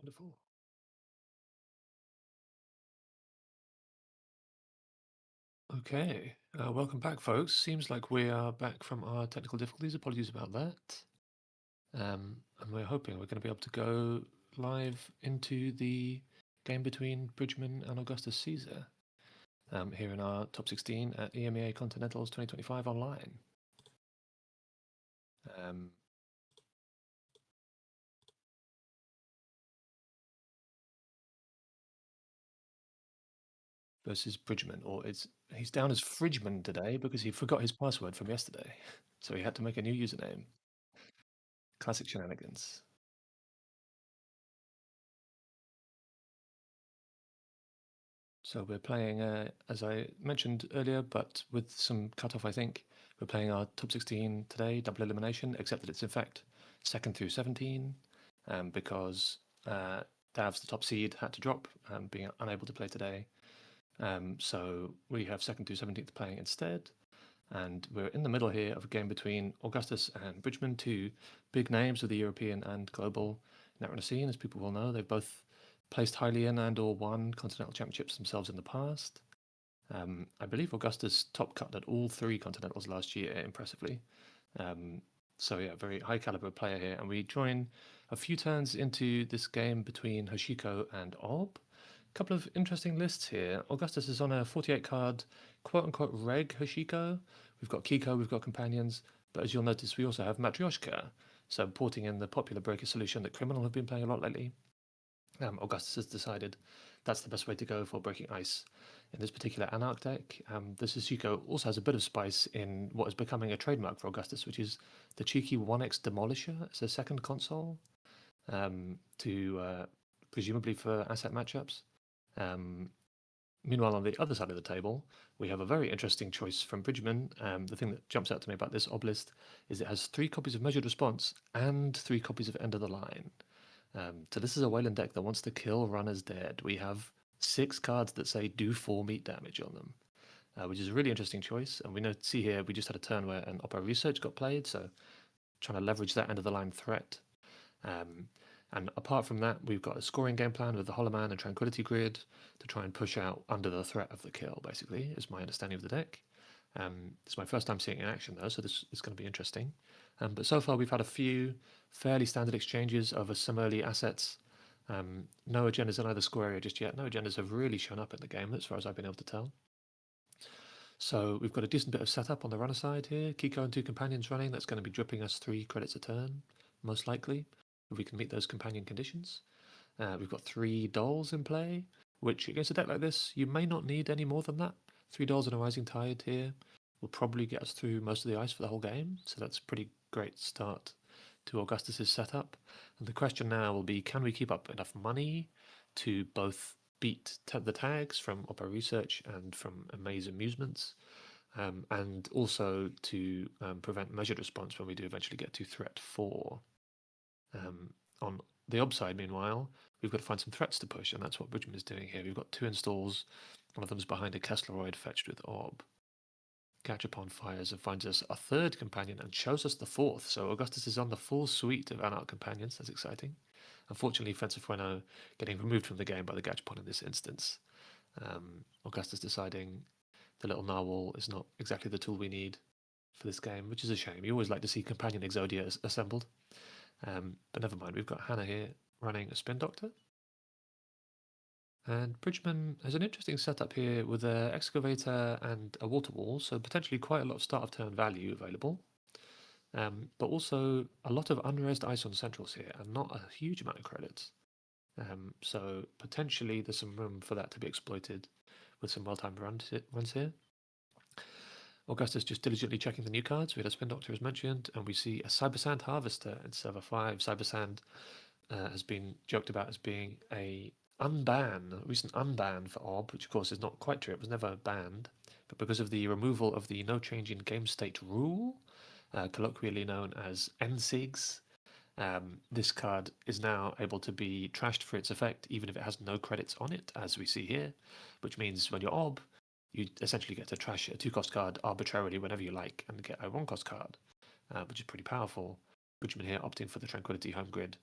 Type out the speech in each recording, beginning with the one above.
Wonderful. Okay, welcome back, folks. Seems like we are back from our technical difficulties. Apologies about that. And we're hoping we're going to be able to go live into the game between Bridgman and Augustus Caesar here in our top 16 at EMEA Continentals 2025 online. Versus Bridgman, or he's down as Fridgman today because he forgot his password from yesterday, so he had to make a new username. Classic shenanigans. So we're playing, as I mentioned earlier, but with some cutoff, I think. We're playing our top 16 today, double elimination, except that it's in fact 2nd through 17, because Dav's the top seed had to drop, being unable to play today. So we have 2nd through 17th playing instead. And we're in the middle here of a game between Augustus and Bridgman, two big names of the European and global Netrunner scene, as people will know. They've both placed highly in and/or won Continental Championships themselves in the past. I believe Augustus top cut at all 3 Continentals last year, impressively. So yeah, very high caliber player here. And we join a few turns into this game between Hoshiko and Ob. A couple of interesting lists here. Augustus is on a 48 card quote-unquote reg Hoshiko. We've got Kiko, we've got companions, but as you'll notice, we also have Matryoshka, so porting in the popular breaker solution that Criminal have been playing a lot lately. Augustus has decided that's the best way to go for breaking ice in this particular Anarch deck. The Hoshiko also has a bit of spice in what is becoming a trademark for Augustus, which is the cheeky 1x Demolisher as a second console, to presumably for asset matchups. Meanwhile, on the other side of the table, we have a very interesting choice from Bridgman. The thing that jumps out to me about this oblist is it has 3 copies of Measured Response and 3 copies of End of the Line. So this is a Wayland deck that wants to kill runners dead. We have 6 cards that say do 4 meat damage on them, which is a really interesting choice. And we see here we just had a turn where an Opera Research got played, so trying to leverage that End of the Line threat. And apart from that, we've got a scoring game plan with the Hollow Man and Tranquility Grid to try and push out under the threat of the kill, basically, is my understanding of the deck. It's my first time seeing it in action, though, so this is going to be interesting. But so far, we've had a few fairly standard exchanges over some early assets. No agendas in either score area just yet. No agendas have really shown up in the game, as far as I've been able to tell. So we've got a decent bit of setup on the runner side here. Kiko and 2 companions running. That's going to be dripping us 3 credits a turn, most likely, if we can meet those companion conditions. We've got 3 dolls in play, which against a deck like this, you may not need any more than that. 3 dolls and a Rising Tide here will probably get us through most of the ice for the whole game, so that's a pretty great start to Augustus's setup. And the question now will be, can we keep up enough money to both beat the tags from Opera Research and from Amaze Amusements, and also to prevent Measured Response when we do eventually get to Threat 4. On the Ob side, meanwhile, we've got to find some threats to push, and that's what Bridgman is doing here. We've got 2 installs. One of them's behind a Kessleroid fetched with Ob. Gachapon fires and finds us a 3rd companion and shows us the 4th. So Augustus is on the full suite of Anarch companions. That's exciting. Unfortunately, Fencer getting removed from the game by the Gachapon in this instance. Augustus deciding the little narwhal is not exactly the tool we need for this game, which is a shame. You always like to see companion Exodia assembled. But never mind, we've got Hannah here running a Spin Doctor. And Bridgman has an interesting setup here with an Excavator and a Water Wall, so potentially quite a lot of start of turn value available. But also a lot of unresed ice on centrals here and not a huge amount of credits. So potentially there's some room for that to be exploited with some well-timed runs here. Augustus just diligently checking the new cards. We had a Spin Doctor as mentioned, and we see a Cyber Sand Harvester in Server 5. Cyber Sand has been joked about as being a recent unban for Ob, which of course is not quite true. It was never banned, but because of the removal of the no change in game state rule, colloquially known as NSIGs, this card is now able to be trashed for its effect, even if it has no credits on it, as we see here, which means when you're Ob, you essentially get to trash a 2-cost card arbitrarily whenever you like and get a 1-cost card, which is pretty powerful. Bridgman here opting for the Tranquility home grid,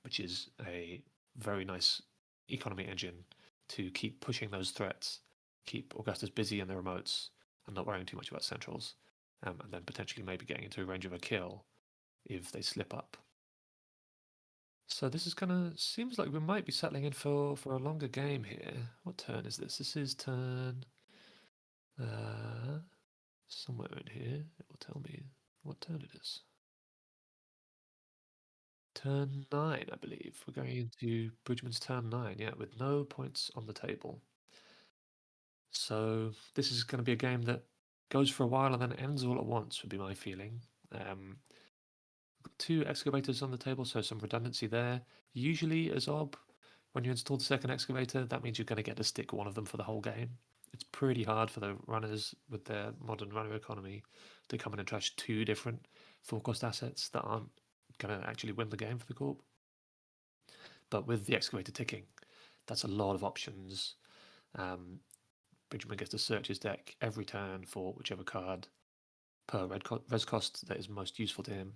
which is a very nice economy engine to keep pushing those threats, keep Augustus busy in the remotes, and not worrying too much about centrals, and then potentially maybe getting into range of a kill if they slip up. So this is seems like we might be settling in for a longer game here. What turn is this? This is turn somewhere in here. It will tell me what turn it is. Turn 9, I believe. We're going into Bridgman's turn 9, yeah, with no points on the table. So this is going to be a game that goes for a while and then ends all at once, would be my feeling. Two excavators on the table, so some redundancy there. Usually, as Ob, when you install the second excavator, that means you're going to get to stick one of them for the whole game. It's pretty hard for the runners with their modern runner economy to come in and trash two different full cost assets that aren't going to actually win the game for the Corp. But with the excavator ticking, that's a lot of options. Bridgman gets to search his deck every turn for whichever card per res cost that is most useful to him,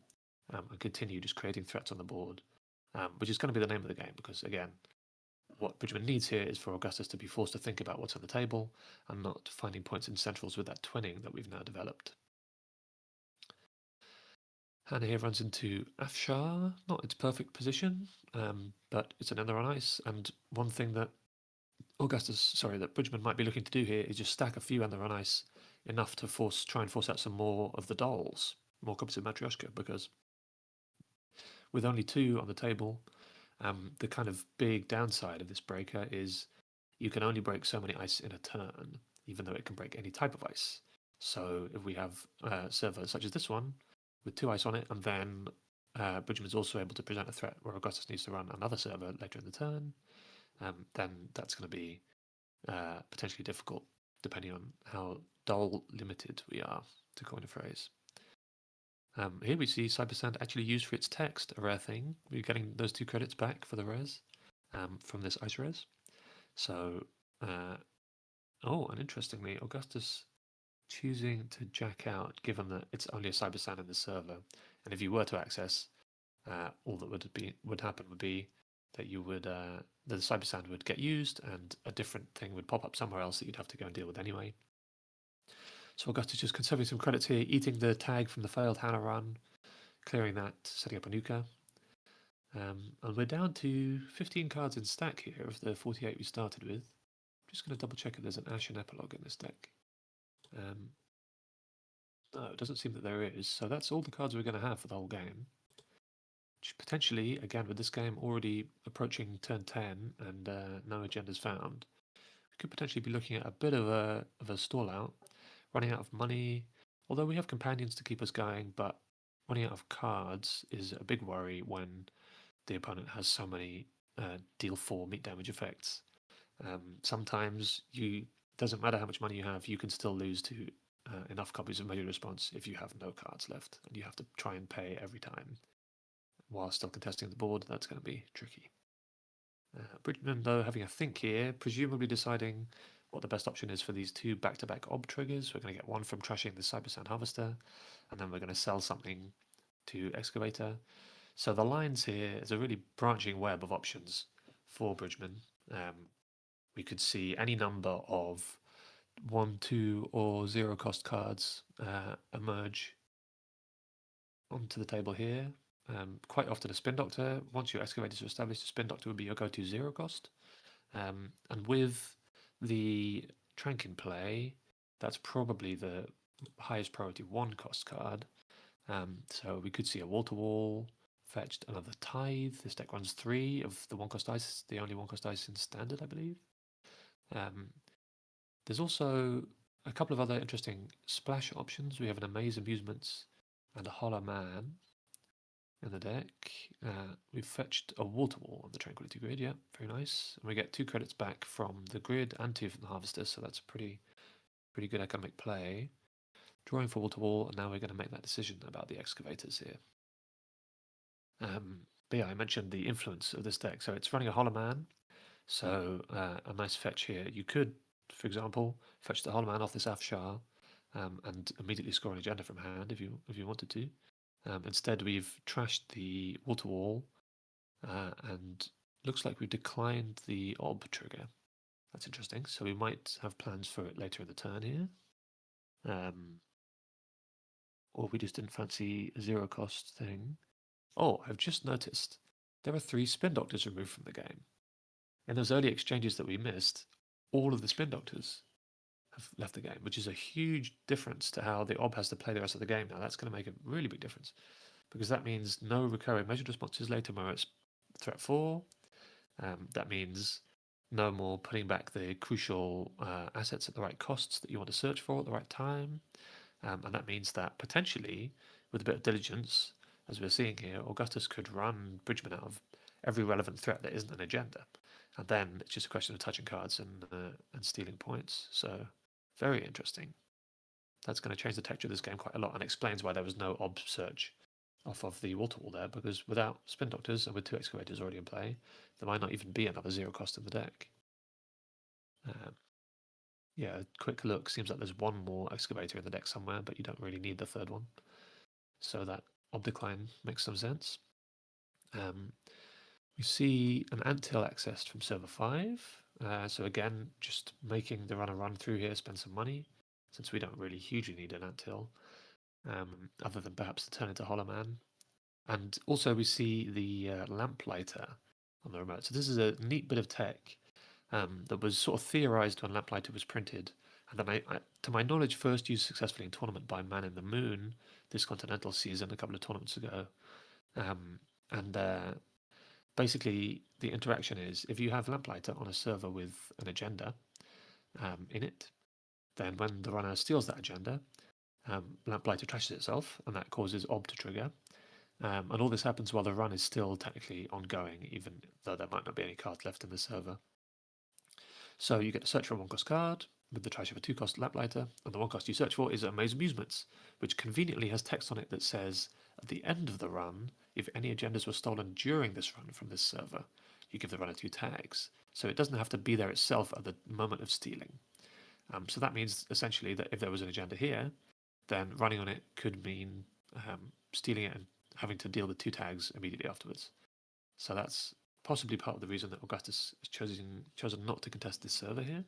and continue just creating threats on the board, which is going to be the name of the game because, again, what Bridgman needs here is for Augustus to be forced to think about what's on the table and not finding points in centrals with that twinning that we've now developed. Hannah here runs into Afshar, not its perfect position, but it's an ender on ice, and one thing that Bridgman might be looking to do here is just stack a few ender on ice, enough to try and force out some more of the dolls, more copies of Matryoshka, because with only two on the table, the kind of big downside of this breaker is you can only break so many ice in a turn, even though it can break any type of ice. So if we have a server such as this one with two ice on it, and then Bridgman's also able to present a threat where Augustus needs to run another server later in the turn, then that's going to be potentially difficult, depending on how dull limited we are, to coin a phrase. Here we see Cybersand actually used for its text, a rare thing. We're getting those 2 credits back for the res from this ice res. So, and interestingly, Augustus choosing to jack out, given that it's only a Cybersand in the server. And if you were to access, all that would happen would be that you would the Cybersand would get used, and a different thing would pop up somewhere else that you'd have to go and deal with anyway. So Augustus just conserving some credits here, eating the tag from the failed Hannah run, clearing that, setting up a nuka. And we're down to 15 cards in stack here of the 48 we started with. I'm just going to double check if there's an Ashen Epilogue in this deck. No, it doesn't seem that there is. So that's all the cards we're going to have for the whole game. Which potentially, again, with this game already approaching turn 10 and no agendas found, we could potentially be looking at a bit of a stall out. Running out of money, although we have companions to keep us going, but running out of cards is a big worry when the opponent has so many deal 4 meat damage effects. Sometimes doesn't matter how much money you have, you can still lose to enough copies of Measured Response if you have no cards left, and you have to try and pay every time while still contesting the board. That's going to be tricky. Bridgman, though, having a think here, presumably deciding what the best option is for these 2 back-to-back ob triggers. We're going to get one from trashing the Cybersand Harvester, and then we're going to sell something to Excavator. So the lines here is a really branching web of options for Bridgman. We could see any number of 1, 2, or 0 cost cards emerge onto the table here. Quite often a Spin Doctor. Once your Excavators are established, a Spin Doctor would be your go-to 0 cost. And with the Trank in play, that's probably the highest priority 1 cost card. So we could see a wall-to-wall, fetched another Tithe. This deck runs 3 of the 1 cost dice, the only 1 cost dice in standard, I believe. There's also a couple of other interesting splash options. We have an Amaze Amusements and a Hollow Man in the deck. We've fetched a wall-to-wall on the Tranquility Grid, yeah, very nice. And we get 2 credits back from the grid and 2 from the Harvester, so that's pretty good economic play. Drawing for wall-to-wall, and now we're going to make that decision about the Excavators here. But yeah, I mentioned the influence of this deck. So it's running a Hollow Man, so a nice fetch here. You could, for example, fetch the Hollow Man off this Afshar and immediately score an agenda from hand if you wanted to. Instead, we've trashed the wall-to-wall and looks like we declined the ob trigger. That's interesting. So we might have plans for it later in the turn here. Or we just didn't fancy a zero cost thing. Oh, I've just noticed there are 3 spin doctors removed from the game. In those early exchanges that we missed, all of the spin doctors have left the game, which is a huge difference to how the ob has to play the rest of the game now. That's going to make a really big difference, because that means no recurring measured responses later where it's threat 4. That means no more putting back the crucial assets at the right costs that you want to search for at the right time. And that means that potentially, with a bit of diligence, as we're seeing here, Augustus could run Bridgman out of every relevant threat that isn't an agenda. And then it's just a question of touching cards and stealing points. So, very interesting. That's going to change the texture of this game quite a lot and explains why there was no ob search off of the wall-to-wall there, because without Spin Doctors and with 2 Excavators already in play, there might not even be another zero cost in the deck. Yeah, a quick look. Seems like there's 1 more Excavator in the deck somewhere, but you don't really need the 3rd one. So that ob decline makes some sense. We see an anthill accessed from server 5. So again, just making the runner run through here, spend some money, since we don't really hugely need an anthill, other than perhaps to turn into Hollow Man. And also we see the Lamplighter on the remote. So this is a neat bit of tech that was sort of theorized when Lamplighter was printed, and then to my knowledge, first used successfully in tournament by Man in the Moon this Continental season a couple of tournaments ago. And basically, the interaction is if you have Lamplighter on a server with an agenda in it, then when the runner steals that agenda, Lamplighter trashes itself, and that causes ob to trigger. And all this happens while the run is still technically ongoing, even though there might not be any cards left in the server. So you get to search for a 1-cost card with the trash of a 2-cost Lamplighter, and the 1 cost you search for is a Maze Amusements, which conveniently has text on it that says, at the end of the run, if any agendas were stolen during this run from this server, you give the runner 2 tags. So it doesn't have to be there itself at the moment of stealing. So that means essentially that if there was an agenda here, then running on it could mean stealing it and having to deal with 2 tags immediately afterwards. So that's possibly part of the reason that Augustus has chosen not to contest this server here.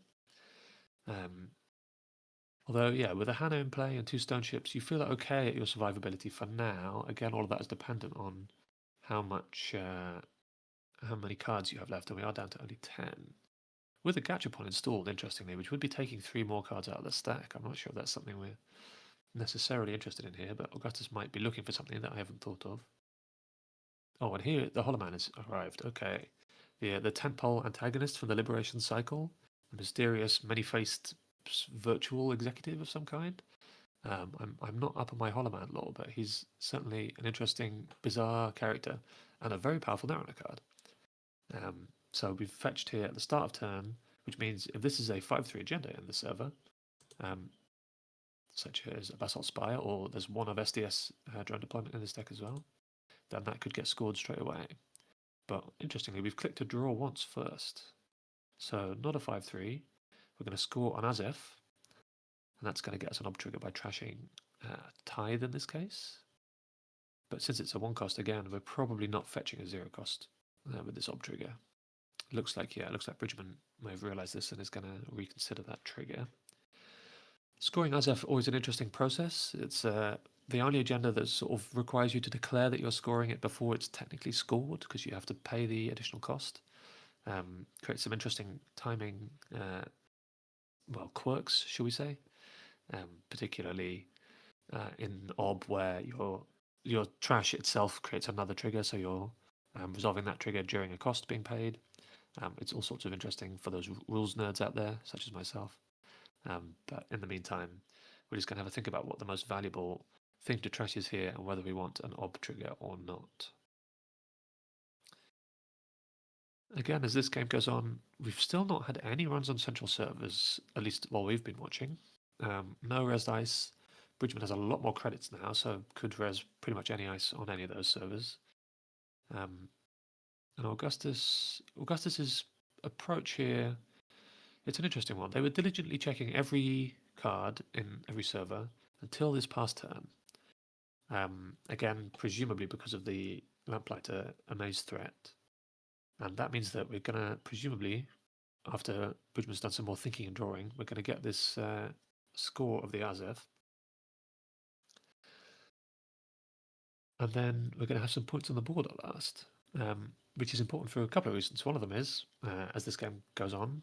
Although, yeah, with a Hanno in play and 2 stone ships, you feel okay at your survivability for now. Again, all of that is dependent on how many cards you have left, and we are down to only 10. With a Gachapon installed, interestingly, which would be taking 3 more cards out of the stack. I'm not sure if that's something we're necessarily interested in here, but Augustus might be looking for something that I haven't thought of. Oh, and here the Hollow Man has arrived. Okay. The tentpole antagonist from the Liberation Cycle, a mysterious, many-faced virtual executive of some kind. I'm not up on my Hollow Man lore, but he's certainly an interesting, bizarre character and a very powerful Netrunner card. So we've fetched here at the start of turn, which means if this is a 5/3 agenda in the server, such as a Basalt Spire, or there's 1 of SDS drone deployment in this deck as well, then that could get scored straight away. But interestingly, we've clicked to draw once first. So not a 5/3. We're going to score on Azef, and that's going to get us an ob trigger by trashing Tithe in this case. But since it's a 1-cost again, we're probably not fetching a 0-cost with this ob trigger. Looks like Bridgman may have realized this and is going to reconsider that trigger. Scoring Azef always an interesting process. It's the only agenda that sort of requires you to declare that you're scoring it before it's technically scored, because you have to pay the additional cost. Creates some interesting timing, quirks, shall we say? Particularly in ob, where your trash itself creates another trigger, so you're resolving that trigger during a cost being paid. It's all sorts of interesting for those rules nerds out there, such as myself. But in the meantime, we're just going to have a think about what the most valuable thing to trash is here and whether we want an ob trigger or not. Again, as this game goes on, we've still not had any runs on central servers, at least while we've been watching. No res ice. Bridgman has a lot more credits now, so could res pretty much any ice on any of those servers. And Augustus's approach here, it's an interesting one. They were diligently checking every card in every server until this past turn. Again, presumably because of the Lamplighter Amaze threat. And that means that we're going to, presumably, after Bridgman's done some more thinking and drawing, we're going to get this score of the Azef. And then we're going to have some points on the board at last, which is important for a couple of reasons. One of them is, as this game goes on,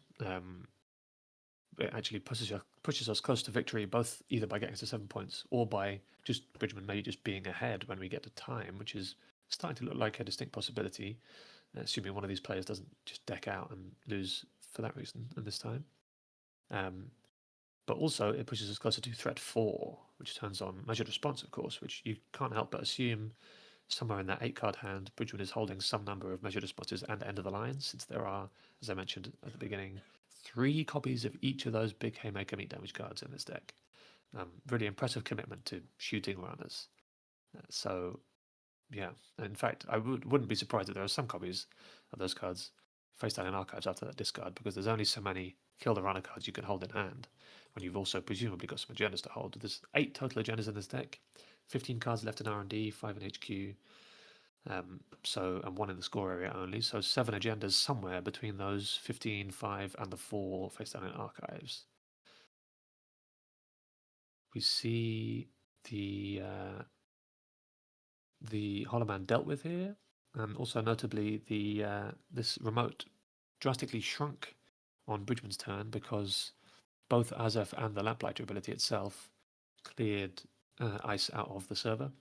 it actually pushes us close to victory, both either by getting to 7 points or by just Bridgman maybe just being ahead when we get to time, which is starting to look like a distinct possibility, assuming one of these players doesn't just deck out and lose for that reason at this time. But also it pushes us closer to threat 4, which turns on measured response, of course, which you can't help but assume somewhere in that 8-card hand, Bridgman is holding some number of measured responses and end of the line, since there are, as I mentioned at the beginning, 3 copies of each of those big Haymaker meat damage cards in this deck. Really impressive commitment to shooting runners. So, yeah, in fact, I wouldn't be surprised if there are some copies of those cards face down in archives after that discard, because there's only so many kill the runner cards you can hold in hand, when you've also presumably got some agendas to hold. There's 8 total agendas in this deck, 15 cards left in R&D, 5 in HQ, and 1 in the score area only, so 7 agendas somewhere between those 15, 5, and the 4 face down in archives. We see the Holoman dealt with here, and also notably this remote drastically shrunk on Bridgman's turn because both Azef and the Lamplighter ability itself cleared ice out of the server.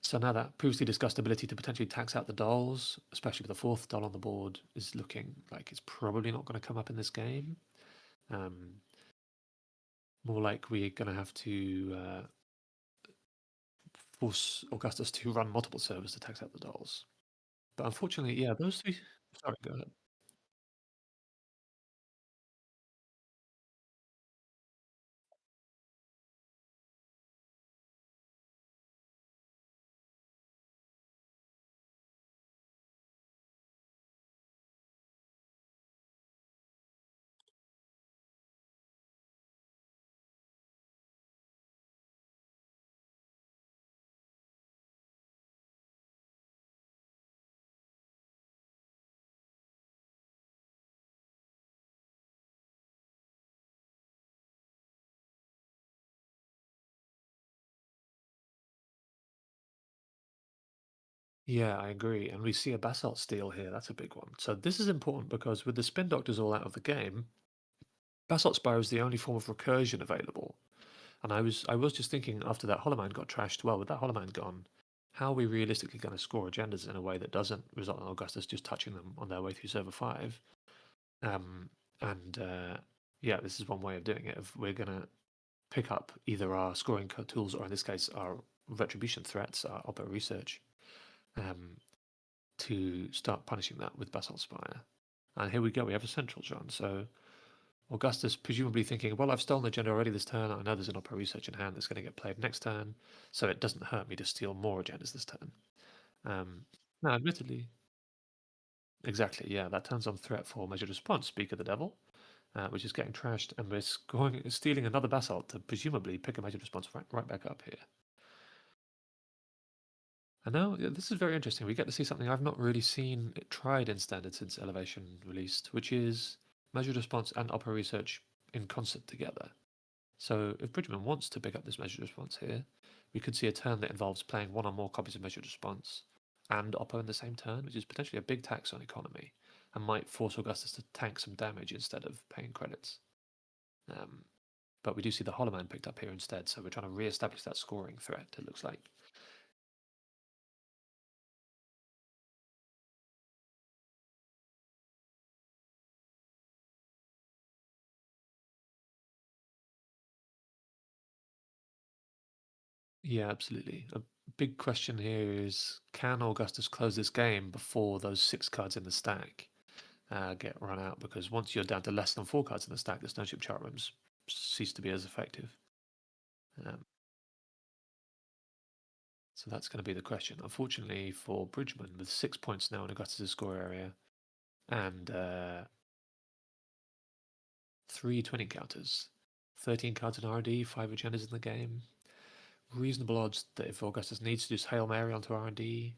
So now that previously discussed ability to potentially tax out the dolls, especially with the 4th doll on the board, is looking like it's probably not going to come up in this game. More like we're going to have to force Augustus to run multiple servers to tax out the dolls. But unfortunately, yeah, those 3... Sorry, go ahead. Yeah, I agree. And we see a Basalt Steel here. That's a big one. So this is important because with the Spin Doctors all out of the game, Basalt Spire is the only form of recursion available. And I was just thinking after that Holoman got trashed, well, with that Holoman gone, how are we realistically going to score agendas in a way that doesn't result in Augustus just touching them on their way through server 5? Yeah, this is one way of doing it. If we're going to pick up either our scoring tools or in this case our retribution threats, our Opera research, to start punishing that with Basalt Spire. And here we go, we have a central John. So Augustus presumably thinking, well, I've stolen the agenda already this turn. I know there's an Opera research in hand that's going to get played next turn, so it doesn't hurt me to steal more agendas this turn. Now, admittedly, exactly, yeah, that turns on threat for measured response, Speak of the Devil, which is getting trashed, and we're stealing another Basalt to presumably pick a measured response right back up here. And now, this is very interesting. We get to see something I've not really seen tried in Standard since Elevation released, which is measured response and Opera research in concert together. So if Bridgman wants to pick up this measured response here, we could see a turn that involves playing 1 or more copies of measured response and Oppo in the same turn, which is potentially a big tax on economy and might force Augustus to tank some damage instead of paying credits. But we do see the Holoman picked up here instead, so we're trying to re-establish that scoring threat, it looks like. Yeah, absolutely. A big question here is, can Augustus close this game before those 6 cards in the stack get run out? Because once you're down to less than 4 cards in the stack, the Stoneship chart rooms cease to be as effective. So that's going to be the question. Unfortunately for Bridgman, with 6 points now in Augustus' score area and 3 twin encounters, 13 cards in R&D, 5 agendas in the game, reasonable odds that if Augustus needs to just Hail Mary onto R&D,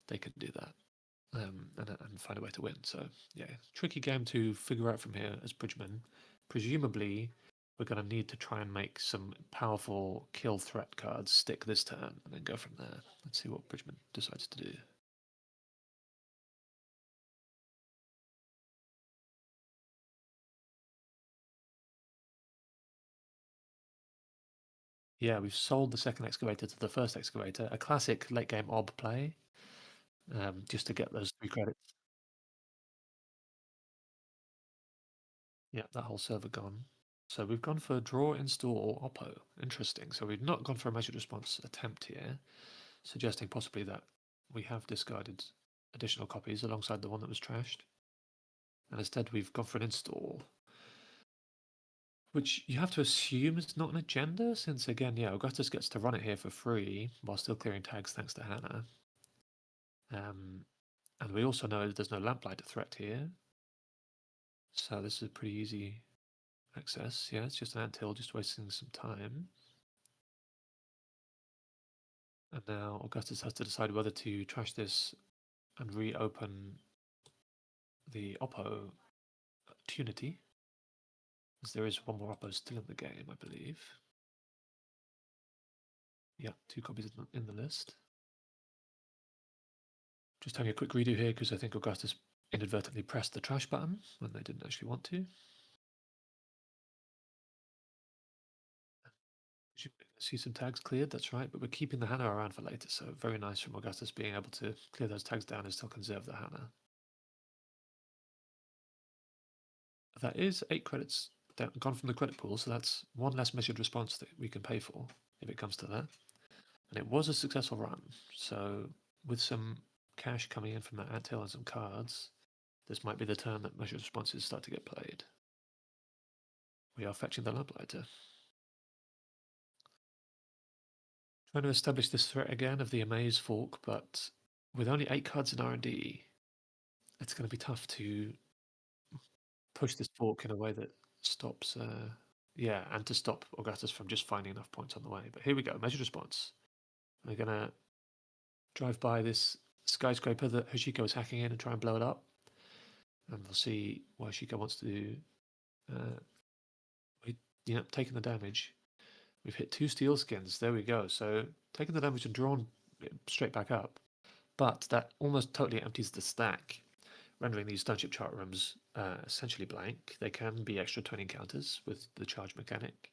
they could do that. and find a way to win. So yeah, tricky game to figure out from here as Bridgman. Presumably, we're going to need to try and make some powerful kill threat cards stick this turn, and then go from there. Let's see what Bridgman decides to do. Yeah, we've sold the second excavator to the first excavator. A classic late game ob play, just to get those 3 credits. Yeah, that whole server gone. So we've gone for draw, install, or oppo. Interesting. So we've not gone for a measured response attempt here, suggesting possibly that we have discarded additional copies alongside the one that was trashed. And instead we've gone for an install, which you have to assume is not an agenda, since again, yeah, Augustus gets to run it here for free while still clearing tags thanks to Hannah. And we also know there's no lamplighter threat here. So this is a pretty easy access. Yeah, it's just an anthill, just wasting some time. And now Augustus has to decide whether to trash this and reopen the Oppo opportunity, as there is one more Oppo still in the game, I believe. Yeah, 2 copies in the list. Just having a quick redo here because I think Augustus inadvertently pressed the trash button when they didn't actually want to. See some tags cleared, that's right, but we're keeping the Hannah around for later, so very nice from Augustus being able to clear those tags down and still conserve the Hannah. That is 8 credits gone from the credit pool, so that's 1 less measured response that we can pay for if it comes to that. And it was a successful run, so with some cash coming in from that anthill and some cards, this might be the turn that measured responses start to get played. We are fetching the lamplighter. Trying to establish this threat again of the Amaze fork, but with only 8 cards in R&D, it's going to be tough to push this fork in a way that stops, yeah, and to stop Augustus from just finding enough points on the way. But here we go, measured response. We're going to drive by this skyscraper that Hashiko is hacking in and try and blow it up. And we'll see what Hashiko wants to do. Taking the damage. We've hit 2 steel skins. There we go. So taking the damage and drawn straight back up. But that almost totally empties the stack, rendering these Stoneship chart rooms essentially blank. They can be extra 20 encounters with the charge mechanic,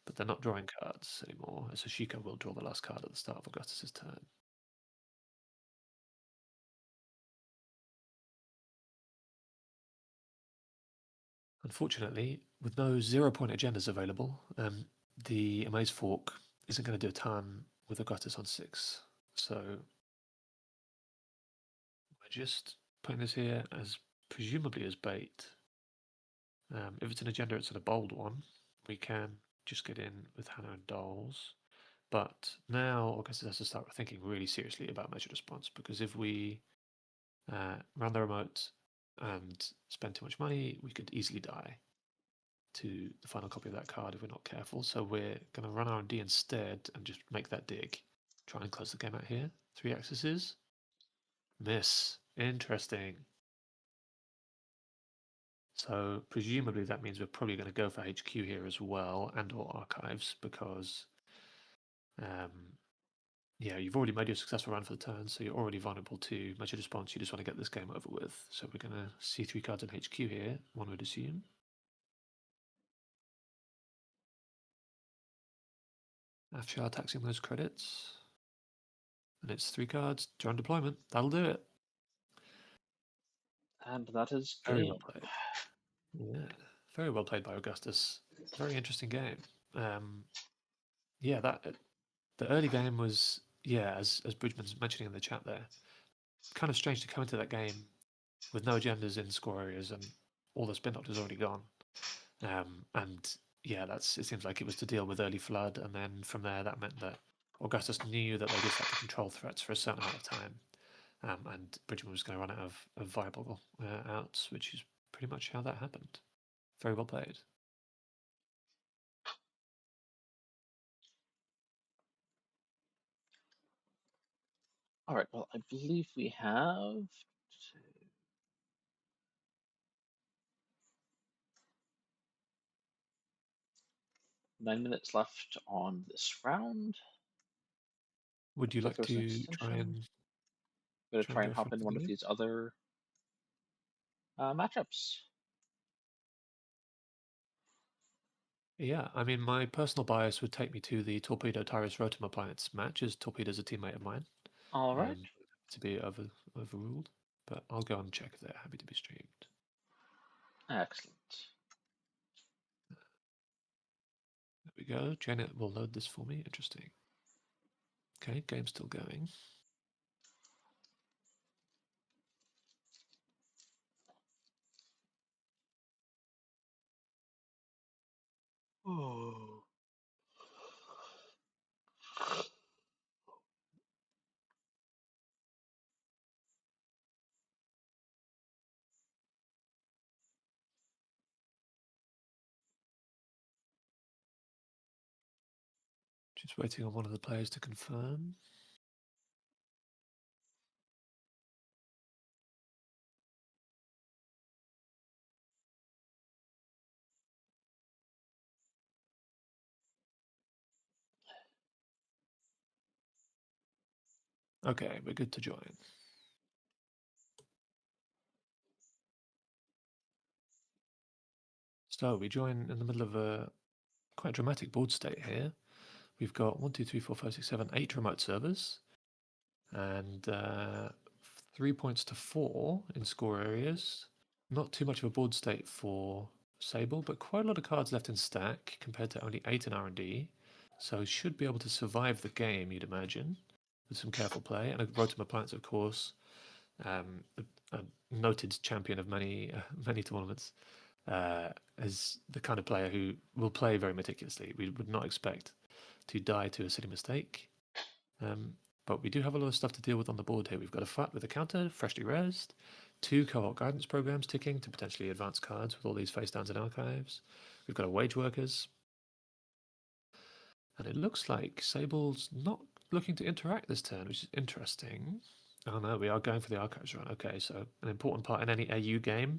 but they're not drawing cards anymore, as Hashiko will draw the last card at the start of Augustus's turn. Unfortunately, with no 0-point agendas available, the Amaze Fork isn't going to do a ton with Augustus on 6. So we're just putting this here as presumably as bait. If it's an agenda, it's a bold one. We can just get in with Hannah and Dolls. But now Augustus has to start thinking really seriously about measured response, because if we run the remote and spend too much money, we could easily die to the final copy of that card if we're not careful. So we're going to run R&D instead and just make that dig. Try and close the game out here. 3 accesses. Miss. Interesting. So presumably that means we're probably going to go for HQ here as well, and or archives, because yeah, you've already made your successful run for the turn, so you're already vulnerable to measured response. You just want to get this game over with. So we're going to see 3 cards in HQ here, one would assume. Afshar taxing those credits. And it's 3 cards, turn deployment. That'll do it. And that is Very game. well played. Yeah, very well played by Augustus. Very interesting game. Yeah, that the early game was, yeah, as Bridgman's mentioning in the chat there, kind of strange to come into that game with no agendas in score areas and all the spin doctors already gone. And yeah, it seems like it was to deal with early flood, and then from there that meant that Augustus knew that they just had to control threats for a certain amount of time, and Bridgman was going to run out of viable outs, which is pretty much how that happened. Very well played. All right, well, I believe we have 9 minutes left on this round. Would you Looks like like there was an to extension. I'm gonna try and try go and hop from in the one of beginning? these other matchups. Yeah, I mean, my personal bias would take me to the Torpedo Tyrus Rotom Appliance match, as Torpedo's a teammate of mine. All right. To be overruled, but I'll go and check if they're happy to be streamed. Excellent. There we go. Janet will load this for me. Interesting. Okay, game's still going. Oh. Just waiting on one of the players to confirm. Okay, we're good to join. So we join in the middle of a quite dramatic board state here. We've got 1, 2, 3, 4, 5, 6, 7, 8 remote servers, and 3 points to 4 in score areas. Not too much of a board state for Sable, but quite a lot of cards left in stack compared to only 8 in R&D. So should be able to survive the game, you'd imagine, with some careful play. And a Rotom Appliance, of course, a noted champion of many many tournaments, is the kind of player who will play very meticulously. We would not expect to die to a silly mistake. But we do have a lot of stuff to deal with on the board here. We've got a FUT with a counter, freshly resed, 2 cohort guidance programs ticking to potentially advance cards with all these face downs and archives. We've got a wage workers. And it looks like Sable's not looking to interact this turn, which is interesting. Oh no, we are going for the archives run. Okay, so an important part in any AU game,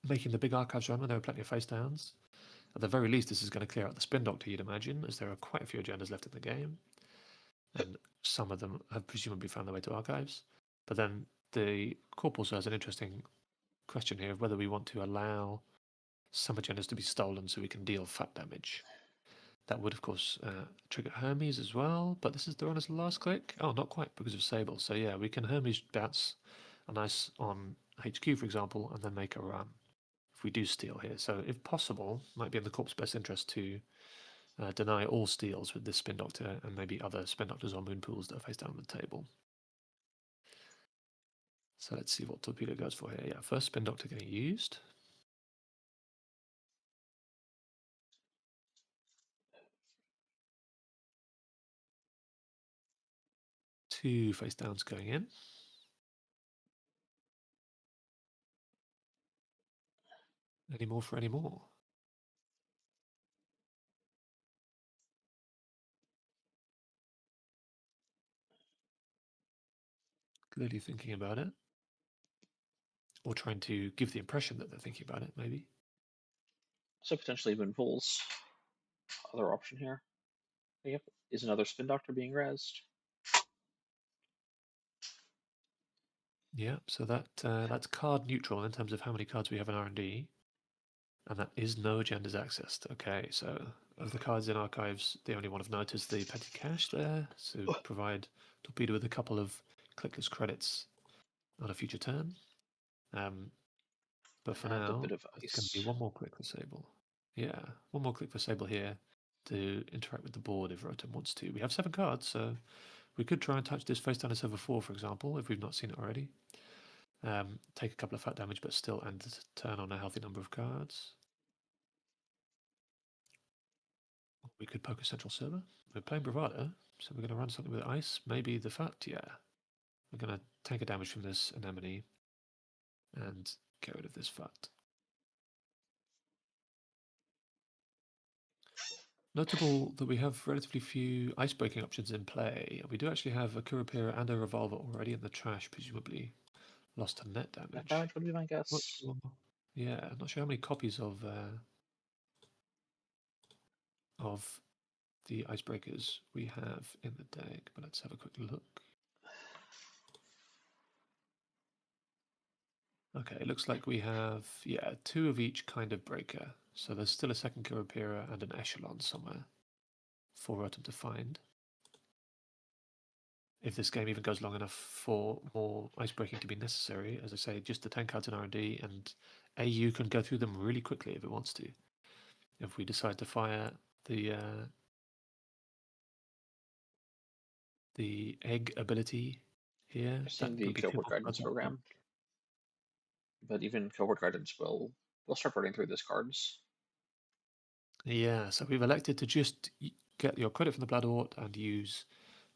making the big archives run when there are plenty of face downs. At the very least, this is going to clear out the spin doctor, you'd imagine, as there are quite a few agendas left in the game. And some of them have presumably found their way to archives. But then the corp also has an interesting question here of whether we want to allow some agendas to be stolen so we can deal fat damage. That would, of course, trigger Hermes as well, but this is the runner's last click. Oh, not quite because of Sable. So yeah, we can Hermes bounce a nice on HQ, for example, and then make a run if we do steal here. So if possible, might be in the corp's best interest to deny all steals with this Spin Doctor and maybe other Spin Doctors or Moon Pools that are face down on the table. So let's see what Torpedo goes for here. Yeah, first Spin Doctor getting used. 2 face downs going in. Any more for any more? Clearly thinking about it. Or trying to give the impression that they're thinking about it, maybe. So potentially Moon Pools. Other option here. Yep. Is another Spin Doctor being rezzed? Yeah, so that's card neutral in terms of how many cards we have in R&D. And that is no agendas accessed. Okay, so of the cards in archives, the only one of note is the petty cash there. So provide Torpedo with a couple of clickless credits on a future turn. But for And a now, bit of it's going to be ice. one more click for Sable. Yeah, one more click for Sable here to interact with the board if Rotom wants to. We have 7 cards, so we could try and touch this face down to server 4, for example, if we've not seen it already. Take a couple of fat damage, but still end the turn on a healthy number of cards. We could poke a central server. We're playing Bravado, so we're going to run something with ice. Maybe the fat, yeah. We're going to take a damage from this anemone and get rid of this fat. Notable that we have relatively few ice breaking options in play. We do actually have a Kurapira and a Revolver already in the trash, presumably lost to net Net damage. damage would be my Not guess. sure. Yeah, not sure how many copies of of the icebreakers we have in the deck, but let's have a quick look. Okay, it looks like we have, yeah, 2 of each kind of breaker. So there's still a second Kurapira and an echelon somewhere for Rotom to find. If this game even goes long enough for more icebreaking to be necessary, as I say, just the 10 cards in R&D, and AU can go through them really quickly if it wants to. If we decide to fire the egg ability here, I've seen that the would be 2 cohort more guidance cards on the board. program, but even cohort guidance will start running through these cards. Yeah, so we've elected to just get your credit from the Blood Hort and use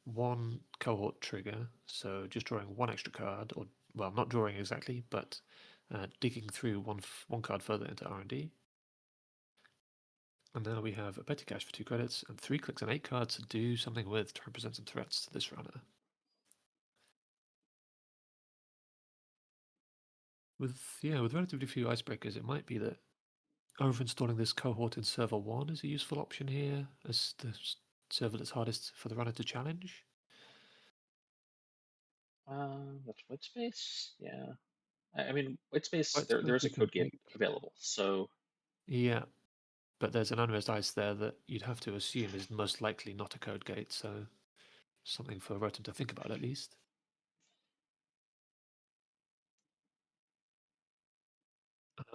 1 cohort trigger, so just drawing 1 extra card, or well, not drawing exactly, but digging through one card further into R&D. And now we have a petty cash for 2 credits and 3 clicks and 8 cards to do something with to represent some threats to this runner. With relatively few icebreakers, it might be that over-installing this cohort in server 1 is a useful option here, as the server that's hardest for the runner to challenge. That's white space. Yeah, I mean white space. White There space is a we can code gate take. available, so Yeah, but there's an unraised ice there that you'd have to assume is most likely not a code gate, so something for Rotom to think about at least.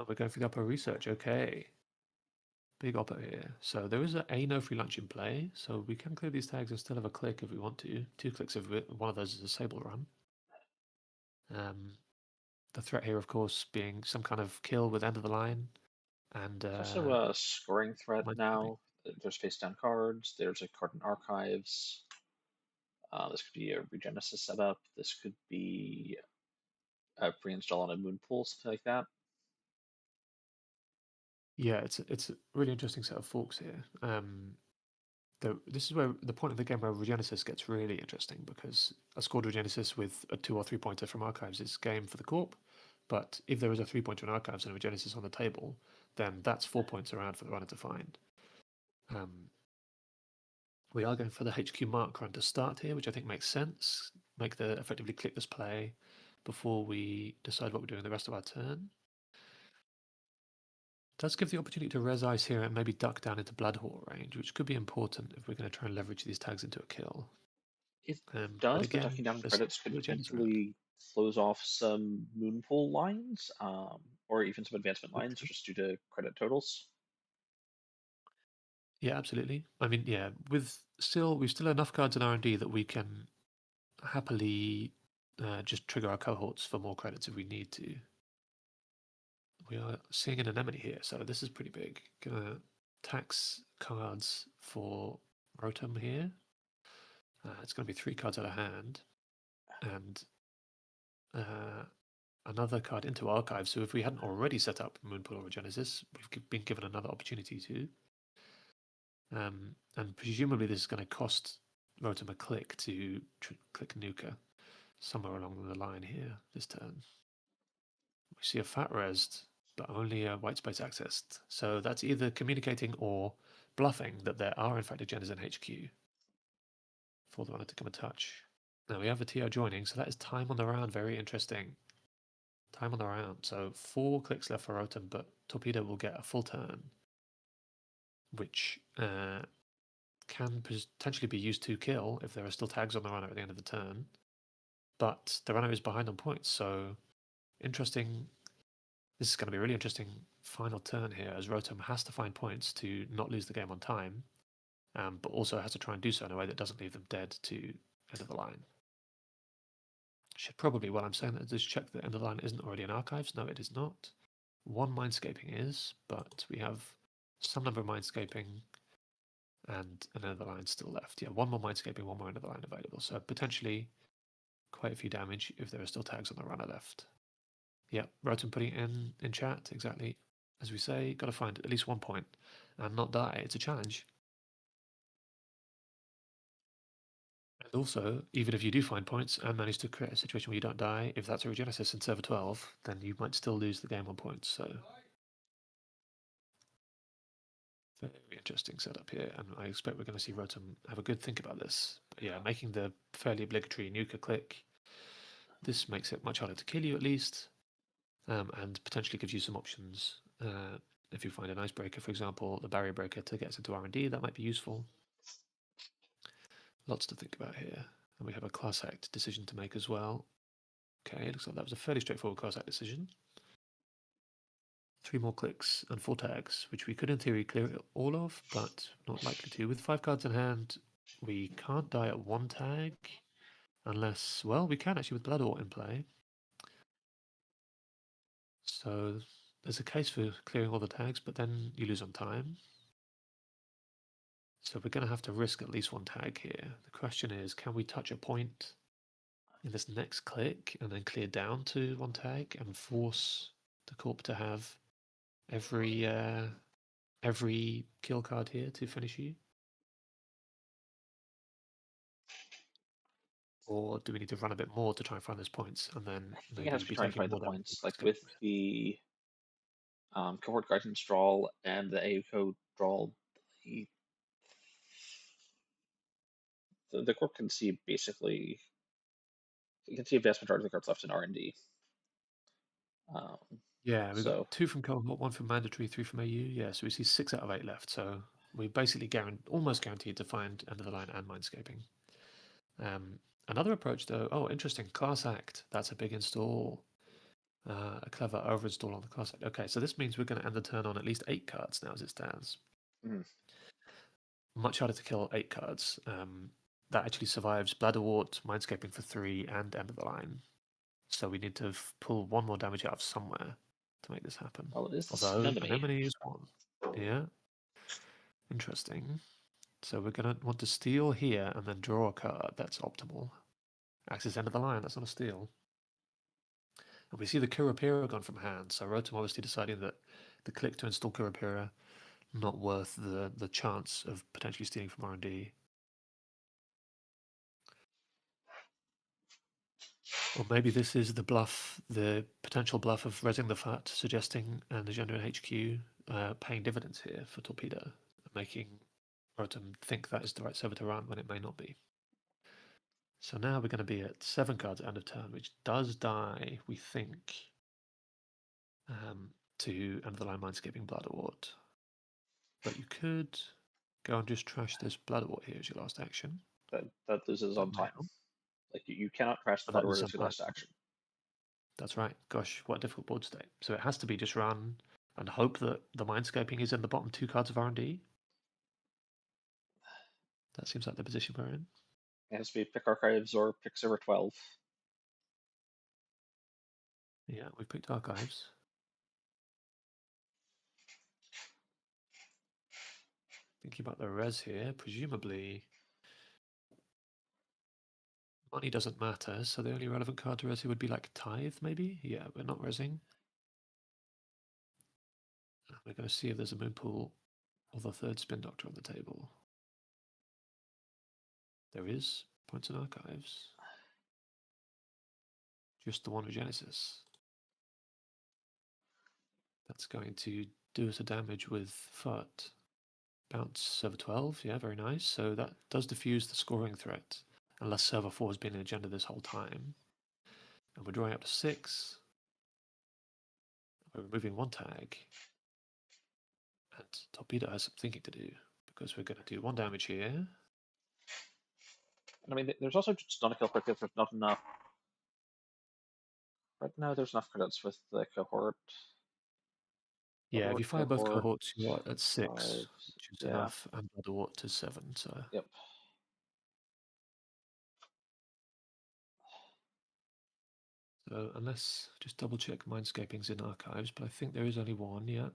We're going for the upper research, okay. Big upper here. So there is a no free lunch in play, so we can clear these tags and still have a click if we want to. 2 clicks of it, one of those is a Sable run. The threat here, of course, being some kind of kill with end of the line, and there's also a scoring threat minescaping. now. There's face down cards. There's a card in archives. This could be a Regenesis setup. This could be a pre-install on a moon pool, something like that. Yeah, it's a really interesting set of forks here. This is where the point of the game where Regenesis gets really interesting, because a scored Regenesis with a 2 or 3 pointer from archives is game for the corp. But if there is a 3 pointer in archives and a Regenesis on the table, then that's 4 points around for the runner to find. We are going for the HQ mark run to start here, which I think makes sense. Make the effectively click this play before we decide what we're doing the rest of our turn. Does give the opportunity to res ice here and maybe duck down into Bloodhawk range, which could be important if we're going to try and leverage these tags into a kill. It But does, but again, ducking down there's credits could two agendas around. potentially close off some moon pool lines, or even some advancement lines Okay. just due to credit totals. Yeah, absolutely. I mean, yeah, we've still enough cards in R&D that we can happily just trigger our cohorts for more credits if we need to. We are seeing an anemone here, so this is pretty big. Gonna tax cards for Rotom here. It's going to be 3 cards out of hand, and another card into archive. So if we hadn't already set up Moonpool or Genesis, we've been given another opportunity to. And presumably this is going to cost Rotom a click to click Nuka somewhere along the line here this turn. We see a fat resed, but only a white space accessed. So that's either communicating or bluffing that there are in fact agendas in HQ for the runner to come and touch. Now we have a TO joining, so that is time on the round. Very interesting. Time on the round. So 4 clicks left for Rotom, but Torpedo will get a full turn, which can potentially be used to kill if there are still tags on the runner at the end of the turn. But the runner is behind on points, so interesting. This is going to be a really interesting final turn here, as Rotom has to find points to not lose the game on time, but also has to try and do so in a way that doesn't leave them dead to end of the line. Should probably, while I'm saying that, just check that end of the line isn't already in archives. No, it is not. 1 Mindscaping is, but we have some number of Mindscaping and another line still left. Yeah, 1 more Mindscaping, 1 more end of the line available. So potentially quite a few damage if there are still tags on the runner left. Yeah, Rotom putting it in chat, exactly as we say. Got to find at least 1 point and not die. It's a challenge. And also, even if you do find points and manage to create a situation where you don't die, if that's a Regenesis in server 12, then you might still lose the game on points. So Very interesting setup here, and I expect we're going to see Rotom have a good think about this. But yeah, making the fairly obligatory Nuka click. This makes it much harder to kill you at least, and potentially gives you some options. If you find an icebreaker, for example, the barrier breaker to get us into R&D, that might be useful. Lots to think about here. And we have a class act decision to make as well. Okay, looks like that was a fairly straightforward class act decision. 3 more clicks and 4 tags, which we could in theory clear all of, but not likely to. With 5 cards in hand, we can't die at 1 tag, unless, well, we can actually with Bloodort in play. So there's a case for clearing all the tags, but then you lose on time. So we're going to have to risk at least 1 tag here. The question is, can we touch a point in this next click and then clear down to 1 tag and force the corp to have every kill card here to finish you? Or do we need to run a bit more to try and find those points and then I think it has maybe to be be trying to taking find the more damage? points, like with the cohort guidance draw and the AUCO draw. The corp can see basically, you can see a vast majority of the cards left in R&D. Yeah, we've got So 2 from cohort, 1 from mandatory, 3 from AU. Yeah, so we see 6 out of 8 left. So we basically almost guaranteed to find end of the line and mindscaping. Another approach, though, oh, interesting, class act. That's a big install. A clever overinstall on the class act. Okay, so this means we're going to end the turn on at least 8 cards now as it stands. Much harder to kill 8 cards. That actually survives Bladderwort, Mindscaping for 3, and end of the line. So we need to pull 1 more damage out of somewhere to make this happen. well, it is this Although anemone. Anemone is 1. Yeah. Interesting. So we're going to want to steal here and then draw a card. That's optimal. Axis end of the line. That's not a steal. And we see the Kurapira gone from hand. So Rotom obviously deciding that the click to install Kurapira not worth the chance of potentially stealing from R&D. Or maybe this is the bluff, the potential bluff of resing the fat, suggesting an agenda in HQ paying dividends here for Torpedo, making Rotom think that is the right server to run when it may not be. So now we're going to be at 7 cards at end of turn, which does die, we think, to end of the line Mindscaping Bladderwort. But you could go and just trash this Bladderwort here as your last action. That loses on time. Like you cannot crash the Bladderwort as your last action. That's right. Gosh, what a difficult board state. So it has to be just run and hope that the Mindscaping is in the bottom 2 cards of R&D. That seems like the position we're in. It has to be pick Archives or pick Server 12. Yeah, we've picked Archives. Thinking about the res here, presumably money doesn't matter, so the only relevant card to res here would be like Tithe, maybe? Yeah, we're not resing. We're going to see if there's a Moonpool or the 3rd Spin Doctor on the table. There is. Points and Archives. Just the one with Genesis. That's going to do us a damage with Foot. Bounce server 12, yeah, very nice. So that does diffuse the scoring threat, unless server 4 has been an agenda this whole time. And we're drawing up to 6. We're removing 1 tag. And Torpedo has some thinking to do, because we're going to do 1 damage here. And I mean, there's also just not a kill quick if there's not enough. Right now, there's enough credits with the cohort. Yeah, if you fire both cohorts, you're at 6, which is yeah. enough, and Bloodwort to 7. So Yep. So unless, just double check Mindscaping's in Archives, but I think there is only 1, yeah.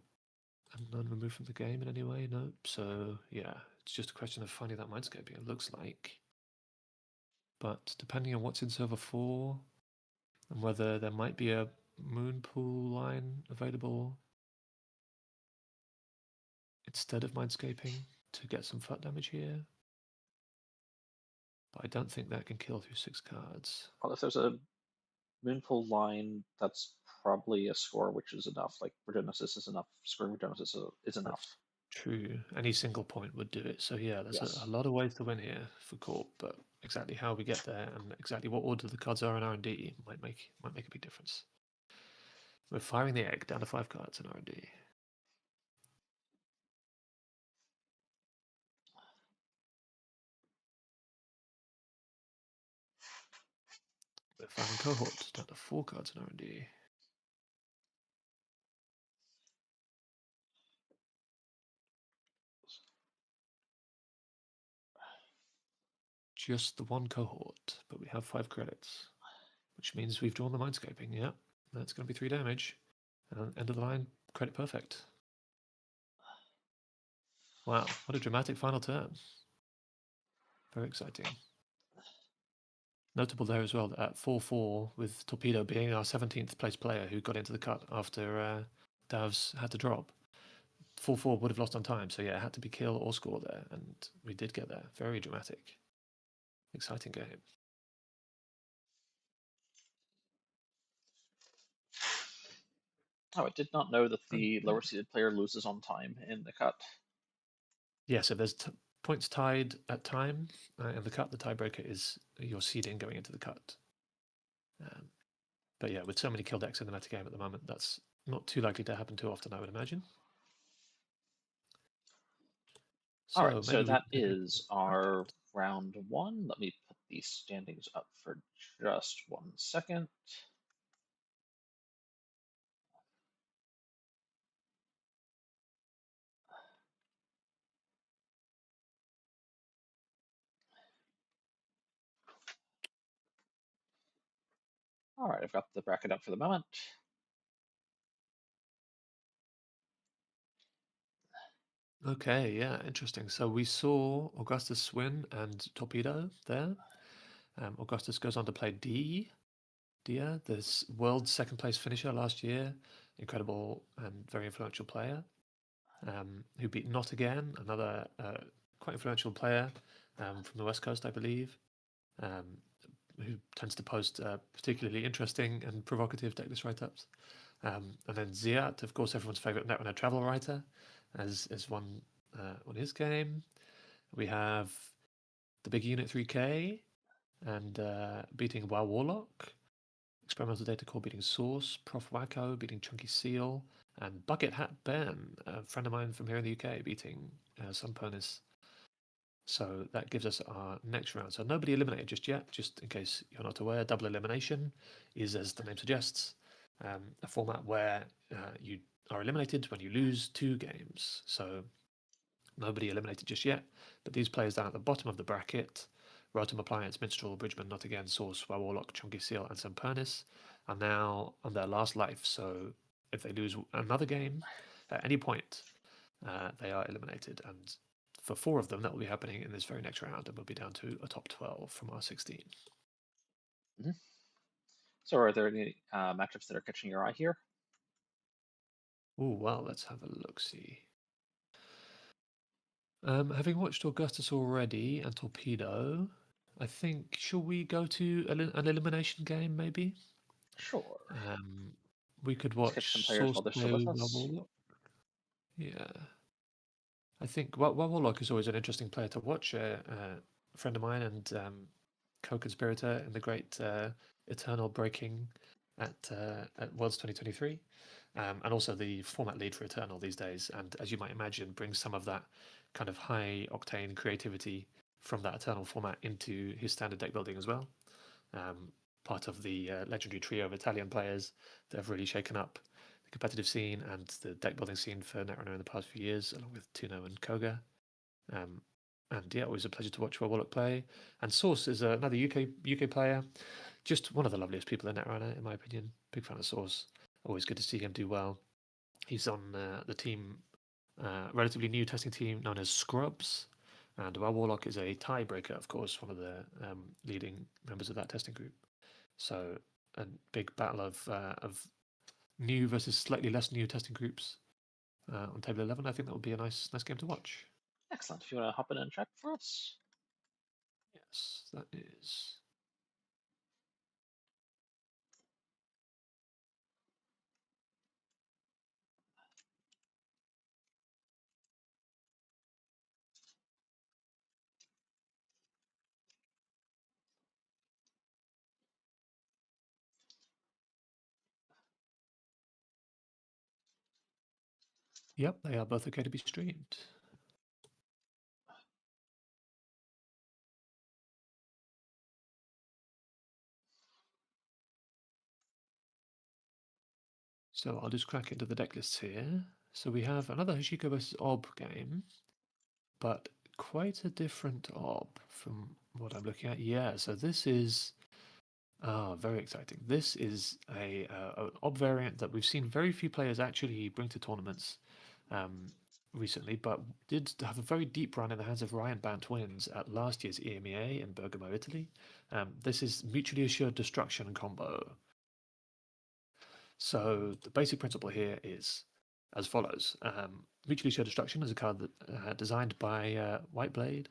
And none removed from the game in any way, no. So yeah, it's just a question of finding that Mindscaping, it looks like. But depending on what's in server 4, and whether there might be a Moonpool line available instead of Mindscaping to get some fat damage here. But I don't think that can kill through 6 cards. Well, if there's a Moonpool line, that's probably a score which is enough. Like Regenesis is enough. Scoring Regenesis is enough. True. Any single point would do it. So yeah, there's a Yes. lot of ways to win here for Corp, but exactly how we get there and exactly what order the cards are in R&D might make a big difference. We're firing the egg down to 5 cards in R&D. We're firing cohort down to 4 cards in R&D. Just the one cohort, but we have 5 credits, which means we've drawn the Mindscaping. Yeah, that's going to be 3 damage. And end of the line, credit perfect. Wow, what a dramatic final turn. Very exciting. Notable there as well that at 4-4, with Torpedo being our 17th place player who got into the cut after Davs had to drop. 4-4 would have lost on time, so yeah, it had to be kill or score there, and we did get there. Very dramatic. Exciting game. Oh, I did not know that the lower seeded player loses on time in the cut. Yeah, so there's points tied at time. In the cut, the tiebreaker is your seeding going into the cut. But yeah, with so many kill decks in the meta game at the moment, that's not too likely to happen too often, I would imagine. All right, So so maybe we that can take is our round one. Let me put these standings up for just 1 second. All right, I've got the bracket up for the moment. Okay, yeah, interesting. So we saw Augustus win and Torpedo there. Augustus goes on to play Dia, this world second place finisher last year. Incredible and very influential player. Who beat Not Again, another quite influential player from the West Coast, I believe, who tends to post particularly interesting and provocative decklist write-ups. And then Ziat, of course, everyone's favorite Netrunner travel writer, as won his game. We have the big Unit 3K and beating WoW Warlock. Experimental Data Core beating Source, Prof Wacko beating Chunky Seal, and Bucket Hat Ben, a friend of mine from here in the UK, beating Sunponis. So that gives us our next round. So nobody eliminated just yet, just in case you're not aware. Double elimination is, as the name suggests, a format where you are eliminated when you lose 2 games. So nobody eliminated just yet, but these players down at the bottom of the bracket, Rotom Appliance, Minstrel, Bridgman, Not Again, Source, Warlock, Chunky Seal, and Sempernis, are now on their last life. So if they lose another game at any point, they are eliminated. And for 4 of them, that will be happening in this very next round, and we'll be down to a top 12 from our 16. Mm-hmm. So are there any matchups that are catching your eye here? Oh, well, let's have a look-see. Having watched Augustus already and Torpedo, I think, shall we go to an elimination game, maybe? Sure. We could Let's catch watch some players Source while they're still play with us. Warlock. Yeah. I think Warlock is always an interesting player to watch. A friend of mine and co-conspirator in the great Eternal Breaking at Worlds 2023. And also the format lead for Eternal these days. And as you might imagine, brings some of that kind of high octane creativity from that Eternal format into his standard deck building as well. Part of the legendary trio of Italian players that have really shaken up the competitive scene and the deck building scene for Netrunner in the past few years, along with Tuno and Koga. And yeah, always a pleasure to watch Warlock play. And Source is another UK player, just one of the loveliest people in Netrunner, in my opinion. Big fan of Source. Always good to see him do well. He's on the team, relatively new testing team known as Scrubs. And while Warlock is a tiebreaker, of course, one of the leading members of that testing group. So a big battle of new versus slightly less new testing groups on table 11. I think that would be a nice game to watch. Excellent. If you want to hop in and check for us. Yes, that is. Yep, they are both okay to be streamed. So I'll just crack into the deck lists here. So we have another Hashiko vs. Ob game, but quite a different Ob from what I'm looking at. Yeah, so this is very exciting. This is an Ob variant that we've seen very few players actually bring to tournaments recently, but did have a very deep run in the hands of Ryan Bant-Wins at last year's EMEA in Bergamo, Italy. This is Mutually Assured Destruction combo. So the basic principle here is as follows. Mutually Assured Destruction is a card that designed by Whiteblade,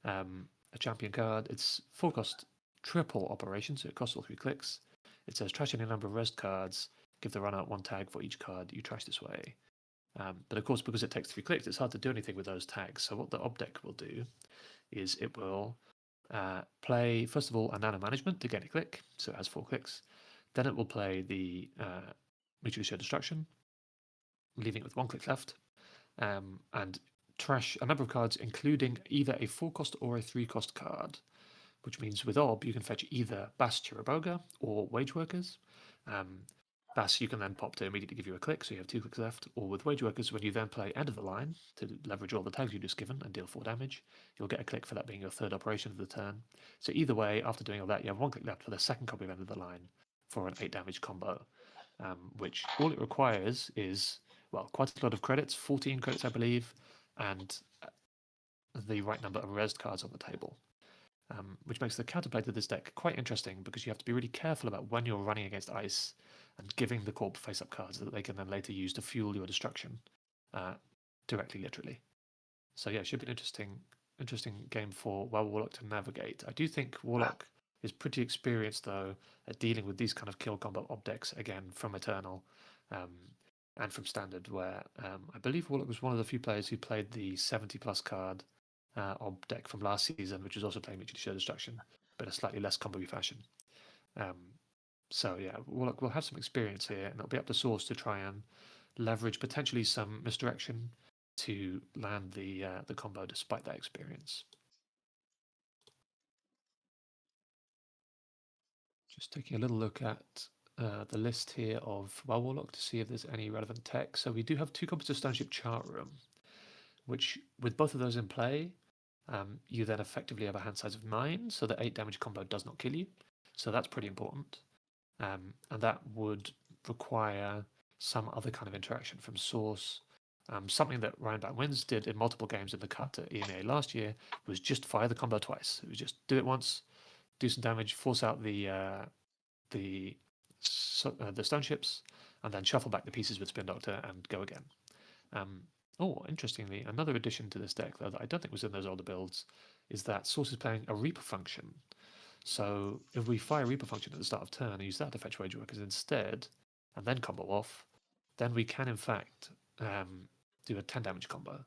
a champion card. It's full cost triple operation, so it costs all 3 clicks. It says trash any number of rest cards, give the runner 1 tag for each card you trash this way. But of course, because it takes 3 clicks, it's hard to do anything with those tags. So what the Ob deck will do is it will play, first of all, a Nano Management to gain a click, so it has 4 clicks. Then it will play the Mutually Assured Destruction, leaving it with 1 click left, and trash a number of cards, including either a 4 cost or a 3 cost card, which means with Ob, you can fetch either Bass Chiraboga or Wage Workers. Bass you can then pop to immediately give you a click, so you have 2 clicks left, or with Wage Workers, when you then play End of the Line to leverage all the tags you've just given and deal 4 damage, you'll get a click for that being your 3rd operation of the turn. So either way, after doing all that, you have 1 click left for the 2nd copy of End of the Line for an 8 damage combo, which all it requires is, well, quite a lot of credits, 14 credits I believe, and the right number of res cards on the table. Which makes the counterplay to this deck quite interesting because you have to be really careful about when you're running against ice and giving the corp face-up cards that they can then later use to fuel your destruction, directly, literally. So yeah, it should be an interesting game for Warlock to navigate. I do think Warlock is pretty experienced though at dealing with these kind of kill combo ob decks again from Eternal, and from Standard, where I believe Warlock was one of the few players who played the 70+ card Ob deck from last season, which was also playing Mutually Assured Destruction, but in a slightly less combo-y fashion. So yeah, we'll have some experience here, and it'll be up to Source to try and leverage potentially some misdirection to land the combo despite that experience. Just taking a little look at the list here of Warlock to see if there's any relevant tech. So we do have 2 copies of Stoneship Chart Room, which with both of those in play, you then effectively have a hand size of 9, so the 8 damage combo does not kill you. So that's pretty important. And that would require some other kind of interaction from Source. Something that Ryan Bat-Wins did in multiple games in the cut at EMEA last year was just fire the combo twice. It was just do it once, do some damage, force out the stone ships, and then shuffle back the pieces with Spin Doctor and go again. Interestingly, another addition to this deck, though, that I don't think was in those older builds, is that Source is playing a Reaper function. So if we fire Reaper function at the start of turn and use that to fetch Wage Workers instead, and then combo off, then we can in fact do a 10 damage combo,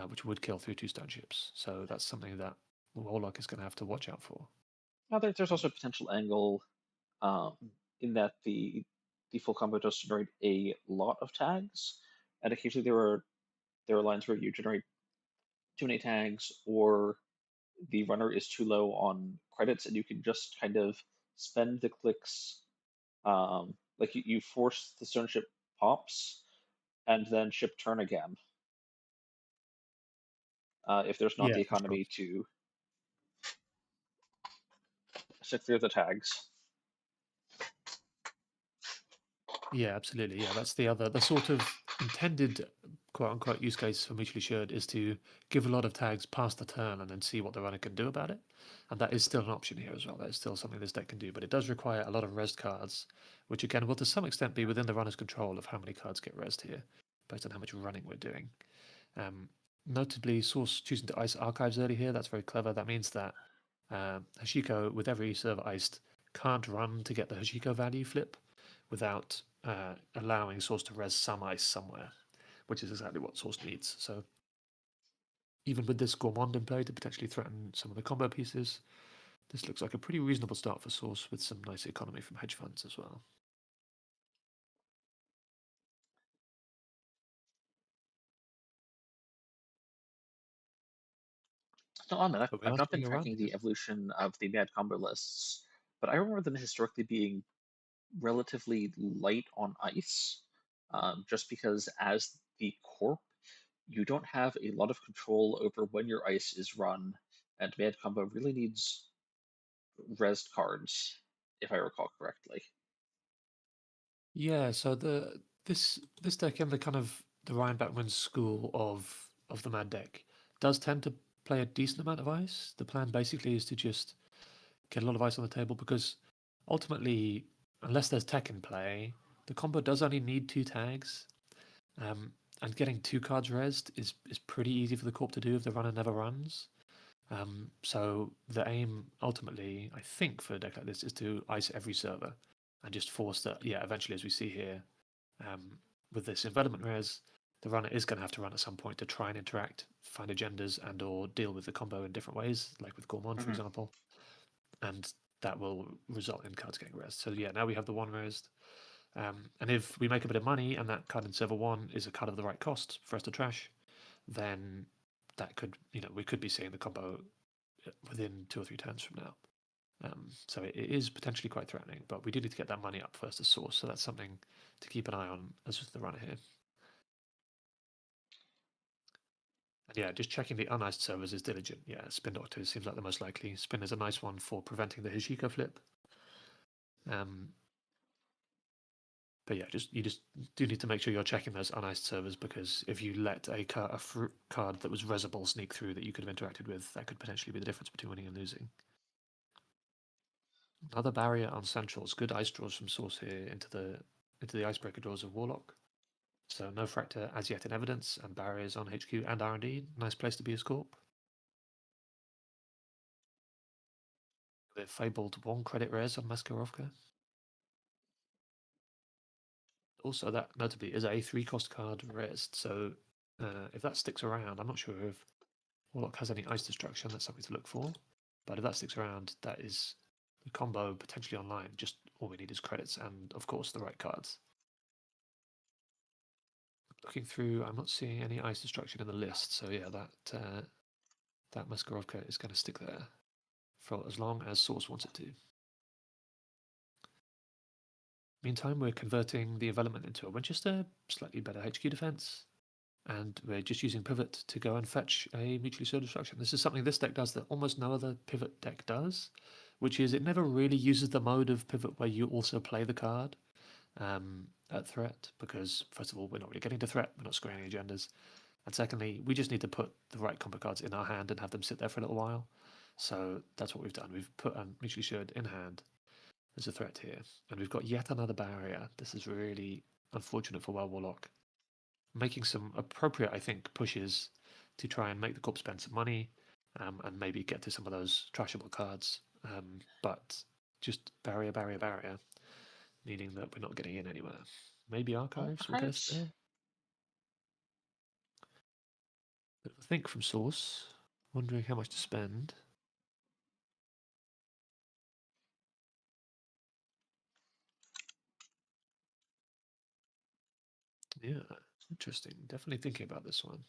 which would kill through 2 stone ships. So that's something that Warlock is going to have to watch out for. Now there's also a potential angle in that the full combo does generate a lot of tags, and occasionally there are lines where you generate too many tags or the runner is too low on credits, and you can just kind of spend the clicks. Like you force the stone ship pops and then ship turn again. If there's not Yeah, the for sure. economy to sit through the tags. Yeah, absolutely. Yeah, that's the sort of intended quote unquote use case for mutually assured is to give a lot of tags past the turn and then see what the runner can do about it. And that is still an option here as well. That is still something this deck can do, but it does require a lot of res cards, which again will to some extent be within the runner's control of how many cards get resed here, based on how much running we're doing. Notably, Source choosing to ice archives early here, that's very clever. That means that Hashiko, with every server iced, can't run to get the Hashiko value flip without allowing Source to res some ice somewhere, which is exactly what Source needs. So even with this Gourmand in play to potentially threaten some of the combo pieces, this looks like a pretty reasonable start for Source with some nice economy from hedge funds as well. No, on that, But we I've are not been seeing a run tracking here. the evolution of the Mad Combo lists, but I remember them historically being relatively light on ice, just because as the corp, you don't have a lot of control over when your ice is run, and Mad Combo really needs res cards, if I recall correctly. Yeah, so this deck in the kind of the Ryan Backman school of the Mad deck does tend to play a decent amount of ice. The plan basically is to just get a lot of ice on the table because ultimately, unless there's tech in play, the combo does only need 2 tags. Um, and getting 2 cards resed is pretty easy for the corp to do if the runner never runs. So the aim ultimately, I think, for a deck like this is to ice every server and just force that, yeah, eventually, as we see here, um, with this envelopment res, the runner is going to have to run at some point to try and interact, find agendas, and or deal with the combo in different ways, like with Gormon, for Mm-hmm. example. And that will result in cards getting resed. So yeah, now we have the 1 resed. And if we make a bit of money and that card in server 1 is a card of the right cost for us to trash, then that could, we could be seeing the combo within 2 or 3 turns from now. So it is potentially quite threatening, but we do need to get that money up first as source. So that's something to keep an eye on as the runner here. And yeah, just checking the uniced servers is diligent. Yeah, Spin Doctor seems like the most likely. Spin is a nice one for preventing the Hijiko flip. But yeah, you just do need to make sure you're checking those uniced servers because if you let a card that was resable sneak through that you could have interacted with, that could potentially be the difference between winning and losing. Another barrier on centrals. Good ice draws from source here into the icebreaker draws of Warlock. So no Fractor as yet in evidence, and barriers on HQ and R&D. Nice place to be as Corp. The fabled 1 credit res on Maskarovka. Also, that notably is a 3-cost card res. So if that sticks around, I'm not sure if Warlock has any ice destruction. That's something to look for. But if that sticks around, that is the combo potentially online. Just all we need is credits and, of course, the right cards. Looking through, I'm not seeing any ice destruction in the list. So yeah, that Maskarovka is going to stick there for as long as Source wants it to. Meantime, we're converting the envelopment into a Winchester, slightly better HQ defense, and we're just using pivot to go and fetch a mutually assured destruction. This is something this deck does that almost no other pivot deck does, which is it never really uses the mode of pivot where you also play the card at threat, because first of all, we're not really getting to threat, we're not squaring any agendas, and secondly, we just need to put the right combo cards in our hand and have them sit there for a little while. So that's what we've done. We've put a mutually assured in hand. There's a threat here, and we've got yet another barrier. This is really unfortunate for Wild Warlock. Making some appropriate, I think, pushes to try and make the corp spend some money and maybe get to some of those trashable cards. But just barrier, meaning that we're not getting in anywhere. Maybe Oh, archives will get us archives. there. Bit of a think from source, wondering how much to spend. Yeah, interesting. Definitely thinking about this one.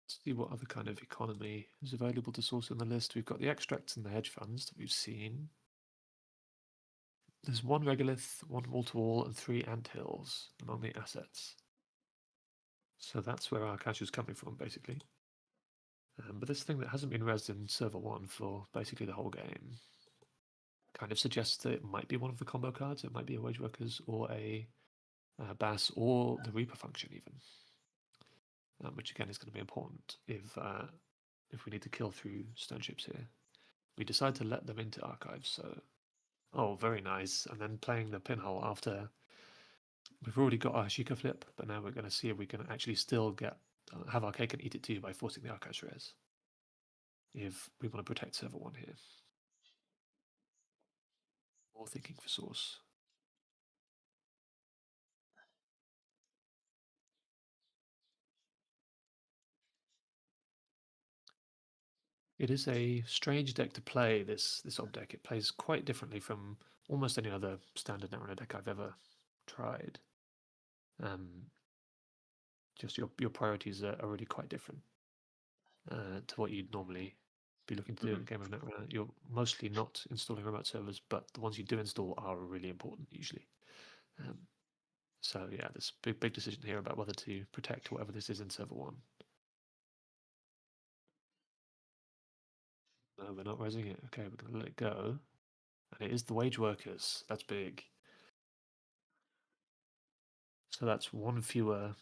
Let's see what other kind of economy is available to source in the list. We've got the extracts and the hedge funds that we've seen. There's 1 regolith, 1 wall-to-wall, and 3 anthills among the assets. So that's where our cash is coming from, basically. But this thing that hasn't been rezzed in server 1 for basically the whole game kind of suggests that it might be one of the combo cards. It might be a Wage Workers or a Bass or the Reaper function even. Which again is going to be important if we need to kill through stone ships here. We decide to let them into archives, so oh, very nice. And then playing the pinhole after we've already got our Shika flip, but now we're going to see if we can actually still get have our cake and eat it too by forcing the archives res. If we want to protect server 1 here. More thinking for source. It is a strange deck to play, this ob deck. It plays quite differently from almost any other standard Netrunner deck I've ever tried. Just your priorities are really quite different to what you'd normally be looking to do in Hmm. a game of Netrunner. You're mostly not installing remote servers, but the ones you do install are really important usually. Um, so yeah, there's a big decision here about whether to protect whatever this is in server 1. No, we're not raising it. Okay, we're going to let it go. And it is the wage workers. That's big. So that's one fewer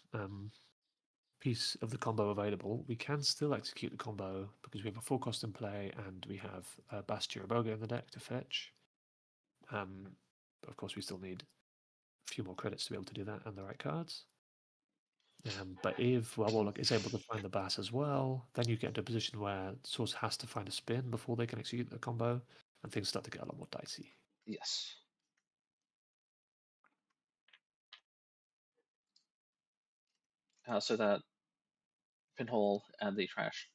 piece of the combo available. We can still execute the combo because we have a full cost in play and we have Bastia Boga in the deck to fetch. But of course, we still need a few more credits to be able to do that and the right cards. But if Warlock is able to find the Bass as well, then you get into a position where Source has to find a spin before they can execute the combo, and things start to get a lot more dicey. Yes. So that pinhole and the trash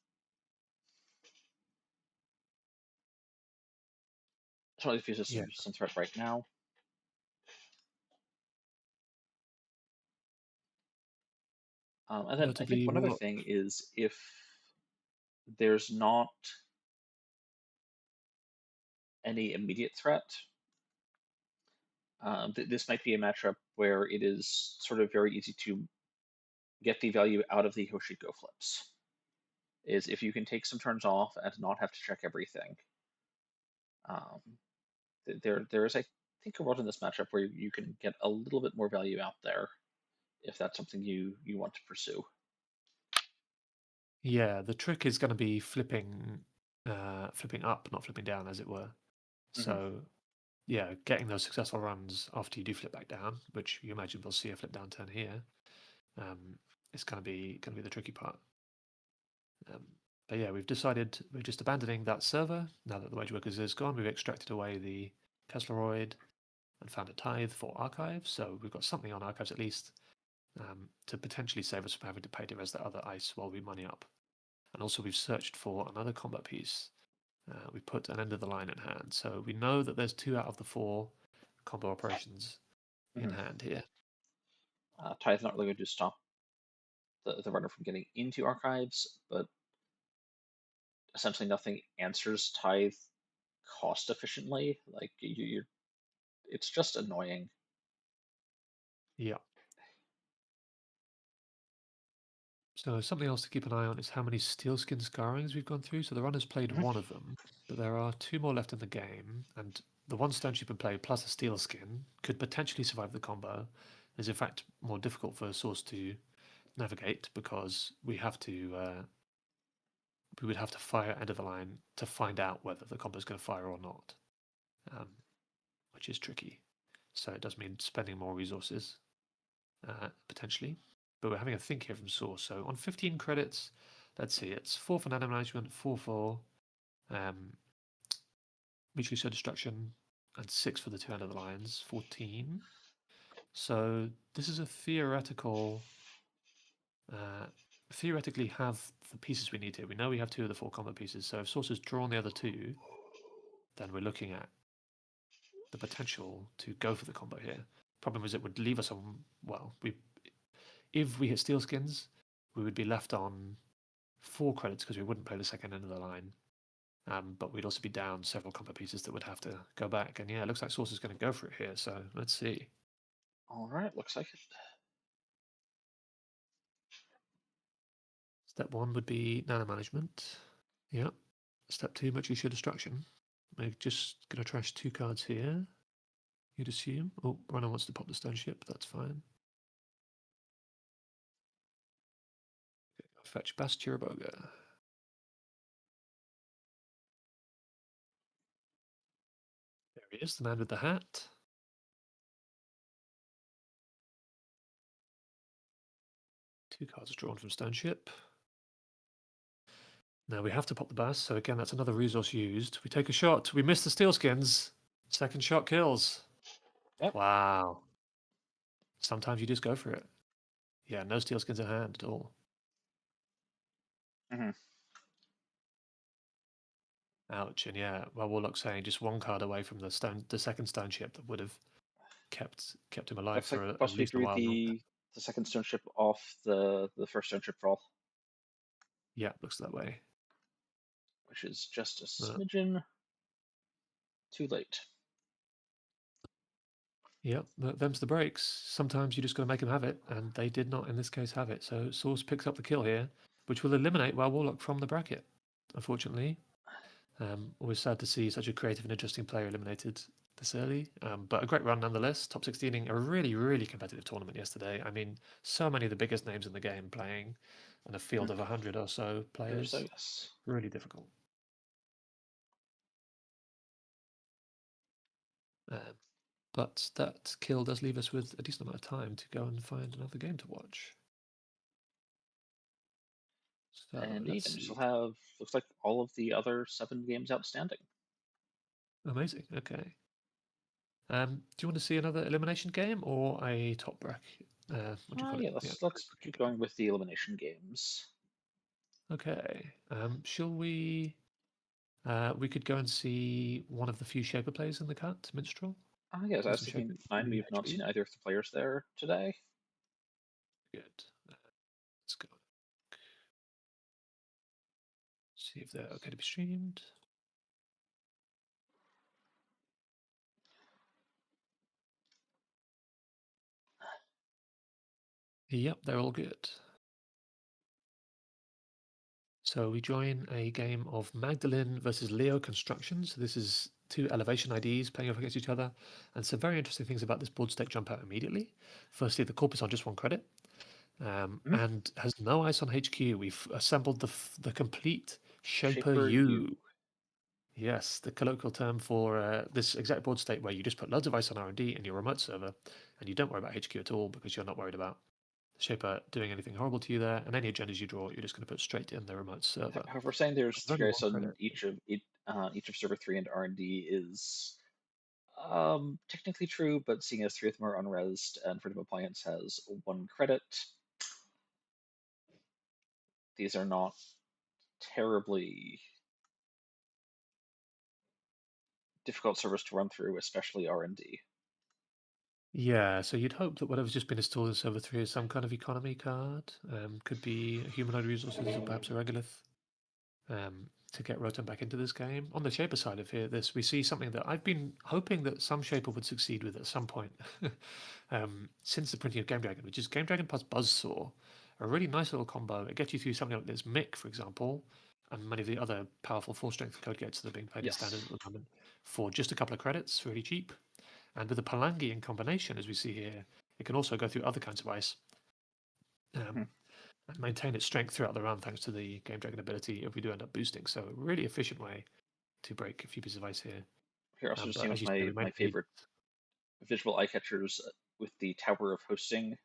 totally fuses Yeah, some threat right now. And then I think notably one other Warlock. thing is if there's not any immediate threat, this might be a matchup where it is sort of very easy to get the value out of the Hoshiko flips. Is if you can take some turns off and not have to check everything. Um, there is, I think, a world in this matchup where you can get a little bit more value out there if that's something you want to pursue. Yeah, the trick is going to be flipping up, not flipping down, as it were. Hmm. So yeah, getting those successful runs after you do flip back down, which you imagine we'll see a flip down turn here, is going to be the tricky part. But yeah, we've decided we're just abandoning that server now that the wage workers is gone. We've extracted away the Teslaroid and found a tithe for archives, so we've got something on archives at least to potentially save us from having to pay to res that other ice while we money up. And also we've searched for another combat piece. We put an end of the line in hand, so we know that there's 2 out of the 4 combo operations in Hmm. hand here. Tide's not really going to stop the runner from getting into archives, but essentially nothing answers Tithe cost efficiently. Like you're, it's just annoying. Yeah. So something else to keep an eye on is how many Steelskin Scarrings we've gone through. So the runner's played Mhm. one of them, but there are 2 more left in the game, and the one Stoneship in play plus a Steelskin could potentially survive the combo. Is in fact more difficult for a source to navigate because we would have to fire end of the line to find out whether the combo is going to fire or not, um, which is tricky. So it does mean spending more resources potentially. But we're having a think here from source. So on 15 credits, let's see, it's 4 for nano management, 4 for um, mutually assured destruction, and 6 for the 2 end of the lines, 14. So this is a theoretically have the pieces we need here. We know we have 2 of the 4 combat pieces. So if source has drawn the other 2, then we're looking at the potential to go for the combo here. Problem is it would leave us on, well, if we hit steel skins, we would be left on 4 credits because we wouldn't play the second end of the line. But we'd also be down several combat pieces that would have to go back. And yeah, it looks like Source is going to go for it here. So let's see. All right, looks like it. Step 1 would be nano management. Yeah. Step 2, much easier destruction. We're just going to trash 2 cards here. You'd assume. Oh, runner wants to pop the stone ship. That's fine. Fetch Bastiraboga. There he is, the man with the hat. 2 cards drawn from stone ship. Now we have to pop the bass, so again, that's another resource used. We take a shot, we miss the steel skins. Second shot kills. Yep. Wow. Sometimes you just go for it. Yeah, no steel skins in hand at all. Hmm. Ouch. And yeah, well, Warlock's saying just 1 card away from the second stone ship that would have kept him alive Looks like for at possibly least a through while longer. the second stone chip off the first stone chip fall, Yeah, looks that way. which is just a Uh, smidgen too late. Yep, them's the breaks. Sometimes you just got to make them have it, and they did not in this case have it. So Source picks up the kill here, which will eliminate Wild Warlock from the bracket, unfortunately. Always sad to see such a creative and interesting player eliminated this early, but a great run nonetheless. Top 16ing a really, really competitive tournament yesterday. I mean, so many of the biggest names in the game playing, and a field of 100 or so Here's players. yes. Really difficult. Um, but that kill does leave us with a decent amount of time to go and find another game to watch. So Indeed, let's and you still see. have looks like all of the other 7 games outstanding. Amazing. Okay. Do you want to see another elimination game or a top bracket? What do you call it? Yeah, Yeah, let's bracket keep game. going with the elimination games. Okay. Shall we? We could go and see one of the few Shaper players in the cut, Minstrel. Yes, I See was some thinking Shaper 9. in We've not HQ. seen either of the players there today. Good. Let's go. See if they're okay to be streamed. Yep, they're all good. So we join a game of Magdalene versus Leo Construction. So this is two elevation IDs playing off against each other. And some very interesting things about this board state jump out immediately. Firstly, the corpus on just 1 credit Mhm. and has no ice on HQ. We've assembled the complete Shaper Shaper U. U. Yes, the colloquial term for this exact board state where you just put loads of ice on R&D in your remote server and you don't worry about HQ at all because you're not worried about Shaper doing anything horrible to you there, and any agendas you draw, you're just going to put straight in the remote server. However, saying there's There's only 3 1 ice on credit. each of server 3 and R&D is technically true, but seeing as 3 of them are unresed and Freedom Appliance has 1 credit, these are not terribly difficult servers to run through, especially R&D. Yeah, so you'd hope that whatever's just been installed in server 3 is some kind of economy card. Could be humanoid resources or perhaps a regolith to get Rotom back into this game. On the Shaper side of this, we see something that I've been hoping that some Shaper would succeed with at some point since the printing of Game Dragon, which is Game Dragon plus Buzzsaw. A really nice little combo. It gets you through something like this Mick, for example, and many of the other powerful 4-strength code gates that are being played in Yes. standard at the moment for just a couple of credits, really cheap. And with the Palangi in combination, as we see here, it can also go through other kinds of ice Mhm. and maintain its strength throughout the run thanks to the Game Dragon ability if we do end up boosting. So a really efficient way to break a few pieces of ice here. Here also just But seeing as with you say, we my might need. favorite visual eye catchers with the Tower of Hosting.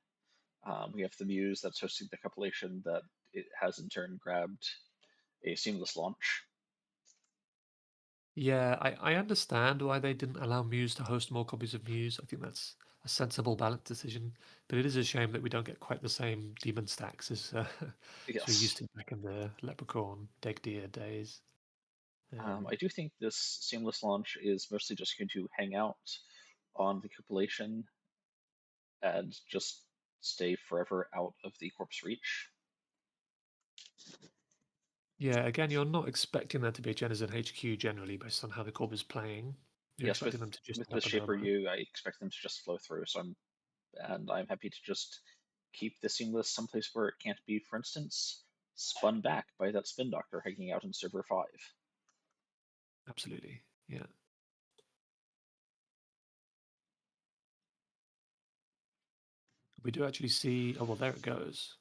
We have the Muse that's hosting the compilation that it has in turn grabbed a seamless launch. Yeah, I understand why they didn't allow Muse to host more copies of Muse. I think that's a sensible, balanced decision. But it is a shame that we don't get quite the same demon stacks as we used Yes. to back in the Leprechaun, Degdeer days. I do think this seamless launch is mostly just going to hang out on the compilation and just stay forever out of the corpse reach. Yeah, again, you're not expecting there to be agendas in HQ generally based on how the corp is playing. You're Yes, expecting them to just with end this up in the Shaper remote. U, I expect them to just flow through. I'm happy to just keep the seamless someplace where it can't be, for instance, spun back by that spin doctor hanging out in server 5. Absolutely. Yeah. We do actually see. Oh, well, there it goes.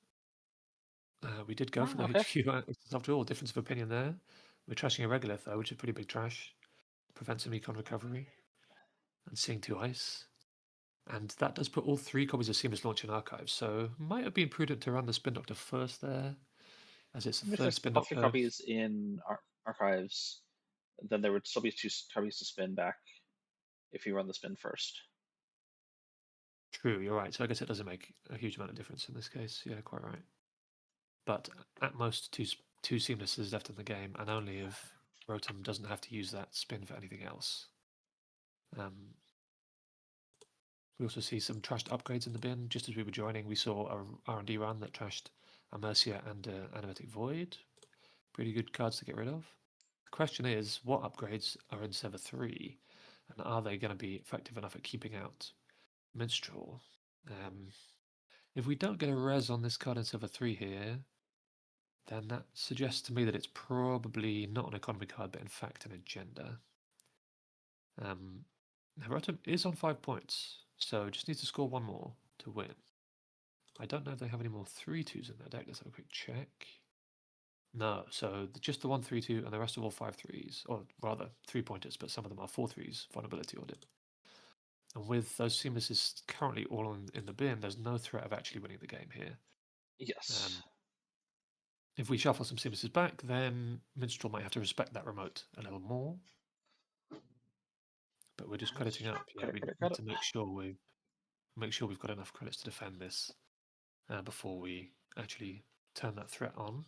We did go for the Okay. HQ after all. Difference of opinion there. We're trashing a regolith though, which is pretty big trash. Prevents some econ recovery. And seeing 2 ice. And that does put all 3 copies of Seamless Launch in archives. So might have been prudent to run the Spin Doctor first there, as it's the If third there's Spin all 3 Doctor. copies in archives, then there would still be 2 copies to spin back if you run the spin first. True, you're right. So I guess it doesn't make a huge amount of difference in this case. Yeah, quite right. But at most, two Seamlesses left in the game, and only if Rotom doesn't have to use that spin for anything else. Um, We also see some trashed upgrades in the bin. Just as we were joining, we saw a R&D run that trashed a Mercia and Animatic Void. Pretty good cards to get rid of. The question is, what upgrades are in Server 3? And are they going to be effective enough at keeping out Minstrel? If we don't get a res on this card in Server 3 here, then that suggests to me that it's probably not an economy card, but in fact an agenda. Rotom is on 5 points, so just needs to score one more to win. I don't know if they have any more 3-2s in their deck. Let's have a quick check. No, so just the 1-3-2 and the rest are all 5-3s, or rather 3-pointers, but some of them are 4-3s, vulnerability audit. And with those seamlesses currently all in the bin, there's no threat of actually winning the game here. Yes. If we shuffle some seamlesses back, then Minstrel might have to respect that remote a little more. But we're just crediting up. Yeah, we need to make sure we've got enough credits to defend this before we actually turn that threat on.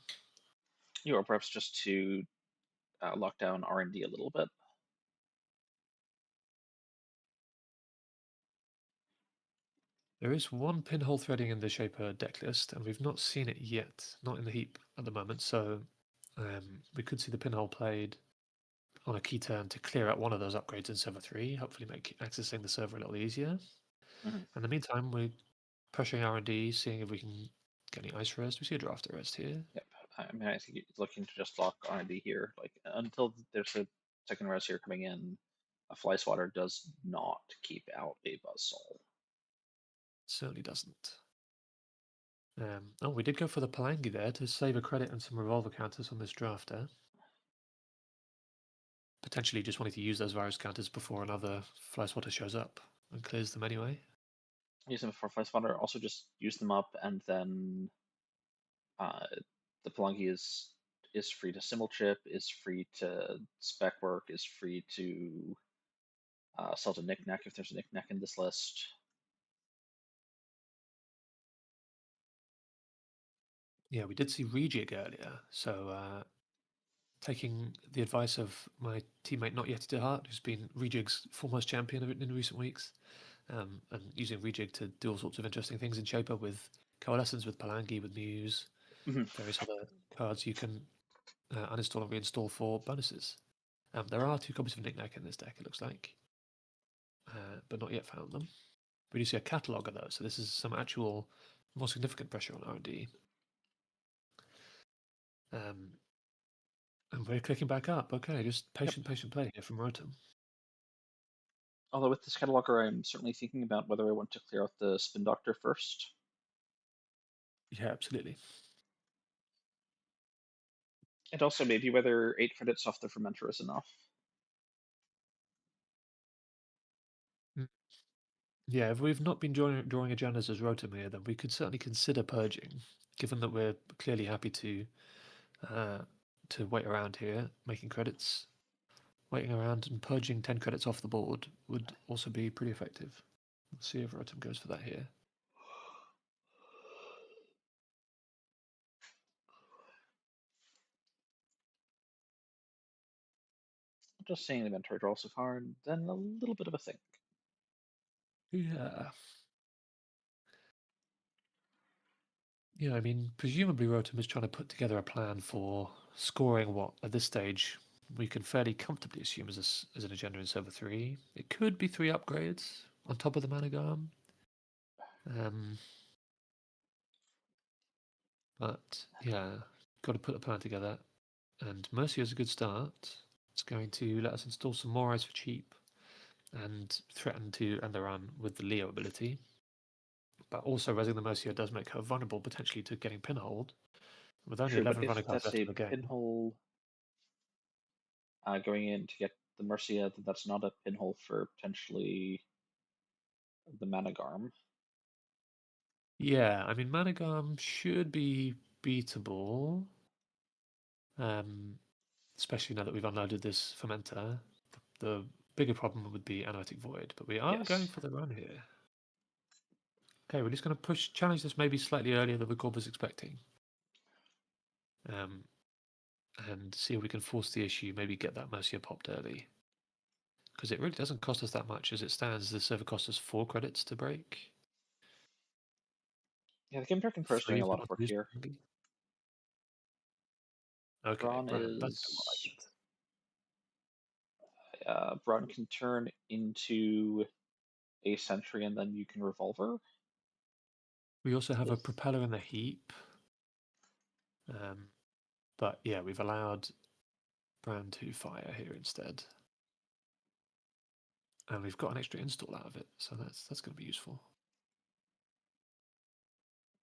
Or perhaps just to lock down R&D a little bit. There is one pinhole threading in the Shaper deck list, and we've not seen it yet, not in the heap at the moment, so we could see the pinhole played on a key turn to clear out one of those upgrades in Server 3, hopefully make accessing the server a little easier. In the meantime, we're pressuring R&D, seeing if we can get any ice rest. We see a draft rest here. Yep. I mean, I think he's looking to just lock R&D here. Like, until there's a second rest here coming in, a Fly Swatter does not keep out a Buzzsaw. Certainly doesn't. Oh, we did go for the Palangi there to save a credit and some revolver counters on this drafter. Potentially just wanting to use those virus counters before another Fly Swatter shows up and clears them anyway. Use them for Fly Swatter, also just use them up, and then the Palangi is free to Symbol Chip, is free to spec work, is free to sell to Knick-Knack if there's a Knick-Knack in this list. Yeah, we did see Rejig earlier, so taking the advice of my teammate Not Yet to Heart, who's been Rejig's foremost champion in recent weeks, and using Rejig to do all sorts of interesting things in Shaper with Coalescence, with Palangi, with Muse, various other cards you can uninstall and reinstall for bonuses. There are 2 copies of Knick-Knack in this deck, it looks like, but not yet found them. We do see a cataloger though, so this is some actual more significant pressure on R&D. And we're clicking back up. Okay, just patient play here from Rotom. Although with this cataloger, I'm certainly thinking about whether I want to clear out the Spin Doctor first. Yeah, absolutely. And also maybe whether 8 credits off the Fermenter is enough. Yeah, if we've not been drawing agendas as Rotom here, then we could certainly consider purging, given that we're clearly happy to wait around here, making credits. Waiting around and purging 10 credits off the board would also be pretty effective. Let's see if Rotom goes for that here. Just seeing the inventory draw so far, and then a little bit of a think. Yeah. Yeah, I mean, presumably Rotom is trying to put together a plan for scoring what, at this stage, we can fairly comfortably assume as an agenda in Server 3. It could be 3 upgrades on top of the Managarm. But yeah, got to put a plan together. And Mercia is a good start. It's going to let us install some more eyes for cheap and threaten to end the run with the Leo ability. But also, resing the Mercia does make her vulnerable potentially to getting pinholed. With only True, 11 but if running cards that's left a in the game. pinhole going in to get the Mercia, then that's not a pinhole for potentially the Managarm. Yeah, I mean, Managarm should be beatable. Especially now that we've unloaded this fermenter. The bigger problem would be Analytic Void, but we are going for the run here. Okay, we're just going to challenge this maybe slightly earlier than Record was expecting. And see if we can force the issue, maybe get that Mercia popped early. because it really doesn't cost us that much as it stands. The server costs us 4 credits to break. Yeah, the game directing pro is 3 doing a if we lot of want to work use here. Brandy. Okay, Braun brilliant. That's what I like is it. Braun can turn into a sentry, and then you can revolver We also have a with. propeller in the heap. But yeah, we've allowed Bran to fire here instead. And we've got an extra install out of it, so that's going to be useful.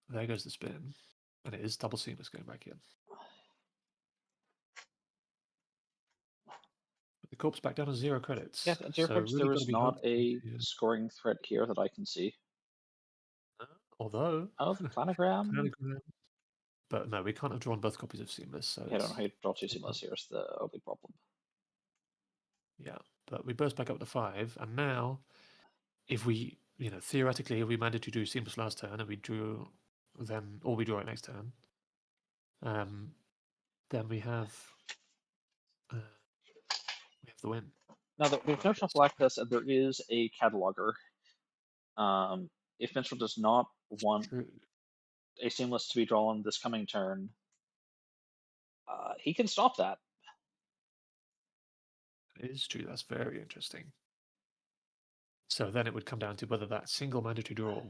There goes the spin. And it is double seamless going back in. But the corpse back down to 0 credits. Yeah, at 0 So credits, there really got to was be not hopeful a to... scoring threat here that I can see. Although... Oh, the planogram. But no, we can't have drawn both copies of Seamless, so Yeah, I don't know how you draw two it's seamless here is the only problem. yeah. But we burst back up to 5, and now if we, theoretically, if we managed to do Seamless last turn and we drew then, or we draw it next turn, then we have the win. Now, there's no shuffle access, and there is a cataloger. If Minstrel does not want True. a seamless to be drawn this coming turn, he can stop that. It is true. That's very interesting. So then it would come down to whether that single mandatory draw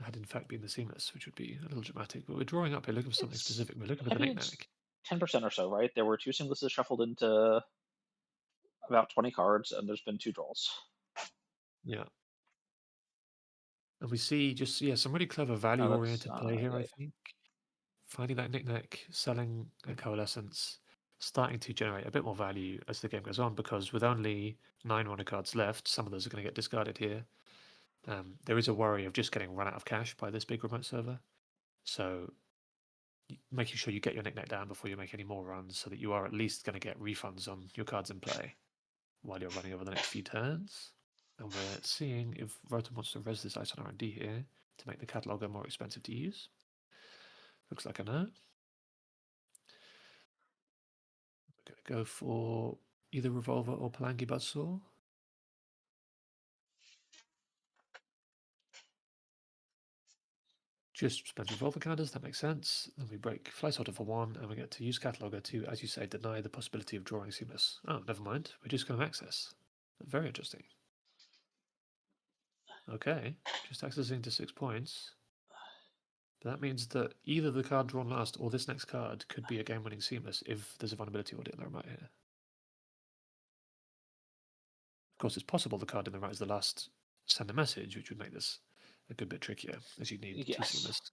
had in fact been the Seamless, which would be a little dramatic. But we're drawing up here looking for something specific. We're looking for the Maybe it's knick-knack. 10% or so, right? There were two seamlesses shuffled into about 20 cards, and there's been 2 draws. Yeah. And we see just, some really clever value-oriented play here, I think. Finding that knick-knack, selling a Coalescence, starting to generate a bit more value as the game goes on, because with only 9 runner cards left, some of those are going to get discarded here. There is a worry of just getting run out of cash by this big remote server. So making sure you get your knick-knack down before you make any more runs so that you are at least going to get refunds on your cards in play while you're running over the next few turns. And we're seeing if Rotom wants to res this ice on R&D here to make the cataloger more expensive to use. Looks like a no. We're going to go for either Revolver or Palangi Buzzsaw. Just spends Revolver counters, that makes sense. And we break Fly Sorter for 1, and we get to use Cataloger to, as you say, deny the possibility of drawing Seamless. Oh, never mind. We're just going to access. Very interesting. Okay, just accessing to 6 points. But that means that either the card drawn last or this next card could be a game-winning Seamless if there's a vulnerability audit in the right here. Of course, it's possible the card in the right is the last send a message, which would make this a good bit trickier, as you need 2 Seamless.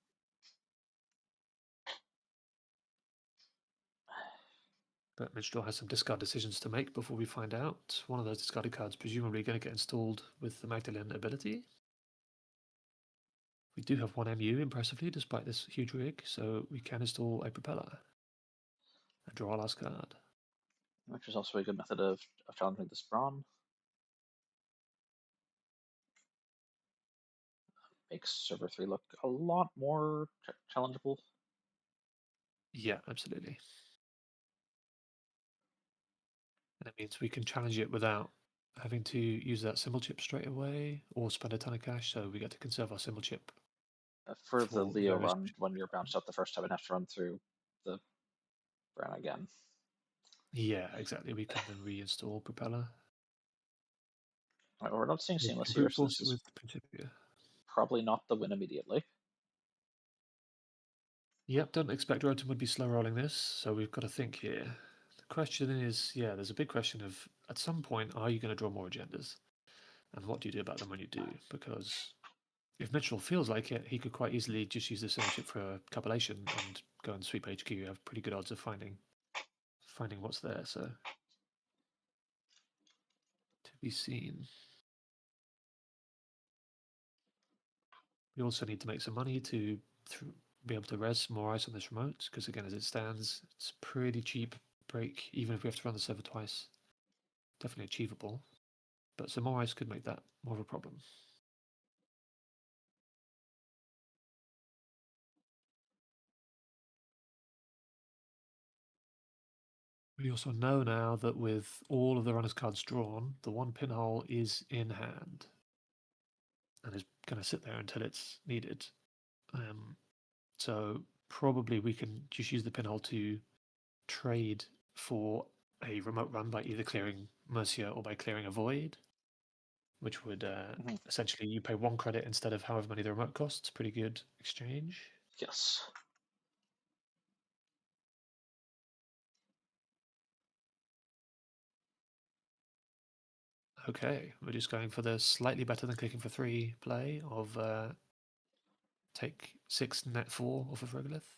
But Minstrel has some discard decisions to make before we find out. One of those discarded cards presumably going to get installed with the Magdalene ability. We do have 1 MU impressively despite this huge rig, so we can install a Propeller and draw our last card. Which is also a good method of challenging this Brawn. Makes server 3 look a lot more challengeable. Yeah, absolutely. And it means we can challenge it without having to use that symbol chip straight away or spend a ton of cash, so we get to conserve our symbol chip. For the Leo various... run, when you're bounced out the first time and have to run through the Brawn again. Yeah, exactly. We can then reinstall Propeller. We're not seeing Seamless here, Brute so force this it is with Principia. probably not the win immediately. Yep, don't expect Rotom would be slow rolling this, so we've got to think here. The question is, there's a big question of, at some point, are you going to draw more agendas? And what do you do about them when you do? Because if Mitchell feels like it, he could quite easily just use the symbol chip for a compilation and go and sweep HQ. You have pretty good odds of finding what's there, so to be seen. We also need to make some money to be able to res more ice on this remote, because again, as it stands, it's pretty cheap break, even if we have to run the server twice. Definitely achievable, but some more ice could make that more of a problem. We also know now that with all of the runner's cards drawn, the one pinhole is in hand and is going to sit there until it's needed. So probably we can just use the pinhole to trade for a remote run by either clearing Mercia or by clearing a void, which would Mhm. essentially you pay 1 credit instead of however many the remote costs. Pretty good exchange. Yes. Okay, we're just going for the slightly better than clicking for 3 play of take 6 net 4 off of Regolith.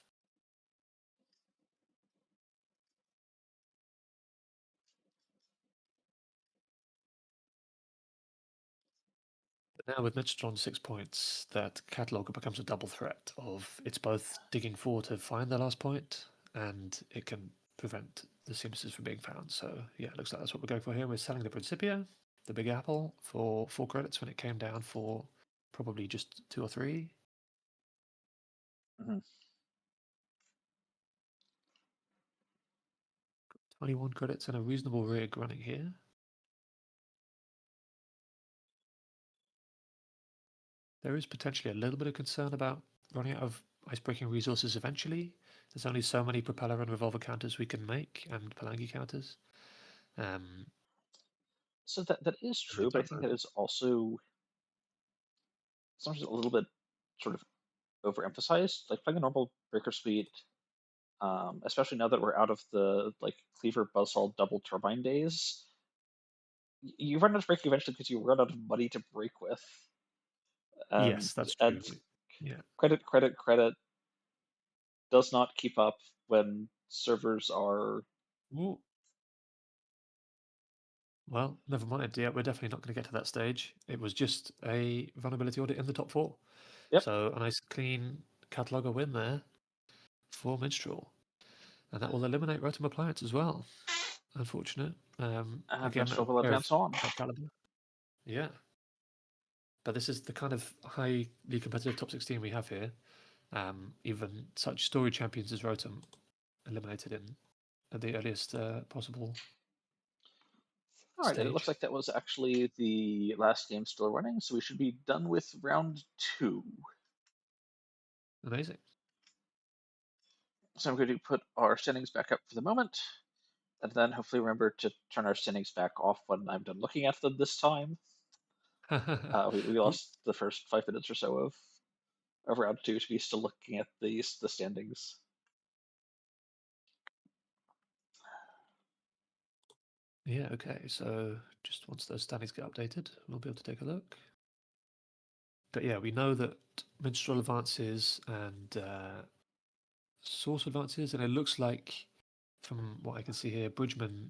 But now with Netrunner 6 points, that catalogue becomes a double threat of it's both digging 4 to find the last point, and it can prevent the seamstresses from being found. So yeah, it looks like that's what we're going for here. We're selling the Principia, the Big Apple, for 4 credits when it came down for probably just 2 or 3. Mhm. 21 credits and a reasonable rig running here. There is potentially a little bit of concern about running out of ice-breaking resources eventually. There's only so many propeller and revolver counters we can make, and Palangi counters. So that is And I true, but I don't think know. that is also sometimes a little bit sort of overemphasized. Like playing a normal breaker speed, especially now that we're out of the like cleaver buzzsaw double turbine days, you run out of breaking eventually because you run out of money to break with. And Yes, that's true. and Yeah. credit does not keep up when servers are. Ooh. Well, never mind. Yeah, we're definitely not going to get to that stage. It was just a vulnerability audit in the top 4. Yep. So a nice clean catalogue win there for Minstrel. And that will eliminate Rotom Appliance as well. Unfortunate. And Again, a Minstrel will pair of advance on. that caliber. Yeah. But this is the kind of highly competitive top 16 we have here. Even such story champions as Rotom eliminated in at the earliest possible All right, and it looks stage. like that was actually the last game still running, so we should be done with round 2. Amazing. So I'm going to put our standings back up for the moment, and then hopefully remember to turn our standings back off when I'm done looking at them this time. We lost the first 5 minutes or so of round 2 to be still looking at the standings. Yeah, okay. So just once those standings get updated, we'll be able to take a look. But yeah, we know that Minstrel advances and Source advances, and it looks like, from what I can see here, Bridgman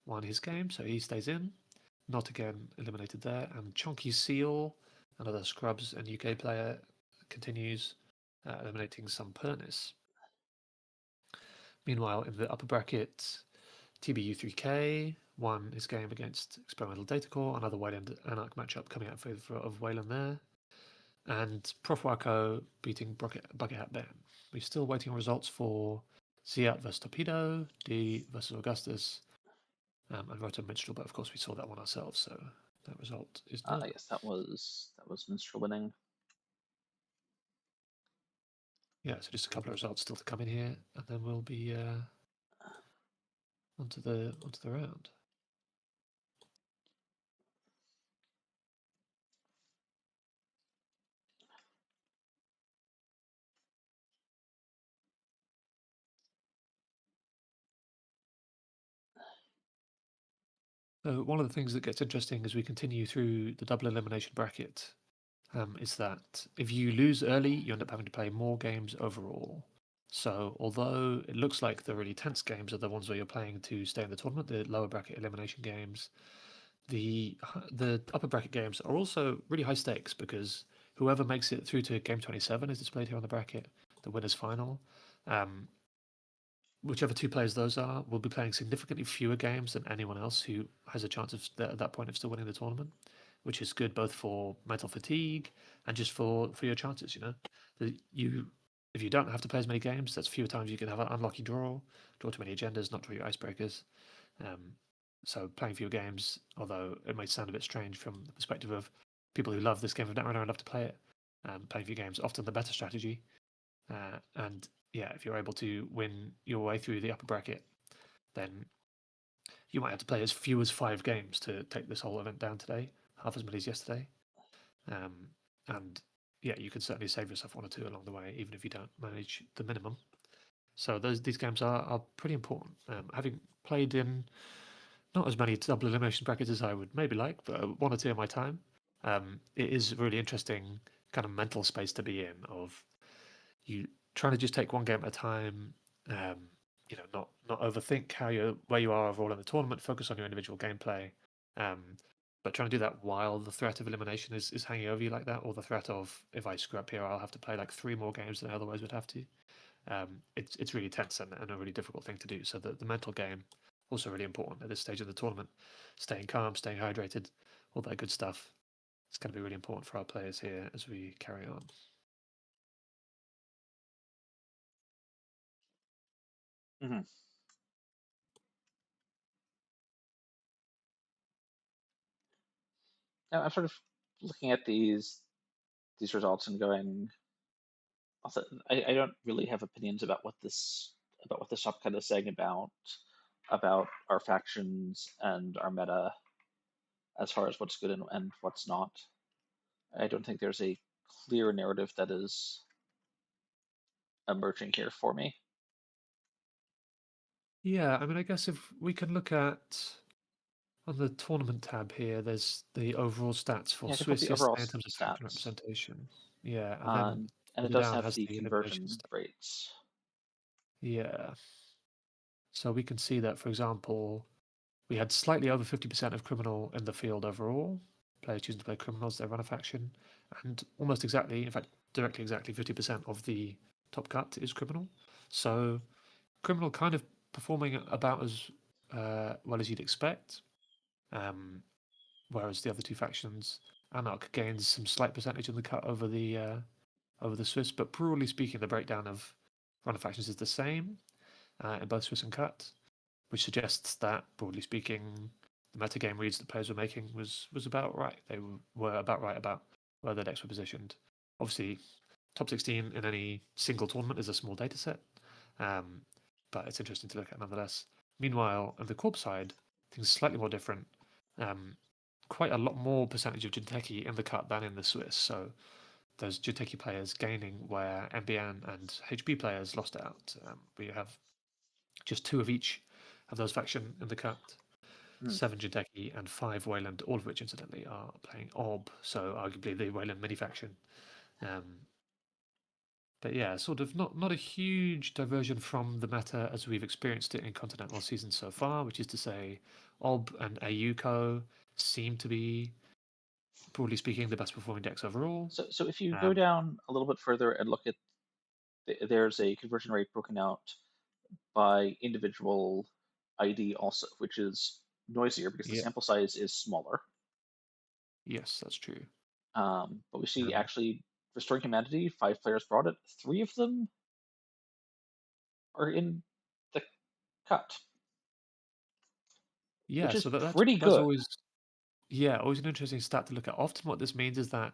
won his game, so he stays in. Not again eliminated there. And Chonky Seal, another Scrubs and UK player, continues eliminating some Pernis. Meanwhile, in the upper bracket, TBU3K won his game against Experimental Data Core, another Wayland Anarch matchup coming out in favor of Wayland there. And Prof Waco beating Bucket Hat Ben. We're still waiting on results for Ziat versus Torpedo, D versus Augustus, and Rotom Minstrel, but of course we saw that one ourselves, so that result is known. Yes, that was Minstrel winning. Yeah, so just a couple of results still to come in here, and then we'll be onto the round. So one of the things that gets interesting as we continue through the double elimination bracket is that if you lose early, you end up having to play more games overall. So although it looks like the really tense games are the ones where you're playing to stay in the tournament, the lower bracket elimination games, the upper bracket games are also really high stakes because whoever makes it through to game 27 is displayed here on the bracket, the winners final. Um, Whichever 2 players those are will be playing significantly fewer games than anyone else who has a chance of at that point of still winning the tournament, which is good both for mental fatigue and just for your chances. You know, you if you don't have to play as many games, that's fewer times you can have an unlucky draw too many agendas, not draw your icebreakers. So playing fewer games, although it might sound a bit strange from the perspective of people who love this game of Netrunner and love to play it, playing fewer games often the better strategy. And yeah, if you're able to win your way through the upper bracket, then you might have to play as few as 5 games to take this whole event down today, half as many as yesterday. And yeah, you can certainly save yourself 1 or 2 along the way, even if you don't manage the minimum. So these games are pretty important. Having played in not as many double elimination brackets as I would maybe like, but 1 or 2 in my time, it is really interesting kind of mental space to be in of you trying to just take one game at a time. Um, not overthink where you are overall in the tournament. Focus on your individual gameplay, um, but trying to do that while the threat of elimination is hanging over you like that, or the threat of if I screw up here, I'll have to play like 3 more games than I otherwise would have to. It's really tense and a really difficult thing to do. So the mental game also really important at this stage of the tournament. Staying calm, staying hydrated, all that good stuff. It's going to be really important for our players here as we carry on. Mm-hmm. Now, I'm sort of looking at these results and going, also, I don't really have opinions about what this subcut is saying about our factions and our meta as far as what's good and what's not. I don't think there's a clear narrative that is emerging here for me. Yeah, I mean, I guess if we can look at on the tournament tab here, there's the overall stats for Yeah, I can pull up Swiss the overall yesterday in terms of faction stats, representation. Yeah, and then and it further does down have has the the elimination conversion stat. rates. Yeah, so we can see that, for example, we had slightly over 50% of criminal in the field overall. Players choosing to play criminals, they run a faction, and almost exactly, in fact, directly exactly 50% of the top cut is criminal. So criminal kind of performing about as well as you'd expect. Whereas the other 2 factions, Anarch gains some slight percentage in the cut over the Swiss, but broadly speaking, the breakdown of runner factions is the same in both Swiss and cut, which suggests that broadly speaking, the metagame reads that players were making was about right. They were about right about where their decks were positioned. Obviously, top 16 in any single tournament is a small data set, um, but it's interesting to look at nonetheless. Meanwhile, on the Corp side, things are slightly more different. Um, Quite a lot more percentage of Jinteki in the cut than in the Swiss. So there's Jinteki players gaining where MBN and HB players lost out. We have just 2 of each of those faction in the cut. Mm. 7 Jinteki and 5 Wayland, all of which incidentally are playing Ob, so arguably the Wayland mini faction. Um, but yeah, sort of not a huge diversion from the meta as we've experienced it in Continental seasons so far, which is to say, Ob and AUCO seem to be, broadly speaking, the best performing decks overall. So if you go Um, down a little bit further and look at there's a conversion rate broken out by individual ID also, which is noisier because the yeah, sample size is smaller. yes, that's true. But we see Um, actually Restoring Humanity, 5 players brought it. 3 of them are in the cut, yeah, which is so pretty that's good. always always an interesting stat to look at. Often, what this means is that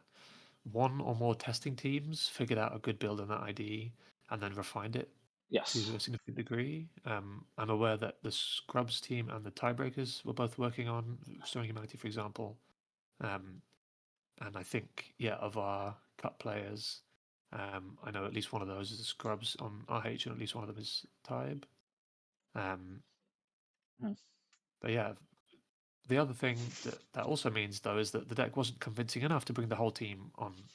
one or more testing teams figured out a good build on that ID and then refined it to Yes. a significant degree. I'm aware that the Scrubs team and the Tiebreakers were both working on Restoring Humanity, for example. Um, and I think, yeah, of our cut players, I know at least one of those is Scrubs on RH, and at least one of them is Tybe. Um, Hmm. but yeah, the other thing that also means though is that the deck wasn't convincing enough to bring the whole team on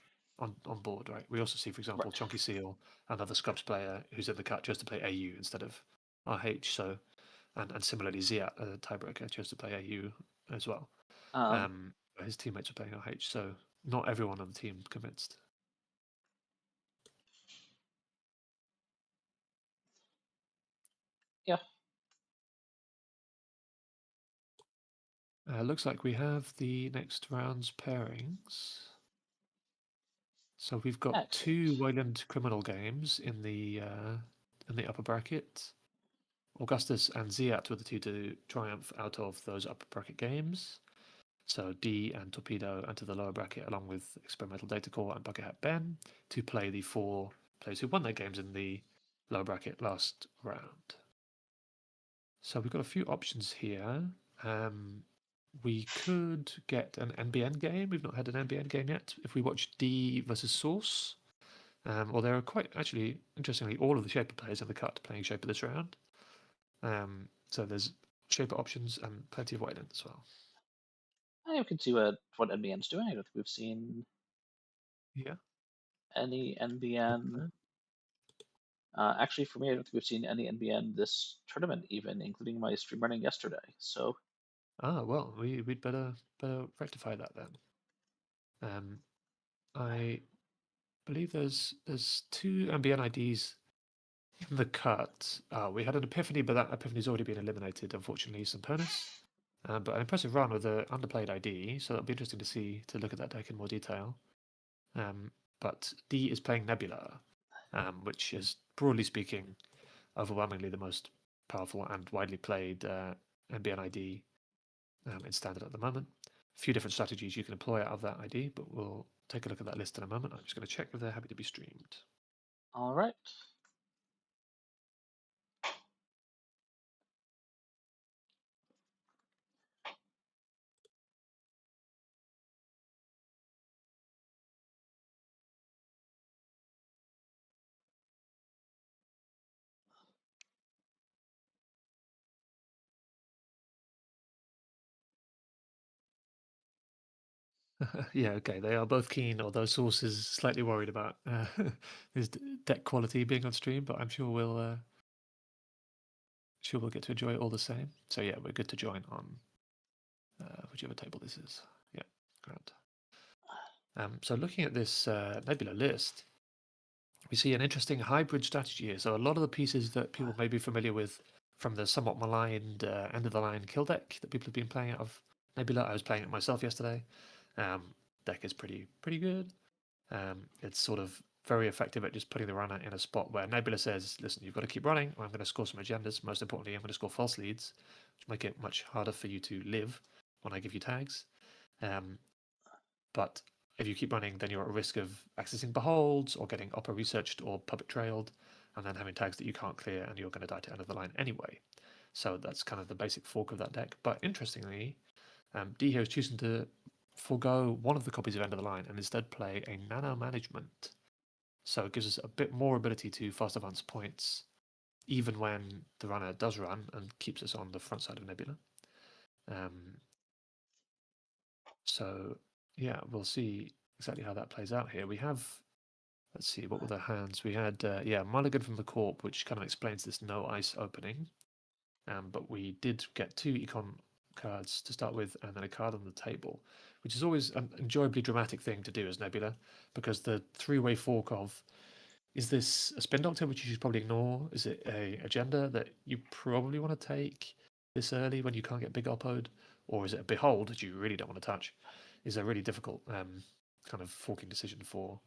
board, right? We also see, for example, Right. Chunky Seal, another Scrubs player who's in the cut, chose to play AU instead of RH. So, and similarly, Ziat, a tiebreaker, chose to play AU as well. Um, His teammates were playing RH, so not everyone on the team convinced. yeah. Looks like we have the next round's pairings. So we've got two Excellent. Wayland criminal games in the upper bracket. Augustus and Ziat were the two to triumph out of those upper bracket games. So D and Torpedo enter the lower bracket along with Experimental Data Core and Bucket Hat Ben to play the four players who won their games in the lower bracket last round. So we've got a few options here. We could get an NBN game. We've not had an NBN game yet. If we watch D versus Source, well, there are quite actually interestingly all of the Shaper players in the cut playing Shaper this round. So there's Shaper options and plenty of Wayland as well. I can see what NBN's doing. I don't think we've seen Yeah. any NBN. Actually, for me, I don't think we've seen any NBN this tournament, even including my stream running yesterday. So, Well, we'd better rectify that then. I believe there's two NBN IDs in the cut. We had an Epiphany, but that Epiphany's already been eliminated, unfortunately, Sempernis. But an impressive run with the underplayed ID, so that'll be interesting to look at that deck in more detail. But D is playing Nebula, which is, broadly speaking, overwhelmingly the most powerful and widely played NBN ID in standard at the moment. A few different strategies you can employ out of that ID, but we'll take a look at that list in a moment. I'm just going to check if they're happy to be streamed. all right. Yeah, okay. They are both keen, although Source is slightly worried about his deck quality being on stream, but I'm sure we'll get to enjoy it all the same. So yeah, we're good to join on whichever table this is. Yeah, grand. So looking at this Nebula list, we see an interesting hybrid strategy here. So a lot of the pieces that people may be familiar with from the somewhat maligned end of the line kill deck that people have been playing out of Nebula. I was playing it myself yesterday. Deck is pretty good. It's sort of very effective at just putting the runner in a spot where Nebula says, listen, you've got to keep running, or I'm going to score some agendas. Most importantly, I'm going to score false leads, which make it much harder for you to live when I give you tags. But if you keep running, then you're at risk of accessing beholds or getting opera researched or public trailed, and then having tags that you can't clear, and you're going to die to end of the line anyway. So that's kind of the basic fork of that deck. But interestingly, D here is choosing to forego one of the copies of End of the Line and instead play a nano management. So it gives us a bit more ability to fast advance points, even when the runner does run, and keeps us on the front side of Nebula. So yeah, we'll see exactly how that plays out here. We have, let's see, what were the hands? We had, Mulligan from the Corp, which kind of explains this no ice opening. But we did get two econ cards to start with, and then a card on the table, which is always an enjoyably dramatic thing to do as Nebula, because the three-way fork of, is this a Spin Doctor, which you should probably ignore? Is it a agenda that you probably want to take this early when you can't get big oppoed? Or is it a Behold that you really don't want to touch? Is a really difficult kind of forking decision for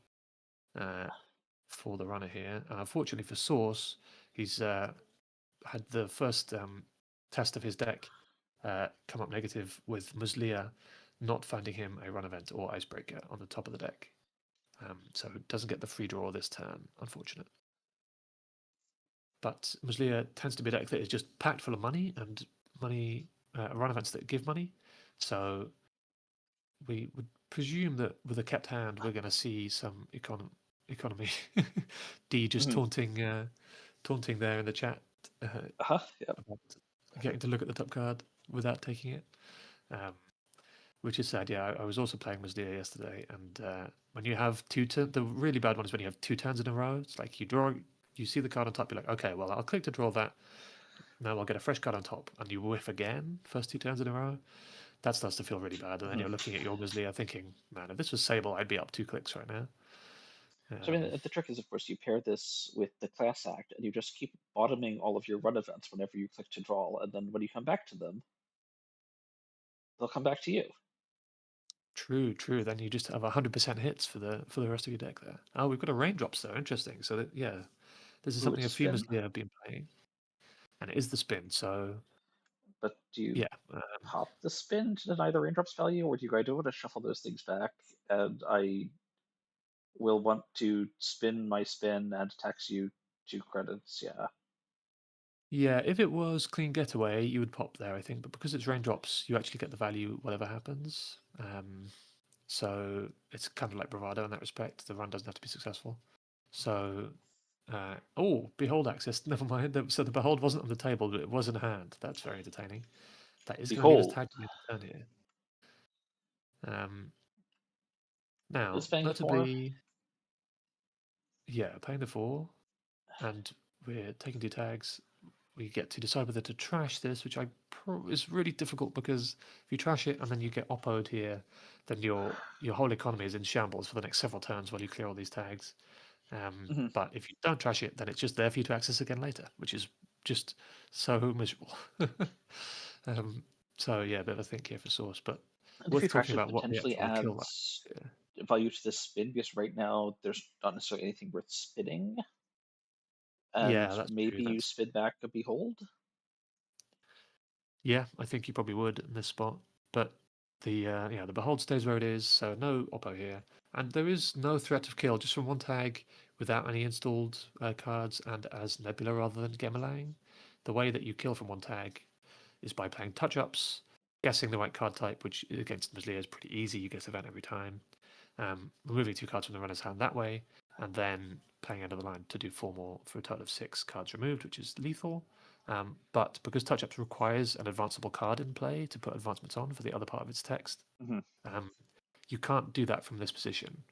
the runner here. Fortunately for Source, he's had the first test of his deck come up negative with Muslia not finding him a run event or icebreaker on the top of the deck. So it doesn't get the free draw this turn, unfortunate. But Muslia tends to be a deck that is just packed full of money and run events that give money. So we would presume that with a kept hand, we're going to see some economy. D just Mhm. taunting there in the chat Yep. about getting to look at the top card without taking it, which is sad. Yeah, I was also playing Mazdia yesterday, and when you have the really bad one is when you have two turns in a row. It's like you see the card on top, you're like, okay, well, I'll click to draw that. Now I'll get a fresh card on top, and you whiff again, first two turns in a row. That starts to feel really bad, and then you're looking at your Mazdia thinking, man, if this was Sable, I'd be up 2 clicks right now. So I mean, the trick is, of course, you pair this with the class act, and you just keep bottoming all of your run events whenever you click to draw, and then when you come back to them, they'll come back to you. True, true. Then you just have 100% hits for the rest of your deck there. Oh, we've got a raindrops though. Interesting. So that, yeah, this is Ooh, something it's a a few spin. Muslia have been playing, and it is the spin. So But do you yeah, pop the spin to deny the raindrops value, or do you go, I don't want to shuffle those things back, and I will want to spin my spin and tax you 2 credits? Yeah. yeah. If it was clean getaway, you would pop there, I think. But because it's raindrops, you actually get the value whatever happens. So it's kind of like bravado in that respect. The run doesn't have to be successful. So oh, behold access. Never mind. So the behold wasn't on the table, but it was in hand. That's very entertaining. That is going to leave us Behold tagged in the turn here. Um, is Now, paying the 4. notably, yeah, paying the 4, and we're taking 2 tags. We get to decide whether to trash this, which is really difficult because if you trash it and then you get oppoed here, then your whole economy is in shambles for the next several turns while you clear all these tags. Hmm. But if you don't trash it, then it's just there for you to access again later, which is just so miserable. um, so yeah, a bit of a think here for source, but And if you worth trash talking it, about what the potentially actual kill line adds is here. value to this spin, because right now there's not necessarily anything worth spinning, and Yeah, that's true. maybe you That's spin back a behold. Yeah, I think you probably would in this spot. But the behold stays where it is, so no oppo here, and there is no threat of kill just from one tag without any installed cards and as Nebula rather than Gemalang. The way that you kill from one tag is by playing touch ups, guessing the right card type, which against Muslia is pretty easy. You guess event every time. Removing 2 cards from the runner's hand that way, and then playing end of the line to do 4 more for a total of 6 cards removed, which is lethal. But because touch ups requires an advanceable card in play to put advancements on for the other part of its text, Hmm. um, you can't do that from this position.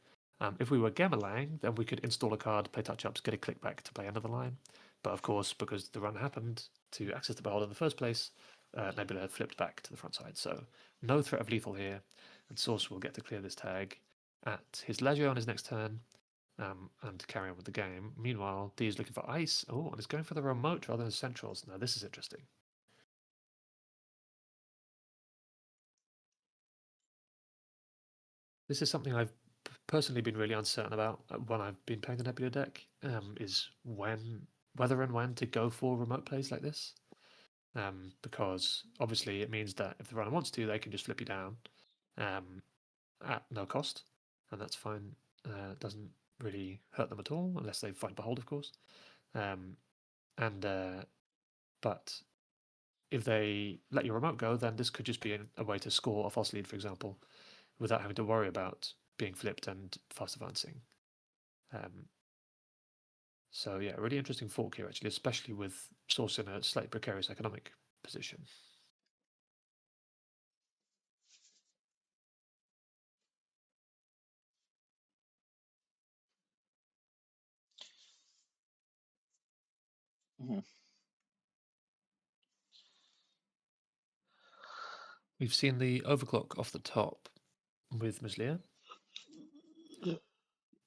If we were Gemalang, then we could install a card, play touch ups, get a click back to play end of the line. But of course, because the run happened to access the behold in the first place, Nebula had flipped back to the front side. So no threat of lethal here, and Source will get to clear this tag at his leisure on his next turn, and carry on with the game. Meanwhile, D is looking for ice. Oh, and it's going for the remote rather than centrals. Now, this is interesting. This is something I've personally been really uncertain about when I've been playing the Nebula deck, is whether and when to go for remote plays like this. Because obviously it means that if the runner wants to, they can just flip you down um, at no cost, and that's fine. It doesn't really hurt them at all, unless they find Behold, of course. Um, and But if they let your remote go, then this could just be a way to score a false lead, for example, without having to worry about being flipped and fast advancing. Um, so yeah, really interesting fork here actually, especially with Source in a slightly precarious economic position. Hmm. We've seen the overclock off the top with Muslia.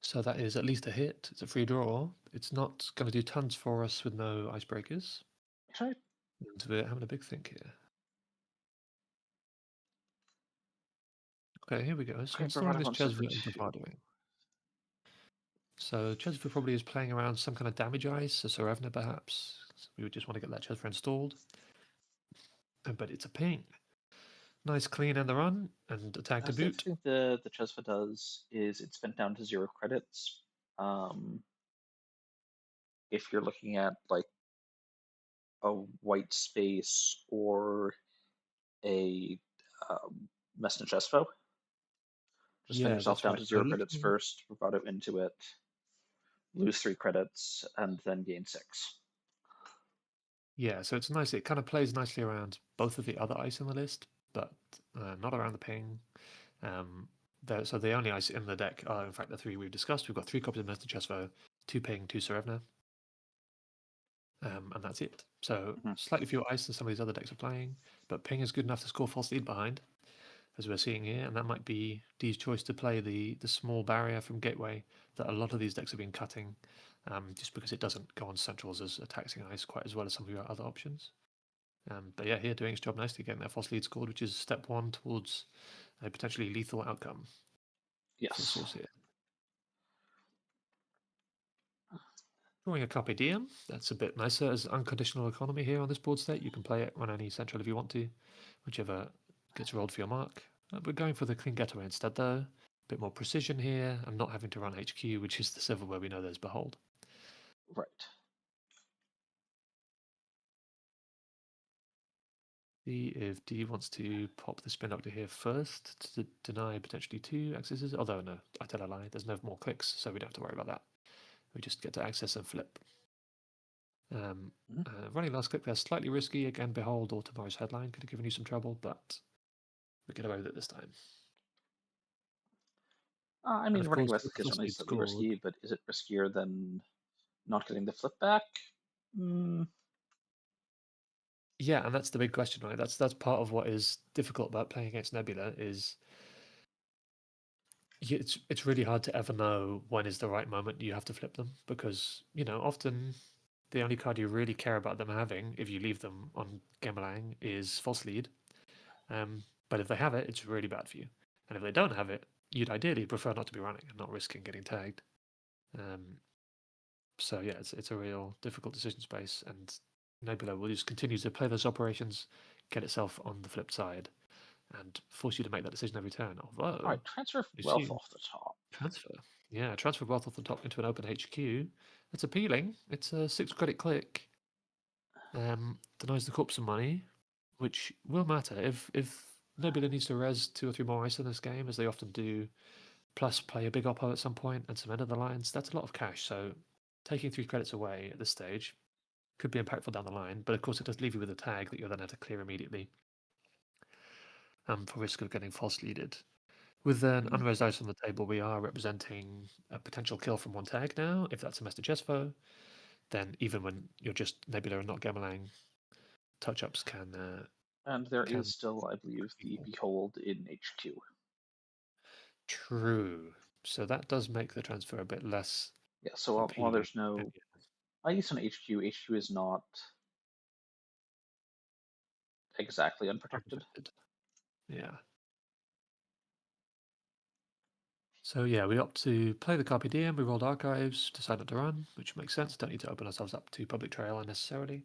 So that is at least a hit. It's a free draw. It's not going to do tons for us with no icebreakers. Should I? And we're having a big think here. Okay, here we go. So Okay, installing bravado this once for Chesva and 2. Bravadoing. So Chesva probably is playing around some kind of damage ice, a Serevna perhaps. So we would just want to get that Chesva installed. But it's a ping. Nice clean in the run and a tag to The other boot. thing the Chesva does is it's bent down to 0 credits. Um, if you're looking at like a white space or a Message Espo, just spend Yeah, yourself that's down right. to So 0 credits first, bravado into it, lose 3 credits, and then gain 6. yeah, so it's nice. It kind of plays nicely around both of the other ice in the list, but not around the ping. Um, so the only ice in the deck are, in fact, the 3 we've discussed. We've got 3 copies of Mr. Chesvo, 2 ping, 2 Serevna, and that's it. So Hmm. slightly fewer ice than some of these other decks are playing, but ping is good enough to score false lead behind, as we're seeing here, and that might be D's choice to play the small barrier from Gateway that a lot of these decks have been cutting, just because it doesn't go on centrals as a taxing ice quite as well as some of your other options. But yeah, here doing its job nicely, getting that false lead scored, which is step 1 towards a potentially lethal outcome for Yes. source here. Drawing a Carpe Diem, that's a bit nicer as unconditional economy here on this board state. You can play it on any central if you want to, whichever gets rolled for your mark. We're going for the clean getaway instead though. A bit more precision here and not having to run HQ, which is the silver where we know there's Behold. Right. See if D wants to pop the Spin Doctor here first to deny potentially 2 accesses. Although, no, I tell a lie. There's no more clicks, so we don't have to worry about that. We just get to access and flip. Running last click there, slightly risky. Again, Behold or Tomorrow's Headline could have given you some trouble, but we get away with it this time. I And mean, of running course, last with click is full only speed slightly scored, risky, but is it riskier than not getting the flip back? yeah, and that's the big question, right? That's part of what is difficult about playing against Nebula is it's really hard to ever know when is the right moment you have to flip them because often the only card you really care about them having if you leave them on Gamalang is false lead. But if they have it, it's really bad for you. And if they don't have it, you'd ideally prefer not to be running and not risking getting tagged. So yeah, it's a real difficult decision space, and Nebula will just continue to play those operations, get itself on the flip side, and force you to make that decision every turn. All Although right, transfer you wealth see off the top. transfer, yeah, transfer wealth off the top into an open HQ. It's appealing. It's a 6 credit click. Denies the corpse some money, which will matter if Nebula needs to res 2 or 3 more ice in this game, as they often do, plus play a big oppo at some point and some end of the lines. That's a lot of cash. So taking 3 credits away at this stage could be impactful down the line, but of course it does leave you with a tag that you'll then have to clear immediately for risk of getting false leaded. With an unres dice on the table, we are representing a potential kill from 1 tag now. If that's a Master Chesvo, then even when you're just Nebula and not Gamalang, touch-ups can And there is can still, I believe, the Behold in HQ. true. So that does make the transfer a bit less Yeah, so while appealing. there's no ice on HQ, HQ is not exactly unprotected. Unprotected. Yeah. So yeah, we opt to play the Carpe Diem, we rolled Archives, decide not to run, which makes sense. Don't need to open ourselves up to public trail unnecessarily.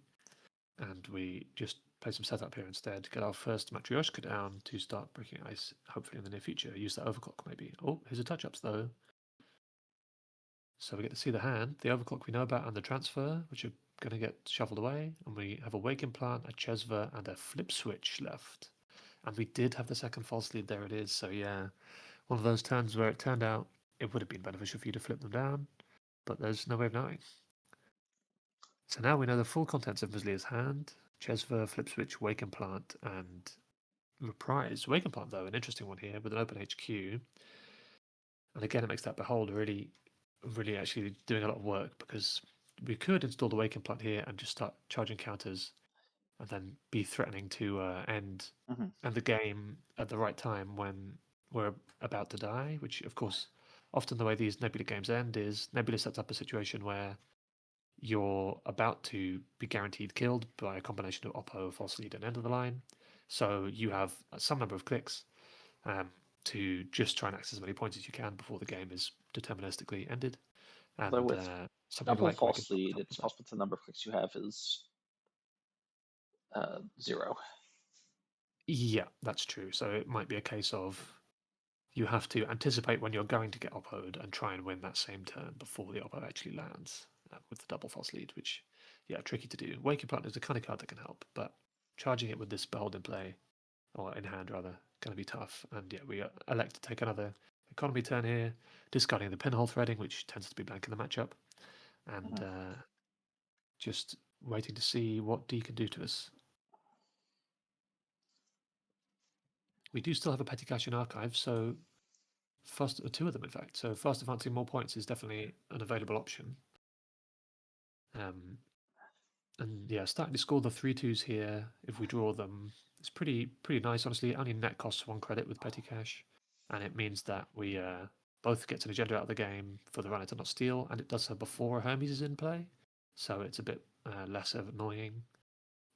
And we just play some setup here instead, get our first Matryoshka down to start breaking ice, hopefully in the near future. Use that overclock maybe. Oh, here's a touch-ups though. So we get to see the hand, the overclock we know about, and the transfer, which are going to get shuffled away. And we have a Wake Implant, a Chesva, and a Flip Switch left. And we did have the second false lead, there it is. So yeah, one of those turns where it turned out it would have been beneficial for you to flip them down, but there's no way of knowing. So now we know the full contents of Muslia's hand, Chesva, Flip Switch, Wake Implant, and Reprise. Wake Implant, though, an interesting one here with an open HQ. And again, it makes that Behold really, really actually doing a lot of work because we could install the Wake Implant here and just start charging counters and then be threatening to end the game at the right time when we're about to die, which, of course, often the way these Nebula games end is Nebula sets up a situation where you're about to be guaranteed killed by a combination of Oppo, false lead, and end of the line. So you have some number of clicks to just try and access as many points as you can before the game is deterministically ended. Although And with something double like Wake false Up on lead, top of it's that. possible the number of clicks you have is 0. Yeah, that's true. So it might be a case of you have to anticipate when you're going to get oppoed and try and win that same turn before the oppo actually lands with the double false lead, which, yeah, tricky to do. Wake Your Partner is the kind of card that can help, but charging it with this Behold in play, or in hand rather, going to be tough. And yeah, we elect to take another economy turn here, discarding the pinhole threading, which tends to be blank in the matchup, and just waiting to see what D can do to us. We do still have a petty cash in archive, so fast, 2 of them in fact. So fast advancing more points is definitely an available option. And yeah, starting to score the 3-2s here if we draw them. It's pretty nice, honestly. It only net costs 1 credit with petty cash, and it means that we both get an agenda out of the game for the runner to not steal, and it does so before a Hermes is in play, so it's a bit less of an annoying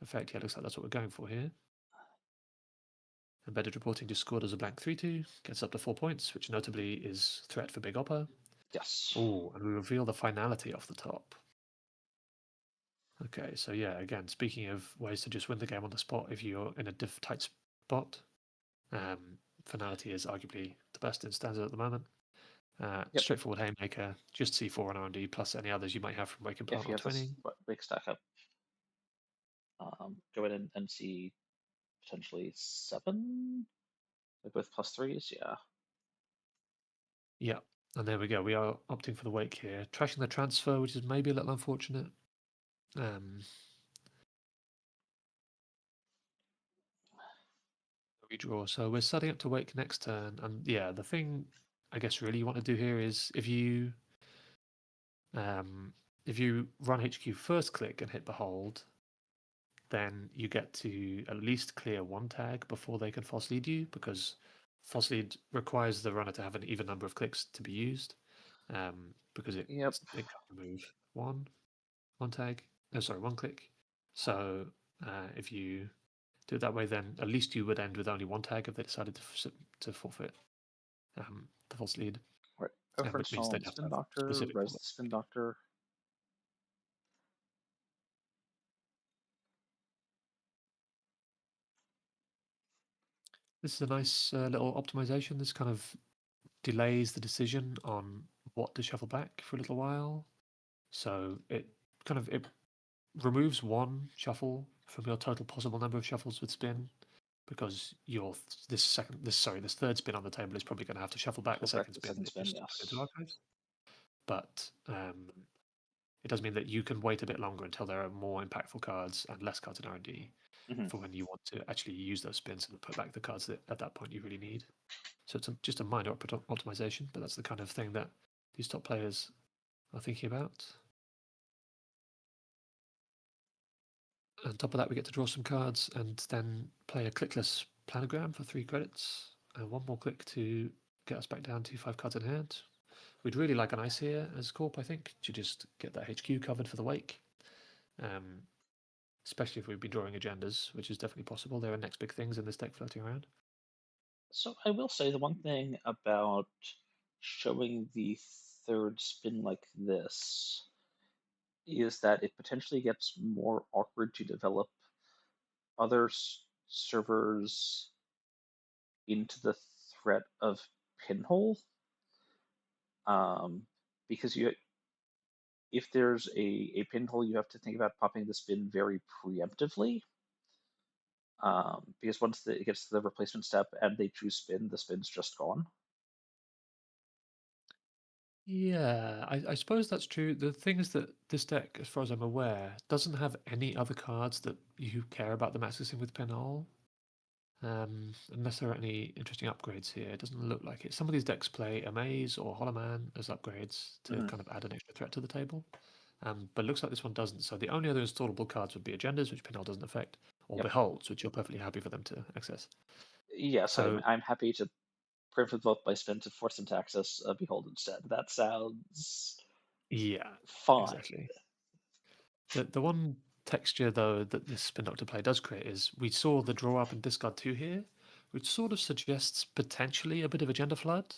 effect. Yeah, looks like that's what we're going for here. Embedded reporting just scored as a blank 3-2, gets up to 4 points, which notably is threat for Big Opera. Yes. Oh, and we reveal the finality off the top. Okay, so yeah, again, speaking of ways to just win the game on the spot if you're in a tight spot, finality is arguably the best in standard at the moment. Yep. Straightforward haymaker, just C4 and R&D plus any others you might have from Waking If Plant you or have this 20. big stack up, go in and see potentially 7, like with +3s. Yeah. Yeah, and there we go. We are opting for the wake here. Trashing the transfer, which is maybe a little unfortunate. Redraw. So we're setting up to wake next turn. And yeah, the thing I guess really you want to do here is if you run HQ first click and hit behold, then you get to at least clear one tag before they can false lead you, because false lead requires the runner to have an even number of clicks to be used, because it Yep. can't remove one tag. No, sorry, one click. So if you do it that way, then at least you would end with only one tag if they decided to forfeit the false lead, Right. Go for which means install they'd and have to spin have doctor. specific Res the combat. spin doctor. This is a nice little optimization. This kind of delays the decision on what to shuffle back for a little while. So it removes one shuffle from your total possible number of shuffles with spin, because this third spin on the table is probably going to have to shuffle back the Shuffle back second the spin second that you spin. just put into Yes. archives. But it does mean that you can wait a bit longer until there are more impactful cards and less cards in R&D Mm-hmm. for when you want to actually use those spins and put back the cards that at that point you really need. So it's just a minor optimization, but that's the kind of thing that these top players are thinking about. On top of that, we get to draw some cards and then play a clickless planogram for 3 credits and one more click to get us back down to 5 cards in hand. We'd really like an ice here as Corp, I think, to just get that HQ covered for the wake. Especially if we've been drawing agendas, which is definitely possible. There are next big things in this deck floating around. So I will say the one thing about showing the third spin like this is that it potentially gets more awkward to develop other servers into the threat of pinhole, because if there's a pinhole, you have to think about popping the spin very preemptively, because once it gets to the replacement step and they choose spin, the spin's just gone. Yeah, I suppose that's true. The thing is that this deck, as far as I'm aware, doesn't have any other cards that you care about them accessing with pinhole. Unless there are any interesting upgrades here. It doesn't look like it. Some of these decks play Amaze or Hollow Man as upgrades to Mm-hmm. kind of add an extra threat to the table. But it looks like this one doesn't. So the only other installable cards would be Agendas, which pinhole doesn't affect, or Yep. Beholds, which you're perfectly happy for them to access. Yes, So I'm happy to print with both by spin to force them to access Behold instead. That sounds yeah, fine. exactly. The one texture though that this spin doctor play does create is we saw the draw up and discard 2 here, which sort of suggests potentially a bit of agenda flood.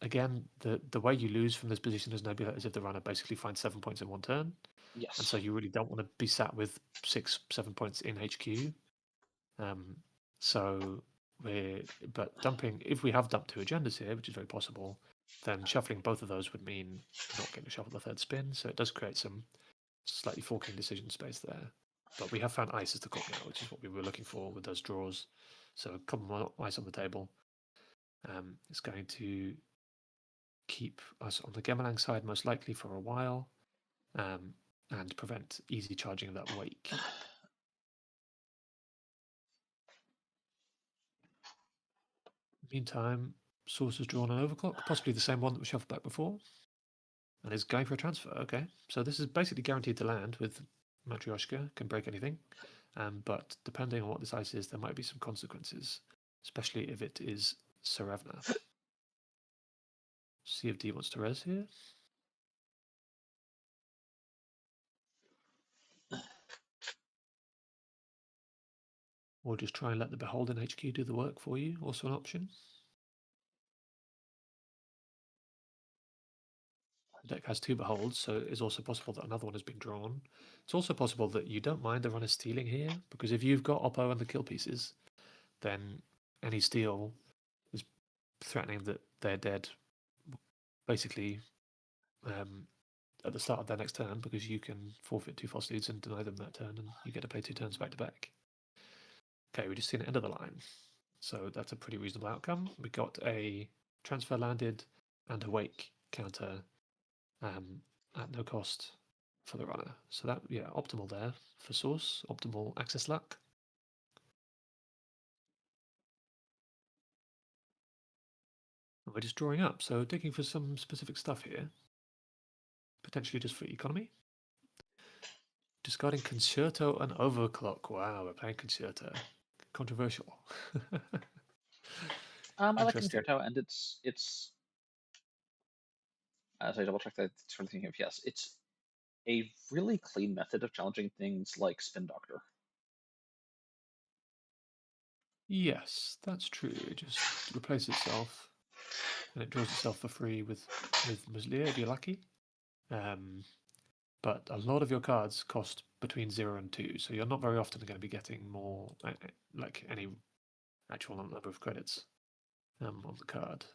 Again, the way you lose from this position as Nebula is if the runner basically finds 7 points in one turn, and so Yes. you really don't want to be sat with 6-7 points in HQ. Um, so but dumping, if we have dumped 2 agendas here, which is very possible, then shuffling both of those would mean not getting to shuffle the third spin. So it does create some slightly forking decision space there. But we have found ice as the corp now, which is what we were looking for with those draws. So a couple more ice on the table. It's going to keep us on the Gemalang side most likely for a while, and prevent easy charging of that wake. Meantime, Source has drawn an overclock, possibly the same one that was shuffled back before, and is going for a transfer. Okay, so this is basically guaranteed to land with Matryoshka, can break anything, but depending on what this ice is, there might be some consequences, especially if it is Sarevna. See if D wants to res here. Or just try and let the Beholden HQ do the work for you, also an option. The deck has 2 Beholds, so it's also possible that another one has been drawn. It's also possible that you don't mind the runner stealing here, because if you've got Oppo and the kill pieces, then any steal is threatening that they're dead, basically, at the start of their next turn, because you can forfeit 2 false leads and deny them that turn, and you get to play 2 turns back to back. Okay, we just seen the end of the line, so that's a pretty reasonable outcome. We got a transfer landed and a wake counter at no cost for the runner. So that, yeah, optimal there for source, optimal access luck. And we're just drawing up, so digging for some specific stuff here. Potentially just for economy. Discarding Concerto and Overclock. Wow, we're playing Concerto. Controversial. I like the Interesting. Concerto, and it's as I double check that sort of thinking of yes, it's a really clean method of challenging things like Spin Doctor. Yes, that's true. It just replaces itself, and it draws itself for free with Muslia if you're lucky. But a lot of your cards cost between 0 and 2, so you're not very often going to be getting more, like any actual number of credits on the card.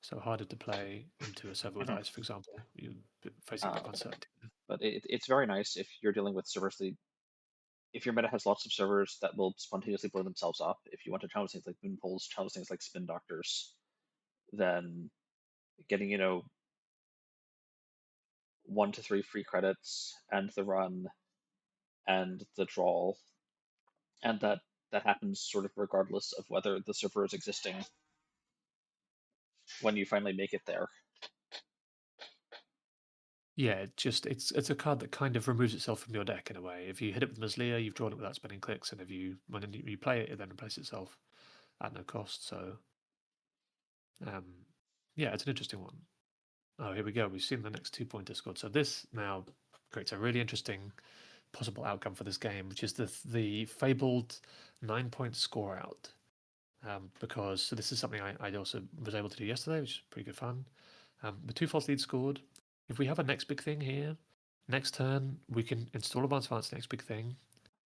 So harder to play into a server with ice, for example. You're facing a bit of uncertainty. But it's very nice if you're dealing with servers if your meta has lots of servers that will spontaneously blow themselves up. If you want to challenge things like moon poles, challenge things like spin doctors, then getting 1 to 3 free credits and the run and the draw, and that happens sort of regardless of whether the server is existing when you finally make it there. Yeah, it's a card that kind of removes itself from your deck in a way. If you hit it with Muslia, you've drawn it without spending clicks, and when you play it, it then replaces itself at no cost. So, yeah, it's an interesting one. Oh, here we go. We've seen the next 2 pointer scored. So this now creates a really interesting possible outcome for this game, which is the fabled 9-point score out. Because so this is something I also was able to do yesterday, which is pretty good fun. The 2 false leads scored. If we have a next big thing here, next turn we can install advance next big thing,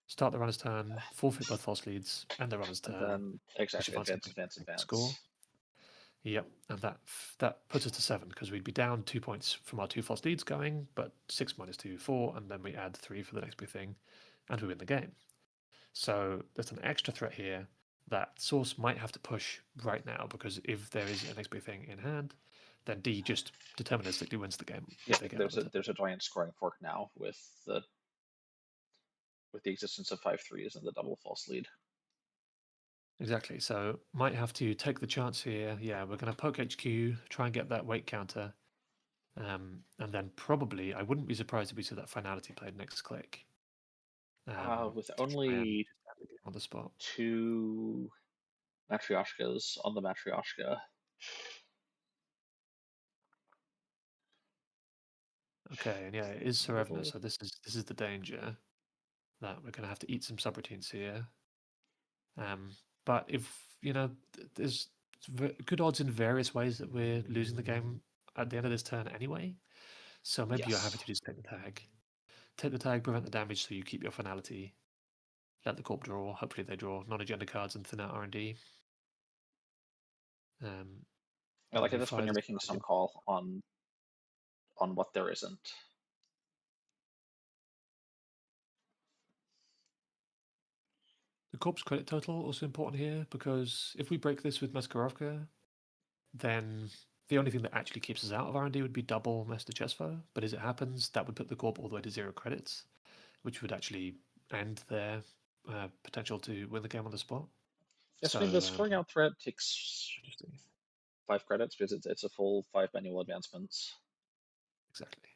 start the runner's turn, forfeit both false leads, and the runner's And turn. then exactly advance. Score. Yep, and that puts us to 7 because we'd be down 2 points from our 2 false leads going, but 6 minus 2, 4, and then we add 3 for the next big thing, and we win the game. So there's an extra threat here that Source might have to push right now, because if there is a next big thing in hand, then D just deterministically wins the game. Yeah, there's a giant scoring fork now with the existence of 5/3s and the double false lead. Exactly. So might have to take the chance here. Yeah, we're going to poke HQ, try and get that weight counter. And then probably, I wouldn't be surprised if we see that finality played next click. With To try and only just have the game on the spot. 2 Matryoshkas on the Matryoshka. Okay, and yeah, it is Serevna, so this is the danger, that we're going to have to eat some subroutines here. But if, there's good odds in various ways that we're losing the game at the end of this turn anyway. So maybe you're happy to just take the tag. Take the tag, prevent the damage so you keep your finality. Let the corp draw. Hopefully they draw non-agenda cards and thin out R&D. I like it this when you're making some call on what there isn't. The corp's credit total also important here, because if we break this with Maskarovka, then the only thing that actually keeps us out of R&D would be double Master Chesfo. But as it happens, that would put the corp all the way to 0 credits, which would actually end their potential to win the game on the spot. Yes, I mean the scoring out threat takes 5 credits because it's a full 5 manual advancements. Exactly.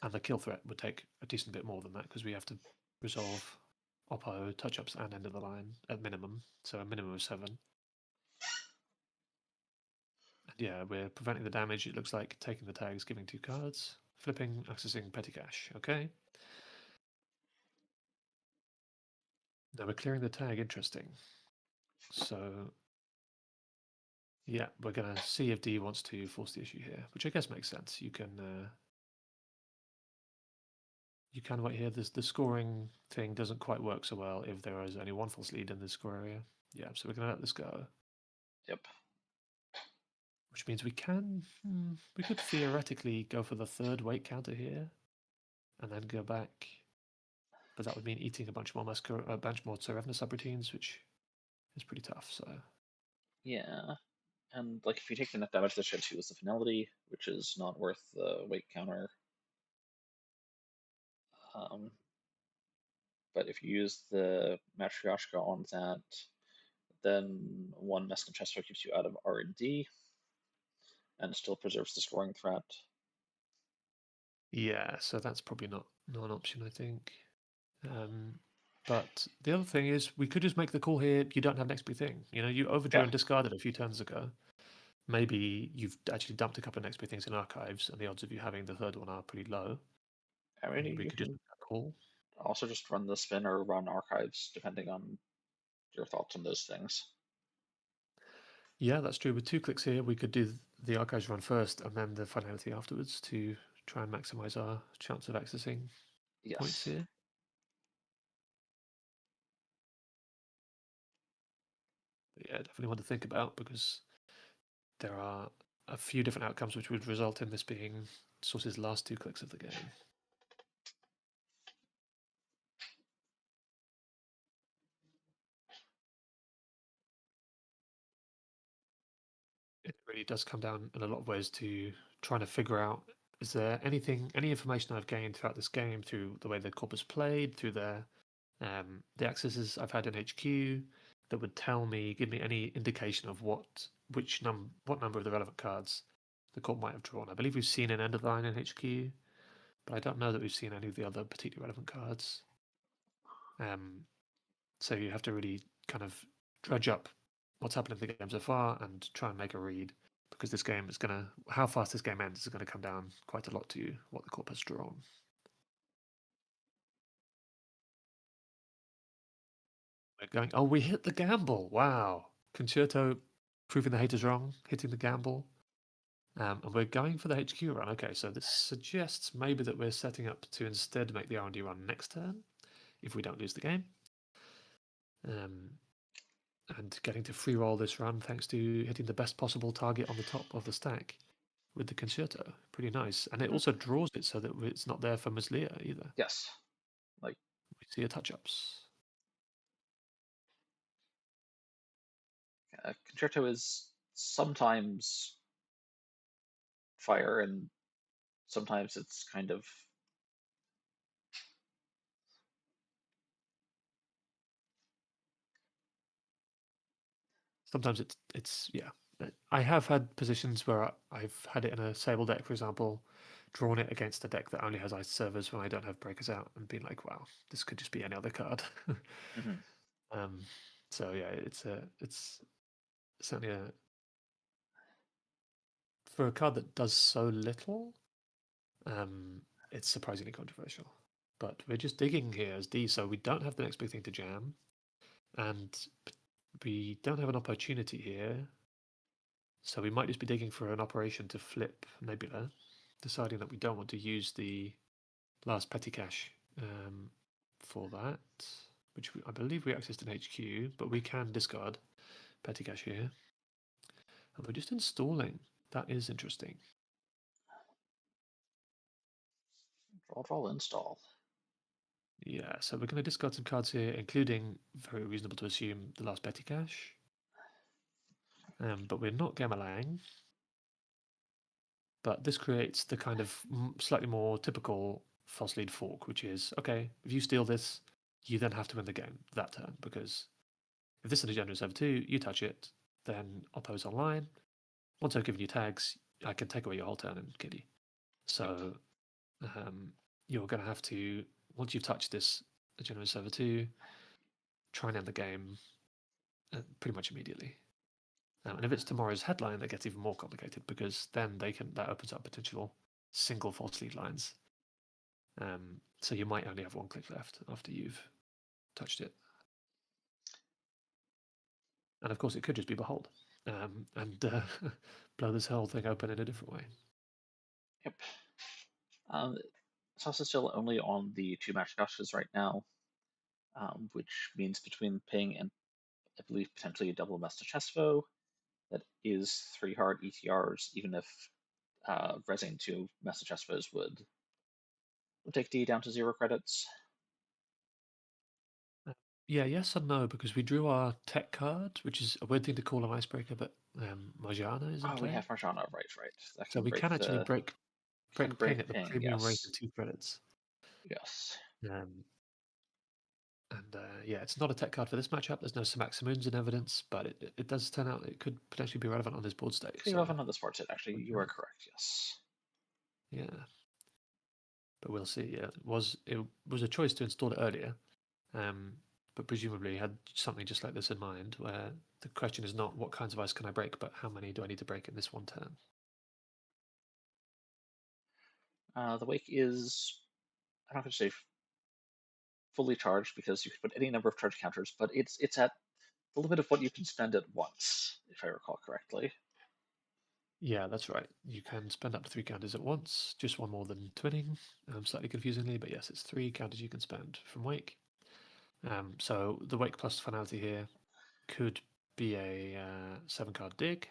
And the kill threat would take a decent bit more than that, because we have to resolve Oppo, touch-ups, and end of the line at minimum. So a minimum of 7. And yeah, we're preventing the damage. It looks like taking the tags, giving 2 cards, flipping, accessing petty cash. Okay. Now we're clearing the tag. Interesting. So yeah, we're gonna see if D wants to force the issue here, which I guess makes sense. You can wait here. The scoring thing doesn't quite work so well if there is only one false lead in the score area. Yeah, so we're gonna let this go. Yep. Which means we could theoretically go for the third weight counter here, and then go back. But that would mean eating a bunch more Tsarevna subroutines, which is pretty tough. So Yeah. And like if you take the net damage, this should choose the finality, which is not worth the weight counter. But if you use the Matryoshka on that, then one Meskin Chester keeps you out of R&D and still preserves the scoring threat. yeah, so that's probably not an option, I think. But the other thing is, we could just make the call here. You don't have next big thing. You overdrew Yeah. and discarded a few turns ago. Maybe you've actually dumped a couple of next big things in archives, and the odds of you having the third one are pretty low. I mean, And we you could just can make that call. also just run the spin or run archives, depending on your thoughts on those things. Yeah, that's true. With 2 clicks here, we could do the archives run first and then the finality afterwards to try and maximize our chance of accessing points Yes. here. But yeah, definitely one to think about because there are a few different outcomes which would result in this being Source's last 2 clicks of the game. It really does come down in a lot of ways to trying to figure out, is there any information I've gained throughout this game through the way the corpus played, through the accesses I've had in HQ that would give me any indication of what number of the relevant cards the corp might have drawn. I believe we've seen an end of the line in HQ, but I don't know that we've seen any of the other particularly relevant cards. So you have to really kind of dredge up what's happened in the game so far and try and make a read, because this game is how fast this game ends is going to come down quite a lot to what the corp has drawn. We're going, oh, we hit the gamble. Wow. Concerto proving the haters wrong, hitting the gamble. And we're going for the HQ run. Okay, so this suggests maybe that we're setting up to instead make the R&D run next turn if we don't lose the game. And getting to free roll this run thanks to hitting the best possible target on the top of the stack with the Concerto. Pretty nice. And it also draws it so that it's not there for Muslia either. Yes. Like we see a touch-ups. Concerto is sometimes fire and sometimes it's kind of Sometimes it's yeah. I have had positions where I've had it in a Sable deck, for example, drawn it against a deck that only has ice servers when I don't have breakers out, and been like, wow, this could just be any other card. So yeah, it's certainly for a card that does so little, it's surprisingly controversial. But we're just digging here as D, so we don't have the next big thing to jam, and we don't have an opportunity here. So we might just be digging for an operation to flip Nebula, deciding that we don't want to use the last petty cache for that, which I believe we accessed in HQ, but we can discard petty cache here. And we're just installing. That is interesting. draw install. Yeah, so we're going to discard some cards here, including, very reasonable to assume, the last petty cache. But we're not Gamalang. But this creates the kind of slightly more typical false lead fork, which is, okay, if you steal this, you then have to win the game that turn, because if this is a General Server 2, you touch it, then Oppo's online. Once I've given you tags, I can take away your whole turn and kill you. So you're going to have to, once you've touched this General Server 2, try and end the game pretty much immediately. And if it's tomorrow's headline, that gets even more complicated, because then that opens up potential single false lead lines. So you might only have 1 click left after you've touched it. And of course, it could just be Behold, and blow this whole thing open in a different way. Yep. It's also still only on the 2 match gotchas right now, which means between ping and I believe potentially a double Master that is 3 hard ETRs, even if resing 2 Master would take D down to 0 credits. Yeah, yes and no, because we drew our tech card, which is a weird thing to call an icebreaker, but Marjana is in Oh, we play. have Marjana, right. That So can we break can actually the break ping at the ping, premium rate of yes. 2 credits. Yes. Um, and yeah, it's not a tech card for this matchup. There's no Samaximoons in evidence, but it does turn out it could potentially be relevant on this board state. Could be relevant on the sports set, actually. You are correct, yes. Yeah, but we'll see. Yeah, it was a choice to install it earlier, but presumably had something just like this in mind, where the question is not what kinds of ice can I break, but how many do I need to break in this one turn. The wake is, I'm not going to say fully charged because you could put any number of charge counters, but it's at the limit of what you can spend at once, if I recall correctly. Yeah, that's right. You can spend up to 3 counters at once, just one more than twinning, slightly confusingly, but yes, it's 3 counters you can spend from Wake. So the Wake plus finality here could be a 7-card dig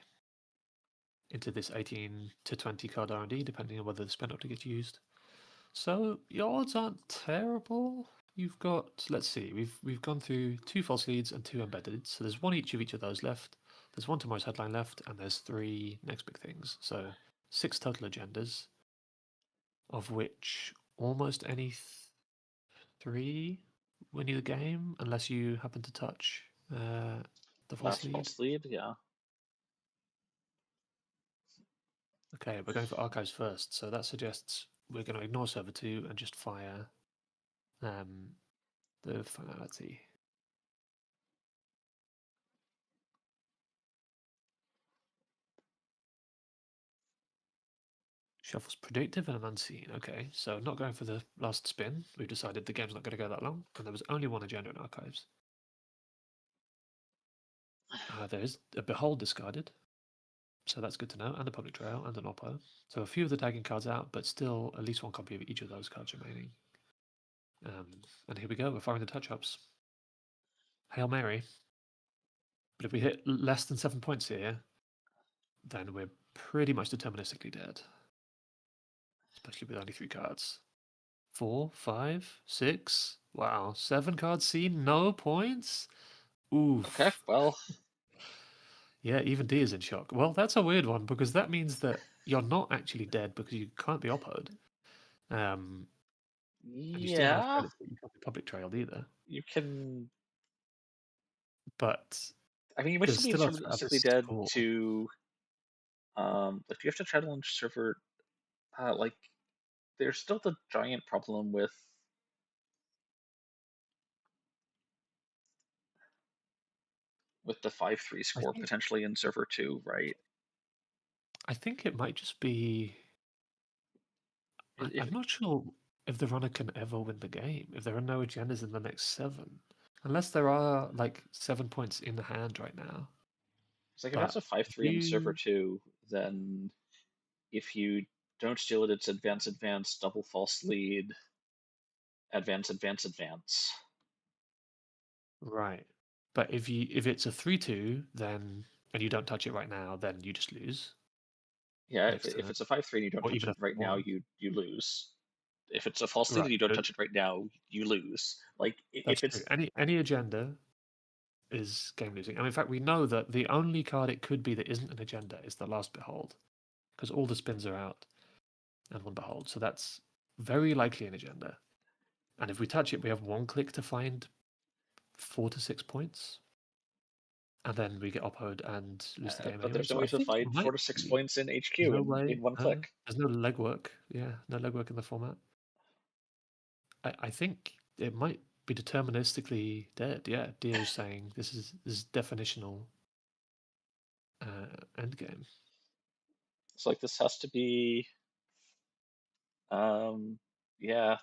into this 18 to 20 card R&D, depending on whether the spend optic gets used. So your odds aren't terrible. You've got, let's see, we've gone through 2 false leads and 2 embedded, so there's 1 each of those left. There's 1 tomorrow's headline left, and there's 3 next big things. So 6 total agendas, of which almost any 3 win you the game, unless you happen to touch the false Last lead. false lead, yeah. Okay, we're going for archives first, so that suggests we're going to ignore server 2 and just fire the finality. Shuffle's predictive and unseen. Okay, so not going for the last spin. We've decided the game's not going to go that long, and there was only 1 agenda in archives. There is a Behold discarded, so that's good to know, and a Public Trail and an Oppo. So a few of the tagging cards out, but still at least 1 copy of each of those cards remaining. And here we go, we're firing the touch-ups. Hail Mary. But if we hit less than 7 points here, then we're pretty much deterministically dead. Especially with only 3 cards. 4, 5, 6. Wow, 7 cards seen, no points? Oof. Okay, well. Yeah, even D is in shock. Well, that's a weird one because that means that you're not actually dead because you can't be oppoed. And you still have enough Yeah, credits that you can't be public trailed either. you can. But I mean, you might there's still be still a threat of a deterministically dead score. to. Like, you have to challenge server. Like, there's still the giant problem with the 5-3 I score think potentially in server 2, right? I think it might just be. If I'm not sure if the runner can ever win the game if there are no agendas in the next 7, unless there are like 7 points in the hand right now. it's like if that's But a if 5-3 in server you 2, then if you don't steal it, it's advance, double false lead, advance. right, but if it's a 3-2, then and you don't touch it right now, then you just lose Yeah, next if turn, it's a 5-3 and you don't or touch even it a right now, 4-1. you lose. If it's a false lead Right, and you don't so touch it right now, you lose. Like, that's if true. it's. Any agenda is game losing, and in fact, we know that the only card it could be that isn't an agenda is the last Behold, because all the spins are out and 1 Behold, so that's very likely an agenda. And if we touch it, we have 1 click to find 4 to 6 points, and then we get oppoed and lose the game But anyway. there's no So way I to think it find might 4 to 6 be. points in There's HQ no way. in 1 click. There's no legwork. Yeah, no legwork in the format. I think it might be deterministically dead. Yeah, Dio is saying this is definitional endgame. It's like this has to be. Yeah.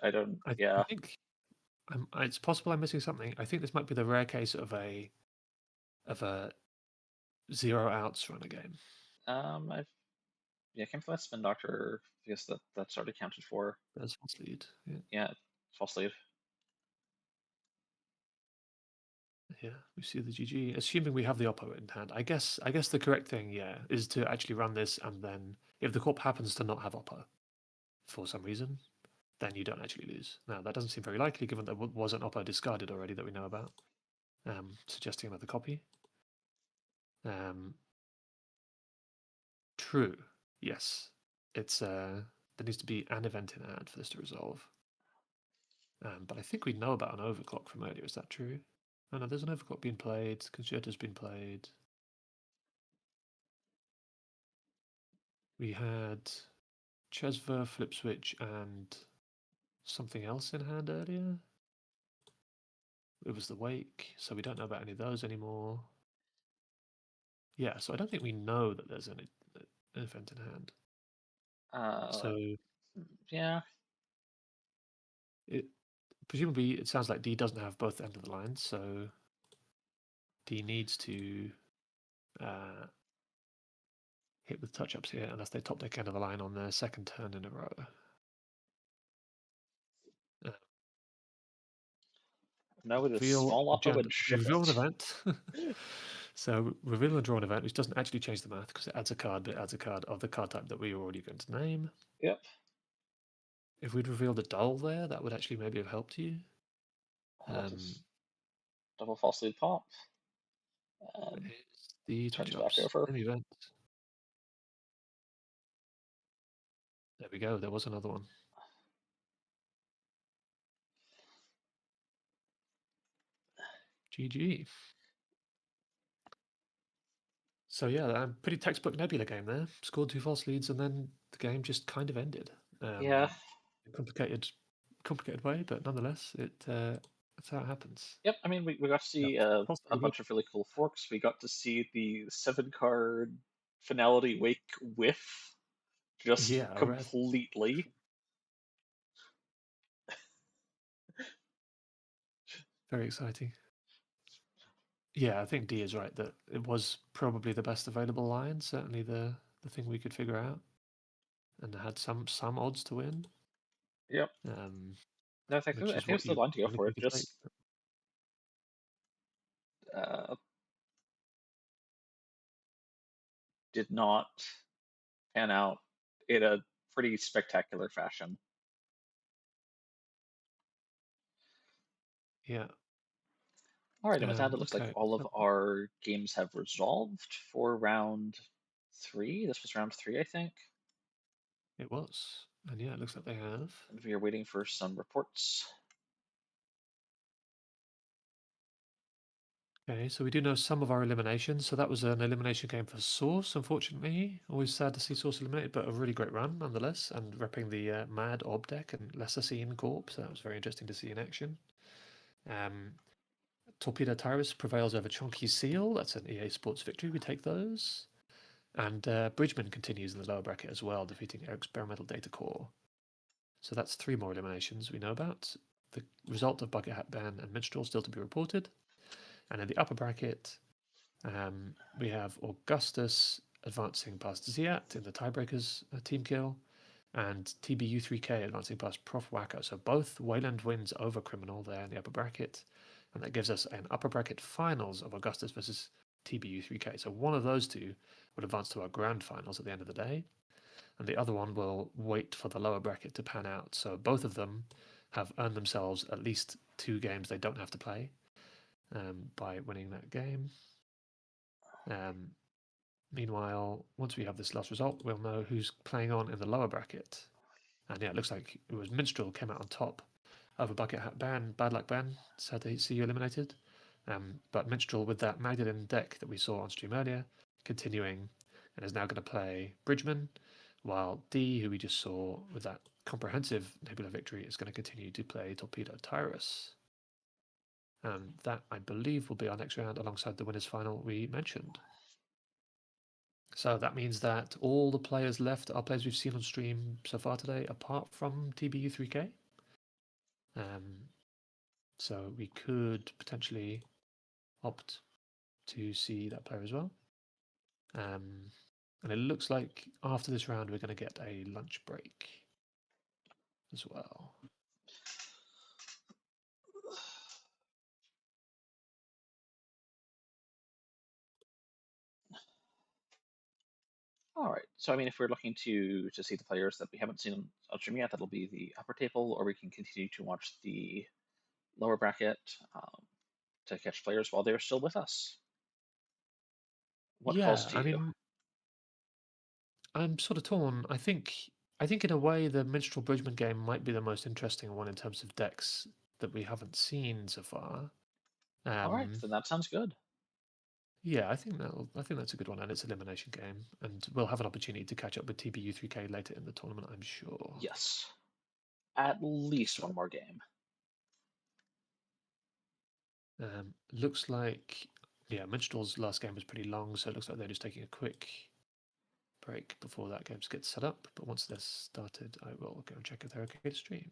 I don't. I Yeah. think it's possible I'm missing something. I think this might be the rare case of a of a 0 outs run a game? I've came for that spin doctor. I guess that's already counted for. There's false lead. Yeah. Yeah, false lead. Yeah, we see the GG. Assuming we have the oppo in hand, I guess the correct thing, yeah, is to actually run this, and then if the corp happens to not have oppo for some reason, then you don't actually lose. Now that doesn't seem very likely, given there was an oppo discarded already that we know about, suggesting another copy. True. Yes, it's there needs to be an event in hand for this to resolve. But I think we know about an overclock from earlier. Is that true? Oh no, there's an overclock being played. Concerto's been played. We had Chesver, Flip Switch, and something else in hand earlier. It was the Wake, so we don't know about any of those anymore. Yeah, so I don't think we know that there's an event in hand. So Yeah. Presumably it sounds like D doesn't have both ends of the line, so D needs to hit with touch-ups here unless they top deck end of the line on their second turn in a row. Now with a Reveal small oppo and ship reveal an it. event. So reveal and draw an event, which doesn't actually change the math because it adds a card, but it adds a card of the card type that we are already going to name. Yep. If we'd revealed a dull there, that would actually maybe have helped you. Double false lead pop. It's the Turns back touch-ups. over. Name event. There we go. There was another one. GG. So yeah, pretty textbook Nebula game there. Scored 2 false leads, and then the game just kind of ended. Yeah. Complicated way, but nonetheless, that's how it happens. Yep. I mean, we got to see Yeah, a bunch of really cool forks. We got to see the 7-card finality wake whiff just yeah, red. completely. Very exciting. Yeah, I think D is right that it was probably the best available line. Certainly the thing we could figure out, and it had some odds to win. Yep. No, I think it's the line to go for it. Just did not pan out in a pretty spectacular fashion. Yeah. All right, and with that, it looks like all of our games have resolved for round 3. This was round 3, I think. It was. And yeah, it looks like they have. And we are waiting for some reports. Okay, so we do know some of our eliminations. So that was an elimination game for Source, unfortunately. Always sad to see Source eliminated, but a really great run nonetheless. And repping the Mad Ob deck and Lesser Seen Corp. So that was very interesting to see in action. Torpedo Tyrus prevails over Chunky Seal. That's an EA Sports victory. We take those. And Bridgman continues in the lower bracket as well, defeating Experimental Data Core. So that's 3 more eliminations we know about. The result of Bucket Hat Ban and Minstrel still to be reported. And in the upper bracket, we have Augustus advancing past Ziat in the tiebreakers team kill, and TBU3K advancing past Prof Wacko. So both Wayland wins over Criminal there in the upper bracket, and that gives us an upper bracket finals of Augustus versus TBU3K. So one of those two would advance to our grand finals at the end of the day, and the other one will wait for the lower bracket to pan out. So both of them have earned themselves at least 2 games they don't have to play by winning that game. Meanwhile, once we have this last result, we'll know who's playing on in the lower bracket. And yeah, it looks like it was Minstrel came out on top over Bucket Hat Ban. Bad Luck Ban, sad to see you eliminated. But Minstrel with that Magdalene deck that we saw on stream earlier, continuing, and is now going to play Bridgman, while D, who we just saw with that comprehensive Nebula victory, is going to continue to play Torpedo Tyrus. And that, I believe, will be our next round alongside the winners final we mentioned. So that means that all the players left are players we've seen on stream so far today, apart from TBU3K. So we could potentially opt to see that player as well. And it looks like after this round, we're going to get a lunch break as well. All right. So I mean, if we're looking to see the players that we haven't seen on stream yet, that'll be the upper table, or we can continue to watch the lower bracket to catch players while they're still with us. What falls Yeah, to I you? mean, I'm sort of torn. I think in a way the Minstrel Bridgman game might be the most interesting one in terms of decks that we haven't seen so far. All right, then that sounds good. Yeah, I think that's a good one, and it's elimination game, and we'll have an opportunity to catch up with TBU 3K later in the tournament, I'm sure. Yes, at least one So, more game. looks like Minstrel's last game was pretty long, so it looks like they're just taking a quick break before that game gets set up. But once they're started, I will go and check if they're okay to stream.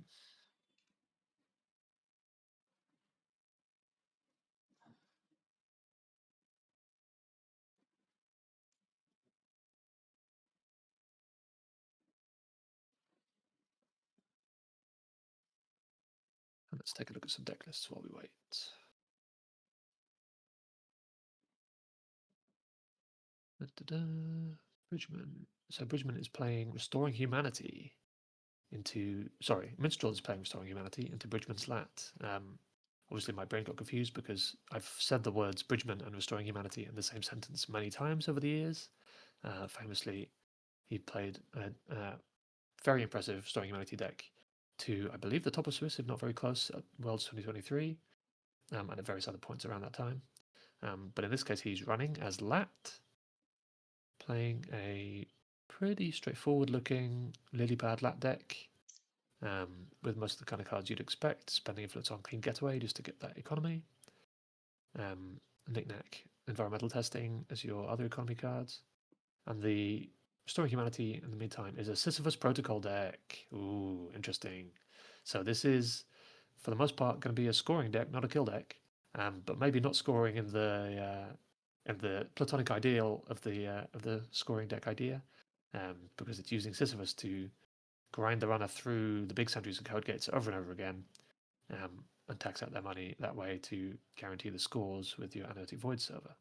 And let's take a look at some deck lists while we wait. Bridgman. So Bridgman is playing Restoring Humanity Minstrel is playing Restoring Humanity into Bridgman's Lat. Obviously, my brain got confused because I've said the words Bridgman and Restoring Humanity in the same sentence many times over the years. Famously, he played a very impressive Restoring Humanity deck to, I believe, the top of Swiss, if not very close, at Worlds 2023, and at various other points around that time. But in this case, he's running as Lat, playing a pretty straightforward looking lily pad Lat deck, with most of the kind of cards you'd expect, spending influence on Clean Getaway just to get that economy. Knick-Knack Environmental Testing as your other economy cards. And the Restoring Humanity in the meantime is a Sisyphus Protocol deck. Ooh, interesting. So this is, for the most part, going to be a scoring deck, not a kill deck. But maybe not scoring in the platonic ideal of the scoring deck idea, because it's using Sisyphus to grind the runner through the big sentries and code gates over and over again, and tax out their money that way to guarantee the scores with your Analytic Void server.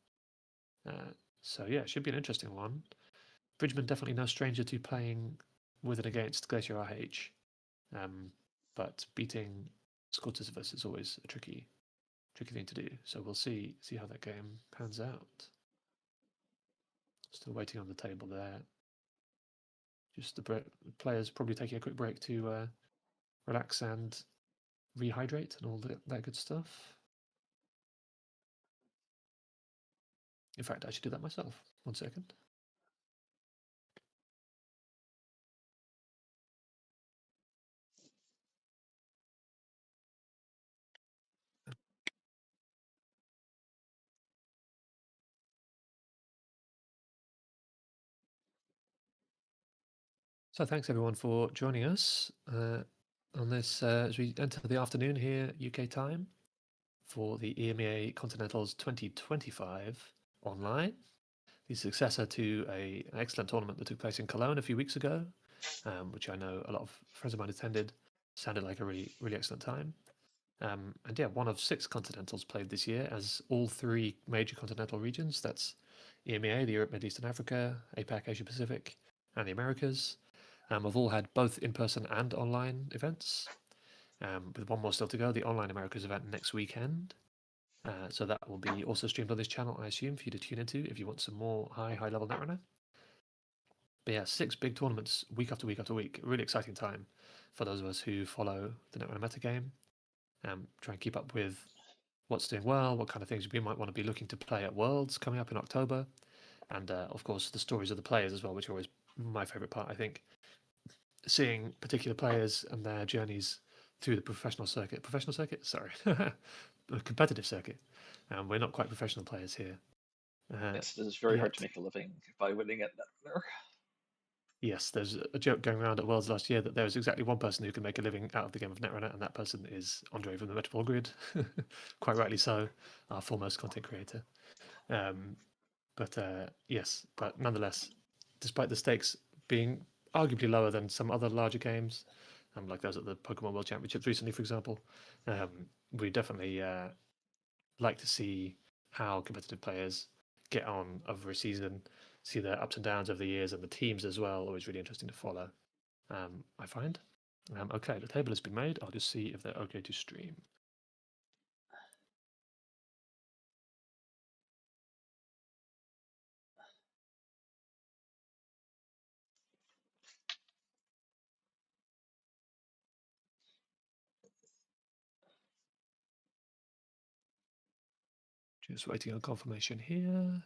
So yeah, it should be an interesting one. Bridgman definitely no stranger to playing with and against Glacier RH, but beating Scored Sisyphus is always a tricky thing to do. So we'll see how that game pans out. Still waiting on the table there. Just the players probably taking a quick break to relax and rehydrate and all that good stuff. In fact, I should do that myself. 1 second. So thanks everyone for joining us on this as we enter the afternoon here UK time for the EMEA Continentals 2025 online, the successor to an excellent tournament that took place in Cologne a few weeks ago, which I know a lot of friends of mine attended. Sounded like a really, really excellent time. And yeah, one of 6 Continentals played this year, as all 3 major continental regions, that's EMEA, the Europe, Middle East and Africa, APAC, Asia Pacific, and the Americas, have all had both in-person and online events, with one more still to go, the online Americas event next weekend. So that will be also streamed on this channel, I assume, for you to tune into if you want some more high-level Netrunner. But yeah, 6 big tournaments week after week after week. Really exciting time for those of us who follow the Netrunner metagame. Try and keep up with what's doing well, what kind of things we might want to be looking to play at Worlds coming up in October, and of course the stories of the players as well, which are always my favourite part. I think seeing particular players and their journeys through the professional circuit. Professional circuit, sorry, the competitive circuit. We're not quite professional players here. Yes, it is very hard to Yet. make a living by winning at Netrunner. Yes, there's a joke going around at Worlds last year that there was exactly one person who can make a living out of the game of Netrunner, and that person is Andre from the Metropole Grid. Quite rightly so, our foremost content creator. But yes, but nonetheless, despite the stakes being arguably lower than some other larger games, like those at the Pokemon World Championships recently, for example, um, we definitely like to see how competitive players get on over a season, see their ups and downs over the years, and the teams as well. Always really interesting to follow. I find. Okay, the table has been made. I'll just see if they're okay to stream. Just waiting on confirmation here.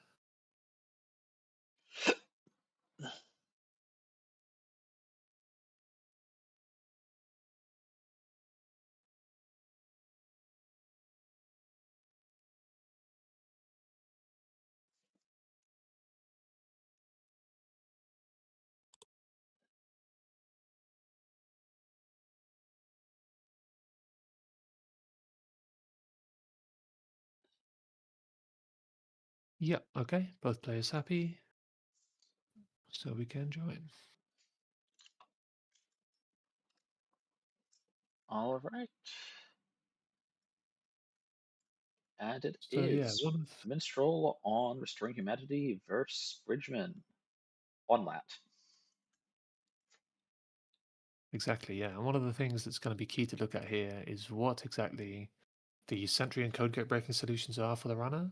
Yep, okay. Both players happy. So we can join. All right. And it So yeah, is Minstrel on Restoring Humanity versus Bridgman on Lat. exactly, yeah. And one of the things that's going to be key to look at here is what exactly the sentry and code gate breaking solutions are for the runner.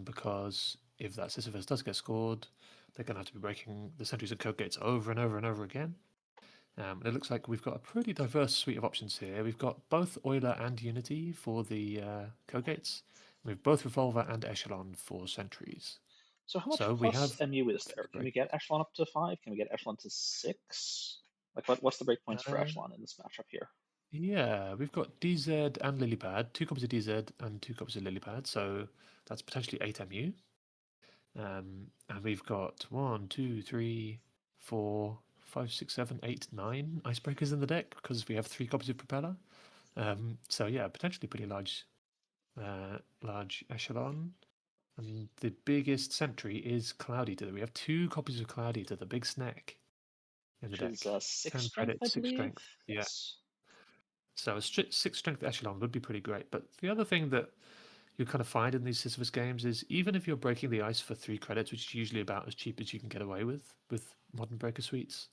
Because if that Sisyphus does get scored, they're going to have to be breaking the sentries and code gates over and over and over again. And it looks like we've got a pretty diverse suite of options here. We've got both Euler and Unity for the code gates. We've both Revolver and Echelon for sentries. So how much So we plus have MU is there? Can we get Echelon up to 5? Can we get Echelon to 6? Like, what's the breakpoints for uh, Echelon in this matchup here? yeah, we've got DZ and Lilypad, 2 copies of DZ and 2 copies of Lilypad, so that's potentially 8 MU. And we've got 1, 2, 3, 4, 5, 6, 7, 8, 9 icebreakers in the deck because we have 3 copies of Propeller. So yeah, potentially pretty large echelon. And the biggest sentry is Cloud Eater. We have 2 copies of Cloud Eater, the big snack in the Which is deck. 6 10 strength, credit, I 6 believe? strength. Yeah. Yes. So a 6 strength echelon would be pretty great. But the other thing that you kind of find in these Sisyphus games is even if you're breaking the ice for 3 credits, which is usually about as cheap as you can get away with modern breaker suites,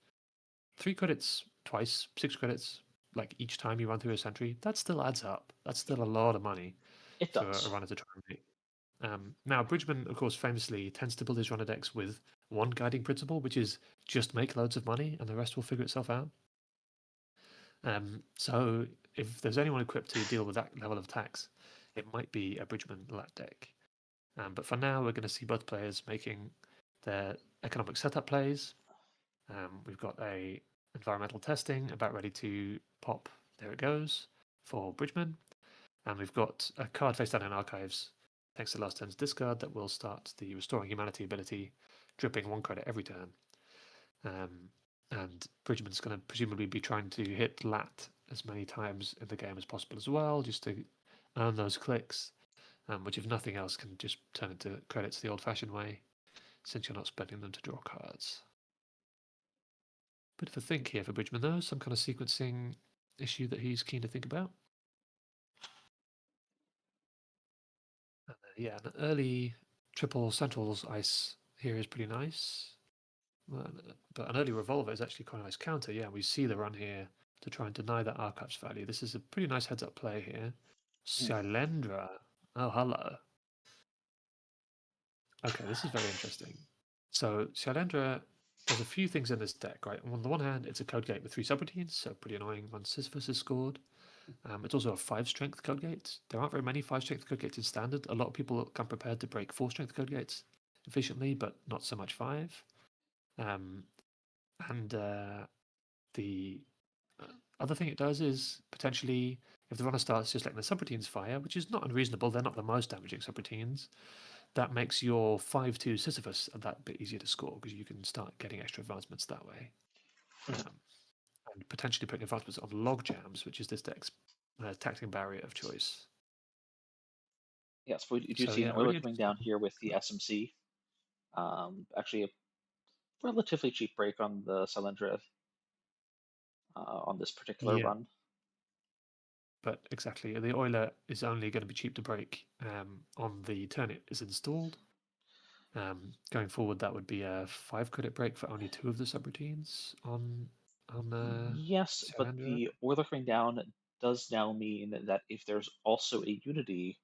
3 credits twice, 6 credits, like each time you run through a sentry, that still adds up. That's still a lot of money It for a does. runner to try and make. Now, Bridgman, of course, famously tends to build his runner decks with one guiding principle, which is just make loads of money and the rest will figure itself out. So if there's anyone equipped to deal with that level of tax, it might be a Bridgman lat deck. But for now, we're going to see both players making their economic setup plays. We've got a environmental testing about ready to pop. There it goes for Bridgman. And we've got a card face down in archives, thanks to last turn's discard, that will start the Restoring Humanity ability, dripping 1 credit every turn. And Bridgman's going to presumably be trying to hit lat as many times in the game as possible as well, just to earn those clicks, which, if nothing else, can just turn into credits the old fashioned way, since you're not spending them to draw cards. Bit of a think here for Bridgman, though, some kind of sequencing issue that he's keen to think about. And, yeah, an early triple Centrals ice here is pretty nice. But an early Revolver is actually quite a nice counter. Yeah, we see the run here to try and deny that Archives value. This is a pretty nice heads-up play here. Shylendra. Oh, hello. Okay, this is very interesting. So Shylendra does a few things in this deck, right? On the one hand, it's a code gate with 3 subroutines, so pretty annoying when Sisyphus is scored. It's also a 5 strength code gate. There aren't very many 5 strength code gates in standard. A lot of people come prepared to break 4 strength code gates efficiently, but not so much 5. Um, and the other thing it does is potentially, if the runner starts just letting the subroutines fire, which is not unreasonable, they're not the most damaging subroutines, that makes your 5-2 Sisyphus a that bit easier to score because you can start getting extra advancements that way. And potentially putting advancements on log jams, which is this deck's tactic barrier of choice. Yes, we do So see an yeah, Oiler really coming down interesting. here with the SMC. Actually, a relatively cheap break on the Cylindra on this particular Yeah, run. but exactly. The Euler is only going to be cheap to break on the turn it is installed. Going forward, that would be a 5 credit break for only 2 of the subroutines on Yes, but Salandra. the Oiler coming down does now mean that if there's also a Unity,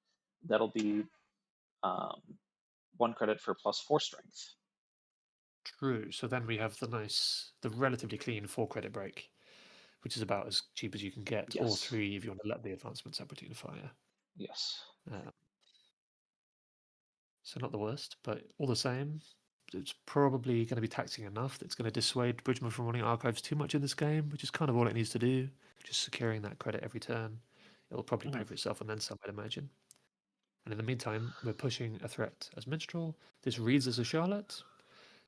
that'll be um, 1 credit for +4 strength. True. So then we have the relatively clean 4 credit break, which is about as cheap as you can get, or Yes, 3 if you want to let the advancement subroutine fire. yes. Uh, so not the worst, but all the same, it's probably going to be taxing enough that's going to dissuade Bridgman from running archives too much in this game, which is kind of all it needs to do. Just securing that credit every turn. It'll probably pay Mhm. for itself and then some, I'd imagine. And in the meantime, we're pushing a threat as Minstrel. This reads as a Charlotte,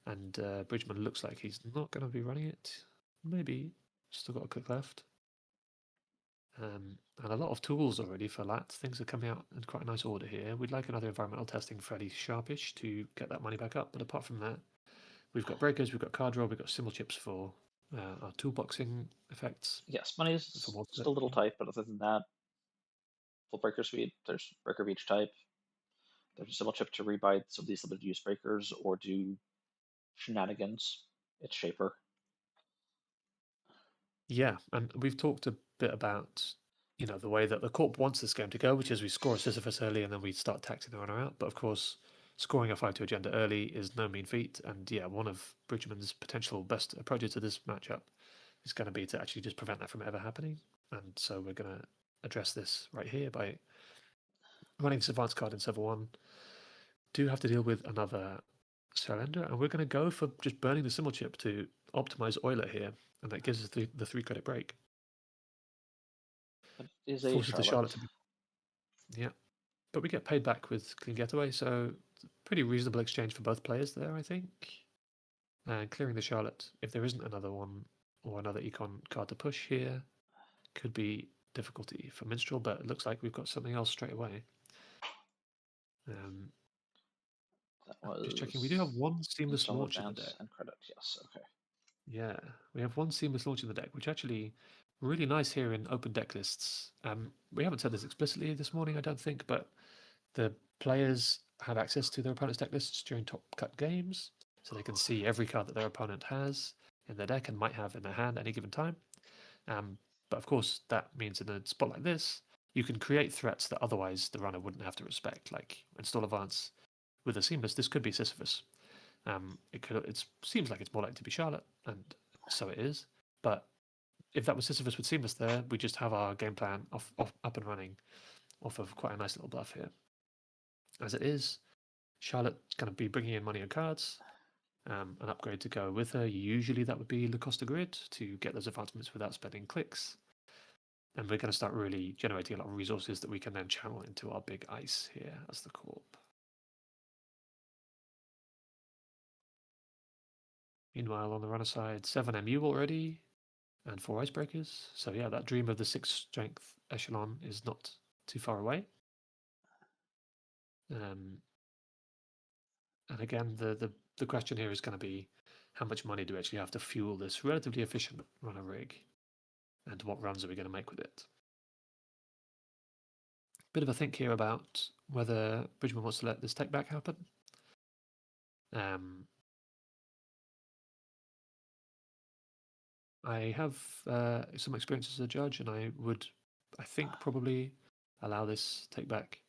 and Bridgman looks like he's not going to be running it. Maybe. Still got a click left. And a lot of tools already for that. Things are coming out in quite a nice order here. We'd like another environmental testing fairly sharpish to get that money back up. But apart from that, we've got breakers, we've got card draw, we've got symbol chips for our toolboxing effects. Yes, money For is more still a little tight, but other than that, full breaker speed. There's breaker of each type. There's a symbol chip to rebuy some of these limited use breakers or do shenanigans. It's Shaper. Yeah, and we've talked a bit about, the way that the Corp wants this game to go, which is we score a Sisyphus early and then we start taxing the runner out. But of course, scoring a 5-2 agenda early is no mean feat. And yeah, one of Bridgman's potential best approaches to this matchup is going to be to actually just prevent that from ever happening. And so we're going to address this right here by running this advanced card in server 1. Do have to deal with another Surrender, and we're going to go for just burning the symbol chip to optimize Euler here, and that gives us the 3 credit break. But it is a Forces the Charlotte. Charlotte to be, yeah, but we get paid back with clean getaway, so it's a pretty reasonable exchange for both players there, I think. And clearing the Charlotte, if there isn't another one or another econ card to push here, could be difficulty for Minstrel, but it looks like we've got something else straight away. Um, That just checking, we do have was one seamless install launch in the advance deck. and credit. Yes, okay. Yeah, we have one seamless launch in the deck, which actually really nice here in open deck lists. We haven't said this explicitly this morning, I don't think, but the players have access to their opponent's deck lists during top cut games, so they can see every card that their opponent has in their deck and might have in their hand at any given time. But of course, that means in a spot like this, you can create threats that otherwise the runner wouldn't have to respect, like install advance. With a seamless, this could be Sisyphus. It seems like it's more likely to be Charlotte, and so it is. But if that was Sisyphus with Seamless there, we just have our game plan up and running off of quite a nice little bluff here. As it is, Charlotte's going to be bringing in money and cards, an upgrade to go with her. Usually that would be Lacosta Grid to get those advancements without spending clicks. And we're going to start really generating a lot of resources that we can then channel into our big ice here as the Corp. Meanwhile, on the runner side, 7 MU already, and 4 icebreakers. So yeah, that dream of the 6 strength echelon is not too far away. And again, the question here is going to be how much money do we actually have to fuel this relatively efficient runner rig, and what runs are we going to make with it? Bit of a think here about whether Bridgman wants to let this take back happen. I have some experience as a judge, and I think, probably allow this take back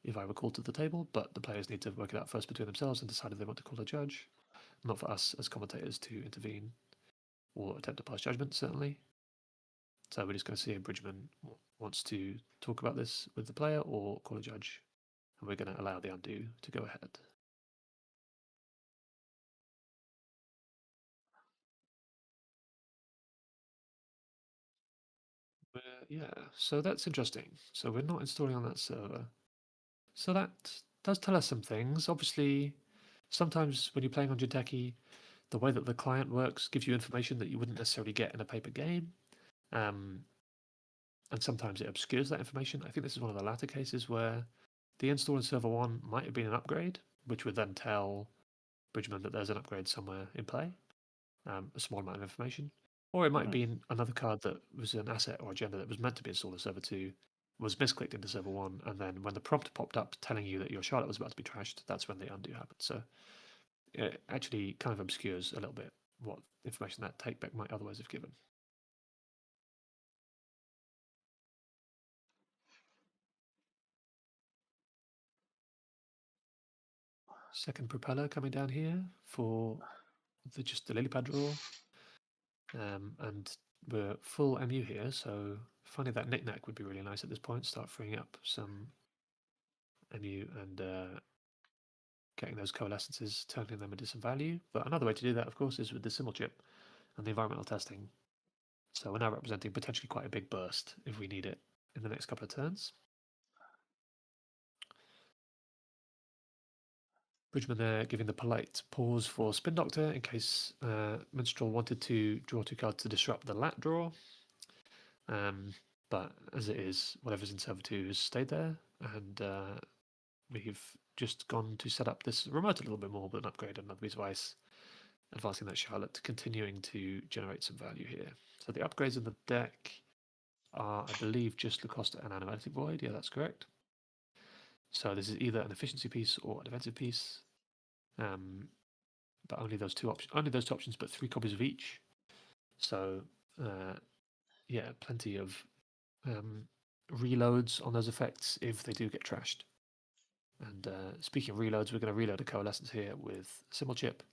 if I were called to the table, but the players need to work it out first between themselves and decide if they want to call a judge. Not for us as commentators to intervene or attempt to pass judgment, certainly. So we're just going to see if Bridgman wants to talk about this with the player or call a judge, and we're going to allow the undo to go ahead. Yeah, so that's interesting. So we're not installing on that server. So that does tell us some things. Obviously, sometimes when you're playing on Jinteki, the way that the client works gives you information that you wouldn't necessarily get in a paper game. And sometimes it obscures that information. I think this is one of the latter cases where the install in server 1 might have been an upgrade, which would then tell Bridgman that there's an upgrade somewhere in play, a small amount of information. Or it might have been another card that was an asset or agenda that was meant to be installed in server 2, was misclicked into server 1, and then when the prompt popped up telling you that your Charlotte was about to be trashed, that's when the undo happened. So it actually kind of obscures a little bit what information that takeback might otherwise have given. Second propeller coming down here for just the lily pad draw. And we're full MU here, so finding that knick-knack would be really nice at this point. Start freeing up some MU and getting those coalescences, turning them into some value. But another way to do that, of course, is with the symbol chip and the environmental testing. So we're now representing potentially quite a big burst if we need it in the next couple of turns. Bridgman there giving the polite pause for Spin Doctor in case Minstrel wanted to draw 2 cards to disrupt the lat draw. But as it is, whatever's in server 2 has stayed there, and we've just gone to set up this remote a little bit more, but an upgrade another piece of ice, advancing that Charlotte, continuing to generate some value here. So the upgrades in the deck are, I believe, just Lacosta and Animatic Void. Yeah, that's correct. So this is either an efficiency piece or a defensive piece. But only those two options, but 3 copies of each. So yeah, plenty of reloads on those effects if they do get trashed. And speaking of reloads, we're going to reload a coalescence here with symbol chip.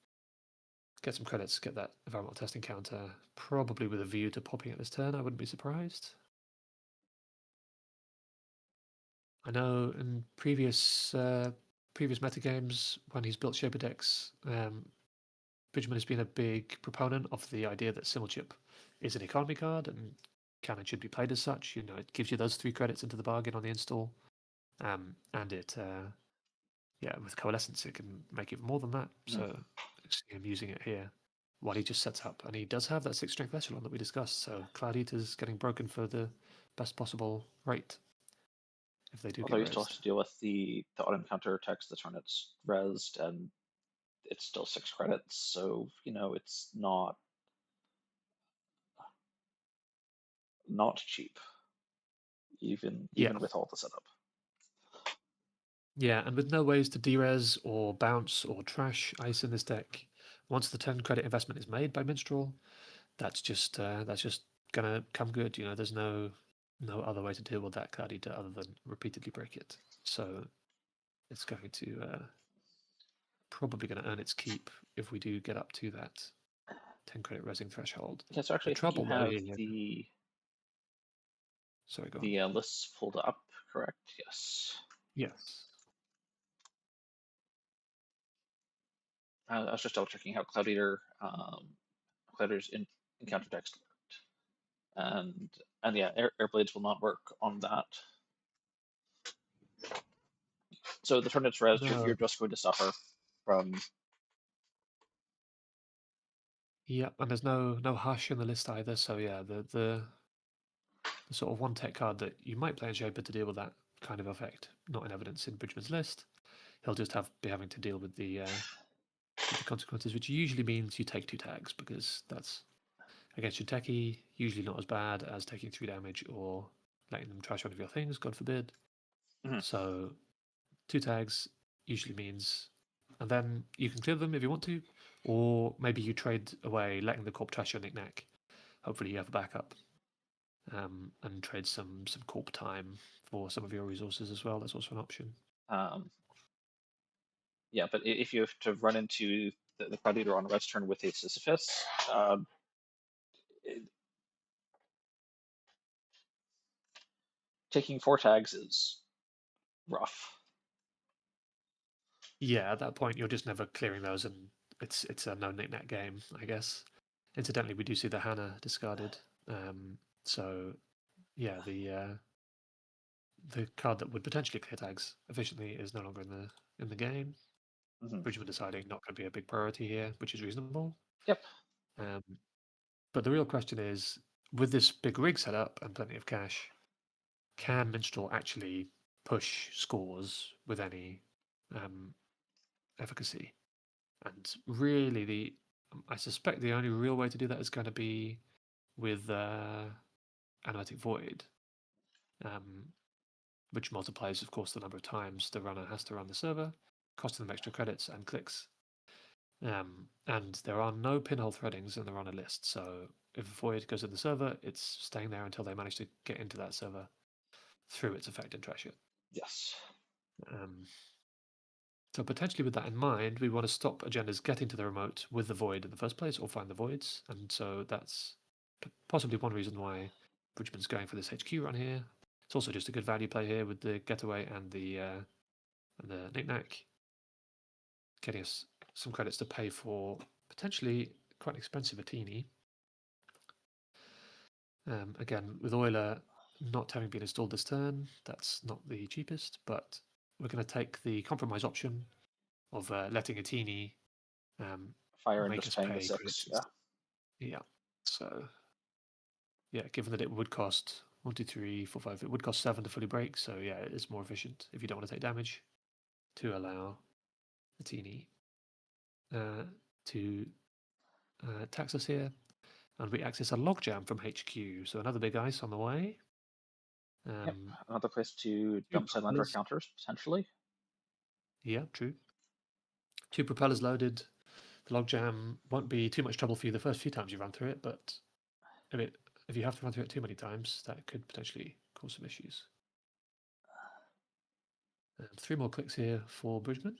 Get some credits, get that environmental testing counter, probably with a view to popping at this turn. I wouldn't be surprised. I know in previous metagames, when he's built Shaper decks, Bridgman has been a big proponent of the idea that symbol chip is an economy card and can and should be played as such. You know, it gives you those 3 credits into the bargain on the install, and it, yeah, with coalescence it can make even more than that. So see him using it here while he just sets up, and he does have that 6 strength echelon that we discussed. So Cloud Eater's getting broken for the best possible rate if they do Although get you still have rezzed. to deal with the auto counter attacks the turn it's rezzed, and it's still 6 credits, so you know it's not cheap, even Yeah, with all the setup. yeah, and with no ways to derez or bounce or trash ice in this deck, once the 10 credit investment is made by Minstrel, that's just gonna come good. You know, there's no other way to deal with that card eater other than repeatedly break it. So it's going to probably going to earn its keep if we do get up to that 10 credit rezzing threshold. Okay, so The actually I think you trouble though, have yeah, sorry, go on. the lists pulled up, correct? Yes. Yes. I was just double checking how Cloud Eater's encounter text worked, and yeah, Airblades will not work on that. So the turn it's res, No. you're just going to suffer from. Yeah, and there's no hush in the list either. So yeah, the sort of 1 tech card that you might play in Shaper to deal with that kind of effect, not in evidence in Bridgman's list. He'll just be having to deal with the consequences, which usually means you take 2 tags, because that's against your techie usually not as bad as taking 3 damage or letting them trash one of your things, God forbid. So 2 tags usually means, and then you can clear them if you want to, or maybe you trade away letting the corp trash your knick-knack. Hopefully you have a backup, and trade some corp time for some of your resources as well. That's also an option. Yeah, but if you have to run into the Cloud Eater on res turn with a Sisyphus, taking 4 tags is rough. Yeah, at that point you're just never clearing those, and it's a no knick-knack game, I guess. Incidentally, we do see the Hannah discarded. So yeah, the card that would potentially clear tags efficiently is no longer in the game. Bridgman deciding not going to be a big priority here, which is reasonable. Yep. But the real question is, with this big rig setup and plenty of cash, can Minstrel actually push scores with any efficacy. And really, I suspect the only real way to do that is going to be with Analytic Void, which multiplies, of course, the number of times the runner has to run the server, costing them extra credits and clicks. And there are no pinhole threadings in the runner list, so if Void goes in the server, it's staying there until they manage to get into that server through its effect and trash it. Yes. So potentially with that in mind, we want to stop agendas getting to the remote with the void in the first place, or find the voids. And so that's possibly one reason why Bridgman's going for this HQ run here. It's also just a good value play here with the getaway and the knick-knack, getting us some credits to pay for potentially quite an expensive Atini. Again, with Euler not having been installed this turn, that's not the cheapest, but we're going to take the compromise option of letting Atini Fire and make just us paying the pay 6. credits. Yeah. Yeah. So yeah, given that it would cost 1, 2, 3, 4, 5, it would cost 7 to fully break. So yeah, it's more efficient if you don't want to take damage to allow the teeny to tax us here. And we access a logjam from HQ. So another big ice on the way. Yep. Another place to Two dump Sidewinder propellers. counters, potentially. Yeah, true. 2 propellers loaded. The logjam won't be too much trouble for you the first few times you run through it, but if you have to run through it too many times, that could potentially cause some issues. 3 more clicks here for Bridgman.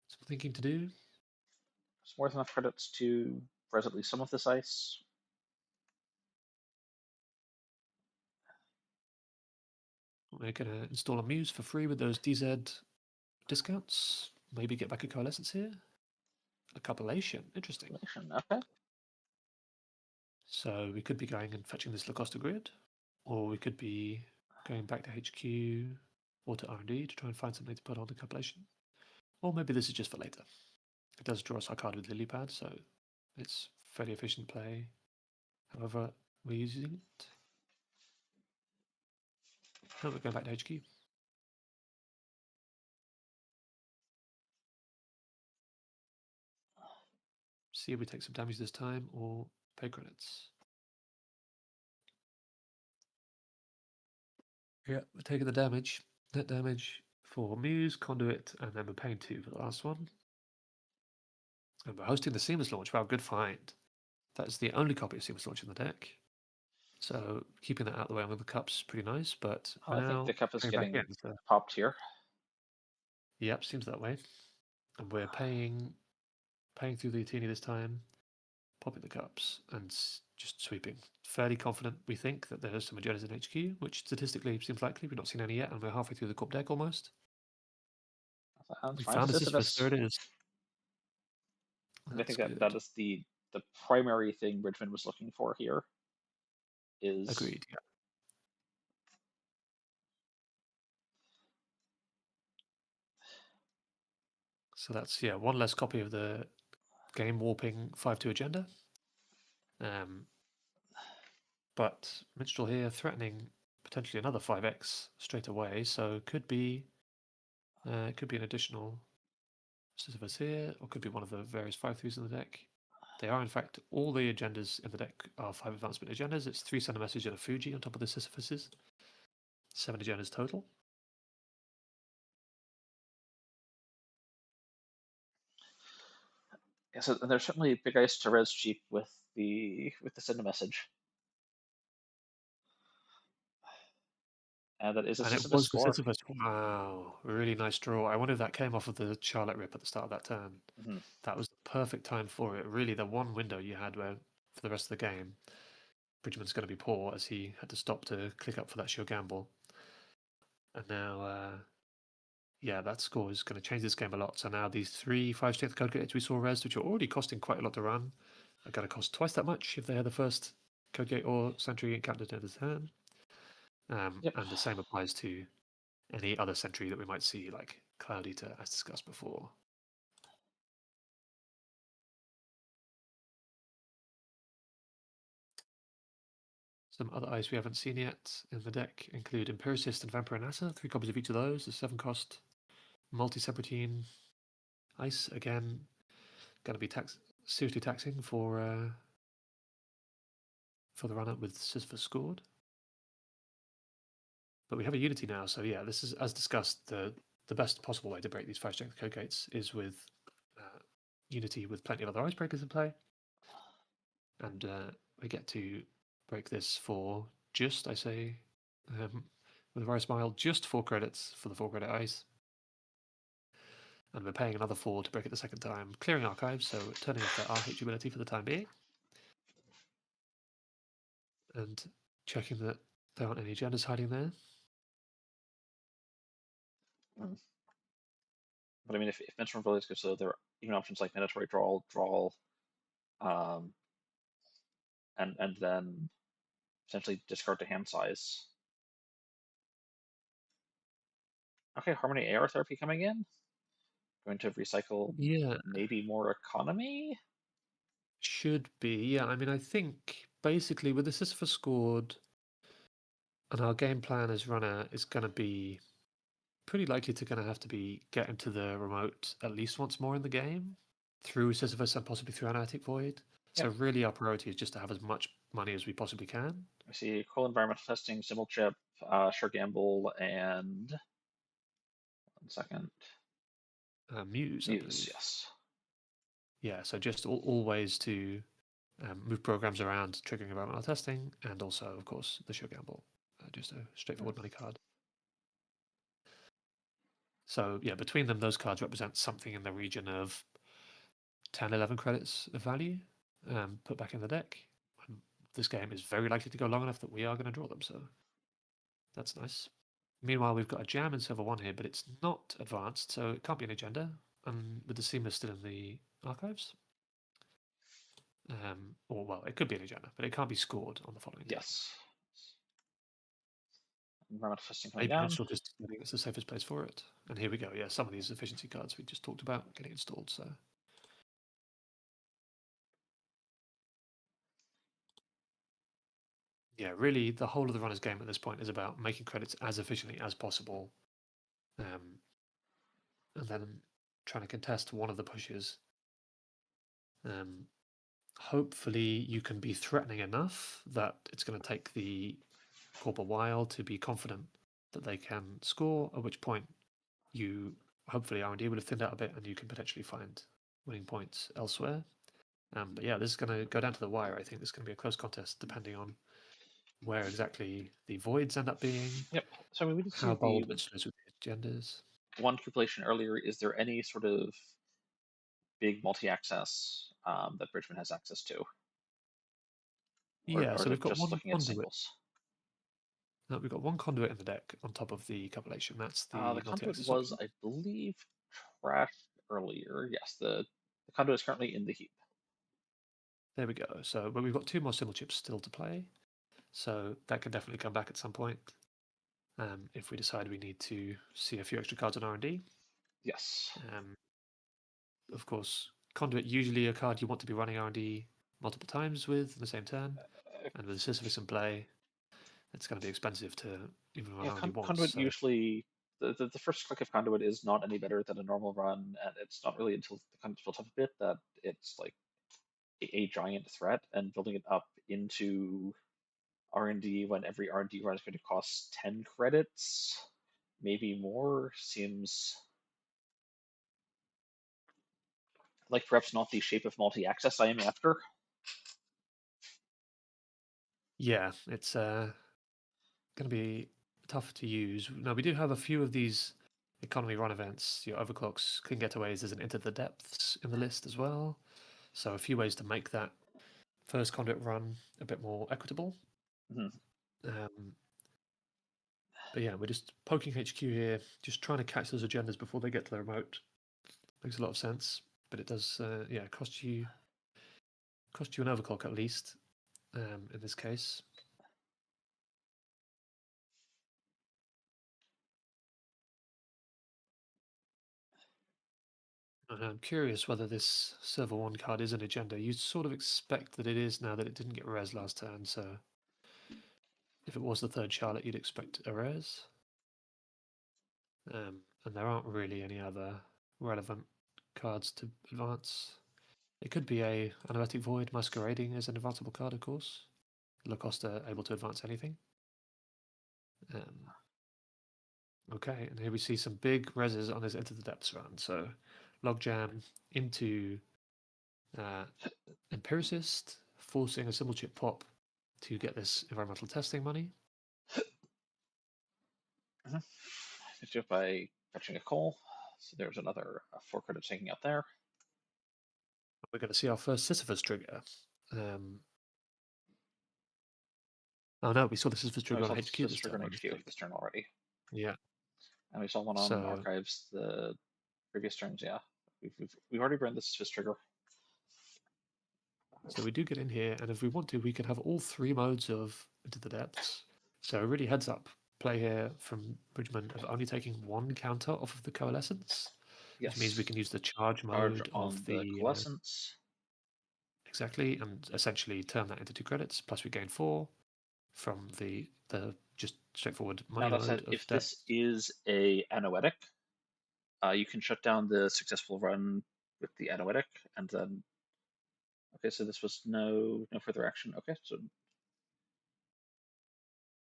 Some thinking to do. It's more than enough credits to res at least some of this ice. We're going to install a Muse for free with those DZ discounts. Maybe get back a Coalescence here. A Copulation. Interesting. Okay. So we could be going and fetching this Lacosta grid, or we could be going back to HQ or to R&D to try and find something to put on the Copulation. Or maybe this is just for later. It does draw us our card with Lilypad, so it's fairly efficient play. However, we're using it. No, we're going back to HQ. See if we take some damage this time or pay credits. Yeah, we're taking the damage. Net damage for Muse, Conduit, and then we're paying 2 for the last one. And we're hosting the Seamless launch. Wow, good find. That is the only copy of Seamless launch in the deck. So keeping that out of the way with the cups, pretty nice. But Oh, I think the cup is going back getting in. So, popped here. yep, seems that way. And we're paying through the Atini this time, popping the cups, and just sweeping. Fairly confident, we think, that there's some agendas in HQ, which statistically seems likely. We've not seen any yet, and we're halfway through the Corp deck almost. That's We fine. found a Sisyphus. There Sisyphus. it is. I think That's that good. is the primary thing Bridgman was looking for here. Is Agreed. Yeah. So that's one less copy of the game warping 5/2 agenda. But Minstrel here threatening potentially another 5x straight away, so could be an additional Sisyphus here, or could be one of the various 5/3s in the deck. They are in fact all the agendas in the deck are 5 advancement agendas. It's 3 send a message and a Fuji on top of the Sisyphuses. 7 agendas total. yeah, so there's certainly big ice to res cheap with the send a message. And that is a And it Sisyphus was the score. Sisyphus. Wow, really nice draw. I wonder if that came off of the Charlotte Rip at the start of that turn. Mm-hmm. That was the perfect time for it. Really, the one window you had where, for the rest of the game, Bridgman's going to be poor as he had to stop to click up for that sure gamble. And now, that score is going to change this game a lot. So now these 3 5-strength code gates we saw res, which are already costing quite a lot to run, are going to cost twice that much if they had the first code gate or sentry encountered at the turn. Yep. And the same applies to any other sentry that we might see, like Cloud Eater, as discussed before. Some other ice we haven't seen yet in the deck include Empiricist and Vampire Nasa, 3 copies of each of those, a 7-cost multi-Serpentine ice. Again, going to be seriously taxing for the run-up with Sisyphus scored. But we have a Unity now, so yeah, this is, as discussed, the best possible way to break these 5-strength code gates is with Unity with plenty of other icebreakers in play. And we get to break this for just, I say, with a very smile, just 4 credits for the 4-credit ice. And we're paying another 4 to break it the second time, clearing archives, so turning off their RH ability for the time being. And checking that there aren't any agendas hiding there. But I mean, if Netrunner World goes, so there are even options like mandatory draw, and then potentially discard to hand size. Okay, Harmony AR Therapy coming in. Going to recycle Yeah, maybe more economy. should be. Yeah, I mean, I think basically with the Sisyphus scored and our game plan as runner is going to be pretty likely to have to be get into the remote at least once more in the game through Sisyphus and possibly through Analytic Void. So Yep. really our priority is just to have as much money as we possibly can. I see cool environmental testing, symbol chip, sure gamble, and 1 second. Muse, I Muse, believe. yes. Yeah, so just all ways to move programs around, triggering environmental testing, and also, of course, the Sure Gamble. Just a straightforward money card. So yeah, between them, those cards represent something in the region of 10, 11 credits of value put back in the deck. And this game is very likely to go long enough that we are going to draw them, so that's nice. Meanwhile, we've got a jam in server 1 here, but it's not advanced, so it can't be an agenda, and with the seamer still in the archives. Or, well, it could be an agenda, but it can't be scored on the following day. Yes. Environmental testing coming Maybe down. Neutral just I think it's the safest place for it. And here we go. Yeah, some of these efficiency cards we just talked about getting installed, so. Yeah, really, the whole of the runner's game at this point is about making credits as efficiently as possible, and then trying to contest one of the pushes. Hopefully, you can be threatening enough that it's going to take the corp a while to be confident that they can score, at which point you hopefully R&D would have thinned out a bit and you can potentially find winning points elsewhere. But yeah, this is going to go down to the wire. I think this is going to be a close contest depending on where exactly the voids end up being, Yep. So I mean, we did see how bold the Mitchell is with the agendas. one calculation earlier. Is there any sort of big multi-access that Bridgman has access to, Yeah, or so is we've it got just one looking at conduit. singles? No, we've got one conduit in the deck on top of the compilation. That's the The conduit multi-access was, option. I believe, trashed earlier. Yes, the conduit is currently in the heap. There we go. So, but we've got 2 more symbol chips still to play. So that can definitely come back at some point if we decide we need to see a few extra cards on R&D. Yes. Of course, conduit usually a card you want to be running R&D multiple times with in the same turn, and with Sisyphus in play, it's going to be expensive to even run Yeah, R&D once. conduit So usually the first click of conduit is not any better than a normal run, and it's not really until the conduit's built up a bit that it's like a giant threat. And building it up into R&D when every R&D run is going to cost 10 credits, maybe more, seems like perhaps not the shape of multi-access I am after. yeah, it's going to be tough to use. Now we do have a few of these economy run events. Your overclocks, clean getaways. There's an into the depths in the list as well. So a few ways to make that first conduit run a bit more equitable. Mhm. But yeah, we're just poking HQ here, just trying to catch those agendas before they get to the remote. Makes a lot of sense, but it does, yeah, cost you an overclock at least in this case. And I'm curious whether this server 1 card is an agenda. You'd sort of expect that it is now that it didn't get res last turn, so if it was the third Charlotte, you'd expect a rares. And there aren't really any other relevant cards to advance. It could be a Anoetic Void masquerading as an advanceable card, of course. Lacosta able to advance anything. Okay, and here we see some big reses on his Into the Depths run. So Logjam into Empiricist, forcing a symbol chip pop to get this environmental testing money. I do it by fetching a coal. So there's another 4 credit taking out there. We're going to see our first Sisyphus trigger. Oh no, we saw the Sisyphus trigger on HQ this trigger turn. on HQ this turn already. Yeah. And we saw one on Archives the previous turns, yeah. We've already burned the Sisyphus trigger. So we do get in here, and if we want to, we can have all 3 modes of Into the Depths. So really heads up play here from Bridgman of only taking 1 counter off of the Coalescence. Yes. Which means we can use the charge mode of the Coalescence. Exactly, and essentially turn that into 2 credits, plus we gain 4 from the just straightforward money now that mode said, of if debt. this is a Anoetic, you can shut down the successful run with the Anoetic, and then okay, so this was no further action. Okay, so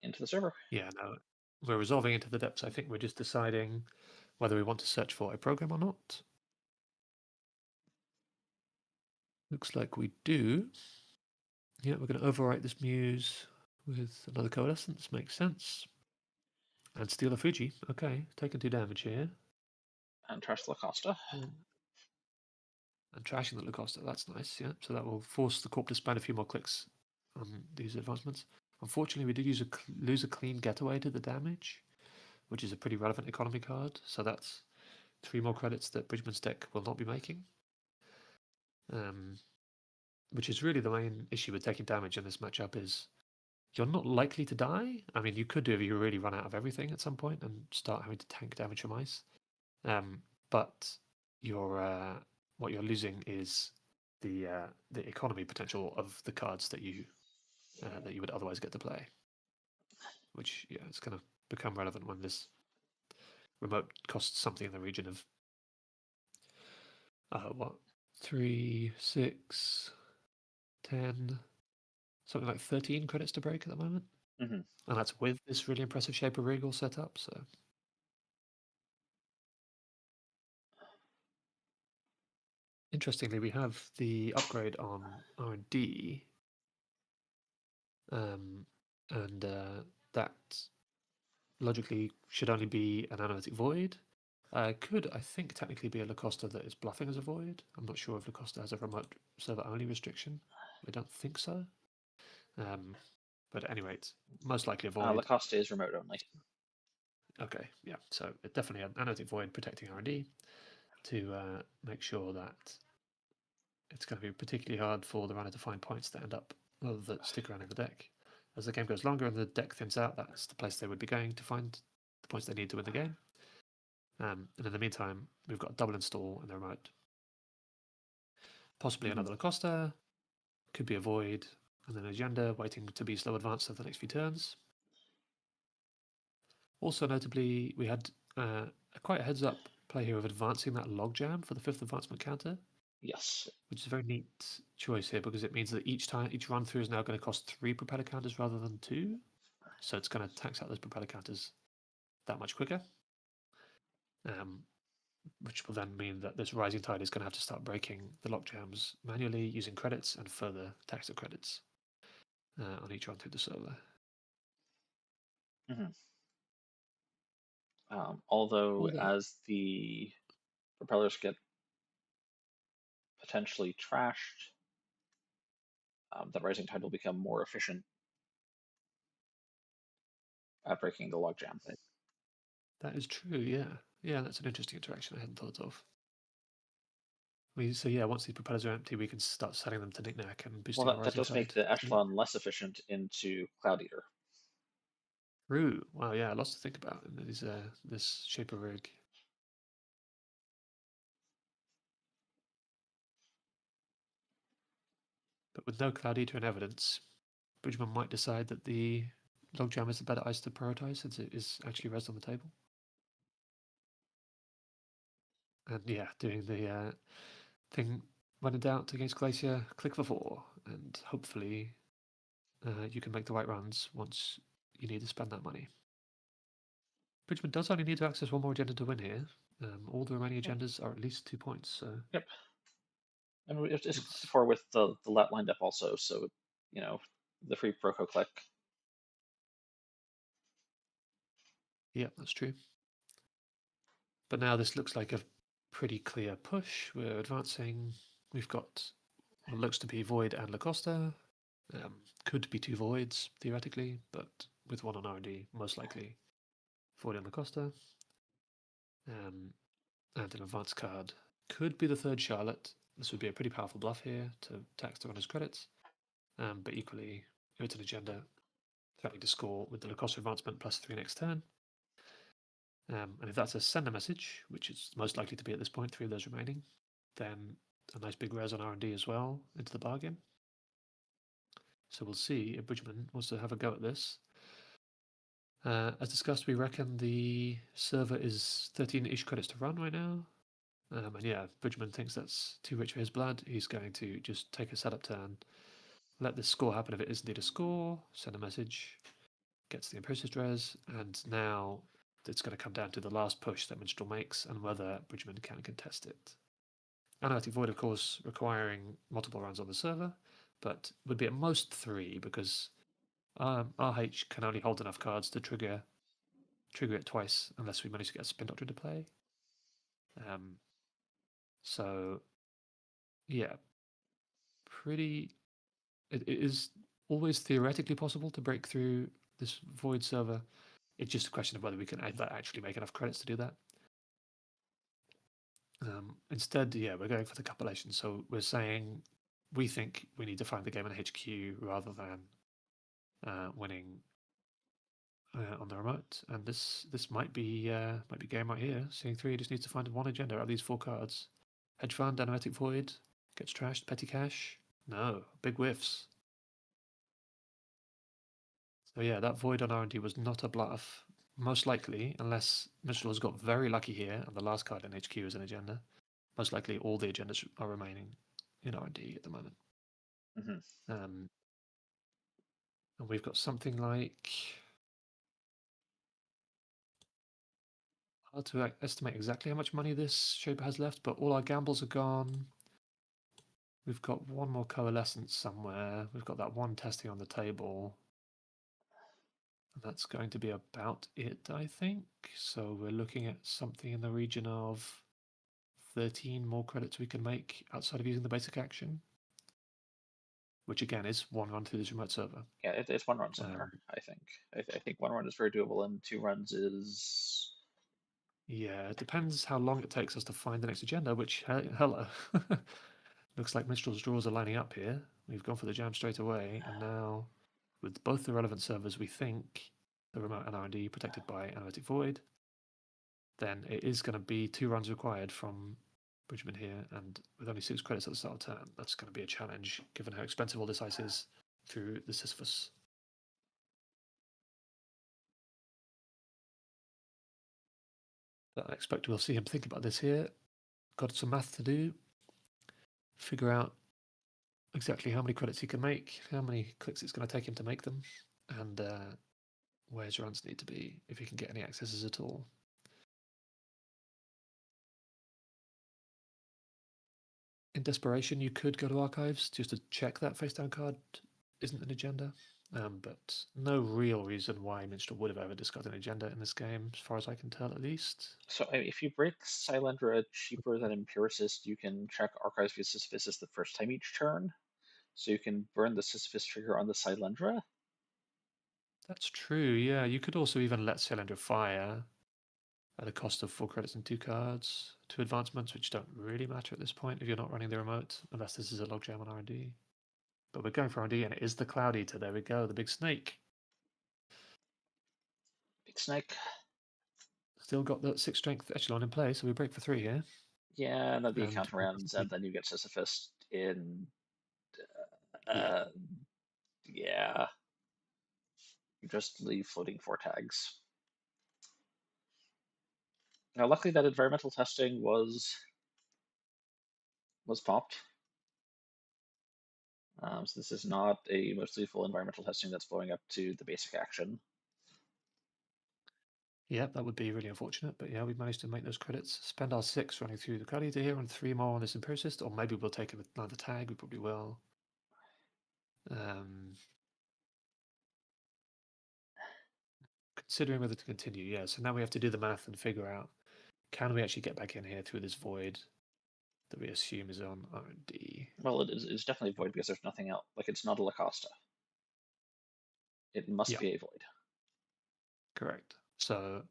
into the server. Yeah, no, we're resolving Into the Depths. I think we're just deciding whether we want to search for a program or not. Looks like we do. Yeah, we're going to overwrite this Muse with another Coalescence. Makes sense. And steal a Fuji. Okay, taking 2 damage here. And trash the Lacosta. And trashing the Lacosta. That's nice, yeah. So that will force the Corp to spend a few more clicks on these advancements. Unfortunately, we did lose a clean getaway to the damage, which is a pretty relevant economy card. So that's 3 more credits that Bridgman's deck will not be making. Which is really the main issue with taking damage in this matchup is you're not likely to die. I mean, you could do if you really run out of everything at some point and start having to tank damage from ice. But you're what you're losing is the economy potential of the cards that you would otherwise get to play. Which it's going to become relevant when this remote costs something in the region of 3, 6, 10, something like 13 credits to break at the moment. Mm-hmm. And that's with this really impressive Shape of Regal set up. So interestingly, we have the upgrade on R&D, and that logically should only be an Analytic Void. Could, I think, technically be a Lacosta that is bluffing as a Void. I'm not sure if Lacosta has a remote server only restriction. I don't think so. But at any rate, most likely a Void. Lacosta is remote only. Okay, yeah. So it definitely an Analytic Void protecting R&D to make sure that it's going to be particularly hard for the runner to find points that end up that stick around in the deck. As the game goes longer and the deck thins out, that's the place they would be going to find the points they need to win the game. And in the meantime, we've got a double install in the remote. Possibly another Lacosta, could be a Void, and then Agenda waiting to be slow advanced over the next few turns. Also notably, we had quite a heads up play here of advancing that Logjam for the 5th advancement counter. Yes. Which is a very neat choice here because it means that each run through is now going to cost 3 propeller counters rather than 2. So it's going to tax out those propeller counters that much quicker. Which will then mean that this rising tide is going to have to start breaking the logjams manually using credits and further tax the credits on each run through the server. Although as the propellers get potentially trashed, the rising tide will become more efficient at breaking the logjam. That is true, yeah. Yeah, that's an interesting interaction I hadn't thought of. So yeah, once these propellers are empty, we can start setting them to knick-knack and boosting our rising tide. That does make the echelon less efficient into Cloud Eater. True. Wow, yeah, lots to think about in this shape of rig. But with no Cloud Eater in evidence, Bridgman might decide that the Logjam is the better ice to prioritize since it is actually res on the table. And yeah, doing the thing when in doubt against Glacier, click for 4, and hopefully you can make the right runs once you need to spend that money. Bridgman does only need to access one more agenda to win here. All the remaining agendas are at least 2 points, so Yep. And it's it's before with the lat lined up also, so you know the free Proco click. yeah, that's true. But now this looks like a pretty clear push. We're advancing. We've got what looks to be Void and Lacosta. Could be 2 Voids, theoretically, but with 1 on R&D, most likely Void and Lacosta. And an advanced card. Could be the 3rd Charlotte. This would be a pretty powerful bluff here to tax the runner's credits. But equally, if it's an agenda, threatening to score with the Lacosta advancement plus 3 next turn. And if that's a sender message, which is most likely to be at this point, 3 of those remaining, then a nice big res on R&D as well into the bargain. So we'll see if Bridgman wants to have a go at this. As discussed, we reckon the server is 13-ish credits to run right now. And yeah, Bridgman thinks that's too rich for his blood. He's going to just take a setup turn, let this score happen if it is indeed a score, send a message, gets the Impressive res, and now it's going to come down to the last push that Minstrel makes and whether Bridgman can contest it. Analytic Void, of course, requiring multiple runs on the server, but would be at most 3 because RH can only hold enough cards to trigger it twice unless we manage to get a Spin Doctor to play. So, yeah, pretty. It is always theoretically possible to break through this Void server. It's just a question of whether we can actually make enough credits to do that. Instead, yeah, we're going for the compilation. So we're saying we think we need to find the game on HQ rather than winning on the remote. And this might be game right here. Seeing 3 just needs to find 1 agenda out of these 4 cards. Hedge Fund, Analytic Void, gets trashed. Petty Cash, no, big whiffs. So yeah, that Void on R&D was not a bluff. Most likely, unless Mitchell has got very lucky here and the last card in HQ is an agenda, most likely all the agendas are remaining in R&D at the moment. And we've got something like, hard to estimate exactly how much money this shaper has left, but all our gambles are gone. We've got 1 more coalescence somewhere. We've got that 1 testing on the table. And that's going to be about it, I think. So we're looking at something in the region of 13 more credits we can make outside of using the basic action, which again is 1 run through this remote server. Yeah, it's 1 run somewhere. I think. I think 1 run is very doable, and 2 runs is. Yeah, it depends how long it takes us to find the next agenda. Which hello, looks like Minstrel's draws are lining up here. We've gone for the jam straight away, and now with both the relevant servers, we think the remote and R&D protected by Analytic Void. Then it is going to be 2 runs required from Bridgman here, and with only 6 credits at the start of turn, that's going to be a challenge given how expensive all this ice is through the Sisyphus. But I expect we'll see him think about this here. Got some math to do. Figure out exactly how many credits he can make, how many clicks it's going to take him to make them, and where his runs need to be if he can get any accesses at all. In desperation, you could go to archives just to check that face down card isn't an agenda, but no real reason why Minstrel would have ever discarded an agenda in this game, as far as I can tell, at least. So if you break Silendra cheaper than Empiricist, you can check Archives via Sisyphus the first time each turn. So you can burn the Sisyphus trigger on the Silendra. That's true, yeah. You could also even let Cylinder fire at a cost of 4 credits and 2 cards, 2 advancements, which don't really matter at this point if you're not running the remote, unless this is a logjam on R&D. But we're going for R&D, and it is the Cloud Eater. There we go, the big snake. Big Snake. Still got the 6 strength echelon in play, so we break for 3 here. Yeah, and then the account rounds, and then you get Sisyphus in. Yeah. You just leave floating 4 tags. Now, luckily, that environmental testing was popped. So this is not a mostly full environmental testing that's blowing up to the basic action. Yeah, that would be really unfortunate, but yeah, we managed to make those credits. Spend our 6 running through the Gladiator here and 3 more on this Empiricist, or maybe we'll take another tag, we probably will. Considering whether to continue, yeah, so now we have to do the math and figure out, can we actually get back in here through this void that we assume is on R&D? Well, it's definitely void because there's nothing else. Like, it's not a Lacosta. It must be a void. Correct. So,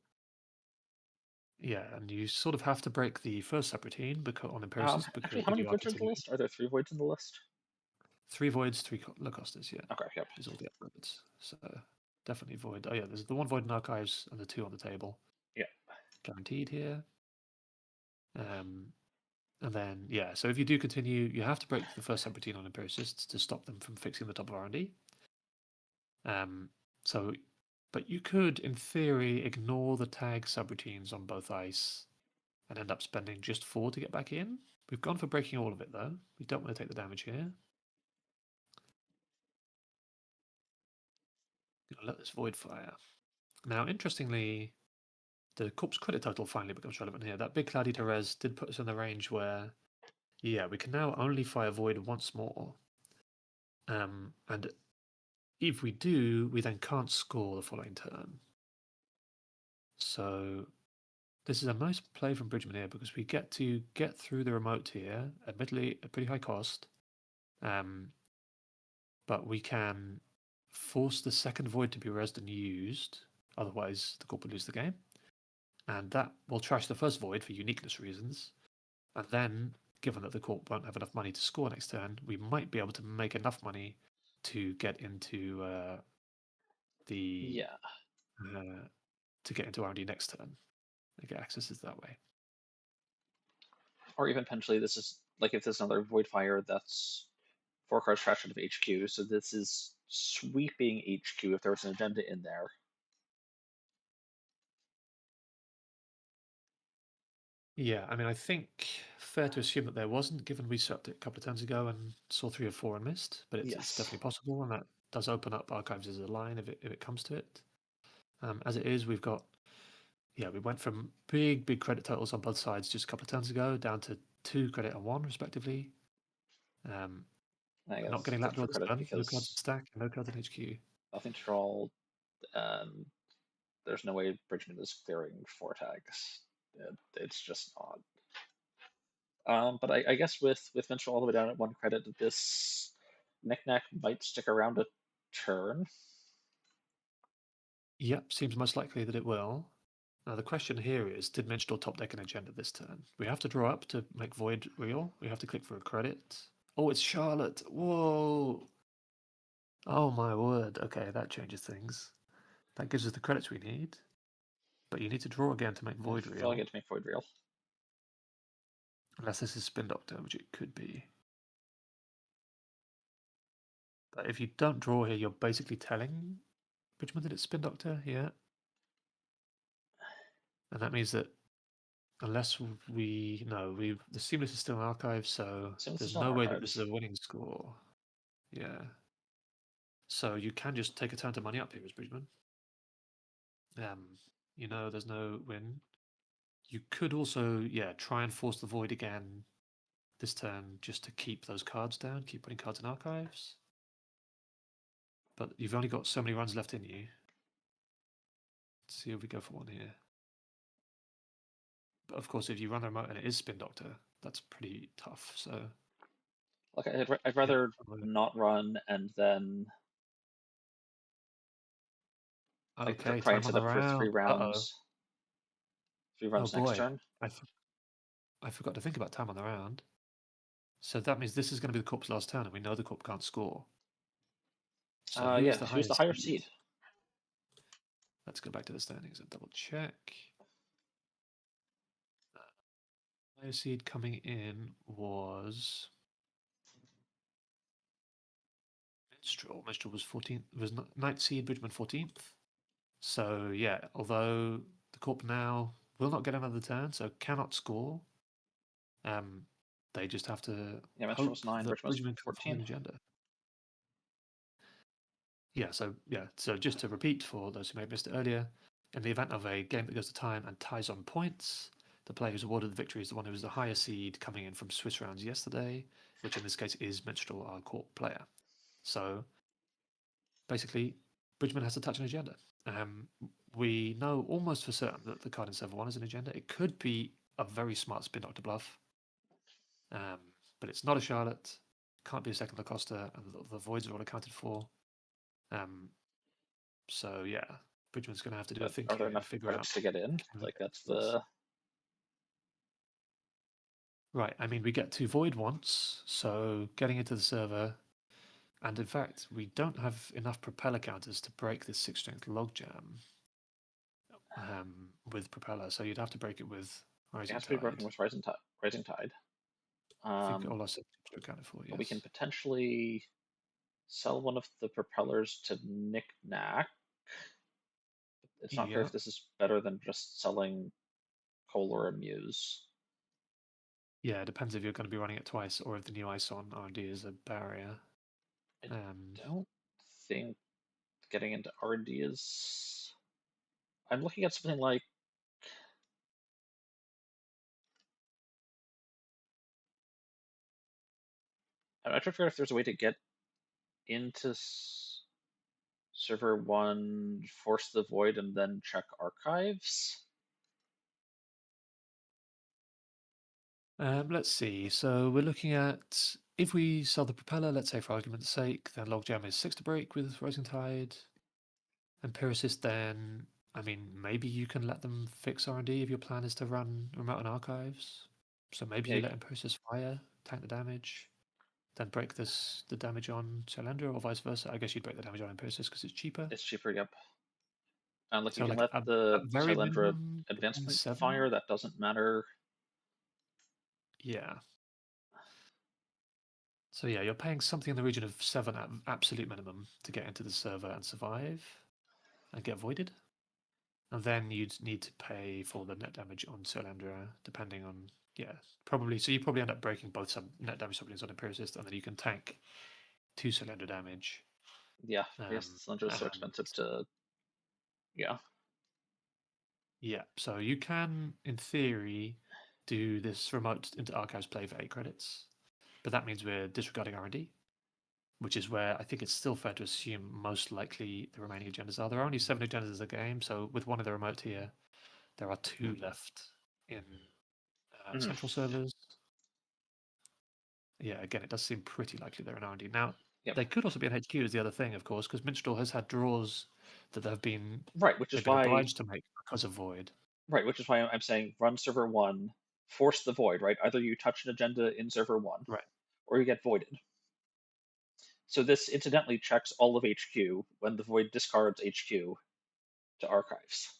yeah, and you sort of have to break the first subroutine on Empiricist because Actually, how if many you are voids are on the continuing. list? Are there 3 voids on the list? 3 voids, 3 Lacostas, yeah. Okay, yep. Is all the upgrades. So definitely void. Oh yeah, there's the 1 void in archives and the 2 on the table. Yeah. Guaranteed here. And then yeah, so if you do continue, you have to break the first subroutine on Empiricists to stop them from fixing the top of R&D. But you could, in theory, ignore the tag subroutines on both ice and end up spending just 4 to get back in. We've gone for breaking all of it though. We don't want to take the damage here. Gonna let this void fire. Now, interestingly, the corpse credit total finally becomes relevant here. That big cloudy Therese did put us in the range where, yeah, we can now only fire void once more. And if we do, we then can't score the following turn. So this is a nice play from Bridgman here because we get to get through the remote here, admittedly at pretty high cost. But we can force the second void to be rezzed and used, otherwise the corp will lose the game. And that will trash the first void for uniqueness reasons. And then, given that the corp won't have enough money to score next turn, we might be able to make enough money to get into to get into R&D next turn. And get accesses that way. Or even potentially, this is like if there's another void fire that's 4 cards trashed out of HQ. So this is sweeping HQ if there was an agenda in there. Yeah, I mean, I think fair to assume that there wasn't, given we set it a couple of turns ago and saw 3 or 4 and missed. But it's definitely possible, and that does open up archives as a line if it comes to it. As it is, we've got, yeah, we went from big credit totals on both sides just a couple of turns ago down to 2 credit and 1 respectively. Not getting lapdog this turn. No cards in stack, no cards in HQ. Nothing to draw. There's no way Bridgman is clearing 4 tags. It's just not. But I guess with Minstrel all the way down at 1 credit, this knickknack might stick around a turn. Yep, seems most likely that it will. Now the question here is, did Minstrel top deck an agenda this turn? We have to draw up to make Void real. We have to click for a credit. Oh, it's Charlotte. Whoa. Oh my word. Okay, that changes things. That gives us the credits we need. But you need to draw again to make Void real. I get to make Void real. Unless this is Spin Doctor, which it could be. But if you don't draw here, you're basically telling Bridgman that it's Spin Doctor, yeah. And that means that unless the Seamless is still in archive, so there's no way that this is a winning score. Yeah. So you can just take a turn to money up here as Bridgman. There's no win. You could also, try and force the void again this turn just to keep those cards down, keep putting cards in archives. But you've only got so many runs left in you. Let's see if we go for one here. But of course, if you run the remote and it is Spin Doctor, that's pretty tough. So, okay, I'd rather not run and then try and set up for 3 rounds. 3 rounds next turn. I forgot to think about time on the round. So that means this is going to be the corp's last turn, and we know the corp can't score. So who's the higher seed? Let's go back to the standings and double check. Higher seed coming in was Minstrel was 14th, was 9th seed, Bridgman 14th. So yeah, although the Corp now will not get another turn, so cannot score, they just have to Yeah, Minstrel's hope 9, that Bridgman's Bridgman can find 14. an agenda. So just to repeat for those who may have missed it earlier, in the event of a game that goes to time and ties on points, the player who's awarded the victory is the one who was the higher seed coming in from Swiss rounds yesterday, which in this case is Minstrel, our Corp player. So basically, Bridgman has to touch an agenda. We know almost for certain that the card in server 1 is an agenda. It could be a very smart spin doctor bluff, but it's not a Charlotte, can't be a second Lacosta, and the voids are all accounted for. So yeah, Bridgman's going to have to do a But think are there here and enough figure out. credits to get in? Like, that's the... Right, I mean, we get to void once, so getting into the server, and in fact, we don't have enough propeller counters to break this 6 strength logjam with propeller, so you'd have to break it with It Rising has to be Tide. broken with Rising Tide. I think all our substitutes are accounted for, But we can yes. potentially sell one of the propellers to Knick Knack. It's not clear Yeah, if this is better than just selling Coal or Amuse. yeah, it depends if you're going to be running it twice or if the new ice on R&D is a barrier. I don't think getting into R&D is... I'm looking at something like... I'm trying to figure out if there's a way to get into server 1, force the void, and then check archives. Let's see. So we're looking at if we sell the propeller, let's say for argument's sake, then logjam is 6 to break with Rising Tide. Empiricist, then I mean maybe you can let them fix R&D if your plan is to run remote and archives. So maybe Yeah, you let Empiricist fire, tank the damage, then break the damage on Cylindra, or vice versa. I guess you'd break the damage on Empiricist because it's cheaper. it's cheaper, yep. And like you So can like let a the very Cylindra minimum between advancement 7. fire, that doesn't matter. Yeah. So yeah, you're paying something in the region of 7 at absolute minimum to get into the server and survive and get voided. And then you'd need to pay for the net damage on Cylindra, depending on, yeah, probably. So you probably end up breaking both net damage sublinks on Empiricist, and then you can tank 2 Cylinder damage. Yeah, I guess the Cylinder is so And expensive to... Yeah. yeah, so you can, in theory, do this remote into archives play for 8 credits, but that means we're disregarding R&D, which is where I think it's still fair to assume most likely the remaining agendas are. There are only 7 agendas a game, so with one of the remote here, there are 2 left in central servers. Yeah, again, it does seem pretty likely they're in R&D. Now, Yep. they could also be in HQ is the other thing, of course, because Minstrel has had draws that they've been Right, which is they've been why... obliged to make because of Void. Right, which is why I'm saying run server 1, force the void, right? Either you touch an agenda in server 1, Right. or you get voided. So this incidentally checks all of HQ when the void discards HQ to archives.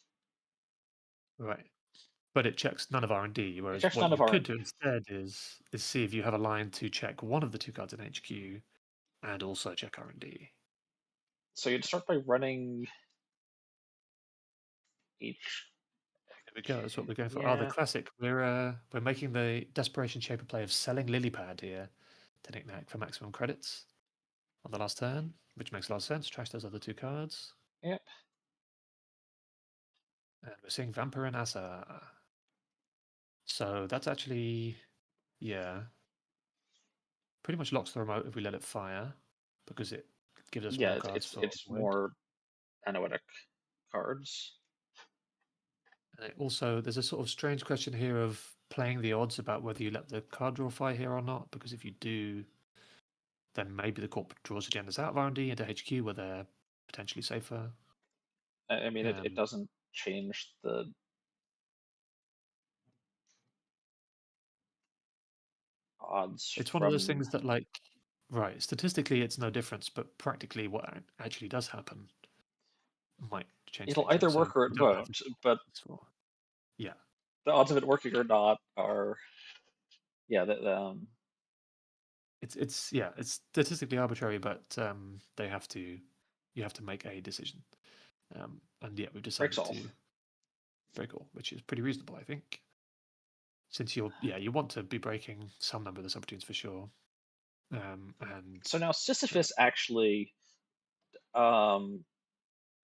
Right. But it checks none of R&D, It whereas checks what none of you could R&D. do instead is see if you have a line to check one of the 2 cards in HQ and also check R&D. So you'd start by running each... There we go. That's what we're going for. Yeah. Oh, the classic. We're making the desperation shaper play of selling Lilypad here to Knick-Knack for maximum credits on the last turn, which makes a lot of sense. Trash those other 2 cards. Yep. And we're seeing Vampire and Asa. So that's actually, yeah, pretty much locks the remote if we let it fire, because it gives us more Yeah, cards for it's Void. more anoetic cards. And also, there's a sort of strange question here of playing the odds about whether you let the card draw fire here or not, because if you do, then maybe the corp draws agendas out of R&D into HQ where they're potentially safer. I mean, it doesn't change the... odds It's one of those from... things that, like, right, statistically it's no difference, but practically what actually does happen might change It'll things here. either So work or it we don't have won't, but yeah. the odds of it working or not are... Yeah, it's statistically arbitrary, but they have to you have to make a decision. And yeah, we've Breaks decided all. to break all, which is pretty reasonable, I think. Since you want to be breaking some number of the subroutines for sure. And So now Sisyphus actually, um,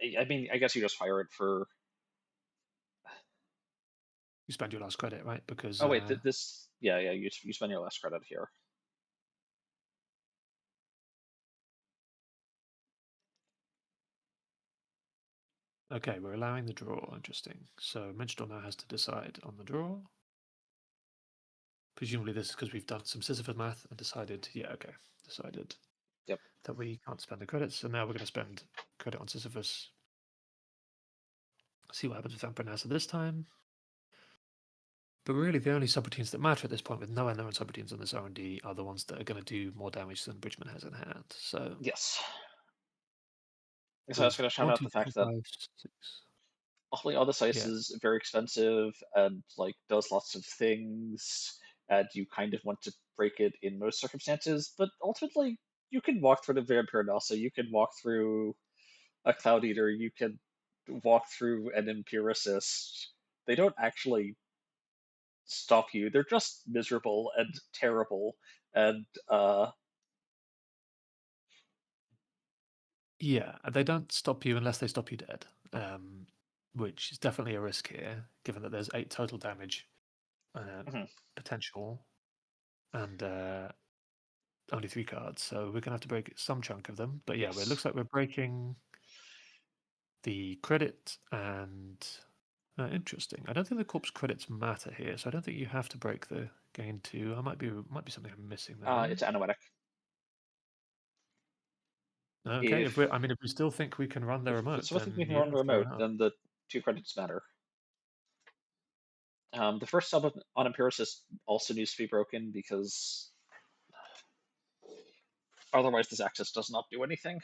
I mean, I guess you just fire it for. you spend your last credit, right? Because Oh wait, this, yeah, yeah, you spend your last credit here. okay, we're allowing the draw. Interesting. So Minstrel now has to decide on the draw. Presumably this is because we've done some Sisyphus math and decided, decided Yep. that we can't spend the credits, so now we're going to spend credit on Sisyphus. See what happens with Vampire NASA this time. But really, the only subroutines that matter at this point, with no unknown subroutines on this R&D, are the ones that are going to do more damage than Bridgman has in hand. So Yes. So I was with going to shout one, out two, the three, fact that five, six, ultimately all this ice yeah, is very expensive and like does lots of things, and you kind of want to break it in most circumstances, but ultimately you can walk through the Vampire Nasa, you can walk through a Cloud Eater, you can walk through an Empiricist. They don't actually stop you. They're just miserable and terrible, and yeah, they don't stop you unless they stop you dead, which is definitely a risk here, given that there's 8 total damage mhm. potential and only 3 cards, so we're gonna have to break some chunk of them. But yeah, it Yes. looks like we're breaking the credit and interesting. I don't think the corpse credits matter here, so I don't think you have to break the gain 2. I might be something I'm missing there. It's anoetic. Okay, If if we still think we can run the if we remote, still think we then can yeah, run the fair remote, enough. then the 2 credits matter. The first sub on Empiricist also needs to be broken because otherwise this access does not do anything.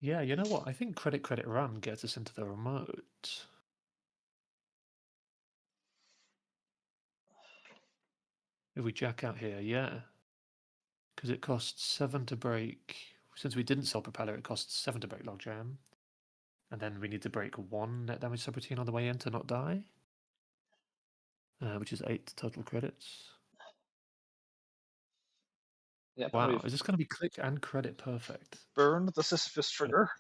Yeah, you know what? I think credit run gets us into the remote. If we jack out here, yeah. Because it costs 7 to break. Since we didn't sell Propeller, it costs 7 to break Logjam. And then we need to break 1 net damage subroutine on the way in to not die. Which is 8 total credits. Yeah, then Wow, we've is this going to be click and credit perfect? burned the Sisyphus trigger.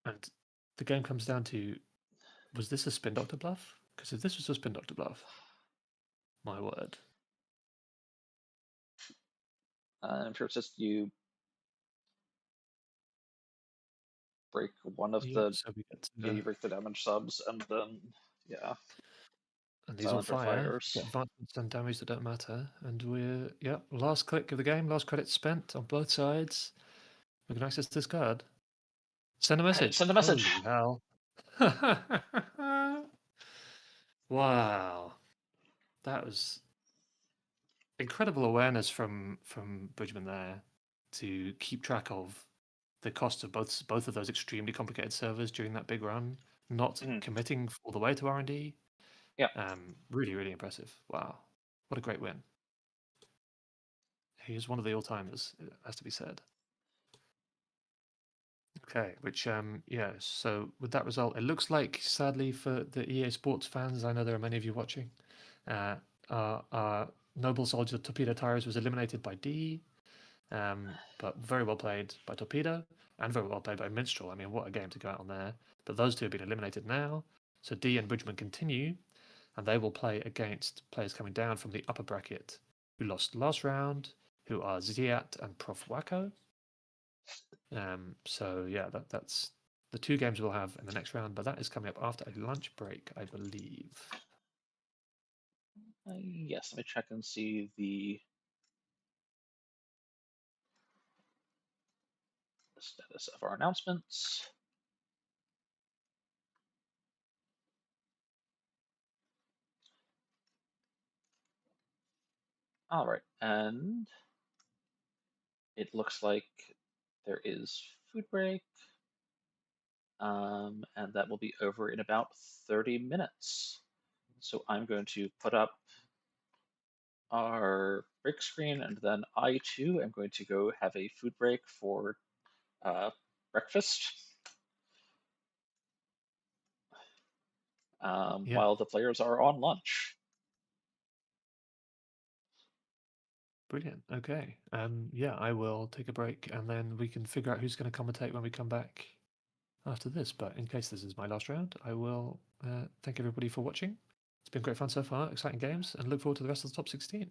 And the game comes down to, was this a Spin Doctor bluff? Because if this was a Spin Doctor bluff, my word. Empiricist, you break one of Yep, the so we get you break the damage subs, and then yeah, and these all Silencer fire. fires. Get advancements and damage that don't matter. And we're, last click of the game, last credit spent on both sides. We can access this card. Send a message. Send a message. Holy hell. Wow. That was incredible awareness from Bridgman there to keep track of the cost of both of those extremely complicated servers during that big run, not Mhm. committing all the way to R&D. Yeah. Really, really impressive. Wow. What a great win. He is one of the all-timers, it has to be said. Okay, which so with that result, it looks like sadly for the EA Sports fans, I know there are many of you watching, our noble soldier Torpedo Tires was eliminated by D, but very well played by Torpedo and very well played by Minstrel. I mean, what a game to go out on there. But those two have been eliminated now, so D and Bridgman continue, and they will play against players coming down from the upper bracket who lost last round, who are Ziat and Prof Wacko. So yeah, that's the 2 games we'll have in the next round, but that is coming up after a lunch break, I believe. Yes, let me check and see the status of our announcements. All right, and it looks like there is food break, and that will be over in about 30 minutes. So I'm going to put up our break screen, and then I too am going to go have a food break for breakfast, Yeah, while the players are on lunch. brilliant. Okay. Yeah, I will take a break and then we can figure out who's going to commentate when we come back after this. But in case this is my last round, I will thank everybody for watching. It's been great fun so far, exciting games, and look forward to the rest of the top 16.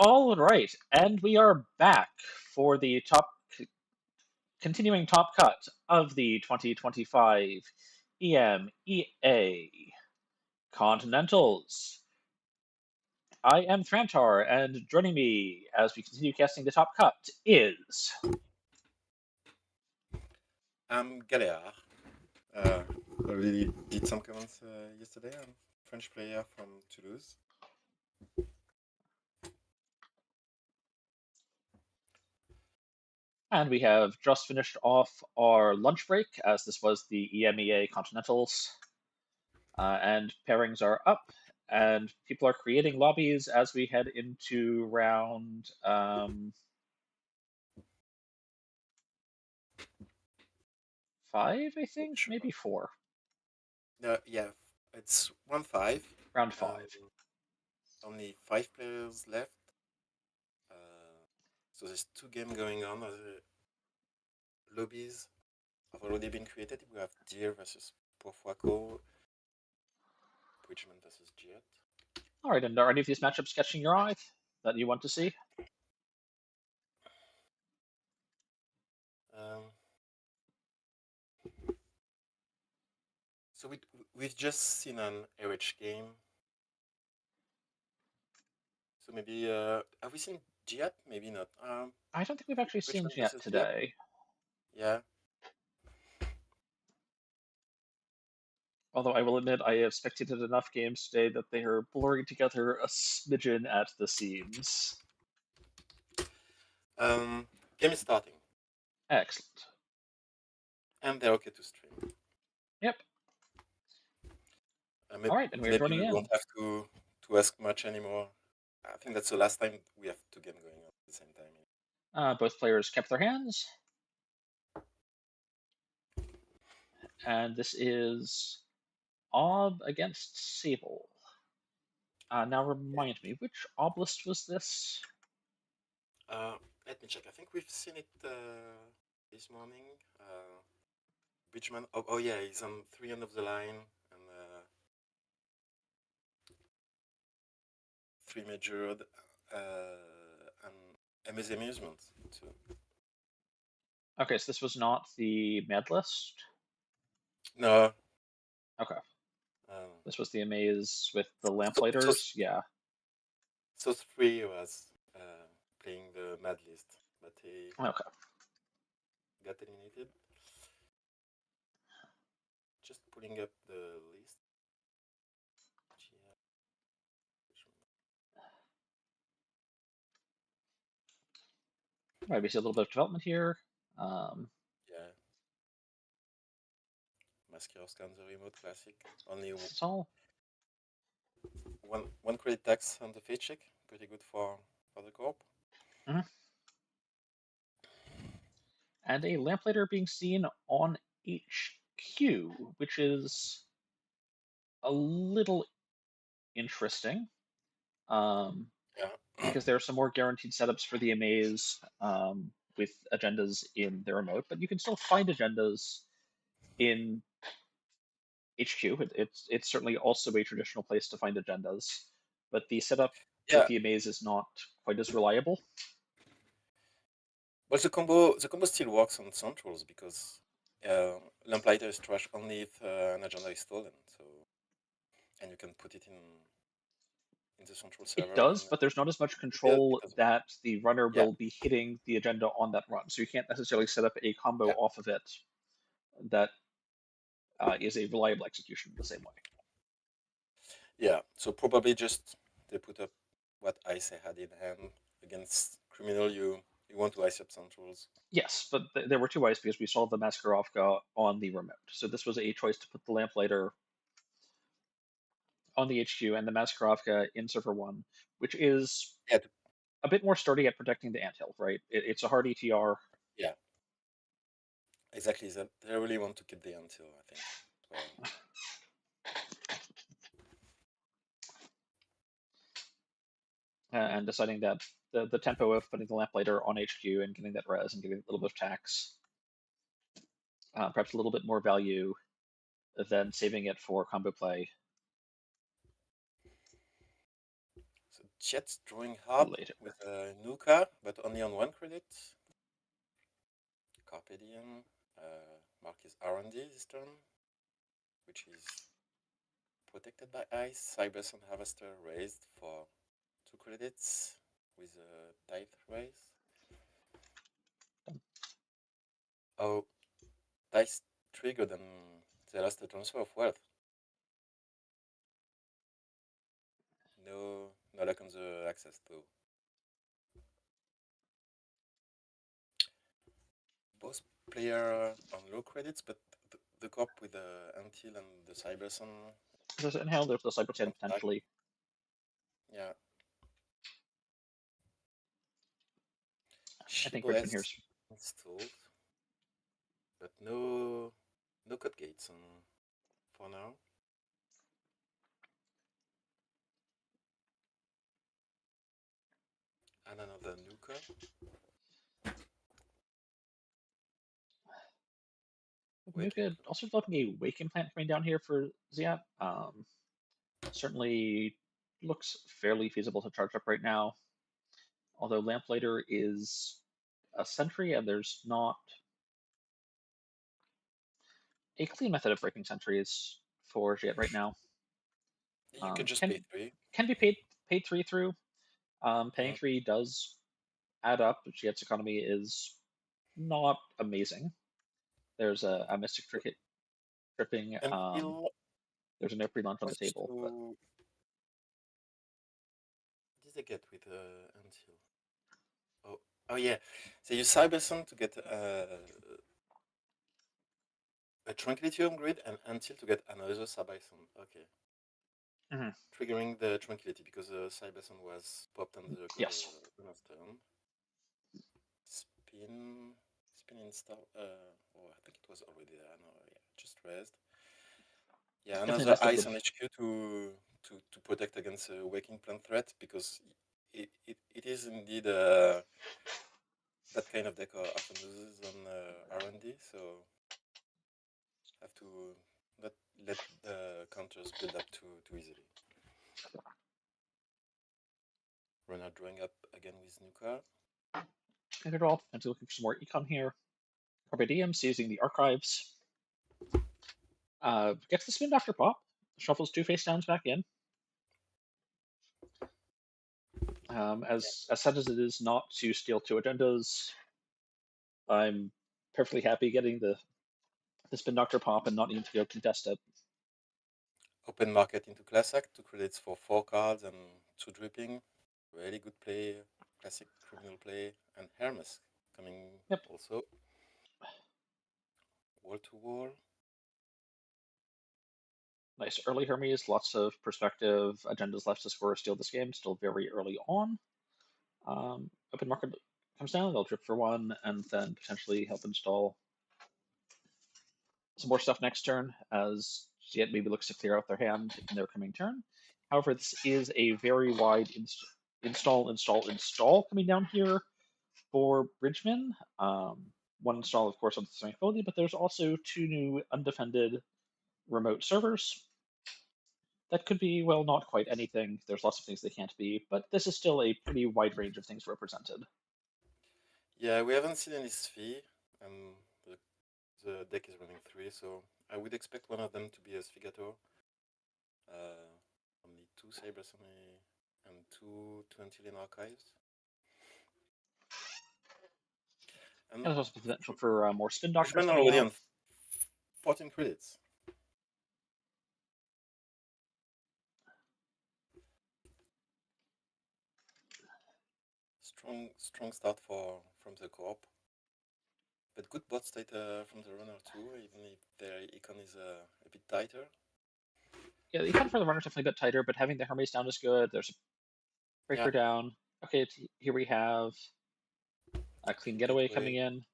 All right, and we are back for the continuing top cut of the 2025 EMEA Continentals. I am Thrantar, and joining me as we continue casting the top cut is. I'm Galea. Already did some comments yesterday. I'm French player from Toulouse. And we have just finished off our lunch break, as this was the EMEA Continentals. And pairings are up, and people are creating lobbies as we head into round 5, I think, Sure. maybe 4. Yeah, it's 1-5. Round 5. Only 5 players left. So there's 2 games going on. Lobbies have already been created. We have Deer versus Porfuaco, Bridgman versus Jet. All right, and are any of these matchups catching your eye that you want to see? So we've just seen an RH game. So maybe have we seen Jet? Maybe not. I don't think we've actually seen Bridgman yet versus Jet? today. Yeah. Although I will admit I have spectated enough games today that they are blurring together a smidgen at the seams. Game is starting. Excellent. And they're okay to stream. Yep. Maybe, All right, and we're maybe joining we in. won't have to ask much anymore. I think that's the last time we have 2 games going on at the same time. Both players kept their hands. And this is Ob against Sable. Now remind me, which obelisk was this? Let me check. I think we've seen it this morning. Bridgman. Oh yeah, he's on 3 end of the line and 3 majored and MS Amusement too. Okay, so this was not the medalist. No. Okay. This was the amaze with the lamplighters. Yeah. So 3 was playing the mad list, but he got eliminated. Just pulling up the list. Right, we see a little bit of development here. Yeah. Masquerade scans the remote classic. Only one credit tax on the fate check. Pretty good for the corp. Mm-hmm. And a lamplighter being seen on HQ, which is a little interesting. Because there are some more guaranteed setups for the amaze with agendas in the remote, but you can still find agendas in HQ. It's certainly also a traditional place to find agendas, but the setup with the amaze is not quite as reliable. But the combo still works on centrals because Lamplighter is trash only if an agenda is stolen. So, and you can put it in the central server. It does, but there's not as much control that the runner will be hitting the agenda on that run. So you can't necessarily set up a combo off of it that is a reliable execution the same way. Yeah, so probably just they put up what ICE had in hand against criminal. You want to ice up centrals. Yes, but there were 2 ice because we saw the Mascarovka on the remote. So this was a choice to put the Lamplighter on the HQ and the Mascarovka in server 1, which is a bit more sturdy at protecting the anthill, right? It's a hard ETR. Yeah, exactly. They really want to keep the anthill, I think. And deciding that the tempo of putting the Lamplighter on HQ and getting that res and getting a little bit of tax, perhaps a little bit more value than saving it for combo play. So Jet's drawing hard later. with Nuka, but only on 1 credit. Carpe Diem. Mark is R&D this turn, which is protected by ice. Cyberson Harvester raised for 2 credits with a Tithe raise. Oh, dice triggered and they lost the transfer of wealth. No luck on the access though. Both player on low credits, but the cop with the Antil and the Cyberson. There's inhale, there's the Cyber 10 potentially. Yeah. I think Shibo Bridgman has here's installed, but no cut gates on for now. And another Nuka. Nuka also developing a Wake implant coming down here for Ziat. Certainly looks fairly feasible to charge up right now. Although Lamplighter is a sentry and there's not a clean method of breaking sentries for Ziat right now. You could just pay 3. Can be paid 3 through. Paying 3 does add up. Ziat's economy is not amazing. There's a Mystic Cricket tripping. There's a no pre-launch on the table. But... What did they get with Until? Oh yeah. So you Cyberson to get a Tranquility upgrade and Until to get another Cyberson. Okay. Triggering the Tranquility because Cyberson was popped on the last turn. Spin install. I think it was already there. No, yeah, just raised. Yeah, another ice on HQ to protect against a waking plant threat because it is indeed that kind of deck often loses on R&D, so have to not let the counters build up too easily. Runner drawing up again with Nuka. Good at all. And looking for some more econ here. Carpe Diem seizing the archives. Gets the spin after pop. Shuffles 2 face downs back in. As sad as it is not to steal 2 agendas, I'm perfectly happy getting the spin doctor pop and not needing to go contest it. Open market into Classic, 2 credits for 4 cards and 2 dripping. Really good play, classic criminal play, and Hermes coming also. Wall to wall. Nice early Hermes, lots of perspective, agendas left to score or steal this game, still very early on. Open market comes down, they'll drip for 1, and then potentially help install some more stuff next turn, as Ziet maybe looks to clear out their hand in their coming turn. However, this is a very wide install coming down here for Bridgman. 1 install, of course, on the Semifolio, but there's also 2 new undefended remote servers. That could be, well, not quite anything. There's lots of things they can't be, but this is still a pretty wide range of things represented. Yeah, we haven't seen any Sphy, and the deck is running 3, so I would expect one of them to be a Sfigato. Only 2 Cyberson and 2 Antillean Archives. And there's also potential for more spin doctors coming already out. On 14 credits. Strong start from the co-op. But good bot state from the runner too, even if their econ is a bit tighter. Yeah, the econ for the runner is definitely a bit tighter, but having the Hermes down is good. There's a breaker down. Okay, here we have a clean getaway coming in.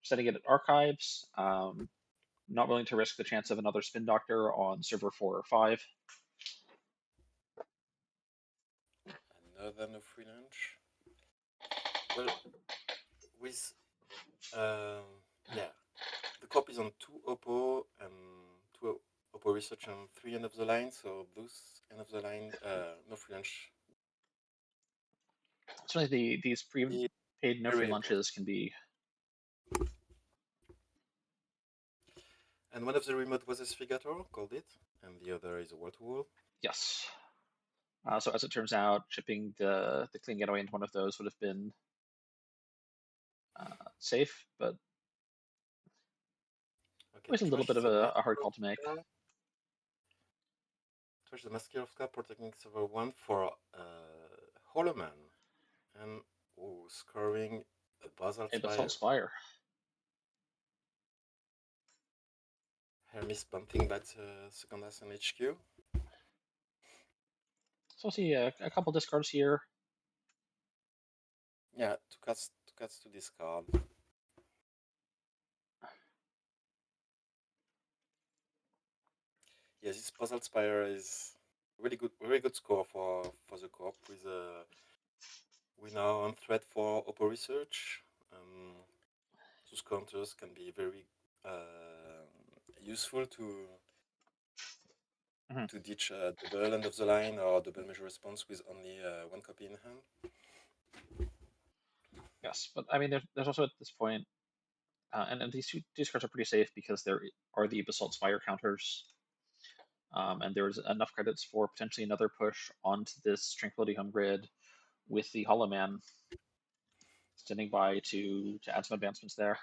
Setting it at archives. Not willing to risk the chance of another spin doctor on server 4 or 5. Another no free lunch. Well, with the cop is on 2 Oppo and 2 Oppo research and 3 end of the line. So those end of the line no free lunch Certainly, these prepaid no free Very lunches can be. And one of the remote was a Sphigator, called it, and the other is a wall-to-wall. Yes. So as it turns out, shipping the clean getaway into one of those would have been safe, but Okay, always a little bit of a hard call to make. Trash the Maskirovka, protecting server 1 for Holoman, and scoring a Basalt A Basalt Spire. Spire. Hermes bumping back second S and HQ. So I see a couple discards here. Yeah, two cards to discard. Yeah, this Basalt Spire is very good score for the corp with we now on thread for Oppo research. Those counters can be very useful to ditch double end of the line or double measure response with only one copy in hand. Yes, but I mean, there's also at this point, and these cards are pretty safe because there are the Basalt Spire counters, and there's enough credits for potentially another push onto this Tranquility Home grid with the Hollow Man standing by to add some advancements there.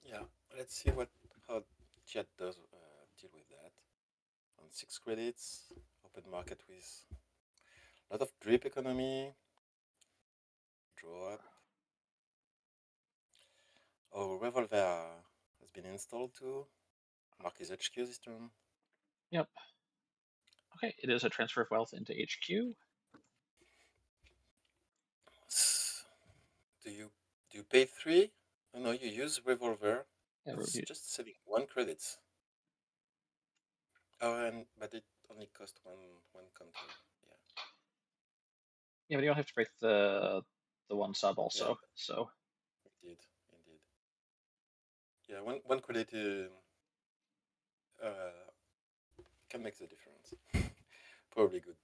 Yeah, let's see how Jet does deal with that. On 6 credits, open market with a lot of drip economy, draw up. Oh, Revolver has been installed too. Mark is HQ this turn. Yep. Okay, it is a transfer of wealth into HQ. Do you pay 3? Oh, no, you use Revolver. Yeah, It's just saving 1 credits. Oh, but it only cost one counter. Yeah. Yeah, but you don't have to break the one sub also. Yeah. So. Indeed. Yeah, one credit can make the difference. Probably good.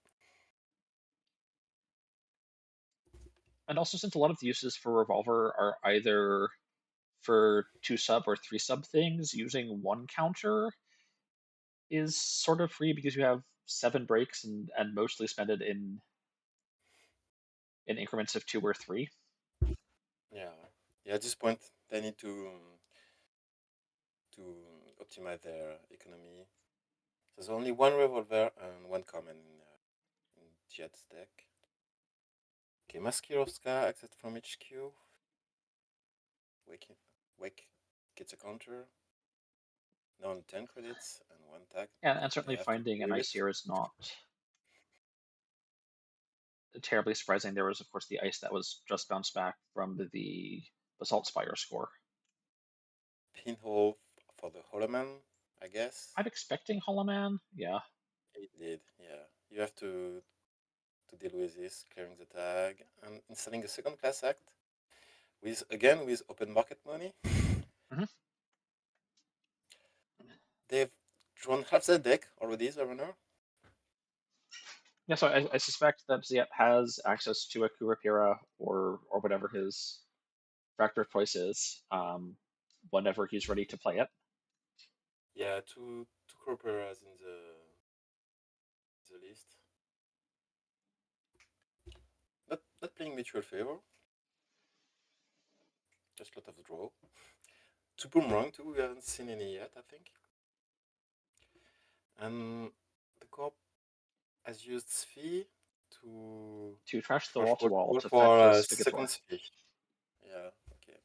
And also, since a lot of the uses for Revolver are either for 2 sub or 3 sub things, using one counter is sort of free because you have 7 breaks and mostly spend it in increments of 2 or 3. Yeah. At this point, they need to optimize their economy. There's only one Revolver and one common in Jet's deck. Okay, Maskirovska, access from HQ. Wake gets a counter. Now on 10 credits and 1 tag. Yeah, and certainly finding an ice here is not terribly surprising. There was, of course, the ice that was just bounced back from the Basalt Spire score. Pinhole for the Holoman, I guess. I'm expecting Hollow Man. Yeah. Indeed, yeah. You have to deal with this, clearing the tag, and installing a second class act with open market money. They've drawn half the deck already, the runner. Yeah, so I suspect that Ziet has access to a Kurapira or whatever his factor of choice is, whenever he's ready to play it. Yeah, two Kurapiras in the list. Not playing mutual favor. Just a lot of draw. Two Boomerang too, we haven't seen any yet, I think. And the corp has used Sphi to trash the wall to for fetch second Sphi. Yeah, okay.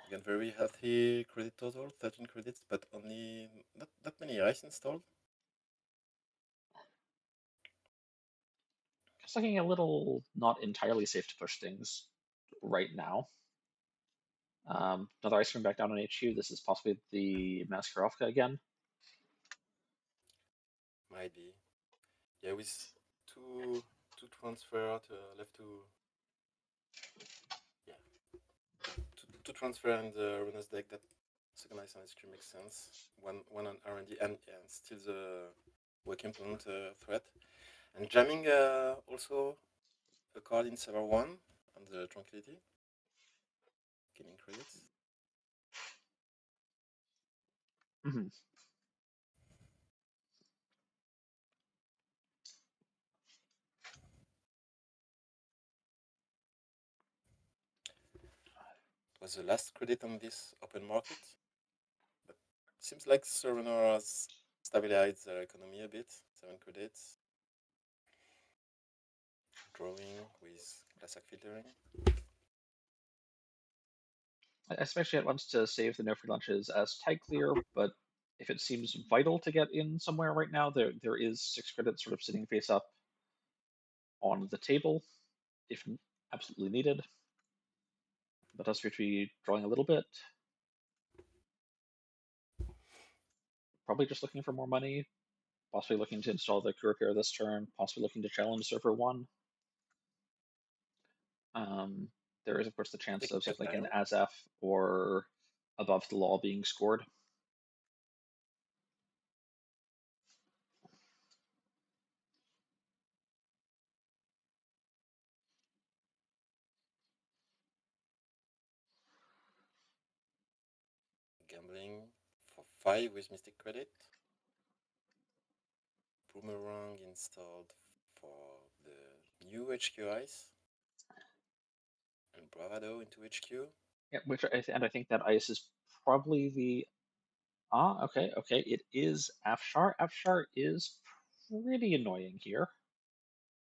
Again, very healthy credit total, 13 credits, but only not that many ice installed. It's looking a little not entirely safe to push things right now. Another ice cream back down on HQ. This is possibly the Maskarovka again. Might be. Yeah, with two transfer left to to transfer and the runner's deck, that second ice and ice cream makes sense. One on R&D and still the working opponent threat. And jamming also a card in server 1 on the Tranquility, gaining credits. Mm-hmm. It was the last credit on this open market. But it seems like Server has stabilized their economy a bit. 7 credits. Drawing with classic filtering. Especially it wants to save the no free lunches as tag clear, but if it seems vital to get in somewhere right now, there is 6 credits sort of sitting face up on the table if absolutely needed. But does appear to be drawing a little bit. Probably just looking for more money, possibly looking to install the crew repair this turn, possibly looking to challenge server 1. There is, of course, the chance Taking of their something like time. an ASF or above the law being scored. Gambling for 5 with Mystic Credit. Boomerang installed for the new HQ Ice. And Bravado into HQ. Yeah, and I think that ice is probably the okay. It is Afshar. Afshar is pretty annoying here.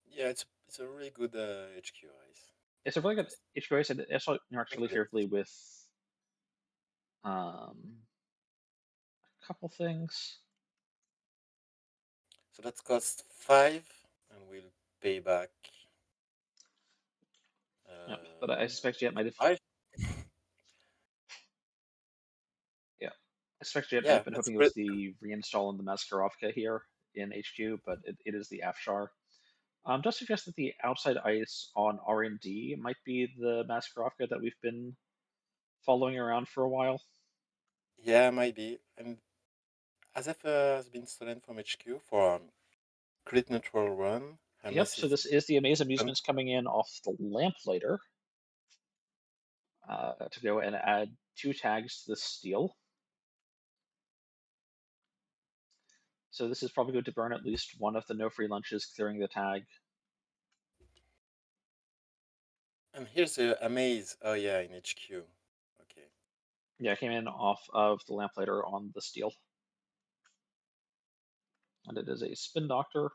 Yeah, it's a really good HQ Ice. It's a really good HQ ice, and it also interacts really Credits. favorably with a couple things. So that costs 5, and we'll pay back. Yep, but I suspect Jet might have. 5. Yeah, I suspect Jet might Yeah, have been that's hoping it great. was the reinstall in the Maskarovka here in HQ, but it is the Afshar. Does suggest that the outside ice on R&D might be the Maskarovka that we've been following around for a while. Yeah, maybe. And Azef has been stolen from HQ for Crit Neutral Run. Yep, Hermes so is this is the Amaze Amusements coming in off the Lamplighter to go and add 2 tags to the steel. So this is probably going to burn at least one of the no free lunches, clearing the tag. And here's the Amaze. Oh yeah, in HQ. Okay. Yeah, came in off of the Lamplighter on the steel. And it is a Spin Doctor.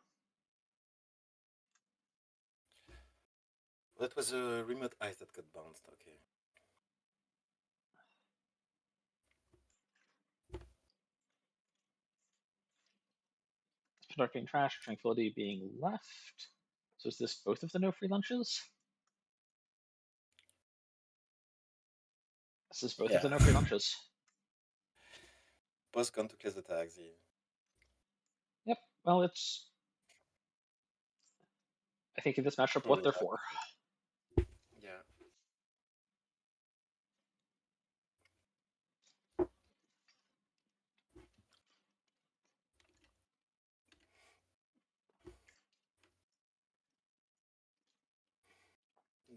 That was a remote ice that got bounced. Okay. Spin Doctor being trash, Tranquility being left. So is this both of the no free lunches? This is both of the no free lunches. Boss gone to clear the tags. Yep, well, it's. I think in this matchup, what they're for. Yeah.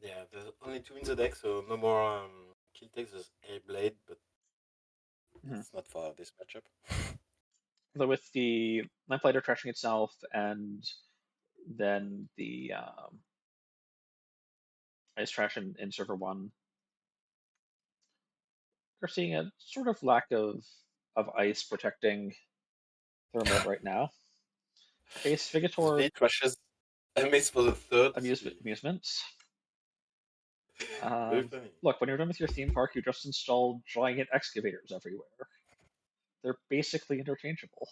Yeah, there's only 2 in the deck, so no more kill takes. There's a blade, but it's not for this matchup. Though with the Lamplighter trashing itself and then the ice trash in server 1, we're seeing a sort of lack of ice protecting Thermite right now. Face Vigator Zvi trashes Amaze for the third. amusements. Very funny. Look, when you're done with your theme park, you just install giant excavators everywhere. They're basically interchangeable.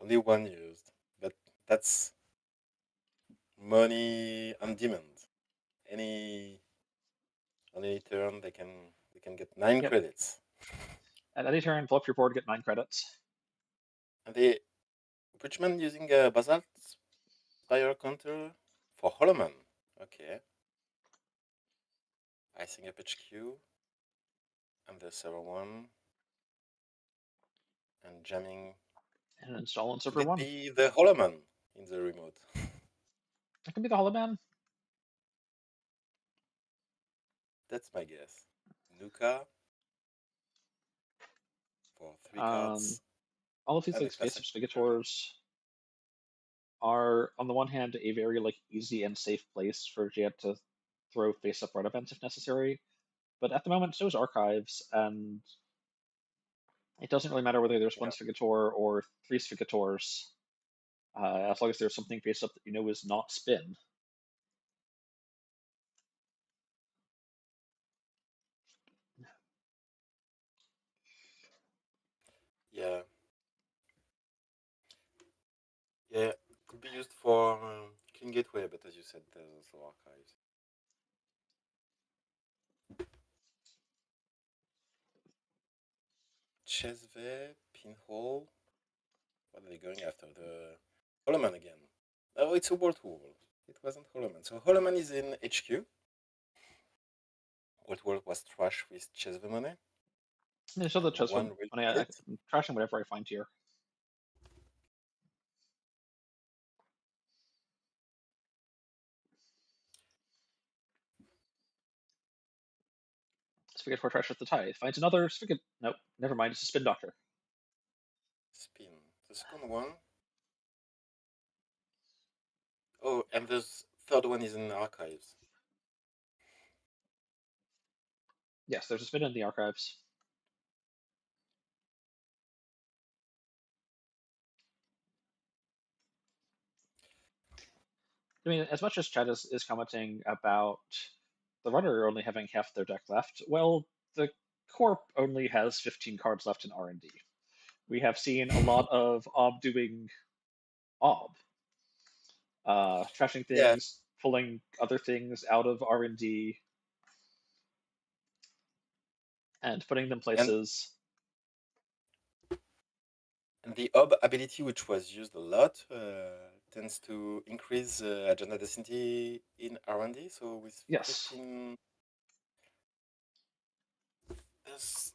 Only 1 used, but that's money on demand. Any on any turn they can get 9 Yep. credits. At any turn, pull up your board, get 9 credits. And the Bridgman using Basalt Spire counter for Holoman. Okay. Icing up HQ and the server 1 and jamming. And install on Could server it 1. be the Holoman? in the remote. It can be the Hollow Man. That's my guess. Nuka for 3 Um, cards all of these and like a space classic German. investigators are, on the one hand, a very like easy and safe place for Jet to throw face-up run events if necessary. But at the moment, so is Archives, and it doesn't really matter whether there's one Yeah. Sphigator or three Sphigators, as long as there's something face-up that you know is not spin. Yeah. Yeah. Could be used for Clean Gateway, but as you said, there's also Archives. Chesve, Pinhole. What are they going after? The Holloman again. Oh, it's a World to World. It wasn't Holloman. So Holloman is in HQ. World World was trash with Chesve money. I mean, so the And chess one one, will I'm hit. trashing whatever I find here. Sphigator trash at the tithe. Finds another Sphigator. Nope, never mind. It's a Spin Doctor. Spin. The second one. Oh, and the third one is in Archives. Yes, there's a Spin in the Archives. I mean, as much as Chad is commenting about the runner only having half their deck left, well, the Corp only has 15 cards left in R&D. We have seen a lot of Ob doing Ob, trashing Yeah, things, pulling other things out of R&D, and putting them and places. the Ob ability, which was used a lot, tends to increase agenda density in R&D. So with Yes. 15, there's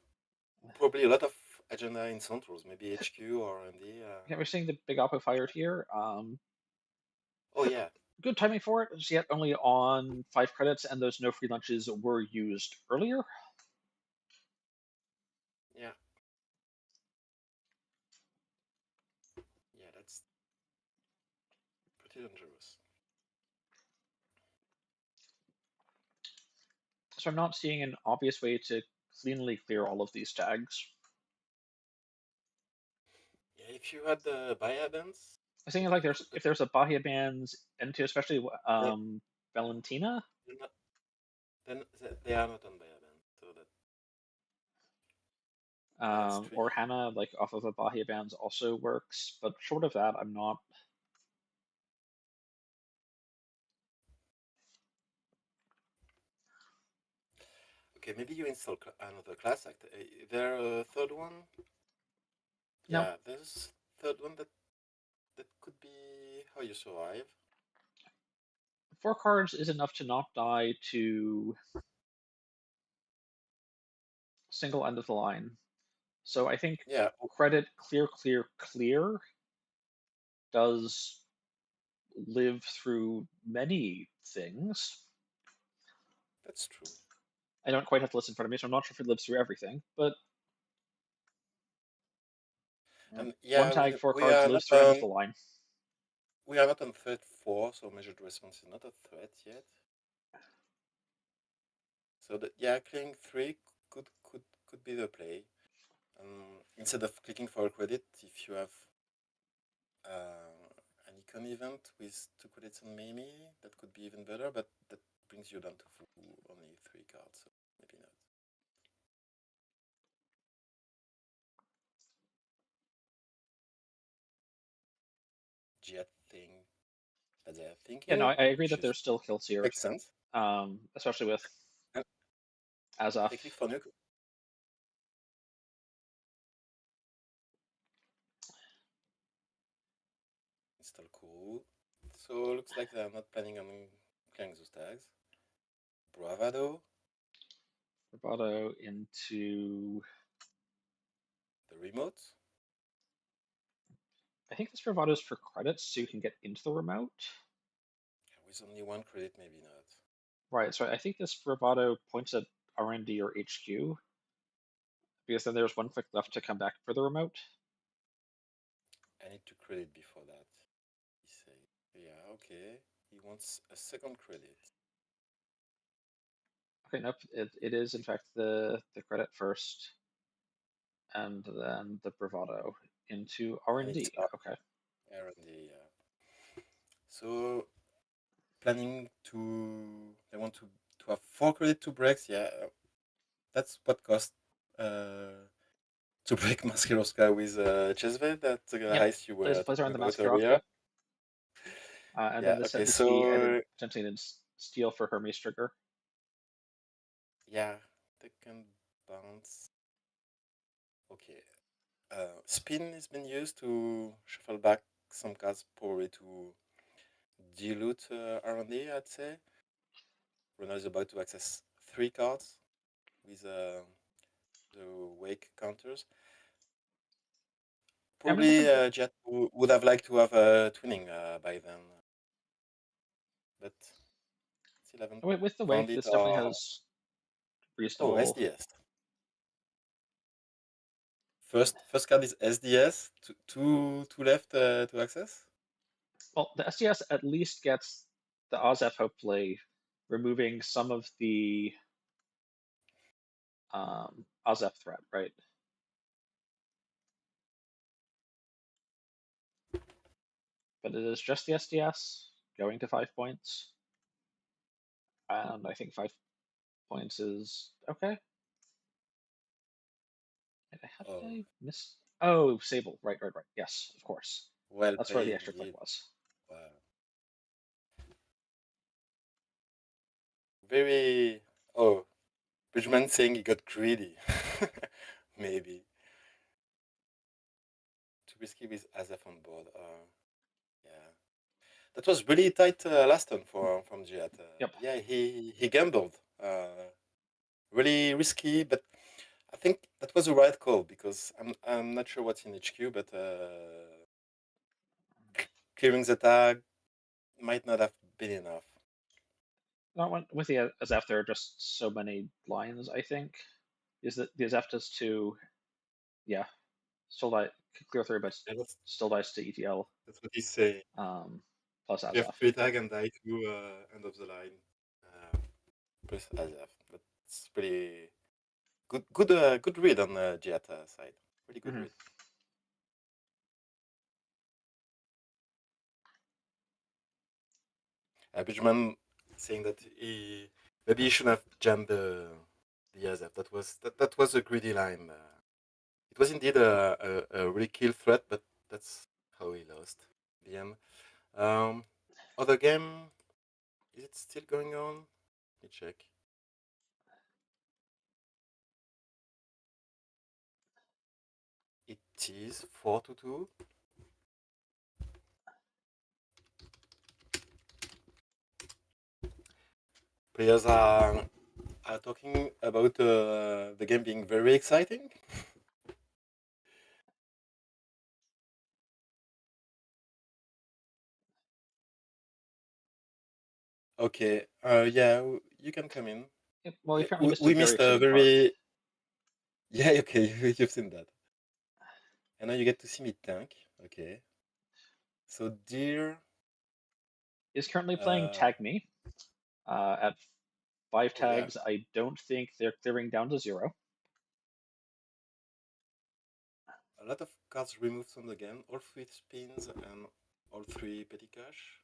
probably a lot of agenda in centrals, maybe HQ or R&D. Yeah, we're seeing the big Oppo fired here. Oh yeah, Good timing for it, yet only on 5 credits, and those no free lunches were used earlier. yeah, yeah. That's pretty dangerous. So I'm not seeing an obvious way to cleanly clear all of these tags. Yeah, if you had the Baya bands, I think maybe like you could. if there's a Bahia bands into especially They, Valentina, they're not, then they are not on Baya band, so that yeah, that's or tricky. Hannah like off of a Bahia bands also works, but short of that, I'm not. Okay, maybe you install another class act. There a third one? No, Yeah, there's third one that could be how you survive. 4 cards is enough to not die to single end of the line. So I think Yeah, credit clear, clear, clear does live through many things. that's true. I don't quite have to listen in front of me, so I'm not sure if it lives through everything. But And one yeah, tag, 4 we cards are lives not through end of on the line. threat 4, so measured response is not a threat yet. So that yeah, clearing 3 could be the play. Instead of clicking for a credit, if you have an icon event with 2 credits on Mimi, that could be even better, but that brings you down to only 3 cards, so maybe not. Jet thing that they're Yeah, no, thinking, I agree which that is there's still kills here, makes sense. especially with And Azaf. they click for nuke. Install cool. So looks like they're not planning on clearing those tags. Bravado, Bravado into the remote. I think this bravado is for credits, so you can get into the remote. With only one credit, maybe not. Right. So I think this bravado points at R&D or HQ, because then there's one click left to come back for the remote. I need 2 credit before that. He say, yeah, okay. He wants a second credit. Okay, nope. It is in fact the credit first, and then the bravado into And it's R&D. Okay. R&D, yeah. So planning to, they want to have 4 credit to breaks, yeah. That's what cost to break Maskirovska with Chesve, that Yep. heist you were Plays around talking the about earlier. Maskirovka. And Yeah, then this set okay, we see added so potentially in steel for Hermes trigger. yeah, they can bounce. Okay. Spin has been used to shuffle back some cards probably to dilute R&D, I'd say. Runner is about to access 3 cards with the wake counters. Probably Jet would have liked to have a twinning by then, but still haven't With the found wake, it. this definitely has Oh, reasonable. SDS. First card is SDS. Two left to access. Well, the SDS at least gets the Ozef hopefully removing some of the Ozef threat, right? But it is just the SDS going to 5 points, and I think 5 points is okay. How did I miss? Oh, Sable. Right. Yes, of course. Well That's where the played, extra click indeed. was. Wow. Very. Oh, Bridgman saying he got greedy. Maybe. Too risky with Azef on board. Yeah. That was really tight last turn from Jihad. Yep. Yeah, he gambled. Really risky, but I think that was the right call because I'm not sure what's in HQ, but clearing the tag might not have been enough. Not with the Azef, there are just so many lines. I think is that the Azef does to, yeah, still die clear through, but Yeah, still dies to ETL. that's what he's saying. Plus You have Azef. 3 tag and die to end of the line. Plus Azef. That's pretty good read on the Jet side. Pretty good read. Benjamin saying that maybe he shouldn't have jammed the Azef. That was a greedy line. It was indeed a really kill threat, but that's how he lost in the end. Other game, is it still going on? Let me check. It is 4-2. Players are talking about the game being very exciting. Okay. Yeah, you can come in. Yep, well, we Okay. apparently missed a We very missed a exciting part. very. Yeah. Okay. You've seen that. And now you get to see me tank. Okay. So dear Is currently playing Tag Me at 5 oh yeah, tags. I don't think they're clearing down to 0. a lot of cards removed from the game. All 3 spins and all 3 petty cash.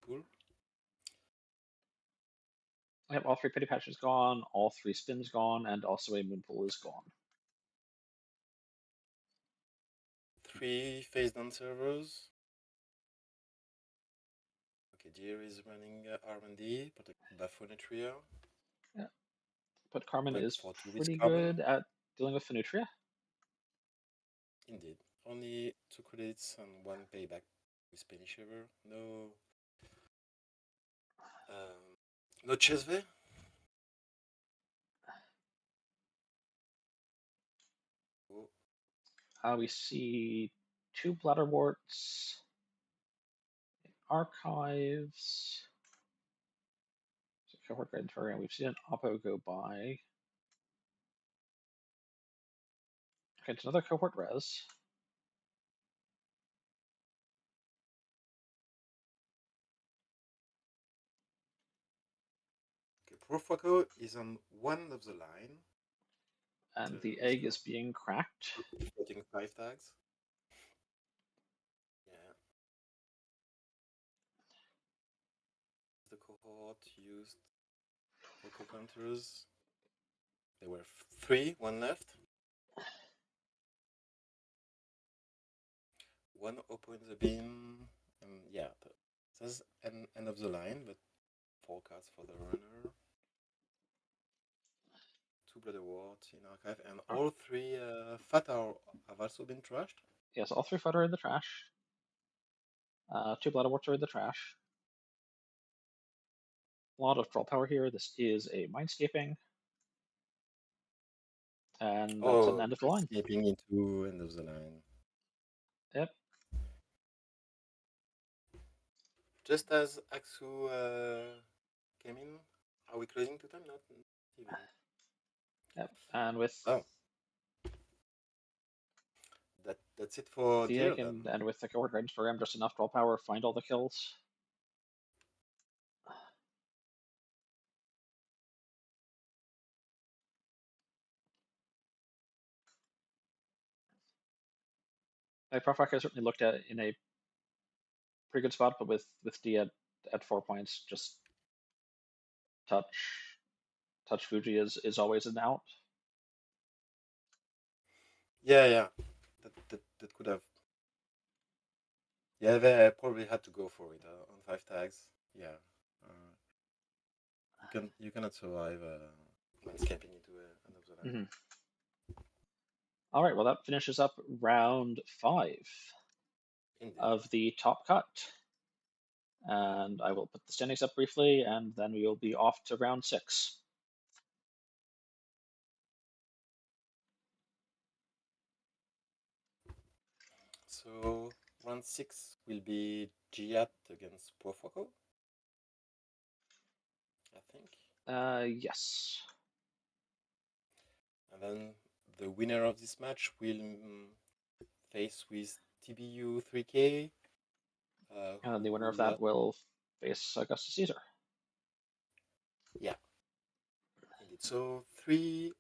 Cool. I have all 3 petty patches gone, all 3 spins gone, and also a moonpool is gone. 3 face down servers. Okay, dear is running R&D, protected by Phonetria. Yeah, but Carmen is for 2 with pretty Carmen. good at dealing with Phenutria. Indeed. Only 2 credits and 1 payback with Penny Shaver. No Chesve. We see 2 bladderworts, archives, so cohort guidance program. We've seen an oppo go by. Okay, it's another cohort res. Okay, Profaco is on one of the line. And the egg is being cracked. Floating 5 tags. Yeah. The cohort used local counters. There were 3, 1 left. 1 oppo in the bin. And yeah, says end of the line, but 4 cards for the runner. 2 bladderworts in archive, and all 3 fat have also been trashed. Yes, all 3 fat are in the trash. 2 bladderworts are in the trash. A lot of draw power here. This is a mindscaping. And that's an end of the line. Escaping into end of the line. Yep. Just as Aksu came in, are we closing to time? Not even. Yep. And with that's it for the egg and with the cohort guidance program, just enough draw power, find all the kills. Profac I certainly looked at in a pretty good spot, but with D at 4 points, just touch Fuji is always an out. Yeah. That could have. Yeah, they probably had to go for it on 5 tags. Yeah. You cannot survive escaping into another line. Mm-hmm. All right, well, that finishes up round 5 of the top cut. And I will put the standings up briefly, and then we will be off to round 6. So round 6 will be Giat against Profoco, I think. Yes. And then the winner of this match will face with TBU 3K. And the winner of that will face Augustus Caesar. Yeah. Indeed. So 3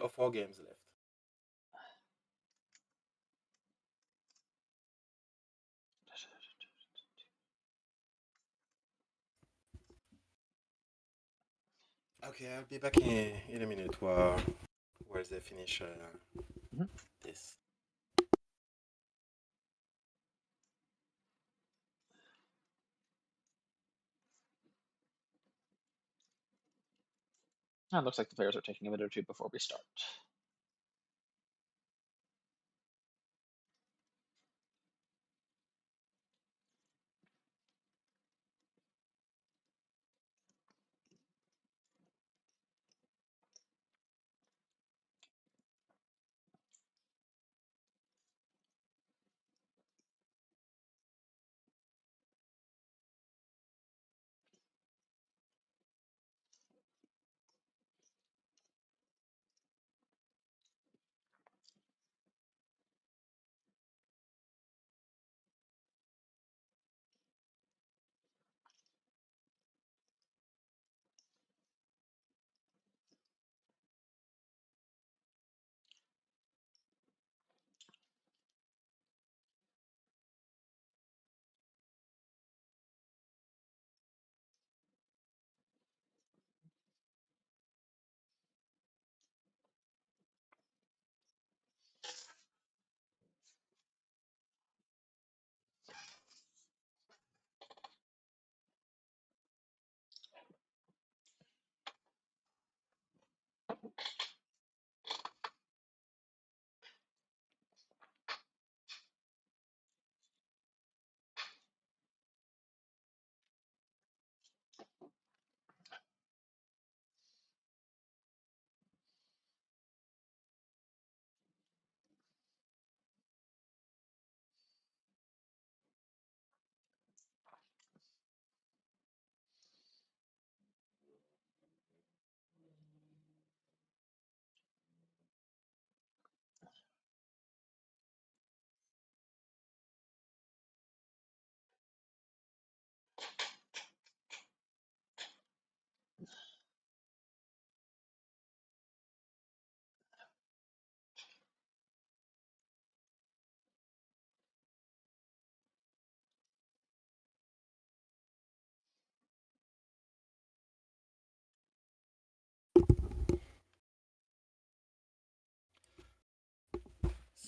or 4 games left. Okay, I'll be back in a minute while they finish this. It looks like the players are taking a minute or two before we start.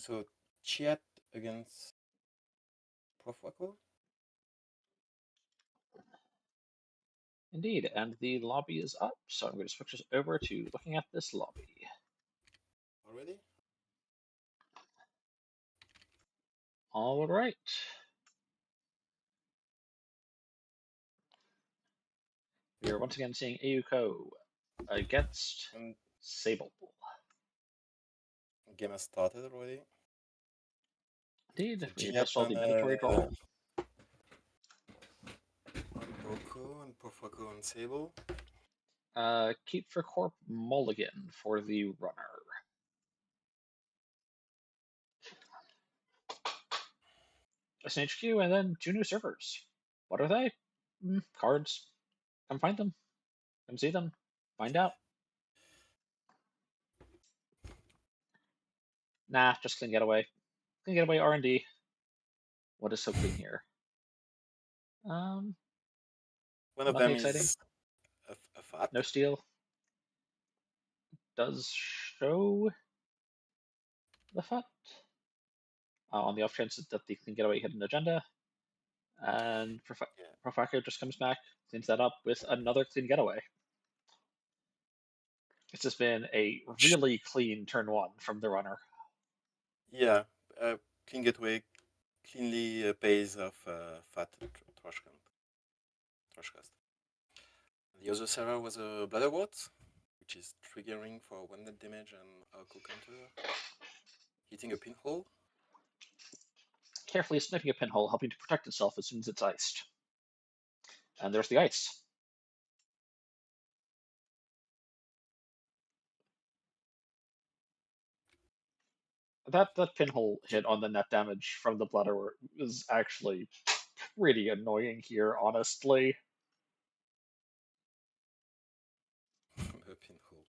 So Chiat against Profwaco. Indeed, and the lobby is up, so I'm going to switch us over to looking at this lobby. Already? All right. We are once again seeing Ayuko against And Sable. game has started already. Indeed, So we Chiat just saw the mandatory draw. Oko and Profwaco and Sable. Keep for Corp Mulligan for the runner. SNHQ and then 2 new servers. What are they? Cards. Come find them. Come see them. Find out. Nah, just clean getaway. Clean getaway R&D. What is so clean here? One of Nothing them exciting. is a fat. No steal. Does show the FUT. On the off chance that the clean getaway hit an agenda. And Profaco just comes back, cleans that up with another clean getaway. It's just been a really clean turn 1 from the runner. Yeah, clean getaway cleanly pays off fat Trashcast. The other server was a Bladderwort, which is triggering for 1 net damage and Arco counter, hitting a pinhole. Carefully sniping a pinhole, helping to protect itself as soon as it's iced. And there's the ice. That pinhole hit on the net damage from the Bladderwort is actually pretty annoying here, honestly. A pinhole.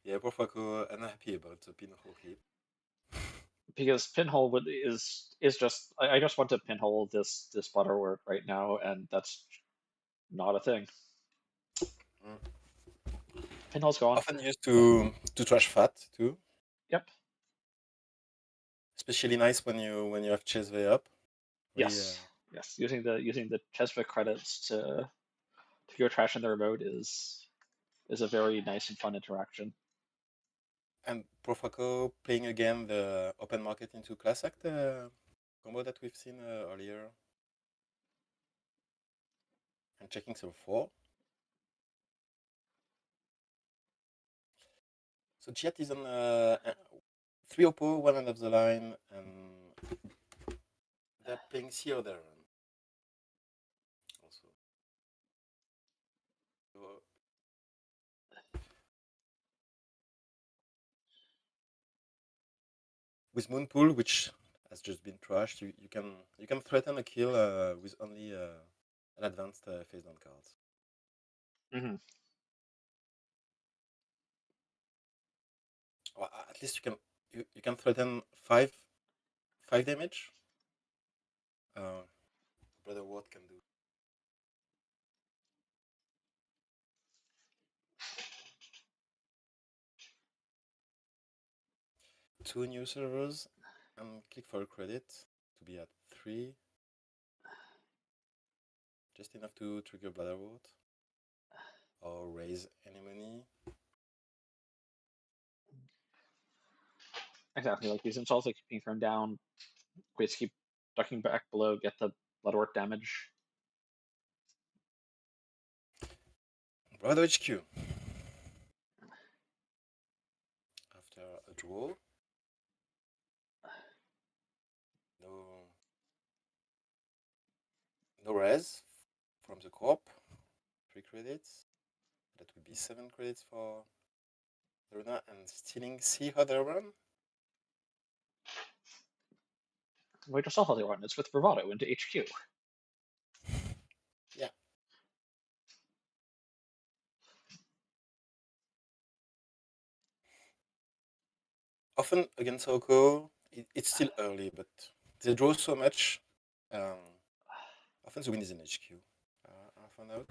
Yeah, Profaco unhappy about the pinhole hit. Because pinhole is just I just want to pinhole this Butterworth right now, and that's not a thing. Pinhole's gone. Often used to trash fat too. Yep. Especially nice when you have chase way up. Yes. Yes. Using the Chesva credits to go trash in the remote is a very nice and fun interaction. And Profaco playing again the open market into class act combo that we've seen earlier. And checking some 4. So Chiat is on 3 oppo, 1 end of the line, and they're playing Sea there. Also. So, with Moonpool, which has just been trashed, you can threaten a kill with only an advanced face down cards. Mm-hmm. Or at least you can threaten 5 damage. Brother Ward can do. Two new servers and click for a credit to be at 3. Just enough to trigger Bladderwort or raise any money. Exactly, like these insults like being thrown down, quits keep ducking back below, get the Bloodwork damage. Brother HQ. After a draw. No res from the corp. 3 credits. That would be 7 credits for Luna and stealing C other run. We just saw how they run. It's with Bravado into HQ. Yeah. Often against Oko, it's still early, but they draw so much. Often the win is in HQ. I found out.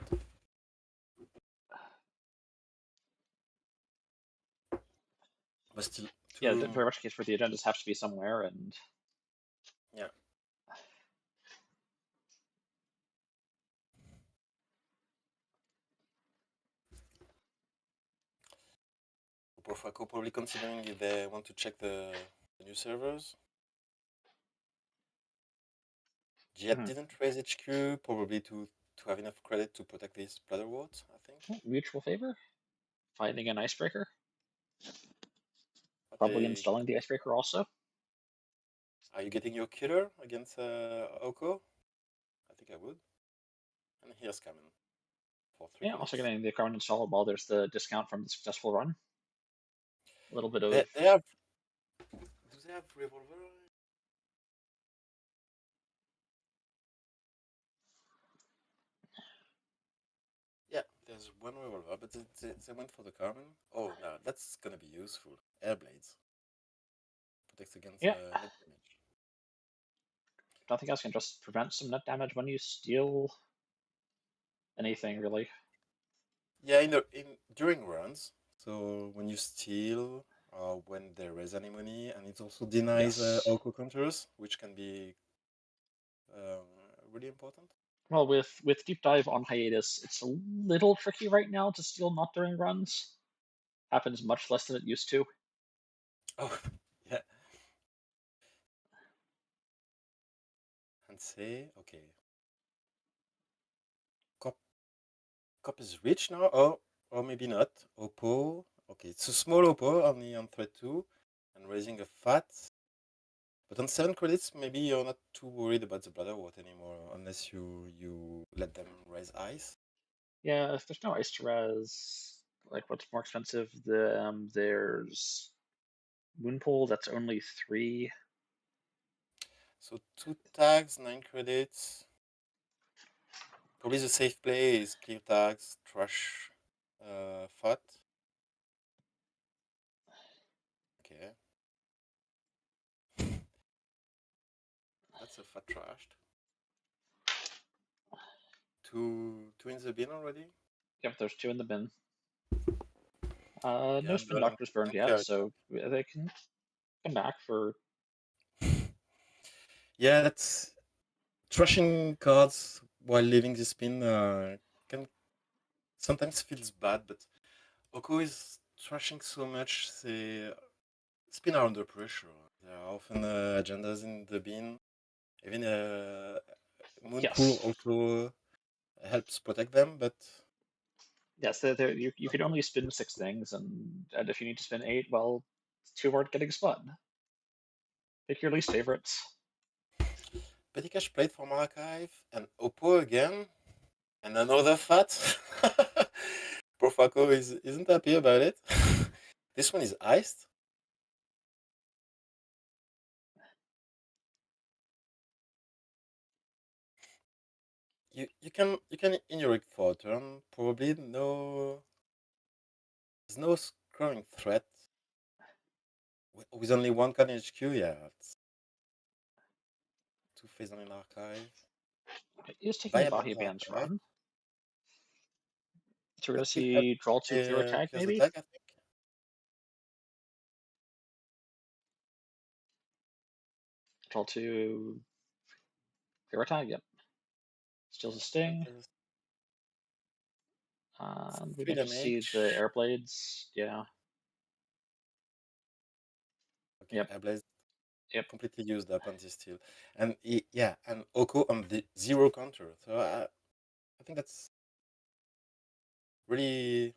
But still Yeah, to very much the case where the agendas have to be somewhere, and yeah. Profaco probably considering if they want to check the new servers. Jet didn't raise HQ, probably to have enough credit to protect these bladder wards, I think. mutual favor, finding an icebreaker, But probably installing the icebreaker also. are you getting your killer against Oko? I think I would. And here's coming for 3 Yeah, also credits. getting the current installed while there's the discount from the successful run. A little bit of They have. Do they have revolver? Yeah, there's one revolver, but they went for the Carmen. Oh, no, that's gonna be useful. Air blades protects against yeah. net damage. Nothing else can just prevent some net damage when you steal anything really. Yeah, during runs. So when you steal, when there is any money, and it also denies Yes. Oko counters, which can be really important. Well, with deep dive on hiatus, it's a little tricky right now to steal not during runs. Happens much less than it used to. Oh, yeah. And say, okay. Cop, cop is rich now, or maybe not. Oppo, okay, it's a small Oppo, only on threat 2, and raising a fat. But on 7 credits, maybe you're not too worried about the bladder wart anymore, unless you let them raise ice. Yeah, if there's no ice to res, like what's more expensive? There's Moonpool. That's only 3. So 2 tags, 9 credits. Probably the safe play is clear tags, trash fat. Okay. That's a fat trashed. Two in the bin already? Yep, there's 2 in the bin. No Yeah, spin but doctors I burned don't yet, care. so they can come back for. Yeah, that's trashing cards while leaving the spin can sometimes feels bad, but Oko is trashing so much. The spin are under pressure. There are often agendas in the bin. Even Moonpool Yes. also helps protect them, but Yes, you can only spin 6 things, and if you need to spin 8, well, it's too hard getting spun. Pick your least favorites. Petty Cash played from archive and Oppo again, and another fat. Profaco isn't happy about it. This one is iced. You can inherit for a turn. Probably there's no screwing threat. With only one card in HQ, yeah. It's 2 phase on an archive. Is taking the Viable Bahia Band's archive. run. So we're going That to will help see draw 2, clear a tag, clear the maybe? tag, I think. Draw 2, clear a tag, yep. Steals a And sting. there's And we 3 get to see the damage. Airblades, yeah. Okay, Yep, Ablaze yep. completely used up on this steal. And yeah, and Oko on the 0 counter. So I think that's really,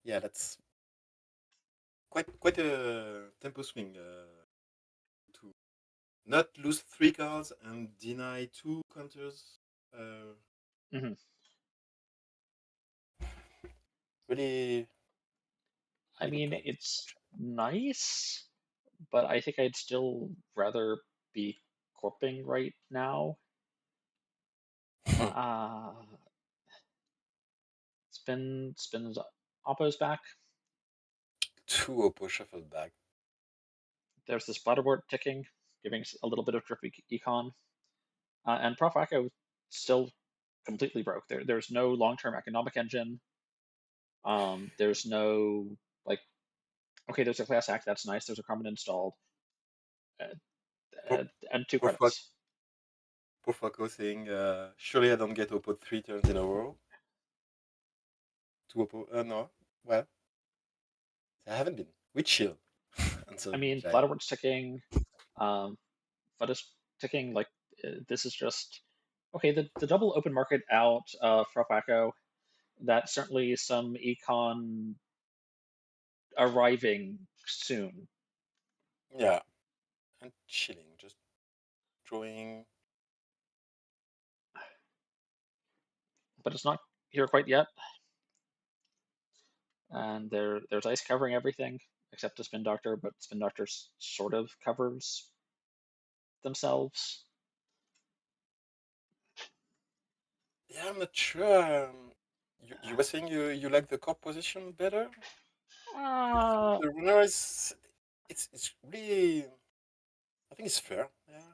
yeah, that's quite a tempo swing to not lose 3 cards and deny 2 counters. hmm Really, I really good mean, card. it's nice, but I think I'd still rather be corping right now. Uh, spins Oppo's back. 2 Oppo shuffled back. There's this butterboard ticking, giving a little bit of drip econ. And Prof. Echo still completely broke. There's no long-term economic engine. There's no like Okay, there's a class act. That's nice. There's a common installed, Poor, and 2 poor, fuck, credits. poor fucko saying, surely I don't get to put 3 turns in a row. No. Well, I haven't been. We chill. I Answered mean, Giant. Bladderwort's ticking, FUD is ticking. Like, this is just okay. The double open market out for Wacko. That's certainly some econ arriving soon, Yeah. And chilling. Just drawing. but it's not here quite yet. And there's ice covering everything except the Spin Doctor, but Spin Doctor sort of covers themselves. Yeah, I'm not sure. You were saying you like the core position better? The runner is it's really, I think it's fair. Yeah,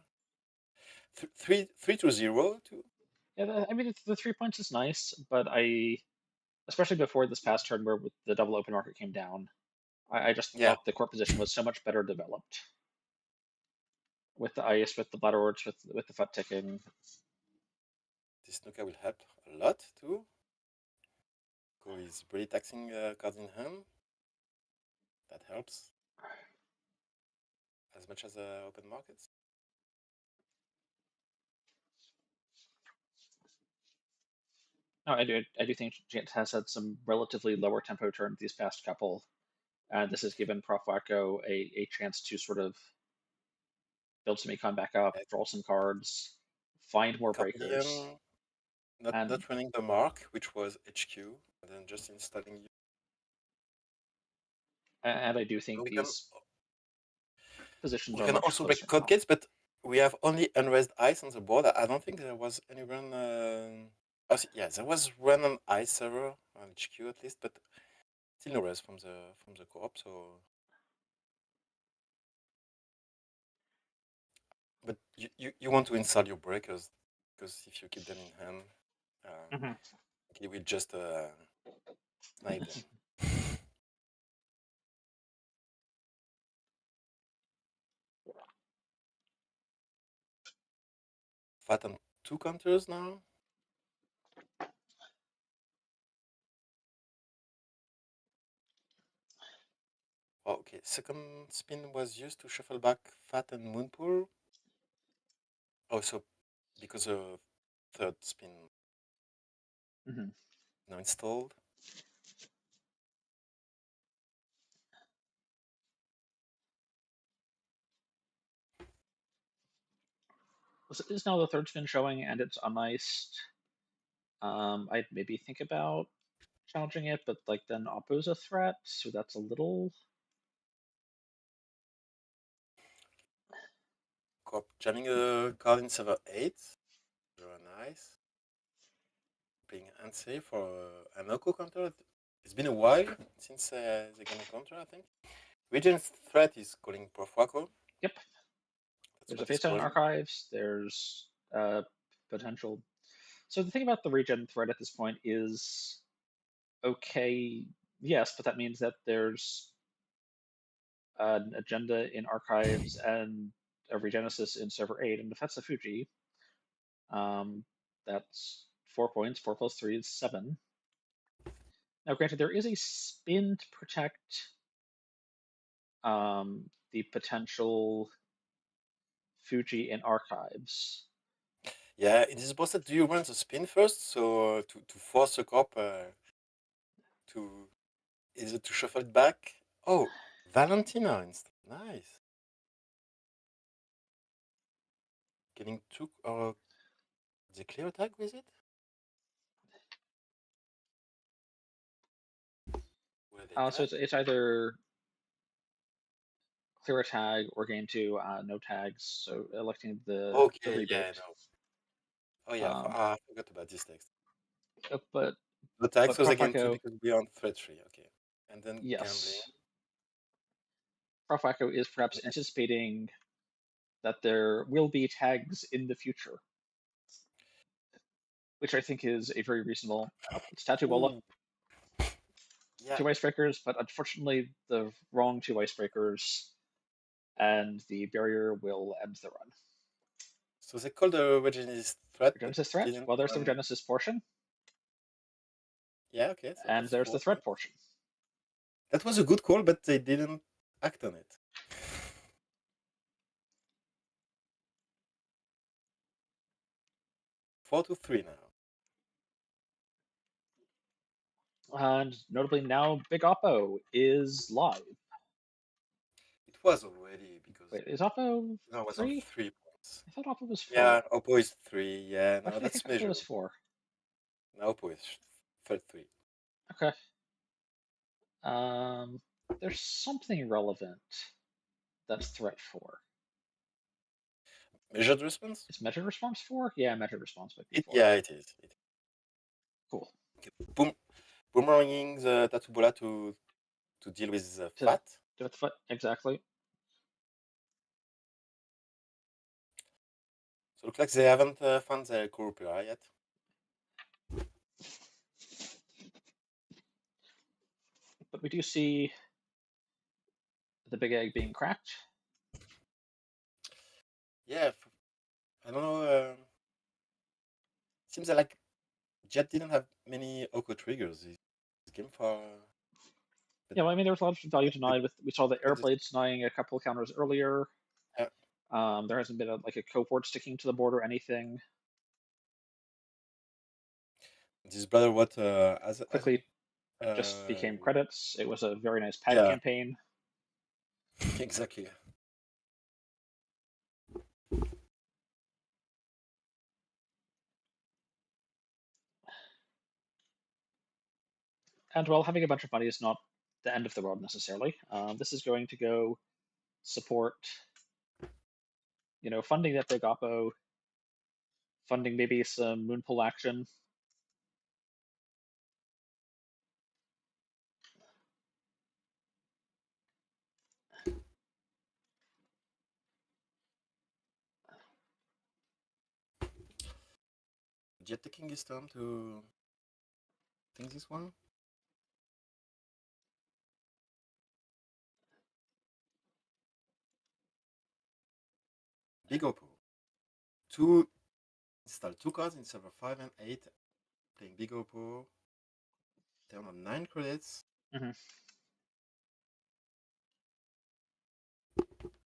3-0 too. Yeah, I mean the 3 points is nice, but especially before this past turn where the double open market came down, I just Yeah, thought the core position was so much better developed with the ice, with the Bladderworts, with the FUT ticking. this Nuka will help a lot too. Go is really taxing cards in hand. That helps as much as open markets. No, I do think Jant has had some relatively lower tempo turns these past couple, and this has given Prof Wacko a chance to sort of build some econ back up, draw some cards, find more breakers, Copying, and not running the mark, which was HQ, and then just installing you. I do think these positions We are can much also break closer code now. gates, but we have only unraised ice on the board. I don't think there was any run. Yeah, there was run on ice server on HQ at least, but still no rest from the co-op. So, but you want to install your breakers because if you keep them in hand, Mm-hmm. he will just snipe them. Fat on 2 counters now. Oh, okay, second spin was used to shuffle back Fat and Moonpool. Oh, so because of third spin Mm-hmm. now installed. This is now the third spin showing, and it's uniced. I'd maybe think about challenging it, but like then Oppo's a threat, so that's a little. Co-op jamming a card in server 8. Very nice. Playing unsafe for an Oko counter. It's been a while since they're gonna counter, I think. Regent's threat is calling Prof Wacko. Yep. That's There's a what he's face down in calling. archives. There's potential. So the thing about the regen threat at this point is okay, yes, but that means that there's an agenda in archives and a regenesis in server 8, and if that's the Fuji, that's 4 points. 4 plus 3 is 7. Now, granted, there is a spin to protect the potential Fuji in archives. Yeah, in this boss set, do you run the spin first? So to force the co-op to is it to shuffle it back? Oh, Valentina instead. Nice. Getting two the clear attack with it? Where they So tag? it's either clear a tag or gain 2, no tags. So electing the Okay, yeah, rebate. no. Oh yeah, Um, I forgot about this text. but No tag, but so again two Profwacko, because we are on thread 3. Okay, and then gambling. yes, Profwacko is perhaps anticipating that there will be tags in the future, which I think is a very reasonable. It's Tattoo Bola. Ooh, Yeah. 2 icebreakers, but unfortunately the wrong 2 icebreakers, and the barrier will end the run. So they called the Regenesis threat, Regenesis threat? Well, there's the Regenesis portion. Yeah, okay. So and there's the threat portion. That was a good call, but they didn't act on it. Four to 3 now. And notably now, Big Oppo is live. It was already because. Wait, is Oppo No, it was 3? on 3 points. I thought Oppo was 4. Yeah, Oppo is 3. Yeah, no, Why did I that's think Oppo was measurable. 4? No, Oppo is 3. Okay. There's something relevant that's threat 4. Measured response? Is measured response 4? Yeah, measured response might be 4. Yeah, it is. Cool. Okay. Boomeranging the Tatubola to deal with the fat. Deal with the fat, exactly. So it looks like they haven't found the Kurupira yet. But we do see the big egg being cracked. Yeah, I don't know. Seems like Jet didn't have many Oko triggers. This game for. Yeah, well, I mean, there was a lot of value denied. We saw the Airblade denying a couple of counters earlier. Yeah. There hasn't been a cohort sticking to the board or anything. This brother, what quickly just became credits. It was a very nice pad campaign. Exactly. And while having a bunch of money is not the end of the world necessarily, this is going to go support, funding that Big Oppo, funding maybe some Moonpool action. Jet taking his time to think this one. Big Oppo. Install 2 cards in server 5 and 8. Playing Big Oppo. Turn on 9 credits.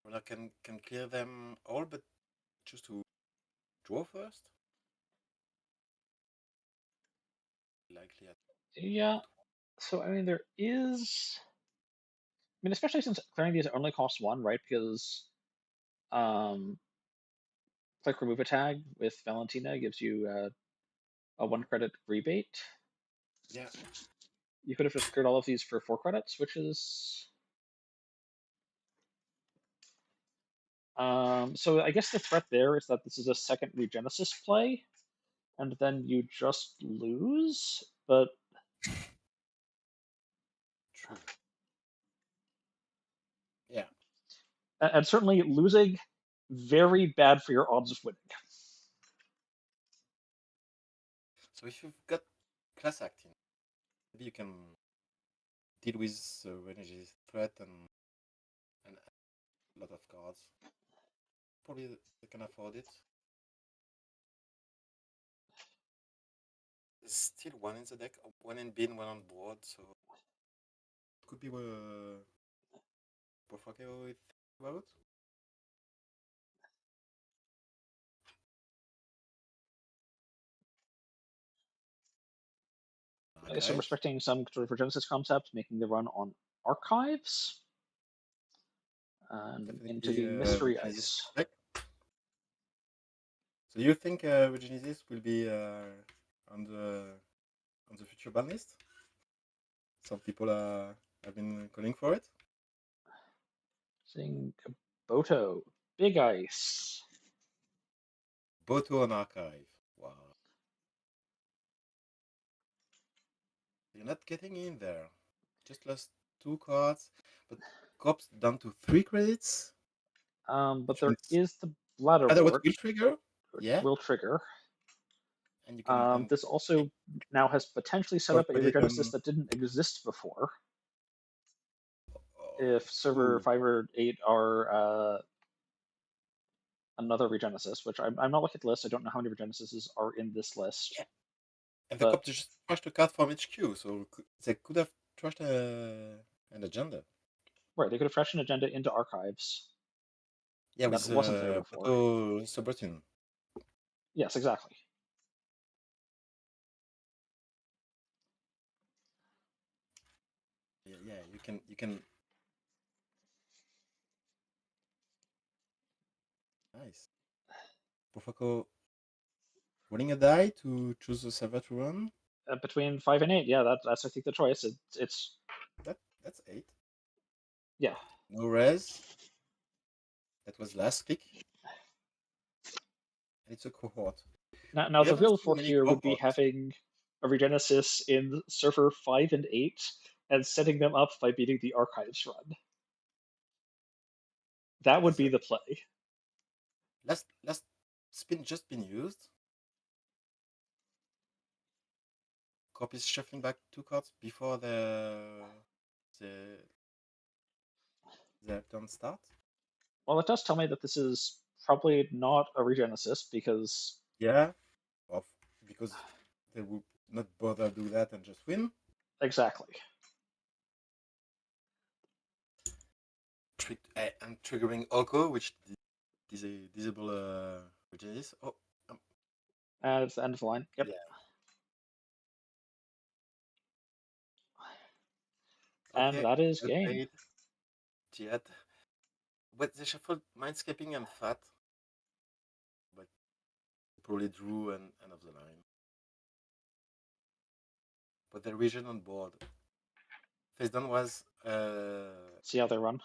Well, I can clear them all, but choose to draw first. Likely. Yeah. So I mean, there is. I mean, especially since clearing these only costs 1, right? Because click remove a tag with Valentina gives you a 1 credit rebate. Yeah. You could have just cleared all of these for 4 credits, which is. So I guess the threat there is that this is a second Regenesis play, and then you just lose, but. True. Yeah. And certainly losing, very bad for your odds of winning. So if you've got class acting, maybe you can deal with Renege's threat and a lot of cards. Probably they can afford it. There's still 1 in the deck, 1 in bin, 1 on board, so it could be what Pofake is about. I guess I'm respecting some sort of Regenesis concept, making the run on archives. And into the mystery ice. So do you think Regenesis will be on the future ban list? Some people have been calling for it. Seeing Boto, Big Ice. Boto on archive. Wow. You're not getting in there. Just lost 2 cards, but cops down to 3 credits. But there is the Bladder Wart. Will trigger. Yeah. Will trigger. And you can This also now has potentially set up a regenesis that didn't exist before. If server 5 or 8 are another regenesis, which I'm not looking at the list, I don't know how many regenesises are in this list. Yeah. And the cop just trashed a card from HQ, so they could have trashed an agenda. Right, they could have trashed an agenda into archives. Yeah, that wasn't there before. Subroutine. Yes, exactly. Yeah, you can. Nice. Pofako rolling a die to choose a server to run. Between 5 and 8, yeah, that's I think the choice. It's that's 8. Yeah. No res. That was last click. And it's a cohort. Now the real fork here would be having a regenesis in server 5 and 8 and setting them up by beating the archives run. That would be the play. Last spin just been used. Copies shuffling back 2 cards before the turn start. Well, it does tell me that this is probably not a regenesis because because they would not bother do that and just win. Exactly. And triggering Oko, which disable regenesis. It's the end of the line. Yep. Yeah. And that is game. Played. Jihad. But they shuffled Mindscaping and Fat. But probably drew and end of the line. But the region on board. Face down was see how they run.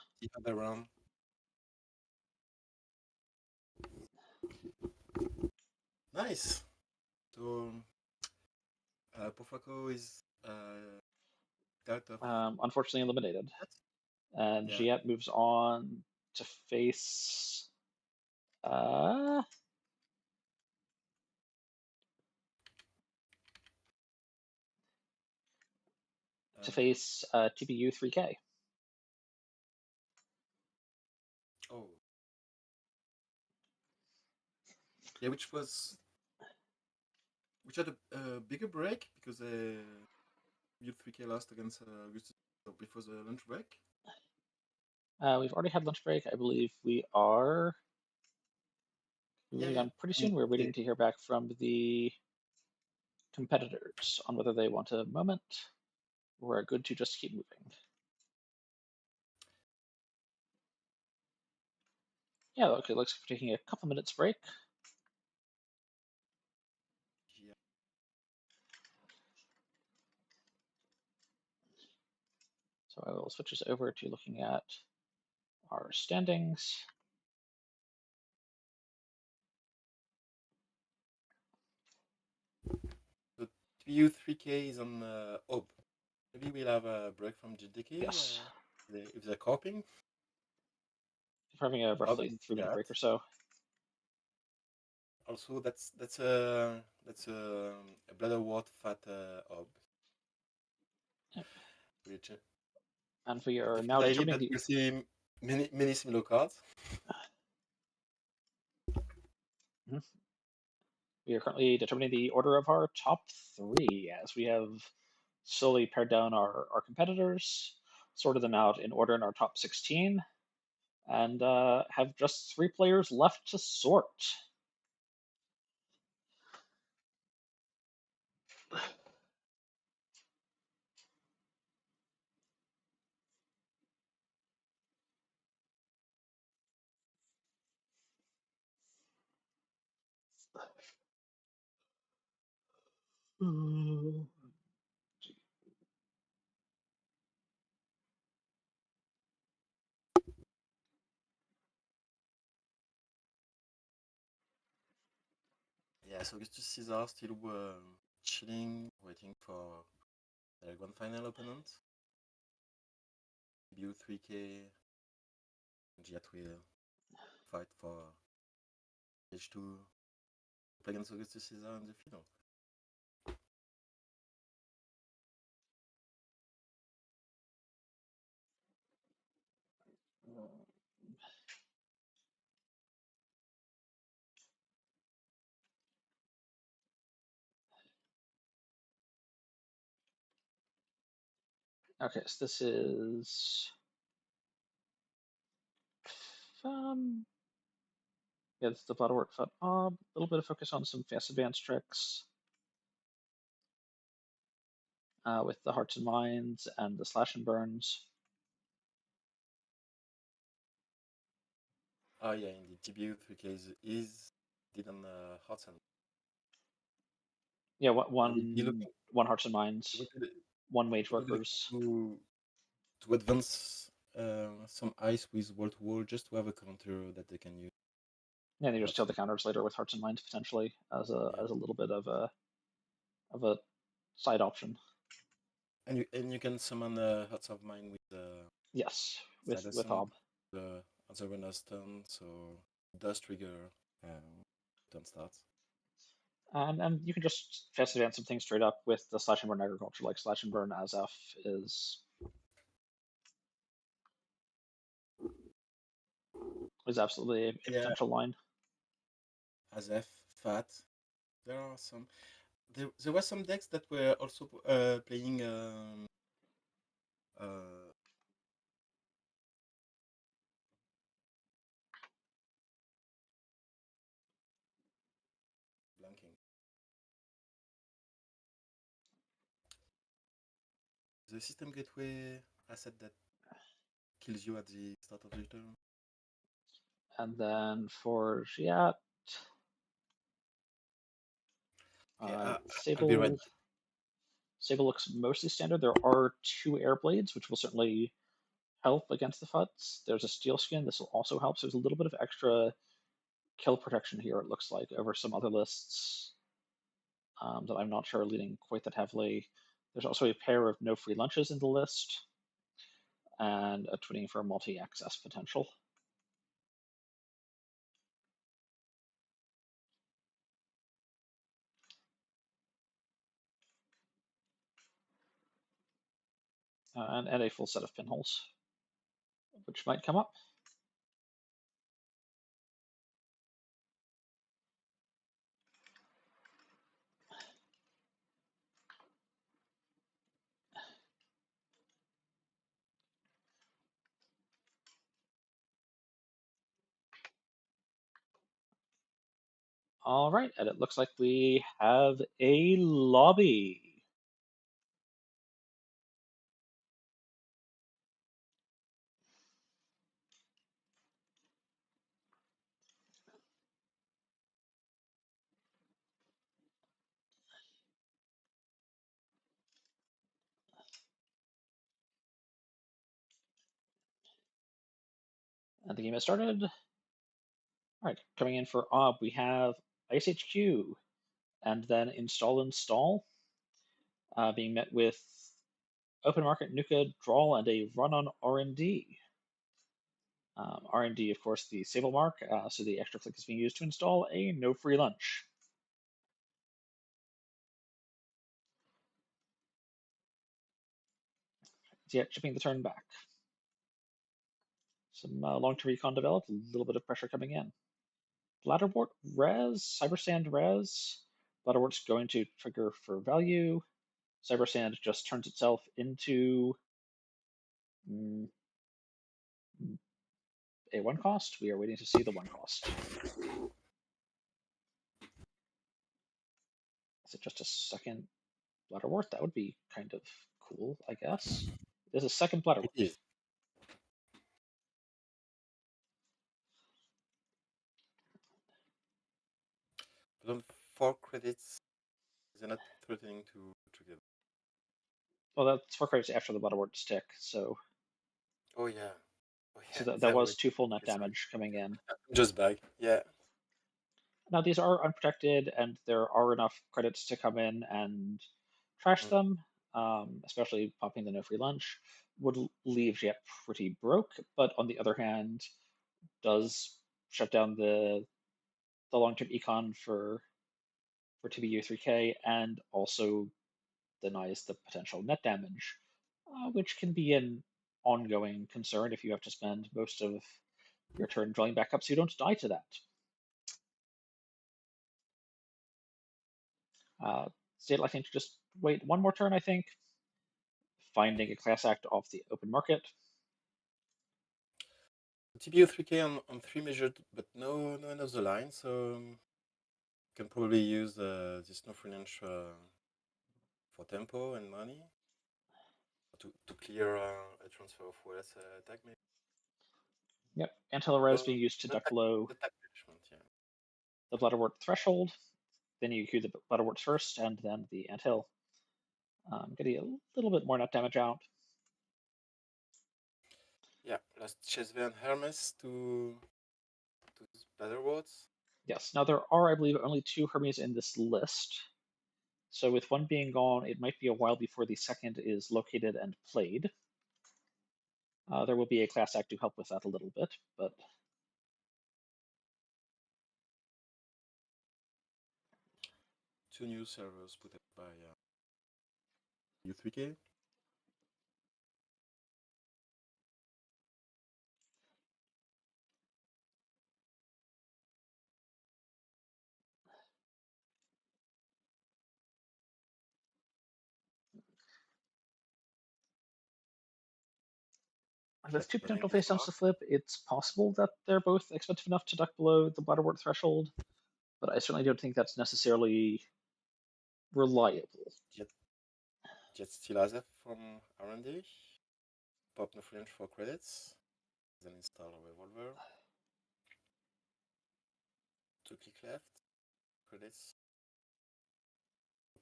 Nice. So Pofako is unfortunately eliminated. And Giat moves on to face TPU 3K. Oh. Yeah, which had a bigger break because you 3K lost against Augustus before the lunch break. We've already had lunch break. I believe we are moving on pretty soon. We're waiting to hear back from the competitors on whether they want a moment. We're good to just keep moving. Yeah, okay, looks like we're taking a couple minutes break. So I will switch us over to looking at our standings. So TPU 3K is on OB. Maybe we'll have a break from GDK. Yes. If they're coping. We're having a roughly 3-minute break or so. Also, that's a Blood Award Fat OB. Yep. And we are now determining the... You see many similar cards. We are currently determining the order of our top 3 as we have slowly pared down our competitors, sorted them out in order in our top 16, and have just 3 players left to sort. Yeah, so Augustus Caesar still chilling, waiting for their grand final opponent. TPU 3K. Jet will fight for H2 play against Augustus Caesar in the final. Okay, so this is yeah, it's the Bloodwork Foot. A little bit of focus on some fast advance tricks with the Hearts and Minds and the Slash and Burns. Oh yeah, indeed. TBU 3K is did on Hudson. Yeah, He looking one Hearts and Minds, one Wage he looking Workers. to advance some ice with wall to wall just to have a counter that they can use. Yeah, they just Perhaps kill the counters later with Hearts and Minds potentially as a yeah. little bit of a side option. And you can summon Hearts of Mine with Yes, with Zylison Hob. on the runner's turn, so it does trigger turn starts. And you can just fast advance some things straight up with the Slash and Burn Agriculture, like Slash and Burn as F is absolutely a Yeah, potential line. as F fat. There are some. There were some decks that were also playing blanking. The system gateway asset that kills you at the start of the turn. And then for Giat, Okay, I'll be right Sable. Sable looks mostly standard. There are two Air Blades, which will certainly help against the Futs. There's a Steel Skin. This will also help. So there's a little bit of extra kill protection here, it looks like, over some other lists that I'm not sure are leading quite that heavily. There's also a pair of no free lunches in the list and a twinning for multi-access potential. And a full set of pinholes, which might come up. All right, and it looks like we have a lobby. And the game has started. All right, coming in for Ob, we have Ice HQ, and then install, being met with open market Nuka draw and a run on R&D. R&D, of course, the Sable mark, so the extra click is being used to install a no free lunch. Yeah, chipping the turn back. Some long-term recon developed, a little bit of pressure coming in. Bladderwort res, Cybersand res. Bladderwort's going to trigger for value. Cybersand just turns itself into a one cost. We are waiting to see the one cost. Is it just a second Bladderwort? That would be kind of cool, I guess. There's a second Bladderwort. It is. But on 4 credits, they're not threatening to trigger. Well, that's 4 credits after the Bladderwort stick, so. Oh yeah. Oh yeah. So that was 2 full net Okay, sorry. damage coming in. Just back. Yeah. Now these are unprotected, and there are enough credits to come in and trash them. Especially popping the no free lunch would leave Jet pretty broke, but on the other hand, does shut down the long-term econ for TBU 3K and also denies the potential net damage, which can be an ongoing concern if you have to spend most of your turn drawing back up so you don't die to that. State, I think, just wait one more turn, I think. finding a class act off the open market. TBO 3K on 3 measured, but no end of the line, so you can probably use this Netrunner for tempo and money to clear a transfer of wealth tag maybe. Yep, anti-res being used to duck below the tag management, yeah. the Bladderwort threshold. Then you queue the Bladderwort first, and then the anthill. Getting a little bit more net damage out. Yeah, last Chesve and Hermes to Bladderworts. Yes, now there are, I believe, only 2 Hermes in this list. So with one being gone, it might be a while before the second is located and played. There will be a class act to help with that a little bit, but 2 new servers put up by U3K. with 2 potential face downs to flip, it's possible that they're both expensive enough to duck below the Bladderwort threshold, but I certainly don't think that's necessarily reliable. Jet Stilazev from R&D. Pop no French for credits. Then install a revolver. 2 click left. Credits.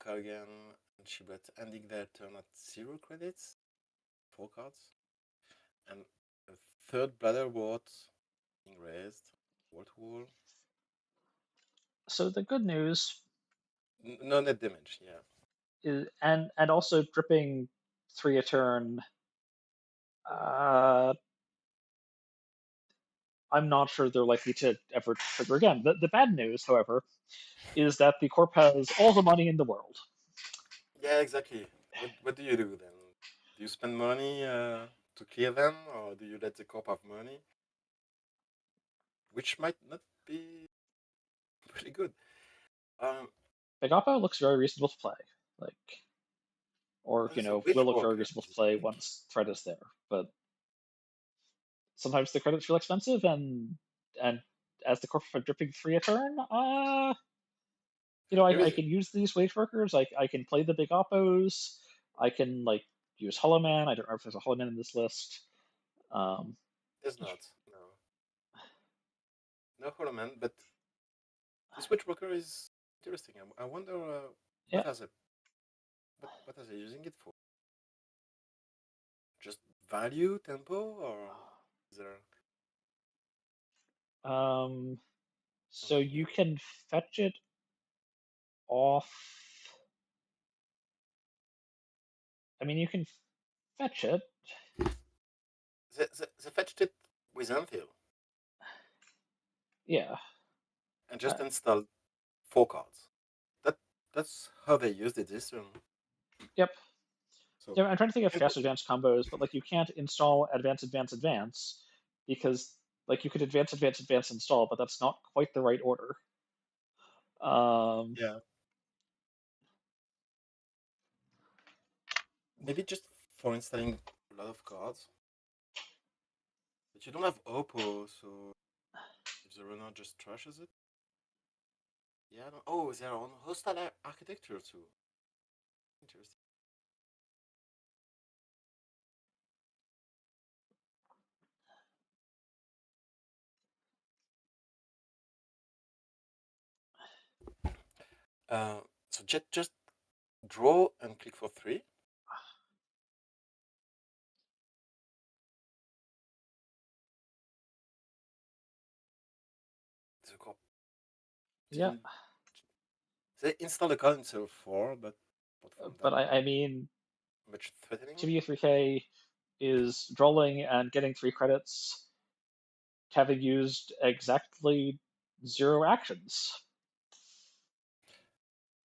Again, and Shibet ending their turn at 0 credits. 4 cards. And a third Bladderwort being raised. Wall to wall. So the good news No net damage, yeah. is, and also dripping 3 a turn. I'm not sure they're likely to ever trigger again. The bad news, however, is that the corp has all the money in the world. Yeah, exactly. What do you do then? Do you spend money to clear them, or do you let the corp have money? Which might not be pretty good. Big Oppo looks very reasonable to play, or will look very reasonable to play once threat is there. But sometimes the credits feel expensive, and as the corp are dripping 3 a turn, I can use these wage workers. I can play the Big Oppos. I can use Hollow Man. I don't know if there's a Hollow Man in this list. There's not. No Hollow Man, but this wage worker is interesting. I wonder what are they using it for? Just value, tempo, or is there? So you can fetch it off. I mean, you can fetch it. They fetched it with Anvil. Yeah. And just installed 4 cards. That's how they used it this turn. Yep. So, yeah, I'm trying to think of fast advance combos, but you can't install advance because you could advance install, but that's not quite the right order. Yeah. Maybe just for installing a lot of cards. But you don't have Oppo, so if the runner just trashes it. Yeah, they're on hostile architecture too. Interesting. So just draw and click for 3. The corp. Yeah. They installed a card instead of 4, but I mean, much threatening. TBU3K is drawing and getting 3 credits, having used exactly 0 actions.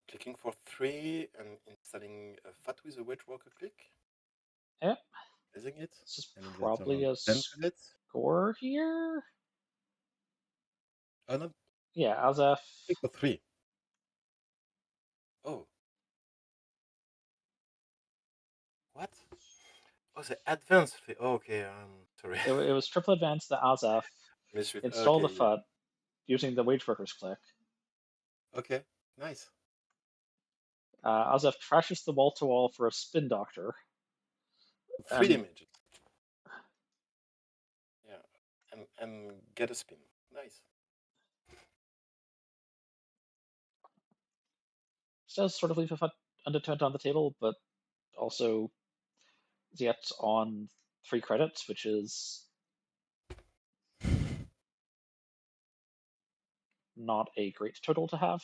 Clicking for 3 and installing a fat with a wedge walker click. Yep. Raising it. This is probably a score here. Oh no. Yeah, Azef. Click for 3. Oh. What? Oh, the advanced. Oh, okay, sorry. It was triple advance the Azef, Mischief. install the Okay, yeah. FUT using the Wage Workers click. Okay, nice. Azef trashes the wall to wall for a Spin Doctor. 3 And damages. Yeah, and get a spin. Nice. does sort of leave a FUT undetermined on the table, but also gets on 3 credits, which is not a great total to have.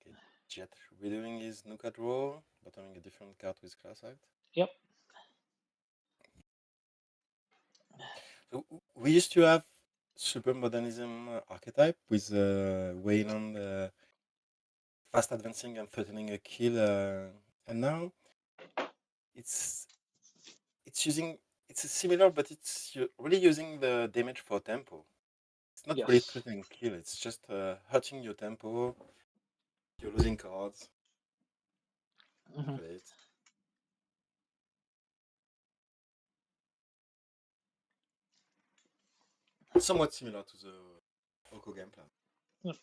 Okay, Jet redoing his Nuka draw, bottoming a different card with class act. Yep. So we used to have super modernism archetype with Wayland fast advancing and threatening a kill, and now it's using similar, but it's really using the damage for tempo. It's not really Yes. threatening kill. It's just hurting your tempo. You're losing cards. Mm-hmm. Credits. Somewhat similar to the Oko game plan. Yep.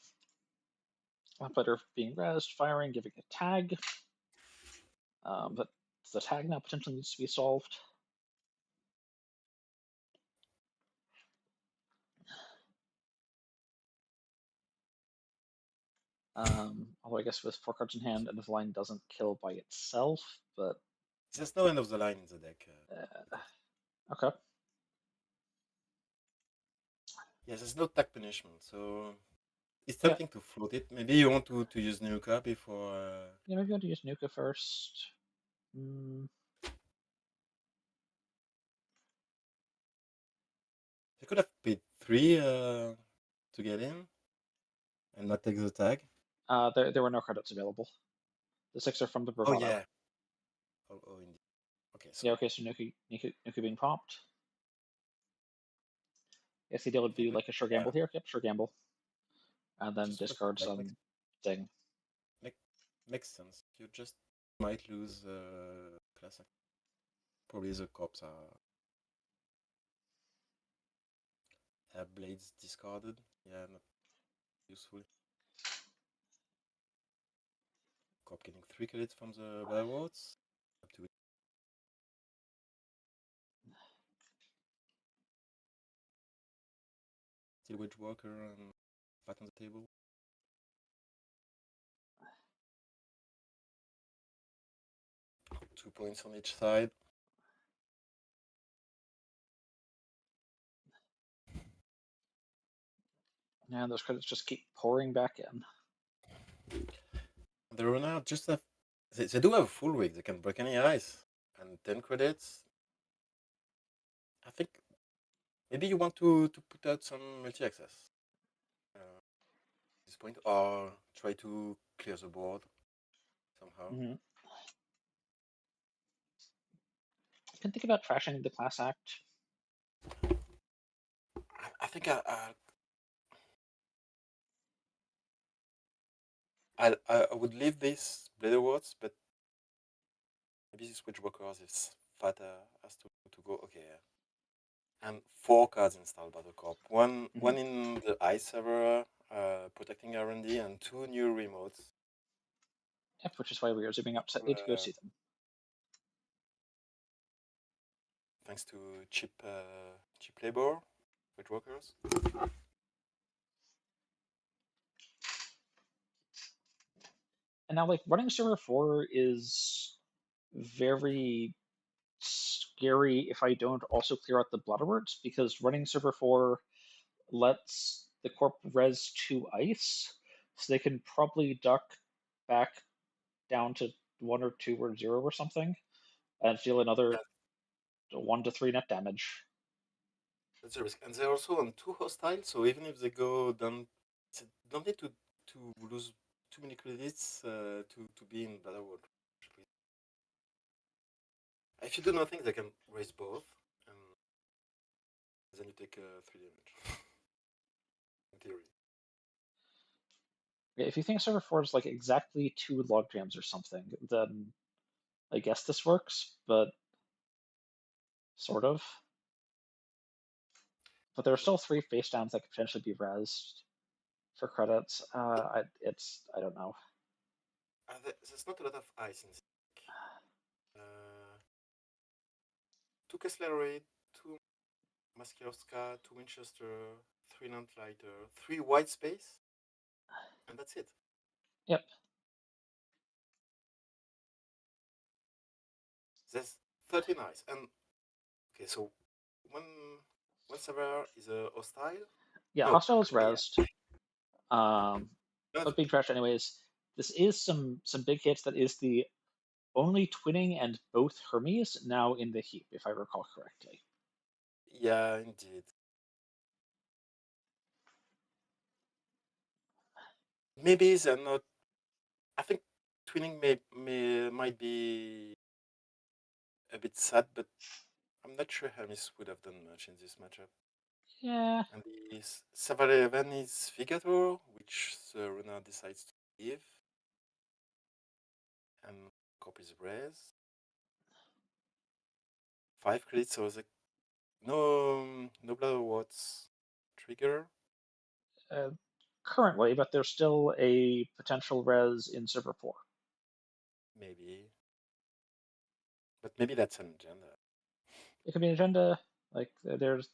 Player being rezzed, firing, giving a tag. But the tag now potentially needs to be solved. Although I guess with 4 cards in hand, and the line doesn't kill by itself, but There's no end of the line in the deck. okay. Yeah, there's no tag punishment, so it's Yeah. tempting to float it. Maybe you want to use Nuka before. Yeah, maybe I'll use Nuka first. Mm, You could have paid 3 to get in and not take the tag. there were no credits available. The 6 are from the Oh Bravado. yeah. Oh indeed. Okay, Yeah, sorry. okay, so Nuka being popped. Yes, he would do like a sure gamble here. Yep, sure gamble. And then Just discard like some thing. makes sense. You just might lose classic. Probably the cops are blades discarded. Yeah, not useful. Cop getting 3 credits from the Battle Up to it. Still Wedge Walker and fat on the table. Two points on each side. And those credits just keep pouring back in. The runner just have. They do have a full rig. They can break any ice. And 10 credits. I think maybe you want to put out some multi access at this point, or try to clear the board somehow. Mm-hmm. I can think about trashing the class act. I think I would leave this Blade Awards, but maybe this Witch Walkers is fat has to go. Okay, yeah. And 4 cards installed by the corp. One in the ice server, protecting R&D, and 2 new remotes. Yep, which is why we are zooming up slightly to go see them. Thanks to cheap labor, Witch Walkers. And now, like, running server 4 is very scary if I don't also clear out the Blutterworts, because running server 4 lets the corp res 2 ice, so they can probably duck back down to 1 or 2 or 0 or something, and deal another 1 to 3 net damage. That's a risk. And they're also on 2 hostile, so even if they go down, they don't need to lose too many credits to be in Battle World. If you do nothing, they can raise both, and then you take 3 damage. In theory. If you think server 4 is like exactly 2 log jams or something, then I guess this works, but sort of. But there are still 3 face downs that could potentially be rezzed for credits. I don't know. There's not a lot of ice in this deck. 2 Kessler 2 Maskiowska, 2 Winchester, 3 Landlighter, 3 white space, and that's it. Yep. There's 13 ice, and okay, so one server is a hostile. Yeah, No, hostile is yeah. rezzed. But being trashed anyways. This is some big hits. That is the only twinning and both Hermes now in the heap, if I recall correctly. Yeah, indeed. Maybe they're not. I think twinning might be a bit sad, but I'm not sure Hermes would have done much in this matchup. Yeah. And the Savalevan is Figator, which the runner decides to give. And copies res. 5 credits, so the no blood what's trigger. Currently, but there's still a potential res in server 4. Maybe. But maybe that's an agenda. It could be an agenda. Like there's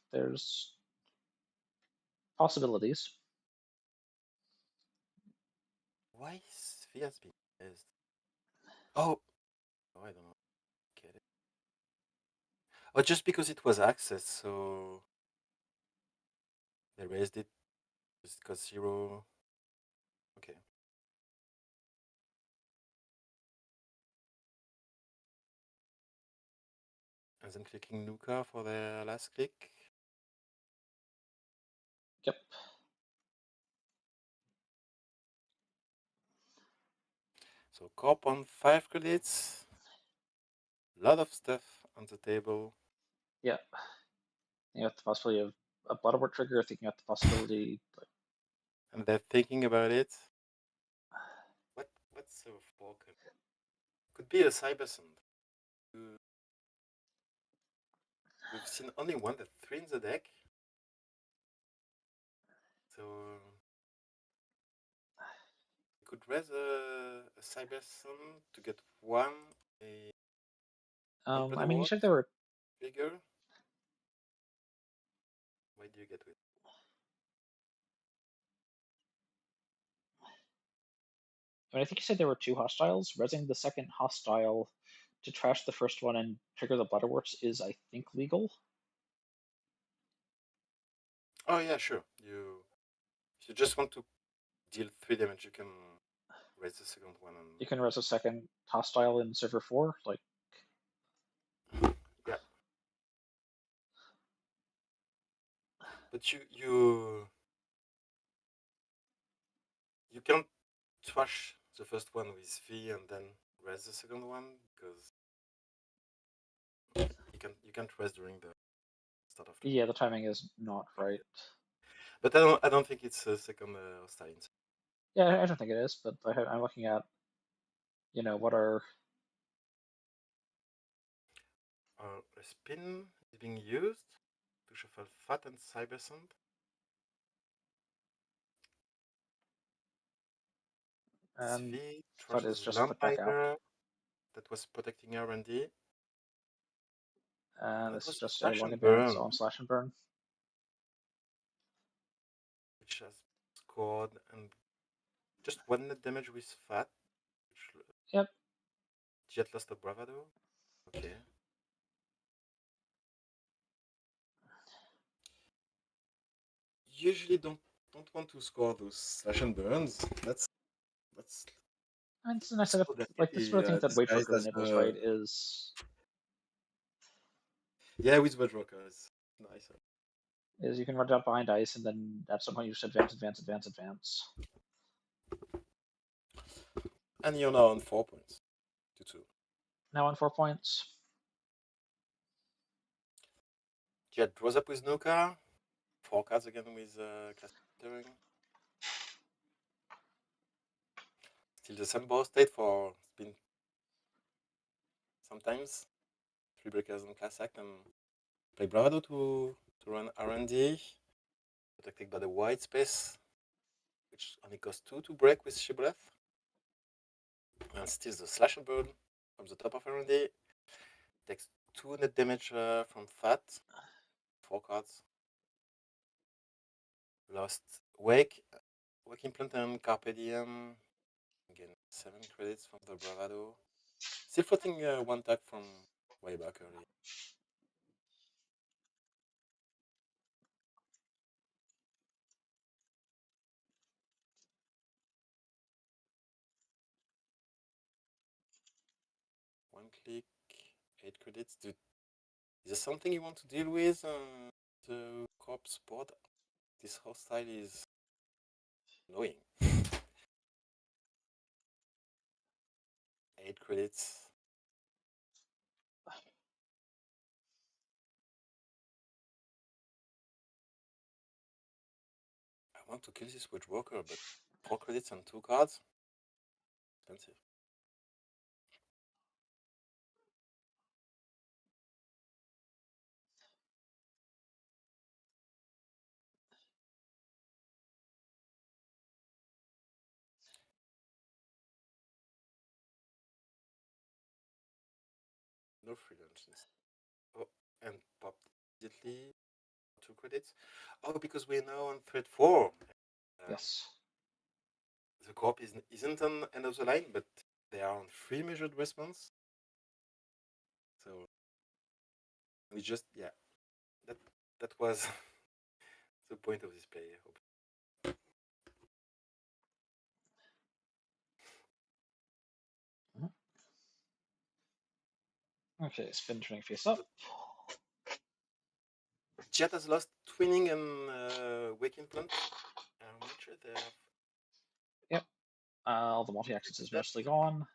possibilities. Why is Fias being raised? Oh, I don't know. Get it. Oh, just because it was access, so they raised it. Just got 0. Okay. And then clicking Nuka for the last click. Yep. So corp on 5 credits. A lot of stuff on the table. Yeah. You have the possibility of a Butterworth trigger, thinking about the possibility. And they're thinking about it. What's a 4 credit? Could be a Cybersand. We've seen only one that's 3 in the deck. So we could raise a Cybersand to get 1 I mean, you said there were bigger. Why do you get it? I mean, I think you said there were 2 hostiles. Resing the second hostile to trash the first one and trigger the Butterworts is, I think, legal. Oh yeah, sure. If you just want to deal 3 damage, you can raise the second one. And you can res a second hostile in server 4. Like, yeah. But you can't trash the first one with V and then raise the second one because you can't raise during the start of turn. yeah, the timing is not right. But I don't think it's a second hostile. Yeah, I don't think it is, but I'm looking at, what are A spin is being used to shuffle Fat and Cybersand. and SV FUD is trashes just put back out, Landbiker that was protecting R&D. and And it this is was a just a slash long and advance burn, on slash and burn. which has scored and just 1 net damage with Fat. Yep. Jet lost a Bravado. Okay. Usually don't want to score those slash and burns. That's And it's nice that, like, this sort of thing that wait for good enables, right, is yeah, with Bedrocker it's nicer. you can run down behind ice and then at some point you just advance. And you're now on 4 points to 2. Now on 4 points. Jet draws up with Nuka. 4 cards again with classic entering. Still the same board state for spin. Sometimes 3 breakers and class act and play Bravado to run R&D, protected by the white space, which only costs 2 to break with Shibboleth. And steals the Slasher Bird from the top of R&D. Takes 2 net damage from Fat. 4 cards. Lost Wake Implant and Carpe Diem. Again, 7 credits from the Bravado. Still floating 1 tag from way back early. One click, 8 credits. Is there something you want to deal with? The corpse board? This hostile is annoying. 8 credits. I want to kill this Witch Walker, but 4 credits and 2 cards? Expensive. No free lunches. Oh, and popped immediately. 2 credits. Oh, because we're now on thread 4. Yes. The corp isn't on end of the line, but they are on 3 measured response. So we just, yeah, that was the point of this play, I hope. Okay, spin turning face up. Jet has lost Twinning and Waking Plant. I'm not sure they have. Yep. All the multi-axis is mostly gone.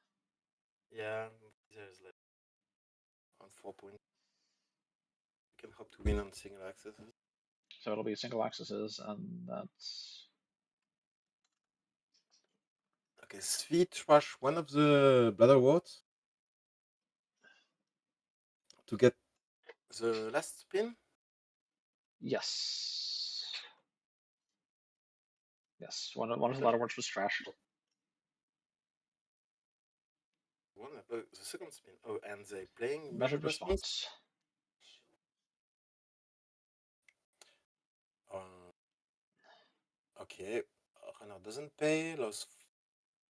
Yeah, there's like on 4 points. You can hope to win on single axes. So it'll be single axes, and that's Okay, Sweet trash one of the bladder wards to get the last spin. yes. Yes, one of the ladder words was trash. One, the second spin. Oh, and they playing Measured measured response. response. Okay, Runner doesn't pay. Lost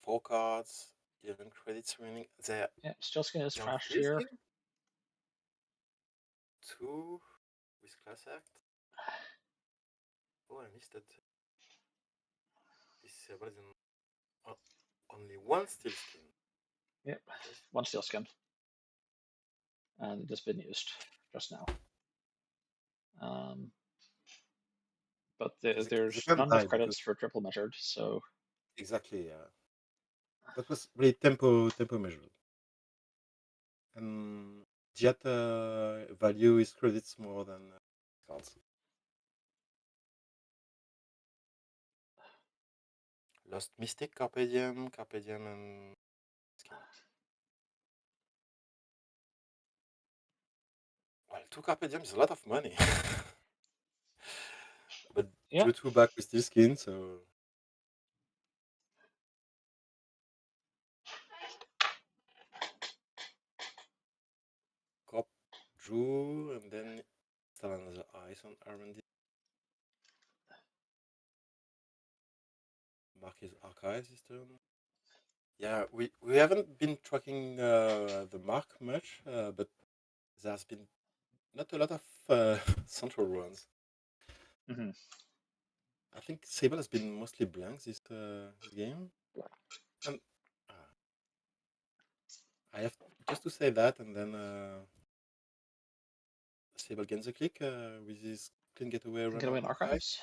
4 cards. 11 credits remaining. They're Steel skin is on trashed Steel here. Skin. 2 with class act. Oh, I missed that. This was only 1 steel skin. Yep, one steel skin. And it has been used just now. But there's not enough credits for triple measured, so exactly, yeah. That was really tempo measured. And Jet value is credits more than cards. Lost Mystic, Carpe Diem, and Skin. Well, 2 Carpe Diem is a lot of money. But drew 2 back with Steel Skin, so... Cop drew, and then still another ice on R&D. Mark his archives this turn. Yeah, we haven't been tracking the mark much, but there's been not a lot of central runs. Mm-hmm. I think Sable has been mostly blank this game. And I have just to say that, and then Sable gains a click with his clean getaway run Getaway in archives.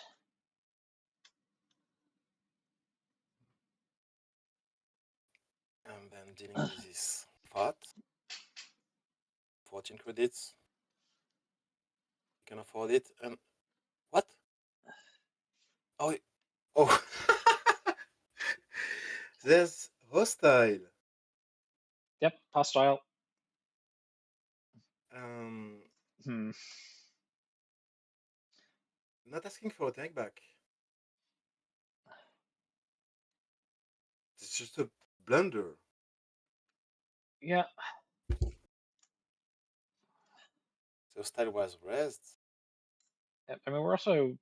And then dealing with his fat. 14 credits. You can afford it. And what? Oh. There's Hostile. Yep, hostile. Um, Hmm. Not asking for a take back. It's just a blunder. Yeah, The hostile was raised. I mean, we're also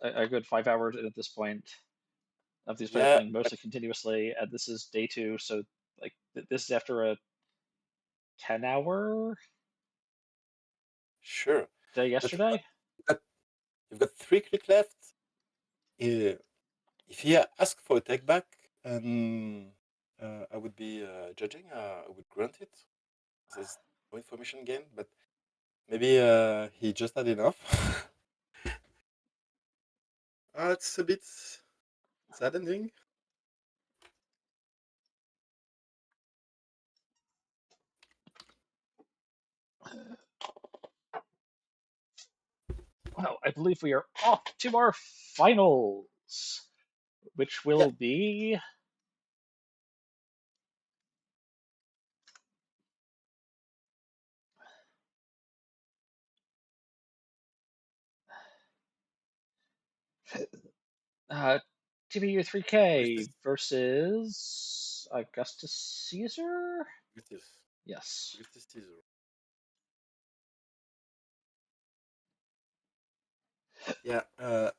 a good 5 hours in at this point of these players Yeah, playing but mostly continuously, and this is day 2, so like this is after a 10-hour sure. day But yesterday. you've got 3 click left. If he asked for a take back, and I would be judging, I would grant it. There's no information gained, but maybe he just had enough. It's a bit saddening. Well, I believe we are off to our finals, which Yeah, will be TBU Augustus, 3K versus Augustus Caesar. Augustus, Yes. Augustus Caesar. Yeah,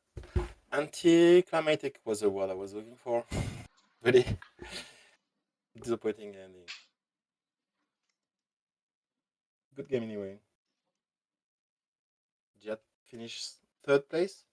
anticlimactic was the word I was looking for. Really disappointing ending. Good game anyway. Jet finished 3rd place.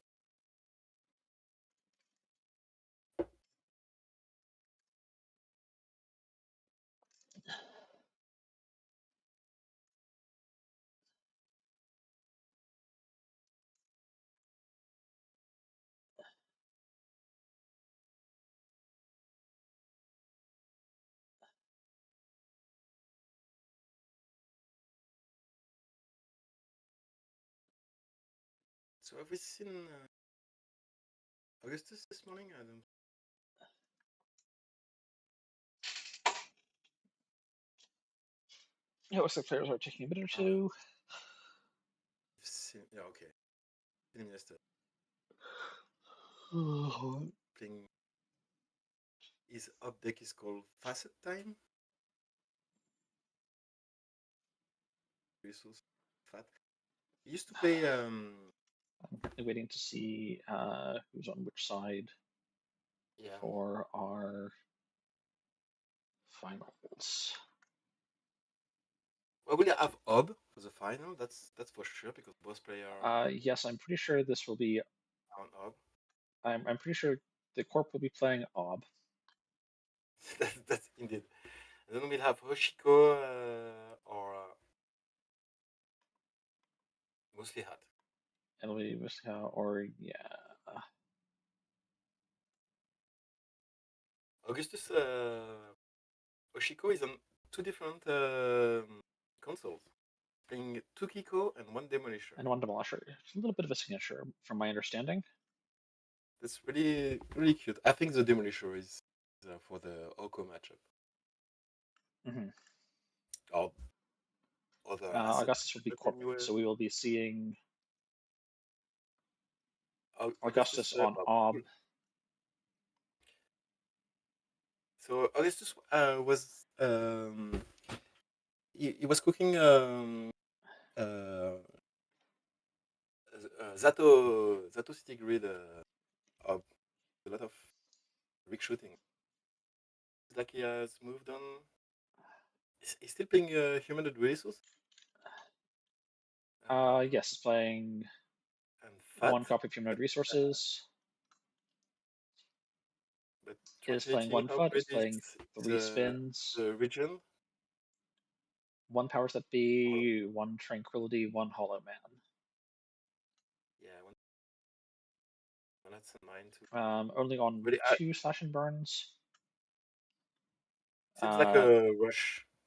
So have we seen Augustus this morning? I don't. It looks like players are taking a minute or Ah, two. seen, yeah, okay. Seen him yesterday Oh, playing. His up deck is called Facet Time. Resource fat. He used to play. I'm currently waiting to see who's on which side Yeah. for our finals. Well, we'll have Ob for the final. That's for sure because both players are Yes, I'm pretty sure this will be. on Ob. I'm pretty sure the Corp will be playing Ob, That's indeed. And then we'll have Hoshiko or mostly Hat. and it'll be or yeah. Augustus Hoshiko is on 2 different consoles, playing 2 Kiko and 1 Demolisher. And one Demolisher. It's a little bit of a signature, from my understanding. That's really really cute. I think the Demolisher is for the Oko matchup Mm-hmm. or other asset Augustus will be matchup Corp, anyway. so we will be seeing Augustus Augustus on Ob. So Augustus was he was cooking uh, Zato City Grid a lot of rig shooting. It's like he has moved on. He's still playing Human Resource Yes, it's playing and Fat, one copy of Humanoid but Resources. but Is playing translating one how FUT. Is great is playing 3 spins. the region. One Powers That Be, one Tranquility, one Hollow Man. Yeah, one that's in mind too. Only on Really, 2 slash and burns. seems like a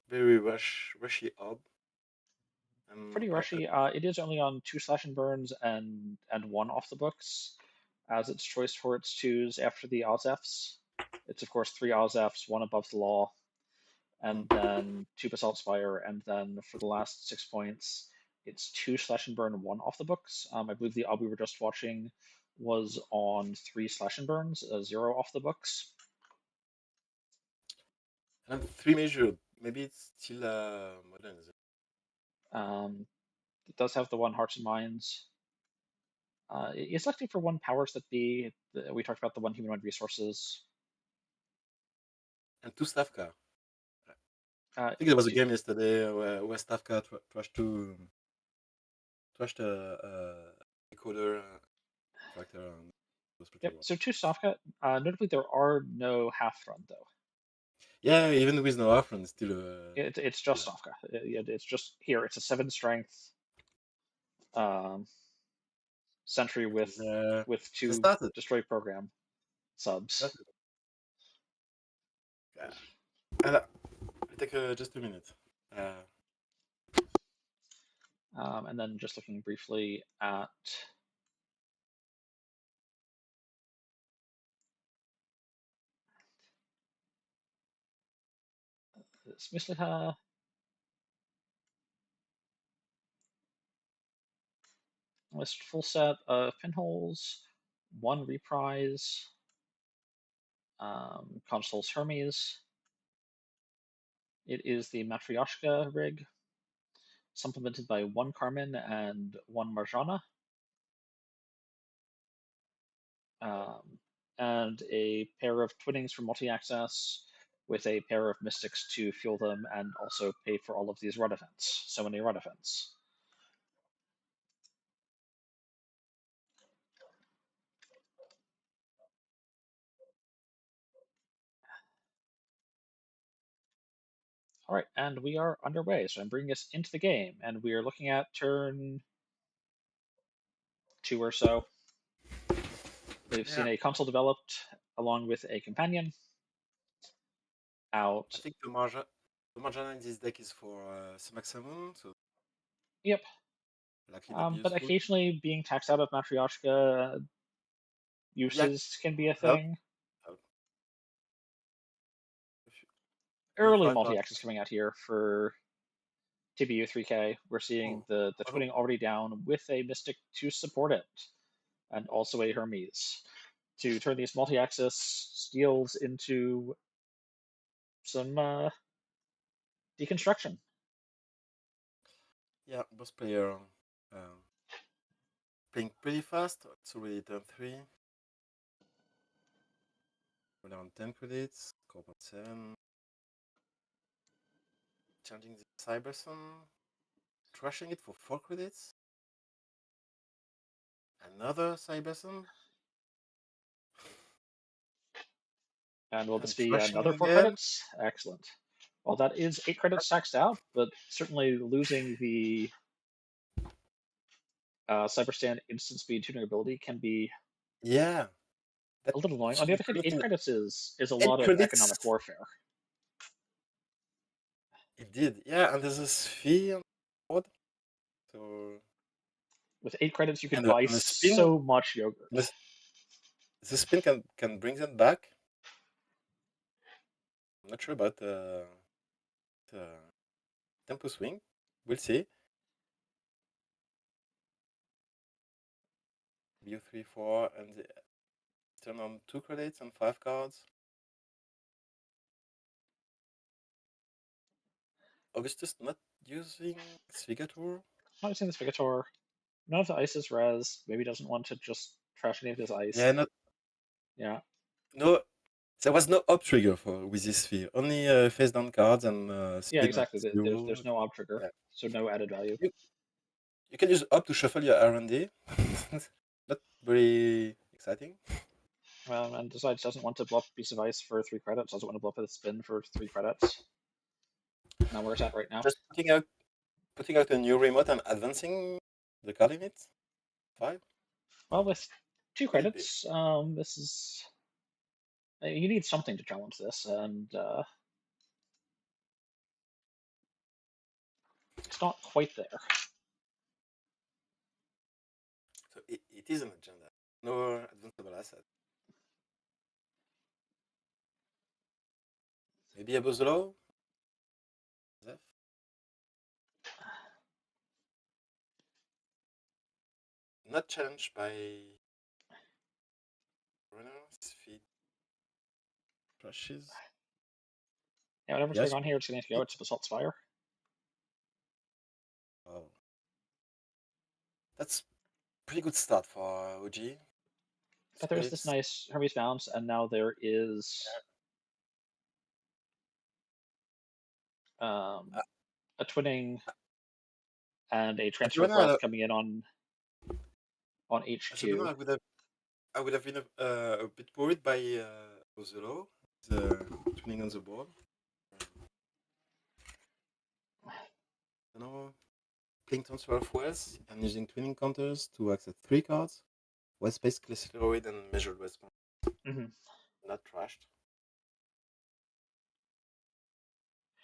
very rushy ob. Pretty rushy. It is only on 2 slash and burns and one off the books, as its choice for its twos after the Oz Fs. It's of course 3 Ozefs, 1 Above the Law, and then 2 Basalt Spire, and then for the last 6 points, it's 2 Slash and Burn, 1 off the books. I believe the ob we were just watching was on 3 Slash and Burns, 0 off the books. And 3 measured. Maybe it's still modern. It does have the 1 Hearts and Minds. It's selecting for 1 Powers That Be. We talked about the 1 Humanoid Resources. And 2 Stavka. I think there was a game yesterday where Stavka trashed a decoder character. And it was pretty Yep, so 2 Stavka. Notably, there are no half run, though. Yeah, even with no half run, it's still. It's just Stavka. It's just here. It's a 7 strength sentry with 2 destroy program subs. It'll take just a minute. And then just looking briefly at Smisliha. List full set of pinholes, 1 reprise, Consul's Hermes. It is the Matryoshka rig, supplemented by 1 Carmen and 1 Marjana. And a pair of Twinnings for multi-access, with a pair of Mystics to fuel them and also pay for all of these run events. So many run events. All right, and we are underway. So I'm bringing us into the game, and we are looking at turn 2 or so. We've seen a console developed along with a companion out. I think the Marjana in this deck is for Samaxamun, so. Yep. Likely but occasionally being taxed out of Matryoshka uses can be a thing. Early multi-access coming out here for TBU 3K. We're seeing the Twinning already down with a Mystic to support it, and also a Hermes to turn these multi-access steals into some deconstruction. Yeah, both player playing pretty fast. It's already turn 3. We're down 10 credits, core 7. Changing the Cyberson, trashing it for 4 credits. Another Cyberson. And will this be another 4 credits? Excellent. Well, that is 8 credits taxed out, but certainly losing the Cyberstand instant speed tuning ability can be a little annoying. On the other hand, 8 credits is a lot of economic warfare. It did, yeah, and there's a sphere on the board. So with 8 credits, you can buy so much yogurt. The spin can bring them back. I'm not sure about the tempo swing. We'll see. BU3, 4, and turn on 2 credits and 5 cards. Augustus not using Svigator? Not using the Svigator. None of the ice is res. Maybe doesn't want to just trash any of his ice. Yeah. No, there was no up trigger with this sphere. Only face down cards and yeah, exactly. There's no ob trigger, so no added value. You can use up to shuffle your R&D. Not very exciting. And decides doesn't want to blow up a piece of ice for 3 credits. Doesn't want to blow up a spin for 3 credits. Now where's that right now? Just putting out a new remote and advancing the card limit. 5. Well, with 2 credits, this is you need something to challenge this, and it's not quite there. So it is an agenda. No advanceable asset. Maybe a Bozolo? Zef? Not challenged by runners, feed crushes. Yeah, whatever's Yes. going on here, it's going to go. It's Basalt Spire. Oh. That's pretty good start for OG. But there's this Spirits. nice Hermes Bounce, and now there is a twinning and a transfer of wealth coming in on As a runner, HQ. I would have been a bit worried by Bozolo, the twinning on the board. You know, playing transfer of wealth and using twinning counters to access 3 cards was basically steroid and measured response. Not trashed.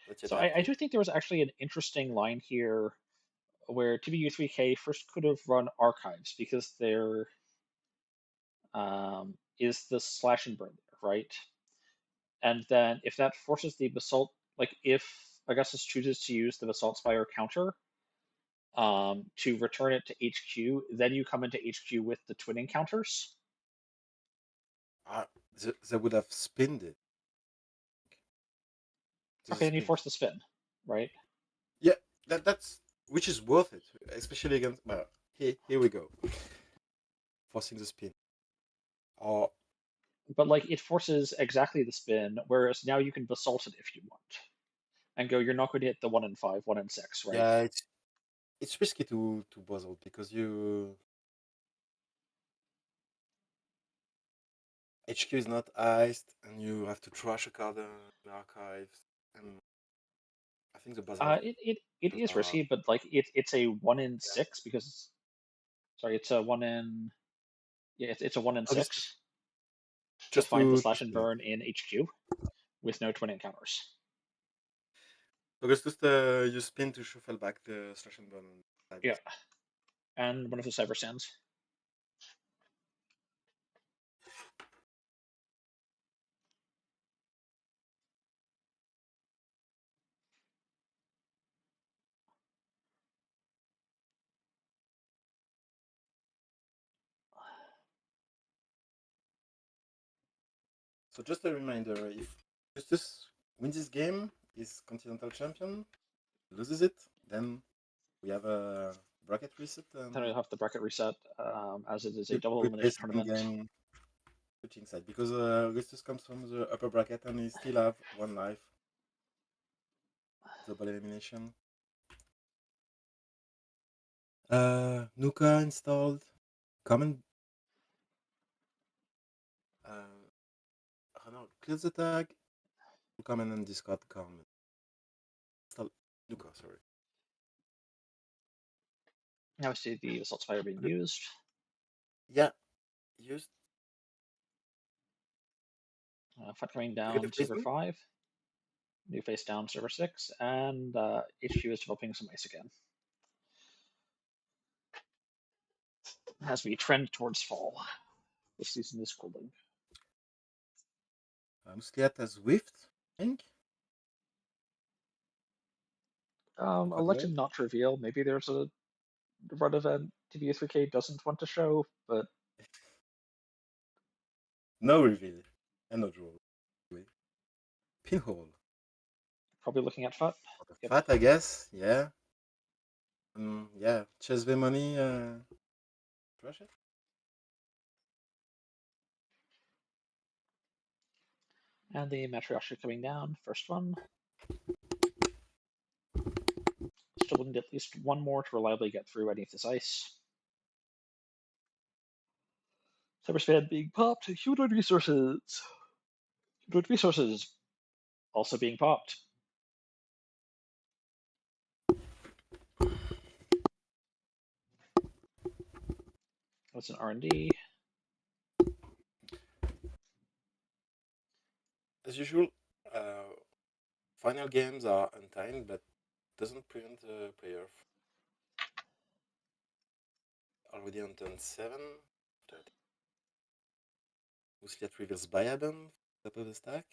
Not yet So I do think there was actually an interesting line here where TBU3K first could have run archives because there is the slash and burn there, right? And then if that forces the basalt, like if Augustus chooses to use the basalt spire counter to return it to HQ, then you come into HQ with the twinning counters. They would have spinned it. Okay, then you force the spin, right? Yeah, that's which is worth it, especially against. Well, here we go, forcing the spin. Or but like it forces exactly the spin, whereas now you can basalt it if you want, and go. You're not going to hit the 1 in 5, 1 in 6, right? yeah, it's risky to puzzle because you HQ is not iced, and you have to trash a card in the archives, and I think the basalt. It is risky, but like it's a 1 in 6 because sorry, it's a 1 in it's a 1 in Obviously, 6 to just find the to slash and spin it. burn in HQ with no twin encounters. Because just you spin to shuffle back the slash and burn. Yeah, and one of the cyber sands. So just a reminder: if Justus wins this game, is Continental champion. Loses it, then we have a bracket reset and Then we'll have the bracket reset as it is a we double play elimination second tournament. game switching side because Augustus comes from the upper bracket and he still have 1 life. Double elimination. Nuka installed. Common. Runner clears the tag. Common and discard common. Install Nuka, sorry. Now we see the assault spire being used. Yeah, used. Fight coming down server 5. New face down server 6, and HQ is developing some ice again. As we trend towards fall, the season is cooling. Musliat has Swift, I think. Elected not to reveal. Maybe there's a run event TBU3K doesn't want to show, but no reveal and no draw. Pinhole. probably looking at FUT. Yep. Fat, I guess. Yeah. Yeah. Chase the money. Trash it. And the Matryoshka coming down. First one. Still need at least one more to reliably get through any of this ice. Cyberspan being popped. Humanoid resources. Humanoid resources also being popped. That's an R&D. As usual, final games are untimed, but doesn't prevent the player already on turn 7. Musliat reveals Bayabon, top of the stack.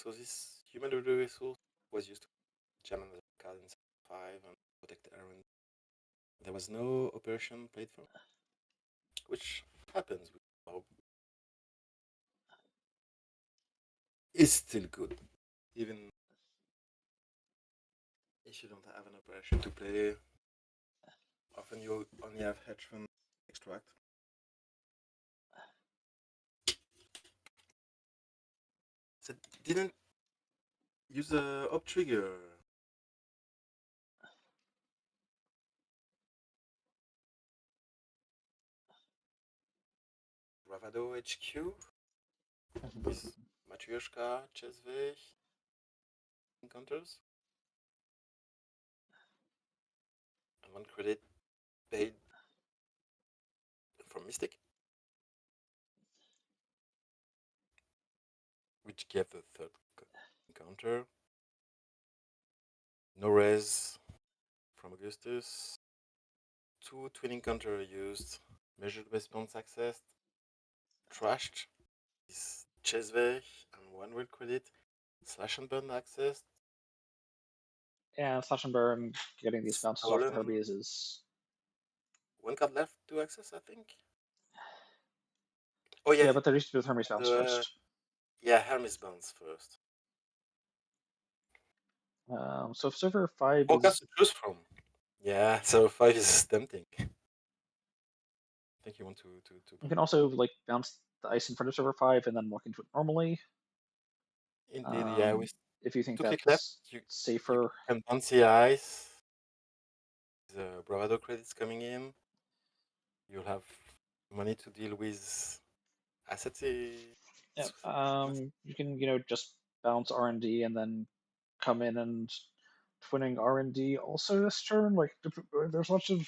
So this human resource was used to jam another card in 5 and protect Aaron. There was no operation played for, which happens with Bob. It's still good, even if you don't have an operation to play. Often you only have hedge fund extract. So didn't use a up trigger. Bravado HQ with Matryoshka, Chesvich, encounters. And 1 credit paid from Mystic, which gave the 3rd encounter. No res from Augustus. 2 twin encounter used. Measured response accessed. Trashed is Chesvech and 1 will credit. Slash and burn accessed. And Slash and Burn, getting these bounces off the Stolen. Herbies is 1 card left to access, I think. Oh yeah. Yeah, but there used to be the Hermes bounce first. Yeah, Hermes bounce first. So if server 5 4 cards is to choose from. Yeah, server 5 is tempting. I think you want to you can also like bounce the ice in front of server 5 and then walk into it normally. Indeed, yeah. With If you think 2 click that's left, you safer. can bounce the ice. The Bravado credits coming in. You'll have money to deal with assets. Yeah, you can just bounce R&D and then come in and twinning R&D also this turn. Like there's lots of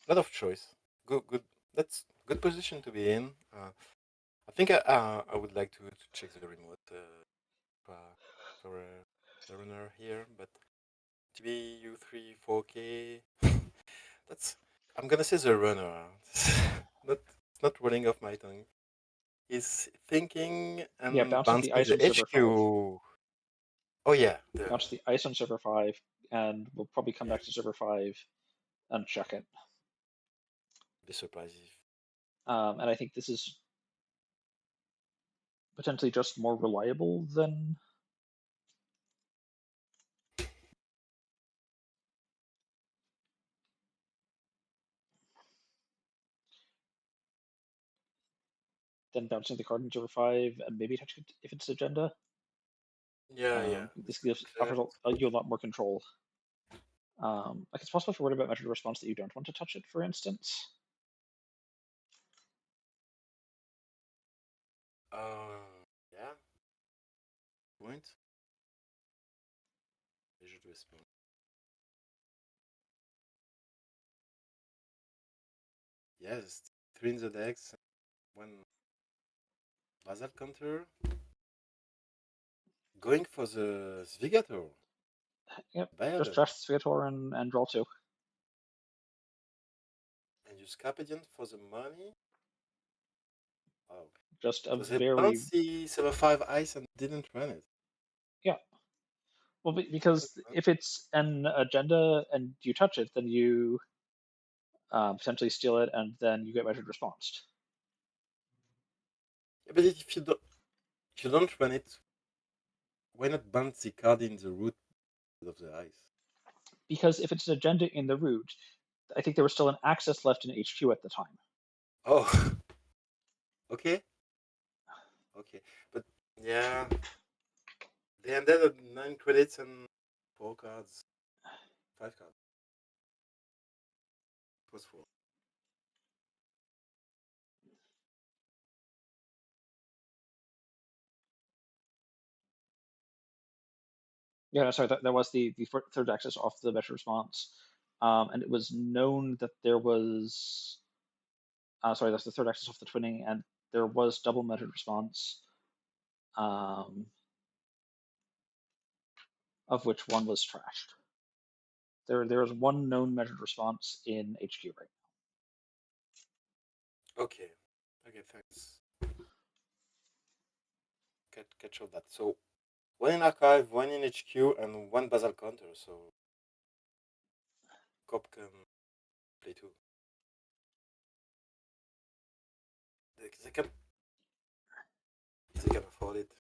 lot of choice. Good. That's good position to be in. I think I would like to check the remote for the runner here, but TB U3 4K. That's I'm gonna say the runner. It's not running off my tongue. He's thinking and bounce bouncing the ice the on server 5. HQ. Oh yeah, Bounce the ice on server 5, and we'll probably come back to server 5 and check it. Be surprised if. And I think this is potentially just more reliable than bouncing the card in server 5 and maybe touching it if it's agenda. Yeah. This offers you a lot more control. Like it's possible if you're worried about measured response that you don't want to touch it, for instance. Yeah. Point. Measured response. Yes, 3 in the decks. 1 Basal counter. Going for the Svigator. Yep, Violent. just trash Sviator and draw 2. And use Carpedian for the money. Wow. Just a So they very bounced the 7/5 ice and didn't run it. yeah. Well, because if it's an agenda and you touch it, then you potentially steal it, and then you get measured response. Yeah, but if you don't run it, why not bounce the card in the root of the ice? Because if it's an agenda in the root, I think there was still an access left in HQ at the time. Oh, okay. But yeah, they ended at 9 credits and 4 cards, 5 cards. It was 4. Yeah, no, sorry, that was the third access off the measured response. And it was known that there was, sorry, that's the third access off the twinning, and there was double measured response, of which one was trashed. There is one known measured response in HQ right Okay, thanks. catch of that. So 1 in archive, 1 in HQ, and 1 basal counter. So Cop can play 2. They can afford it.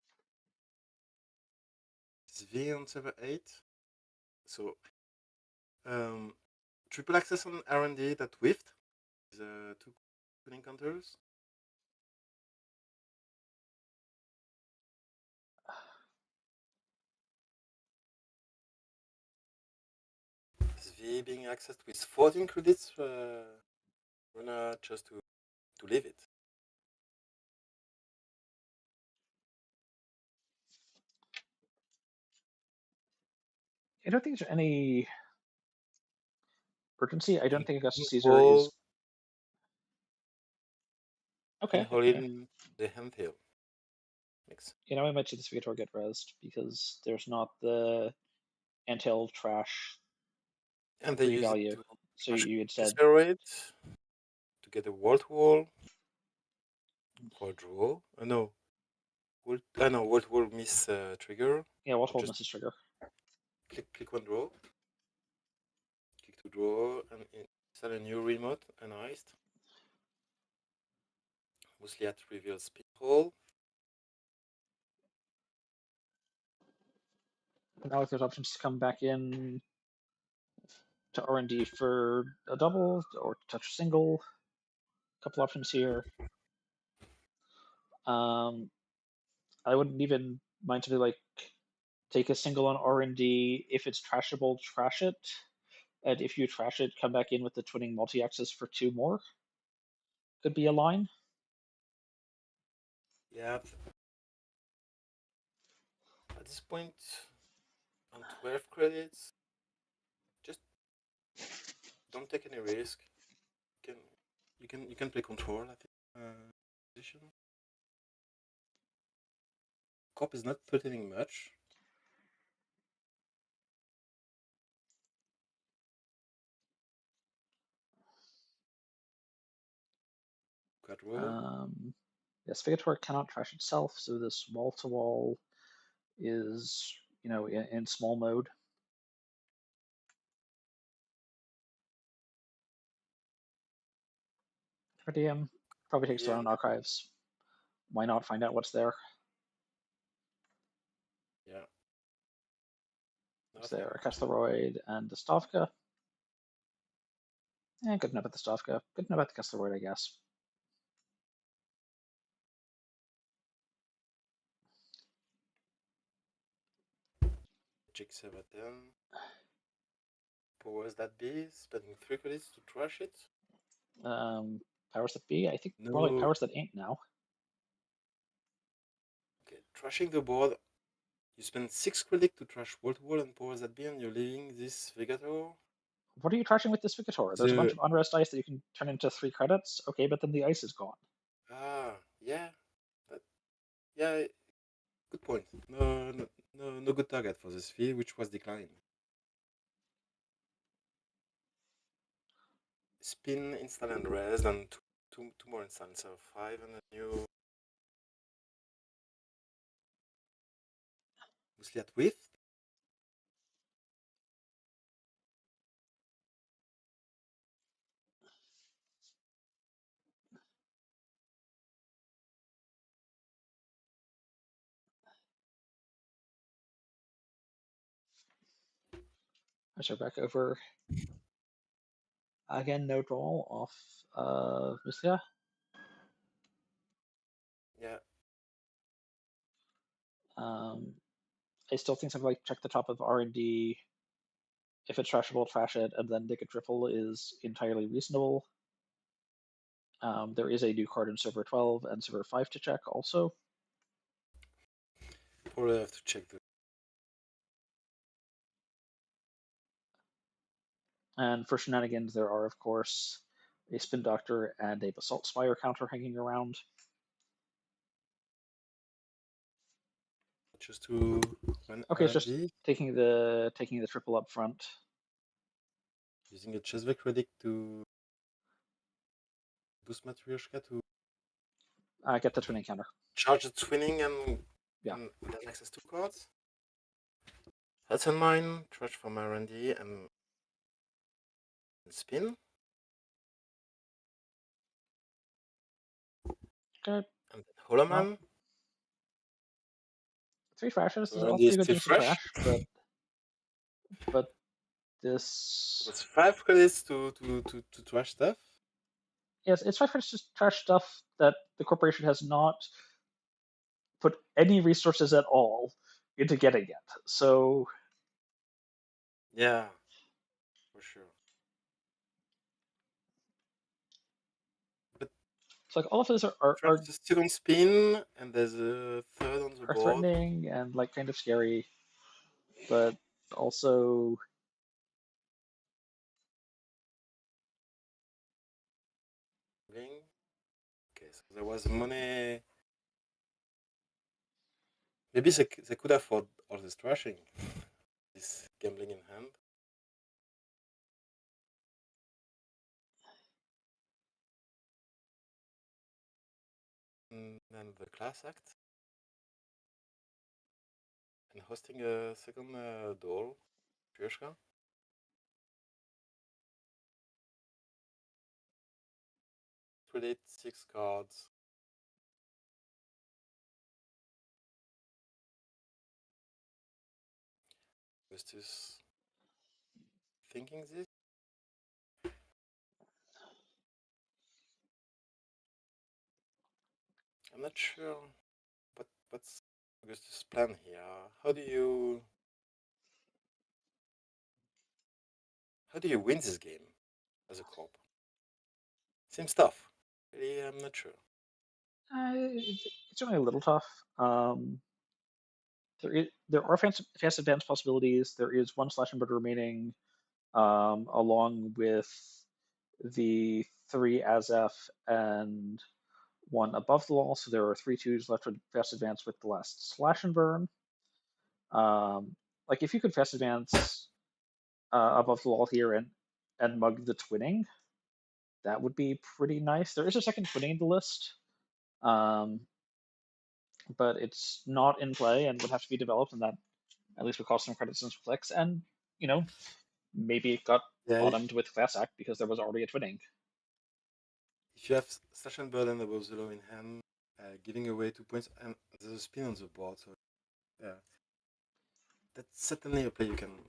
It's V on server 8. So triple access on R&D that whiffed. The 2 twin counters. Is V being accessed with 14 credits? Runner just to leave it. I don't think there's any urgency. I don't think Augustus Caesar Hold is okay. hold in the hand tail. Mix. You know, I might see this Vigator get rezzed because there's not the antail trash And they use revalue. it to So you had said accelerate to get a wall-to-wall or draw. No. Wall-to-wall miss trigger. yeah, what hold Just misses trigger. click one draw. Click to draw and install a new remote and iced. Mostly at reveal speed hole. Now if there's options to come back in to R&D for a double or touch a single, a couple options here. I wouldn't even mind to like take a single on R&D. If it's trashable, trash it. And if you trash it, come back in with the twinning multi-axis for 2 more. Could be a line. Yeah. At this point, on 12 credits, just don't take any risk. You can play control, I think. Position. Cop is not threatening much. Yes, Vigator cannot trash itself, so this wall-to-wall is, you know, in small mode. For DM, probably takes their own archives. Why not find out what's there? Yeah. What's there? A Kessleroid and the Stavka. Good enough at the Stavka. Good enough at the Kessleroid, I guess. Check 7 then. Powers that be, spending 3 credits to trash it. Powers that be? I think more like powers that ain't now. Okay, trashing the board. You spend 6 credits to trash wall-to-wall and powers that be, and you're leaving this Vigator. What are you trashing with this Vigator? There's a bunch of unrest ice that you can turn into 3 credits. Okay, but then the ice is gone. Yeah. Yeah, good point. No good target for this V, which was declined. Spin, install and res, and two more installs. So 5 and a new. Mostly at width. I should back over. Again, no draw off Lucia. Yeah. I still think something like check the top of R&D. If it's trashable, trash it, and then take a triple is entirely reasonable. There is a new card in server 12 and server 5 to check also. Probably have to check the. And for shenanigans, there are, of course, a Spin Doctor and a Basalt Spire counter hanging around. Just to run okay, it's R&D. just taking the triple up front. Using a Cheswick credit to boost Matryoshka to get the twinning counter. charge the twinning and Yeah. And then access 2 cards. That's on mine. Trash from R&D and spin. Good. And then Holoman. Well, 3 trashes. These are all R&D is pretty good still things to fresh. trash, but this. It was 5 credits to trash stuff. Yes, it's 5 credits to trash stuff that the corporation has not put any resources at all into getting it. So Yeah, for sure. But it's like all of those trash is still on spin, and there's a third on the are board. threatening and like kind of scary, but also Okay, so there was money. Maybe they could afford all this trashing. This gambling in hand. And then the class act. And hosting a second duel. Piotrka. Credit 6 cards. Augustus thinking this. I'm not sure what's Augustus' plan here. How do you win this game as a corp? Seems tough. Really, I'm not sure. it's only a little tough. There are fast advance possibilities. There is 1 slash and burn remaining, along with the 3 Azef and 1 above the wall. So there are 3 twos left with fast advance with the last slash and burn. Like if you could fast advance above the wall here and mug the twinning, that would be pretty nice. There is a second twinning in the list, but it's not in play and would have to be developed, and that at least would cost some credits and some clicks. And maybe it got bottomed with Class Act because there was already a twinning. If you have slash and burn and above the law in hand, giving away 2 points, and there's a spin on the board, so yeah, that's certainly a play you can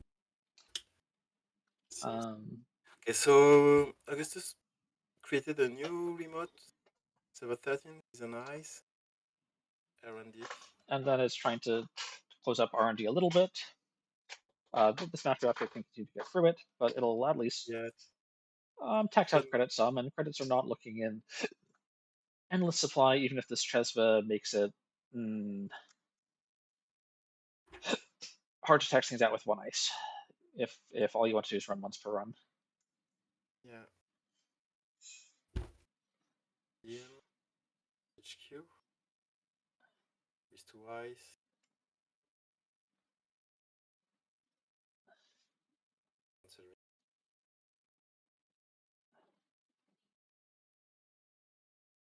see. Okay, so Augustus created a new remote. Server 13 is an ice. R&D. And then it's trying to close up R&D a little bit. The Smash Draft can continue to get through it, but it'll at least tax out credit some, and credits are not looking in endless supply, even if this Chesva makes it hard to tax things out with 1 ice. If all you want to do is run once per run. Yeah. HQ. These 2 ice.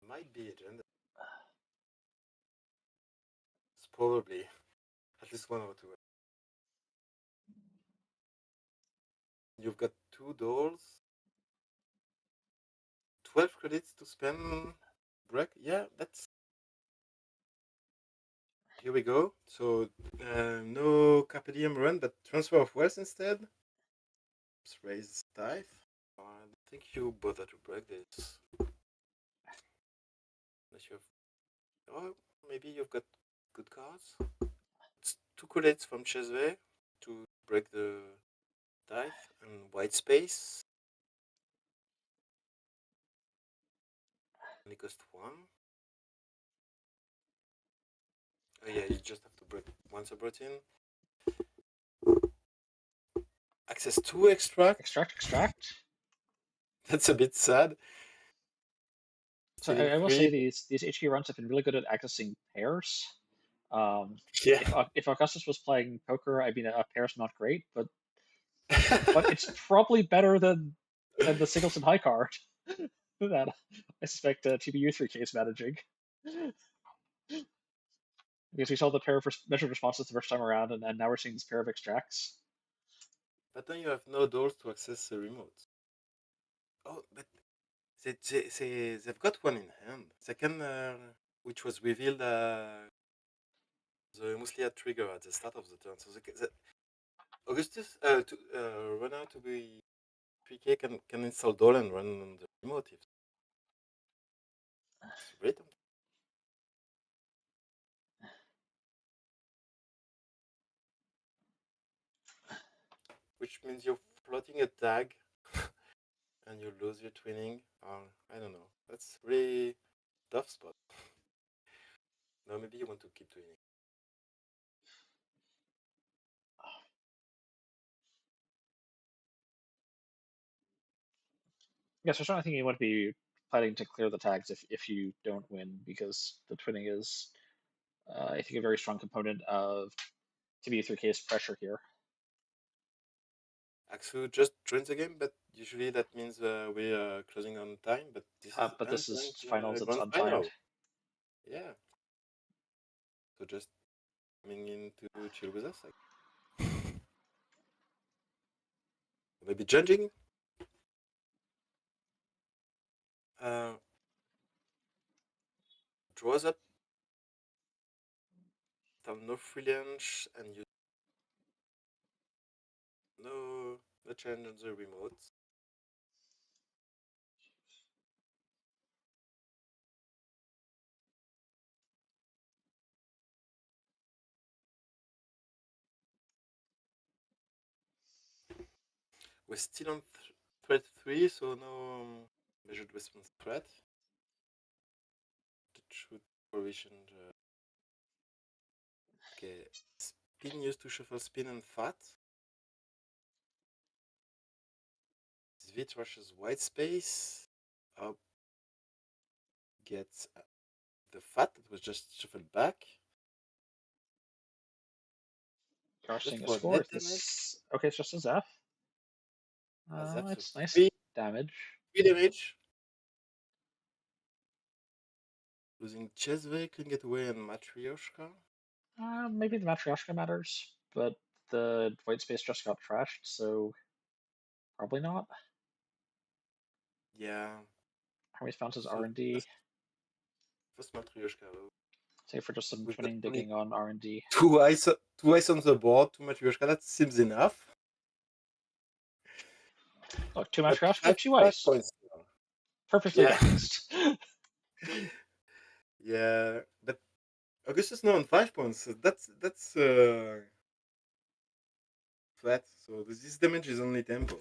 Might be agenda. It's probably at least 1 or 2. You've got 2 doors. 12 credits to spend. Break. Yeah, that's. Here we go. So no Carpe Diem run, but transfer of wealth instead. Let's raise tithe. I don't think you bother to break this. Unless you have. Oh, maybe you've got good cards. It's 2 credits from Chesve to break the tithe and white space. Only cost 1. Oh yeah, you just have to break 1 subroutine. Access 2 extract. Extract. That's a bit sad. So I will say these HQ runs have been really good at accessing pairs. If Augustus was playing poker, I mean, a pair's not great, but it's probably better than the Singleton high card that I suspect TBU3K is managing. Because we saw the pair of measured responses the first time around, and now we're seeing this pair of extracts. But then you have no doors to access the remote. Oh, but they've got one in hand. They can, which was revealed the Muslia trigger at the start of the turn. So Augustus, runner to be PK can install door and run on the remote. It's great. Which means you're floating a tag and you lose your twinning. I don't know. That's really tough spot. No, maybe you want to keep twinning. Yes, I think you want to be planning to clear the tags if you don't win, because the twinning is, I think, a very strong component of TB3K's pressure here. Axu just joins the game, but usually that means we're closing on time. But This is untimed finals; it's grand untimed. final. Yeah. So just coming in to chill with us. Maybe judging. Draws up. No free lunch and you no challenge on the remote. We're still on threat 3, so no measured response threat. That should provision the... Okay, spin used to shuffle spin and fat. V trashes white space. Up gets the fat that was just shuffled back. Crossing a for score. net damage. Okay, it's just a Zeph. It's nice damage. 3 damage. Losing Chesve, Clean Getaway, and Matryoshka. Maybe the Matryoshka matters, but the white space just got trashed, so probably not. Yeah. Hermes bounces R&D. First Matryoshka. Say for just some twinning digging on R&D. Two ice on the board, 2 Matryoshka, that seems enough. Look, 2 Matryoshka, 2 ice. Points. Perfectly balanced. Yeah, but Augustus now on 5 points. That's flat. So this damage is only tempo.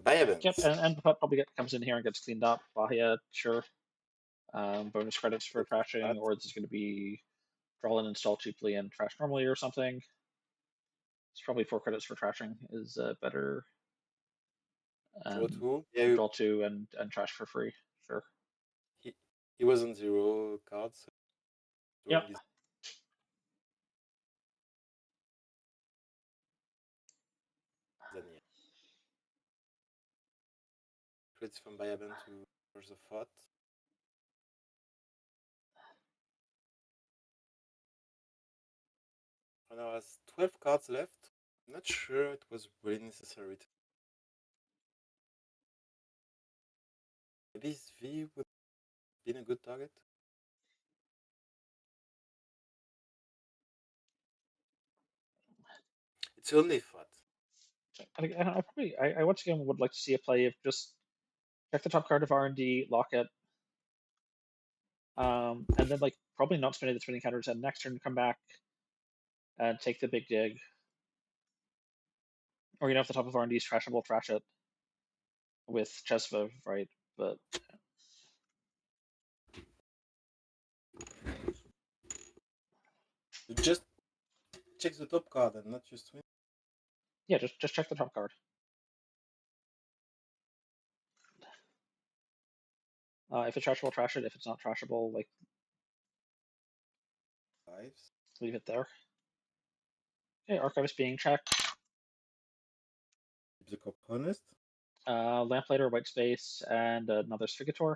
Bahia Yep, and the putt probably comes in here and gets cleaned up. Bahia, sure. Bonus credits for trashing, or it's going to be draw and install cheaply and trash normally or something. It's probably 4 credits for trashing is better. Draw 2. Yeah, draw 2 and trash for free. Sure. He was on 0 cards. So yep. Then yeah. Credits from Bayaban to the Fort. Now has 12 cards left. I'm not sure it was really necessary. Maybe V would have been a good target. It's only fat. I once again would like to see a play of just check the top card of R&D, lock it, and then like probably not spending the twinning counters, and next turn come back and take the big dig. Or if the top of R&D is trashable, trash it with Chesva, right? But You just check the top card and not just twin. Yeah, just check the top card. If it's trashable, trash it. If it's not trashable, like 5s. Leave it there. Okay, Archivist being checked. Keep the cop honest. Lamplighter, white space, and another Sphigator.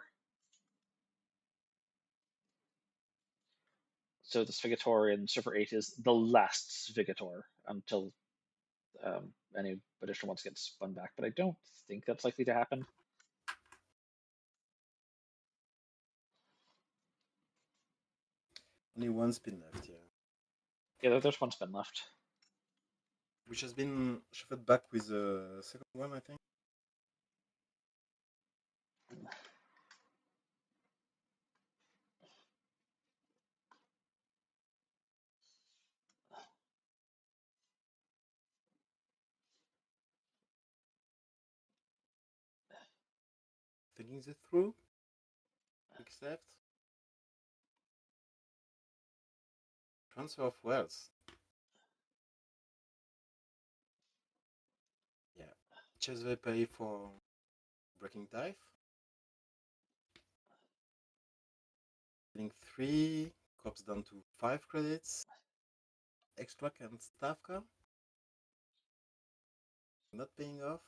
so the Svigator in Server 8 is the last Svigator until any additional ones get spun back, but I don't think that's likely to happen. Only one spin left, yeah. Yeah, there's one spin left. Which has been shuffled back with the second one, I think. Thinking this through. Quick left. Transfer of wealth. Yeah. Chess they pay for breaking dive. Getting 3, cops down to 5 credits. Extract and Stavka. Not paying off.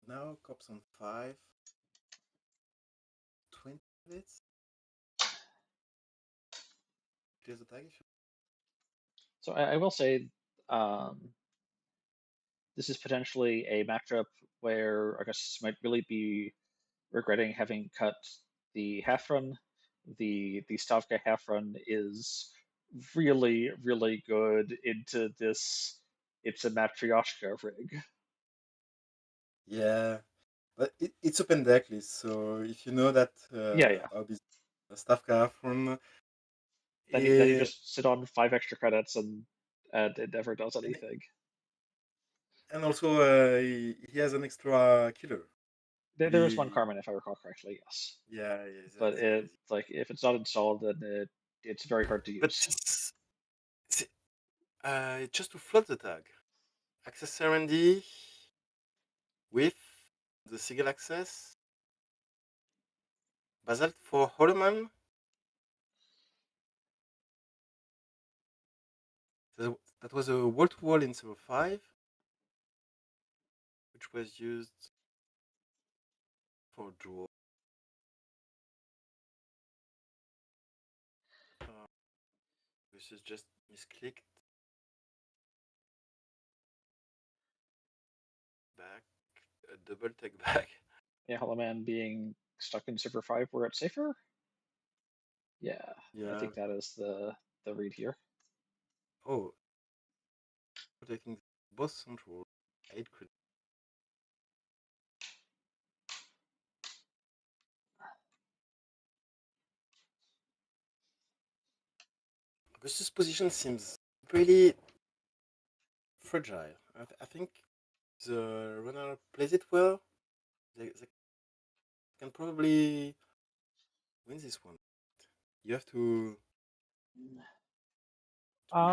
Now cops on 5. 20 credits. Clears the tag. So I will say this is potentially a matchup where Augustus might really be regretting having cut the half run. The Stavka half run is really, really good into this. It's a Matryoshka rig. Yeah, but it's open deck list, so if you know that Yeah. Stavka from Then you just sit on 5 extra credits and it never does anything. and also he has an extra killer. There is one Carmen, if I recall correctly. Yes. Yeah, But it like if it's not installed, then it's very hard to but use. just to flood the tag, access Serendy with the single access, Basalt for Holloman. That was a wall-to-wall in Server 5, which was used for draw. This is just misclicked. Back, a double take back. Yeah, Holloman being stuck in Server 5 where it's safer. Yeah, I think that is the read here. Oh, protecting both central 8 credits. Augustus' position seems pretty fragile. I think the runner plays it well. They can probably win this one. You have to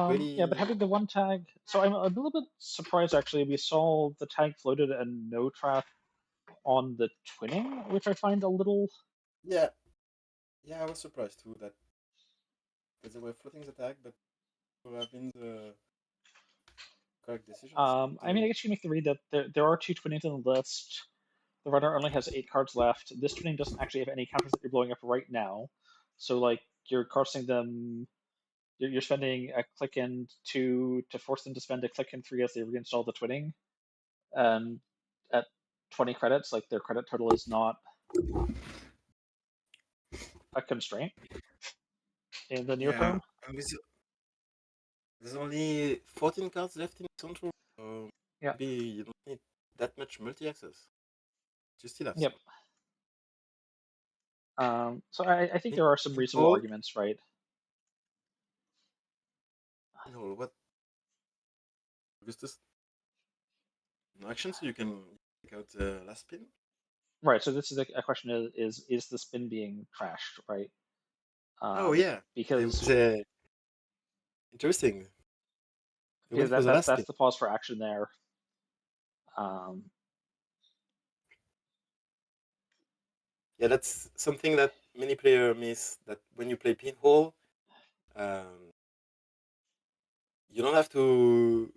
really... Yeah, but having the one tag, so I'm a little bit surprised actually. We saw the tag floated and no trap on the twinning, which I find a little. Yeah, I was surprised too that they were floating the tag, but would have been the correct decision. I mean, I guess you make the read that there are 2 twinnings on the list. The runner only has 8 cards left. This twinning doesn't actually have any counters that you're blowing up right now, so like you're casting them. You're spending a click in 2 to force them to spend a click in 3 as they reinstall the twinning. And at 20 credits, like their credit total is not a constraint in the near term. And there's only 14 cards left in Central. So Yeah. maybe you don't need that much multi-access. You still have Yep. some. So I think there are some reasonable arguments, right? No, what? Augustus? No action, so you can take out the last spin? Right, so this is a question is the spin being trashed, right? Oh, yeah. Because interesting. Because that's the pause for action there. Yeah, that's something that many players miss, that when you play pinhole, you don't have to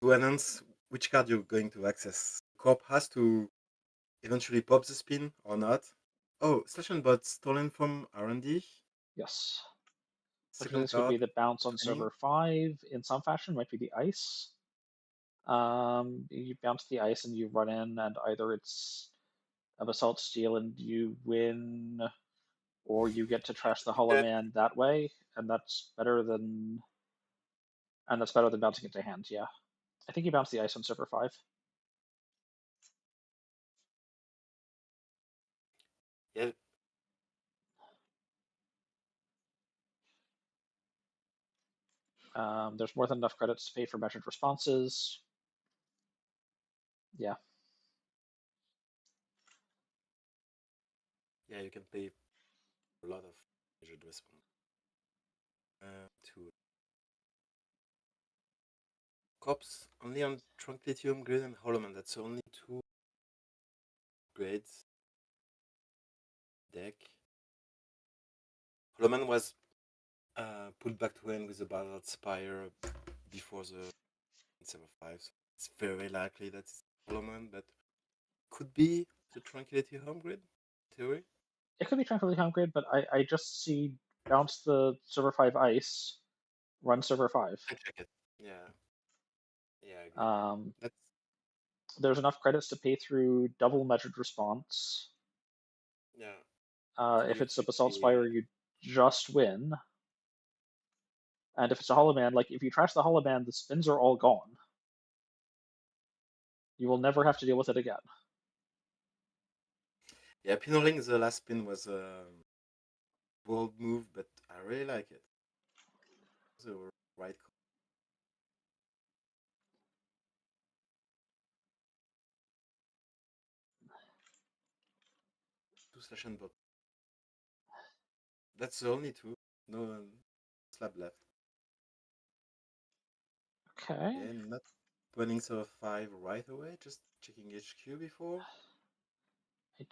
announce which card you're going to access. Corp has to eventually pop the spin or not, Oh, session bot stolen from R&D. Yes. Second This would be card, the bounce on training. server 5 in some fashion, might be the ice. You bounce the ice and you run in, and either it's a basalt steel and you win, or you get to trash the Hollow Good. Man that way, and that's better than bouncing it to hand. Yeah, I think you bounce the ice on server 5. Yeah, There's more than enough credits to pay for measured responses. Yeah. yeah, you can pay a lot of measured response. To cops only on Tranquility Grid and Hollow Man. That's only 2 grades deck. Hollow Man was put back to end with the Battle Spire before the 7-5. So it's very likely that it's Hollow Man, but could be the Tranquility Home Grid theory. It could be Tranquility Home Grid, but I just see bounce the server 5 ice, run server 5. I check it. Yeah. Yeah, I agree. That's There's enough credits to pay through double measured response. yeah. If it's a Basalt TBU3K. Spire, you just win. And if it's a Hollow Man, like if you trash the Hollow Man, the spins are all gone. You will never have to deal with it again. Yeah, pinrolling the last spin was a bold move, but I really like it. The right call. Two session bot. That's the only 2. No slab left. Okay. Yeah, not winning server 5 right away, just checking HQ before. I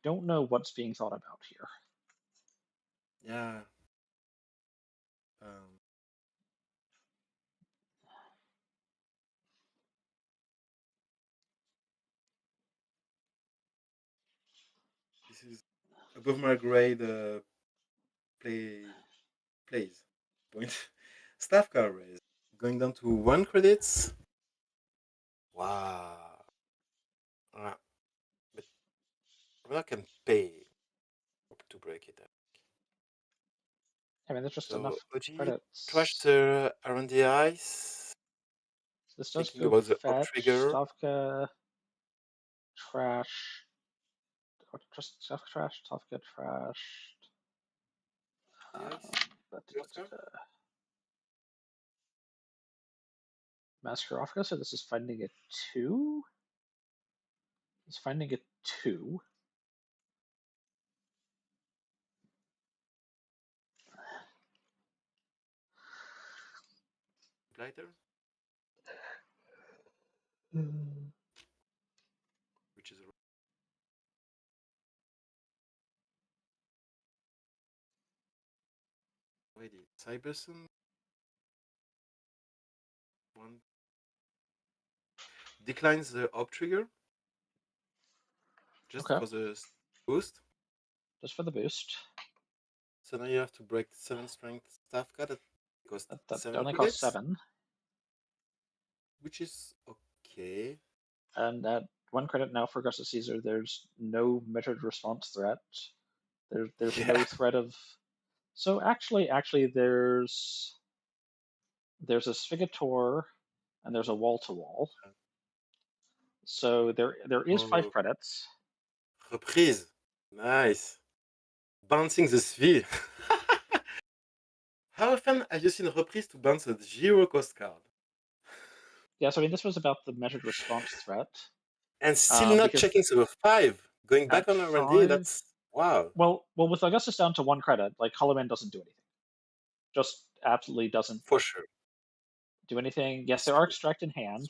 don't know what's being thought about here. Yeah. This is above my grade plays point. Staff car raise. Going down to 1 credits. Wow. But I can pay to break it up. I mean, there's just So enough OG trash credits. the R&D ice. This does Thinking go about the up fetch, trigger. Stavka, trash, just Stavka trash, Stavka trash. The ice. Master Africa, so this is finding a 2? It's finding a 2. Blighter. Which is already Cyberson. 1 declines the up trigger. Just Okay. for the boost. Just for the boost. So now you have to break 7 strength staff cut that cost That 7 only credits. costs 7. Which is okay. And at 1 credit now for Augustus Caesar, there's no measured response threat. There's no threat of. So actually, there's a Sphigator and there's a wall to wall. So there is 5 credits. Reprise. Nice. Bouncing the sphere. How often have you seen Reprise to bounce a 0 cost card? Yeah, so I mean, this was about the measured response threat. And still not checking server 5. Going back on R&D, that's wow. Well, with Augustus down to 1 credit, like Hollow Man doesn't do anything. Just absolutely doesn't. For sure. Do anything. Yes, there are extract in hand.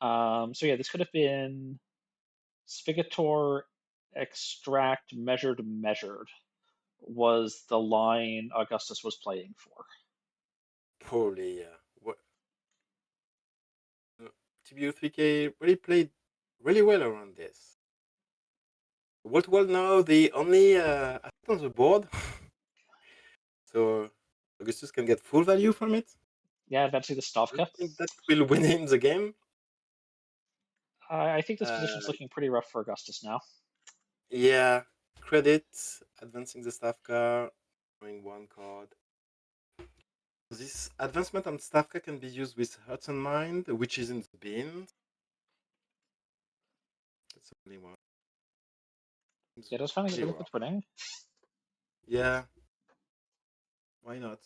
So yeah, this could have been Sphigator, extract, measured was the line Augustus was playing for. Probably, yeah. What? TBU3K really played really well around this. Wall to wall now, the only asset on the board. So Augustus can get full value from it. Yeah, advancing the I Stavka. don't think that will win him the game. I think this position's looking pretty rough for Augustus now. Yeah, credit, advancing the staff car, drawing one card. This advancement on staff car can be used with Hearts and Mind, which is in the bin. That's the only one. Yeah, does finally get rid of the twinning. Yeah, why not?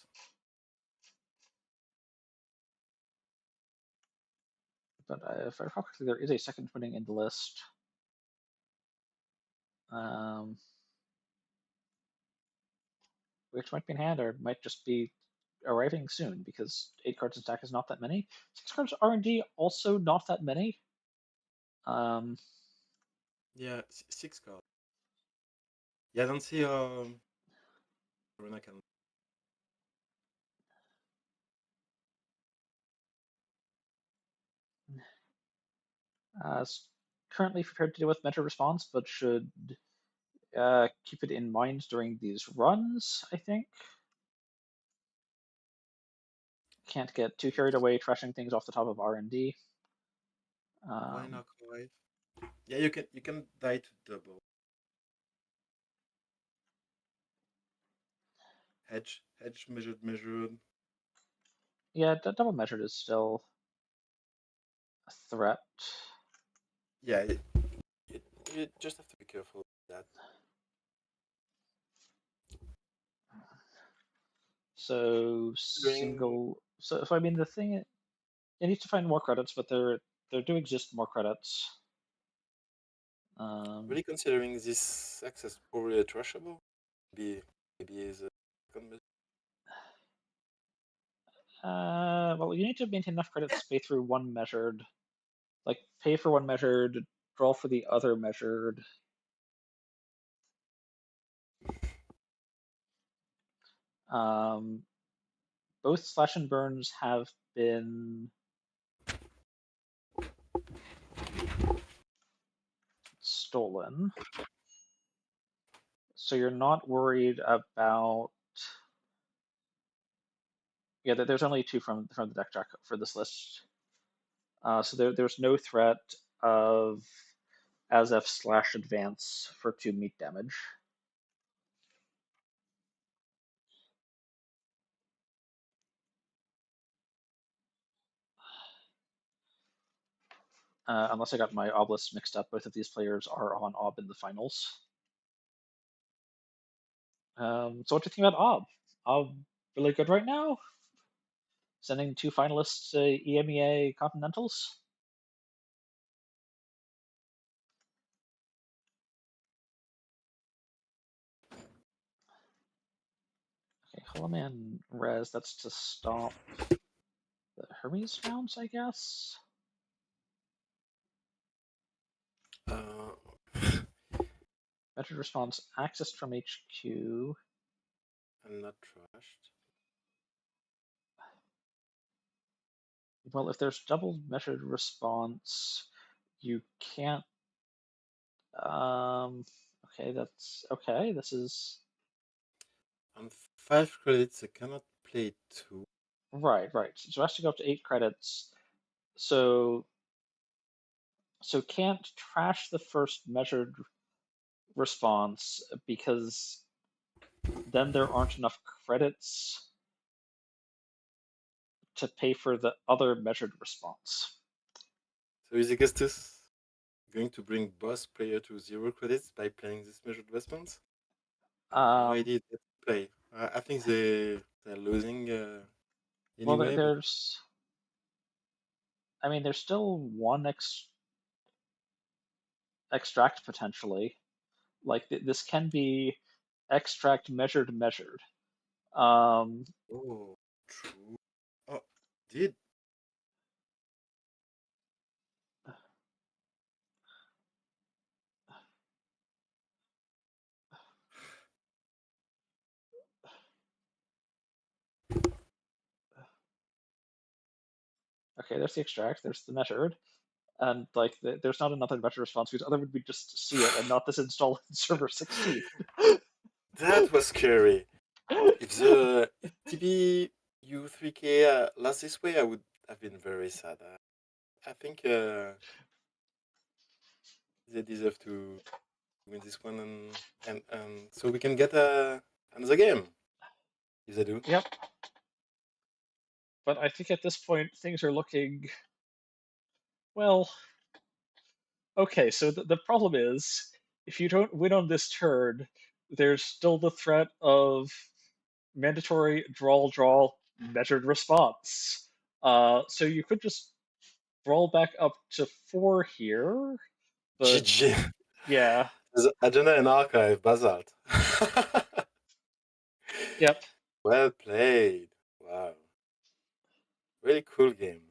But if I recall correctly, there is a second twinning in the list. Which might be in hand or might just be arriving soon because 8 cards in stack is not that many. 6 cards R&D also not that many. Yeah, 6 cards. Yeah, I don't see Runa can. Currently prepared to deal with meta response, but should keep it in mind during these runs, I think. Can't get too carried away trashing things off the top of R&D. Why not quite? Yeah, you can die to double. Hedge, measured. Yeah, double measured is still a threat. Yeah, you just have to be careful with that. So single. So I mean the thing, it needs to find more credits, but there do exist more credits. Really considering this access probably trashable, maybe is a second. Well, you need to maintain enough credits to pay through one measured, like pay for one measured, draw for the other measured. Both slash and burns have been stolen, so you're not worried about. Yeah, there's only 2 from the deck jack for this list, so there's no threat of as F slash advance for 2 meat damage. Unless I got my obelisks mixed up, both of these players are on Ob in the finals. So what do you think about Ob? Ob really good right now? Sending 2 finalists to EMEA Continentals? Okay, Holoman Res, that's to stop the Hermes rounds, I guess? Measured response accessed from HQ. I'm not trashed. Well, if there's double measured response, you can't. Okay, that's okay. This is On 5 credits, I cannot play 2. right. So it has to go up to 8 credits. So can't trash the first measured response because then there aren't enough credits to pay for the other measured response. So is Augustus going to bring boss player to 0 credits by playing this measured response? I have no idea that to play. I think they're losing well, anyway. there's. I mean, there's still one extract potentially. Like this can be extract measured. Oh, true. Oh, did Okay, there's the extract. There's the measured. And like, there's not another meta response because otherwise we'd just see it and not this install in server 16. That was scary. If the TB U3K lost this way, I would have been very sad. I think they deserve to win this one, and so we can get another game if they do. Yep. But I think at this point things are looking, well, okay. So the problem is, if you don't win on this turn, there's still the threat of mandatory draw measured response. So you could just roll back up to 4 here, but GG. yeah, There's Agenda and Archive, Basalt. yep. Well played. Wow. Really cool game.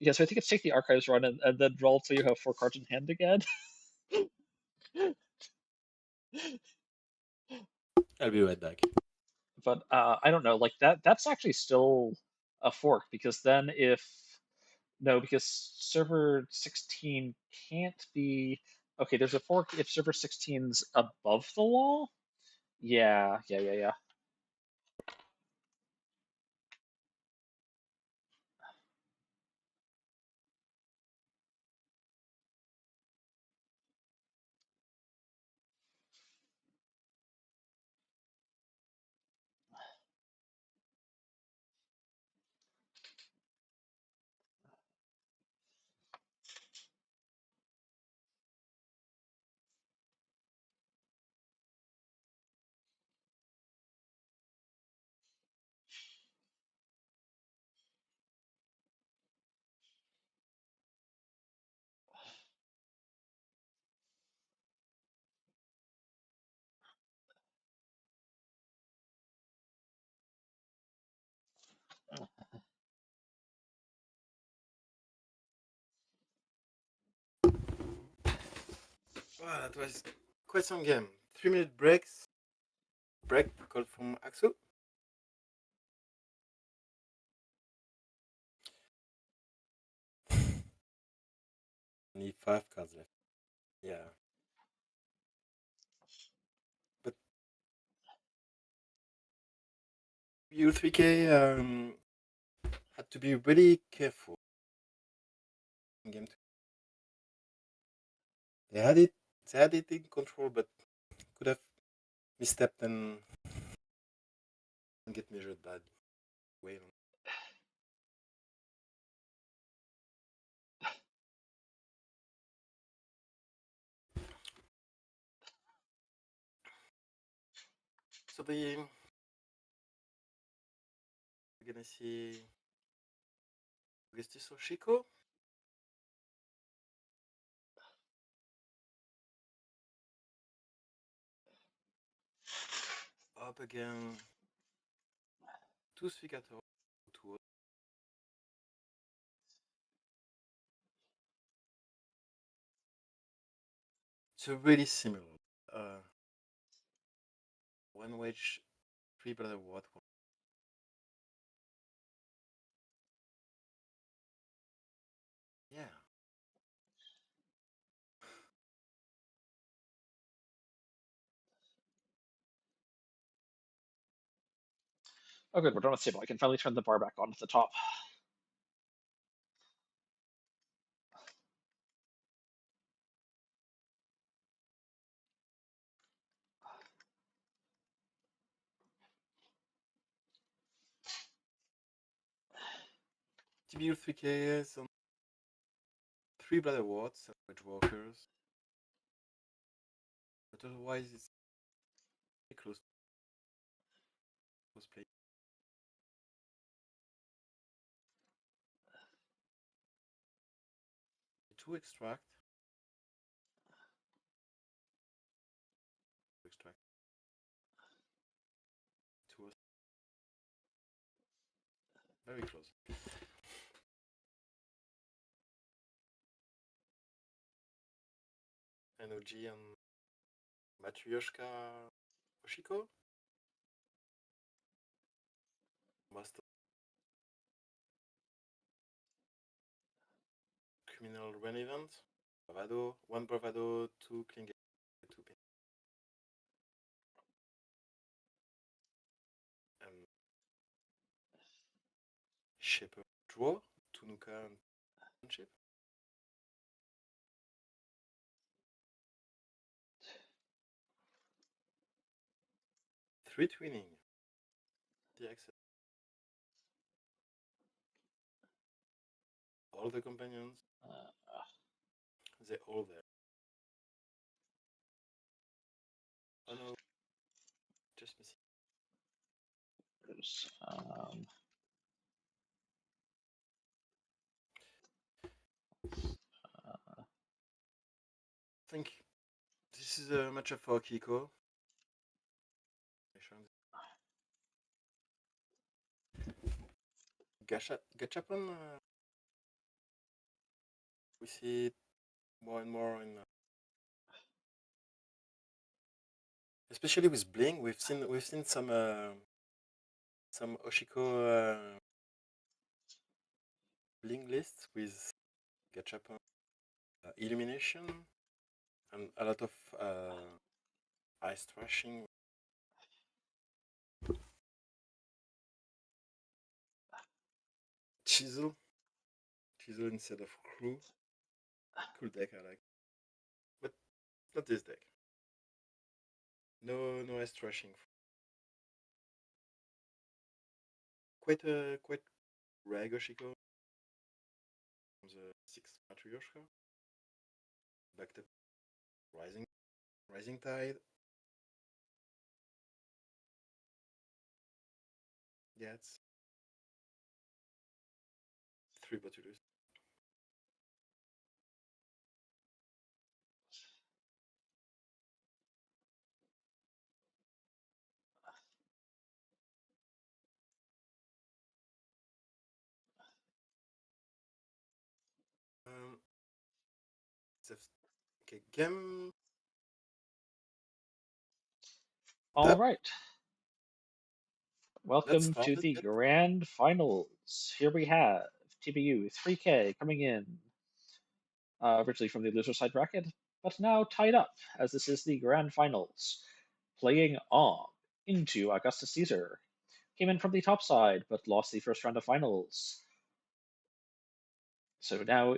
Yeah, so I think it's take the archives run and then roll till you have 4 cards in hand again. I'll be right back. But I don't know, like that's actually still a fork because then if no, because server 16 can't be okay, there's a fork if server 16's above the law. Yeah. Wow, that was quite some game. 3-minute break called from Axu. Only 5 cards left. Yeah. But U3K had to be really careful in game 2. They had it in control, but could have misstepped and get measured bad. Way long. So we're gonna see Augustus or Chico. Up again. 2 Sfigator. 2. So really similar. One wedge, 3 brother what? Yeah. Oh good, we're done with Sable. I can finally turn the bar back on at the top. TBU 3Ks on 3 brother wards and wedge walkers. But otherwise it's pretty close play. 2 extract. Extract. 2. Very close. NOG and Matryoshka Oshiko. Master. criminal run event. Bravado, 1 bravado, 2 clean game, 2 pin. Shepherd draw, 2 Nuka and chip. 3 twinning. The access. All the companions, they're all there. Oh no, just missing. There's, I think this is a matchup for Kiko. Gachapon, we see it more and more in, especially with Bling. We've seen some Oshiko Bling lists with Gachapon elimination and a lot of ice thrashing. Chisel instead of crew. Cool deck, I like. But not this deck. No ice thrashing. Quite rare Goshiko. From the 6th Matryoshka. Backed up Rising Tide. Yeah, it's 3 Botulus. Okay, game. all right. Not Welcome to started the yet. grand finals. Here we have TBU 3K coming in originally from the loser side bracket, but now tied up as this is the grand finals. Playing on into Augustus Caesar. Came in from the top side, but lost the first round of finals. So now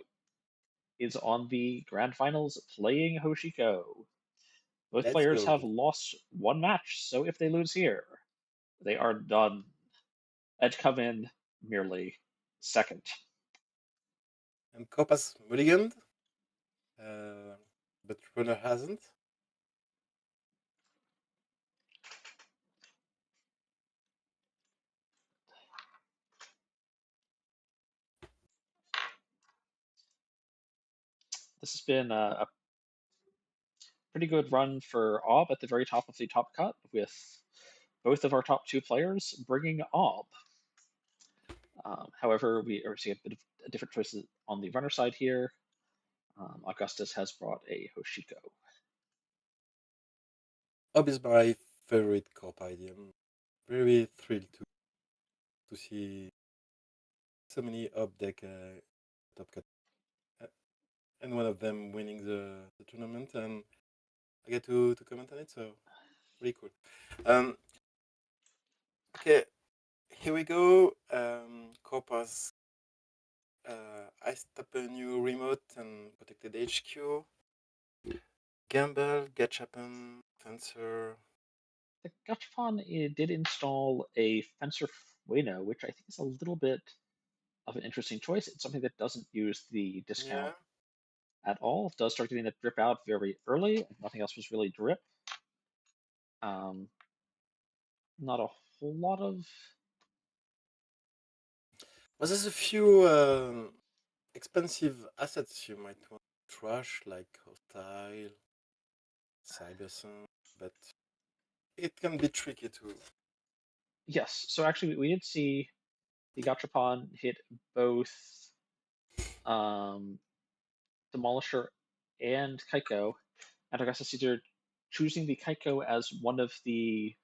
is on the grand finals playing Hoshiko. Both Let's players go. have lost one match, so if they lose here, they are done. Edge come in merely second. And Copas mulliganed. But Runner hasn't. This has been a pretty good run for Ob at the very top of the top cut, with both of our top 2 players bringing Ob. However, we are seeing a bit of different choices on the runner side here. Augustus has brought a Hoshiko. Ob is my favorite Corp idea. I'm very thrilled to see so many Ob deck top cut. And one of them winning the tournament, and I get to comment on it, so really cool. Okay, here we go. Corpus. I stop a new remote and protected HQ. Gamble, Gachapon, Fencer. The Gachapon did install a Fencer Fueno, which I think is a little bit of an interesting choice. It's something that doesn't use the discount at all. It does start getting that drip out very early. Nothing else was really drip. Not a whole lot of. Well, there's a few expensive assets you might want to trash, like Hostile, Cyberson, but it can be tricky to. Yes, so actually we did see the Gachapon hit both Demolisher and Kaiko, and Augustus Caesar choosing the Kaiko as one of the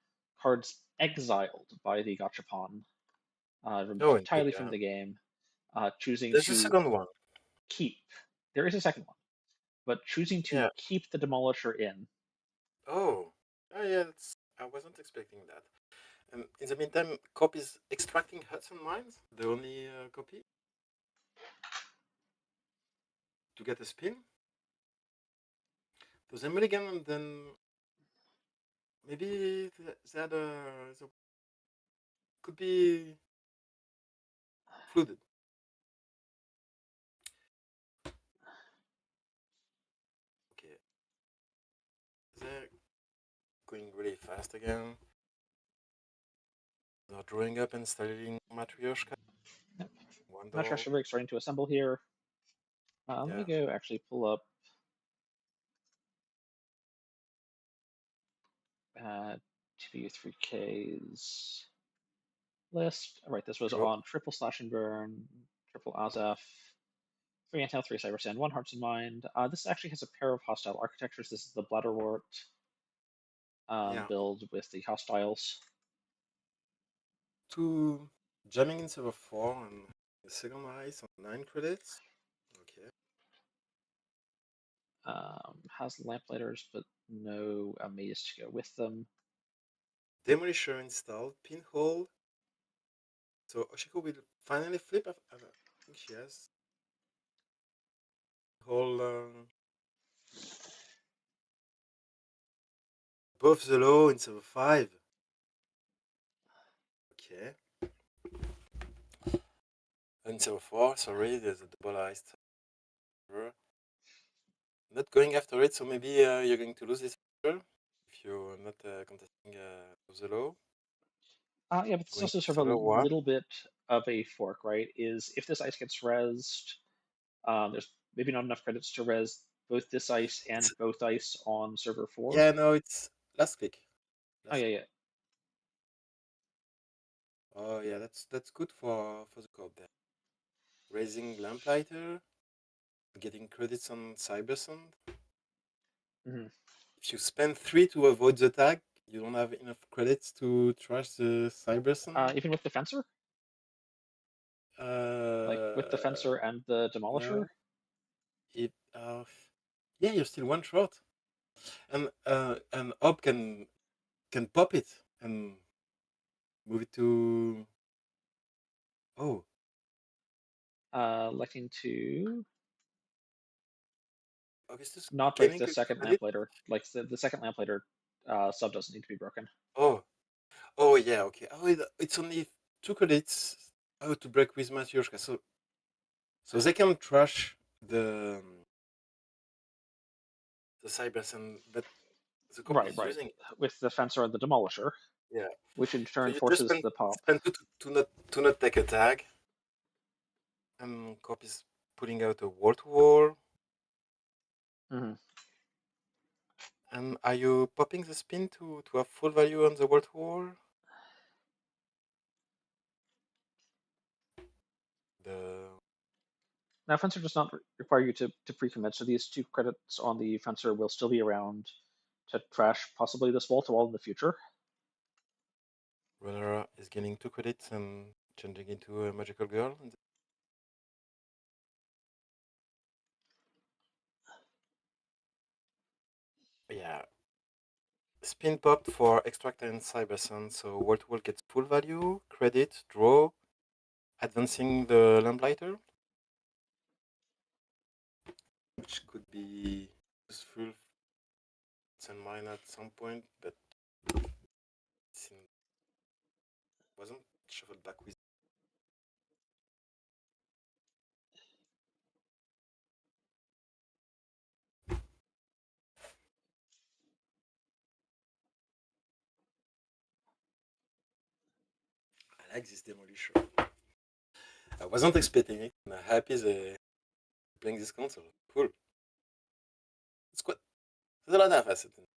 cards exiled by the Gachapon, removed Oh, indeed, entirely yeah. from the game, choosing There's a to second one. keep There is a second one, but choosing to Yeah. keep the Demolisher in. Oh. Oh yeah, I wasn't expecting that. And in the meantime, Cop is extracting huts and mines, the only copy, to get a spin. So they mulligan, and then maybe that could be flooded. Okay, they're going really fast again. They're drawing up and installing Matryoshka. Yep. One Matryoshka door. rig starting to assemble here. Let me go actually pull up 2v3K's list. All right, this was Sure. on triple slash and burn, triple Azef, 3 Intel, 3 Cyber Sand, 1 Hearts and Mind. This actually has a pair of hostile architectures. This is the Bladderwort build with the hostiles. 2 jamming in server 4 and the second ice on 9 credits. Okay. Has lamplighters, but no maze to go with them. Demolisher installed, pinhole. So Oshiko will finally flip. I think she has whole above the low in server 5. Okay. In server 4, sorry, there's a double iced server. Not going after it, so maybe you're going to lose this server if you're not contesting the low. Yeah, but this Going also to sort of a server 1. little bit of a fork, right? Is if this ice gets rezzed, there's maybe not enough credits to res both this ice and both ice on server 4. Yeah, no, it's last click. Oh yeah, yeah. Oh yeah, that's good for the cop there. Raising Lamplighter, getting credits on Cybersand. Mm-hmm. If you spend 3 to avoid the tag, you don't have enough credits to trash the Cybersand. Even with the fencer, like with the fencer and the demolisher. No. Yeah, you're still one short, and Op can pop it and move it to. Oh. Electing to Augustus not break gaining the second credit. lamplighter. Like the second lamplighter sub doesn't need to be broken. Oh yeah, okay. Oh, it's only 2 credits. Oh, to break with Matryoshka. So they can trash the Cybersand, but the cop is using it. With the fencer and the demolisher. Yeah. Which in So turn you forces just the pop. spend 2 to not take a tag. And cop is putting out a wall to wall. Mm-hmm. And are you popping the spin to have full value on the wall to wall? Now, fencer does not require you to pre-commit, so these 2 credits on the fencer will still be around to trash possibly this wall to wall in the future. Runner is getting 2 credits and changing into a magical girl. Yeah. Spin popped for Extractor and Cybersand, so wall to wall gets full value, credit, draw, advancing the Lamplighter, which could be useful and mine at some point, but wasn't shuffled back with. I like this Demolisher. I wasn't expecting it, and I'm happy they're playing this console. Cool. It's quite. There's a lot of assets in it.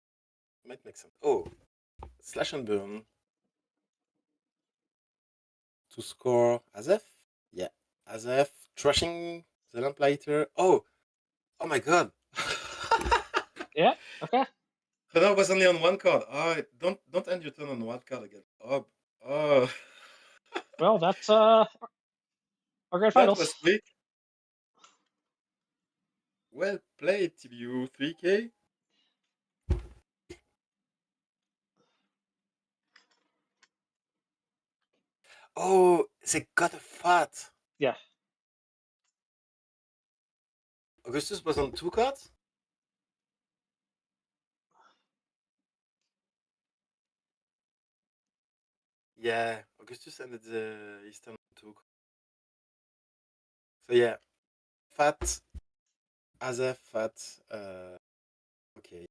Might make sense. Oh, slash and burn to score Azef. Yeah, Azef trashing the Lamplighter. Oh my god. Yeah. Okay. So that was only on 1 card. Oh, don't end your turn on 1 card again. Oh. Well, that's our grand That finals. was quick. Well played, TBU 3K. Oh, they got a fat. Yeah. Augustus was on 2 cards? Yeah, Augustus ended the Eastern on 2 cards. So yeah, fat, Azef, fat, okay.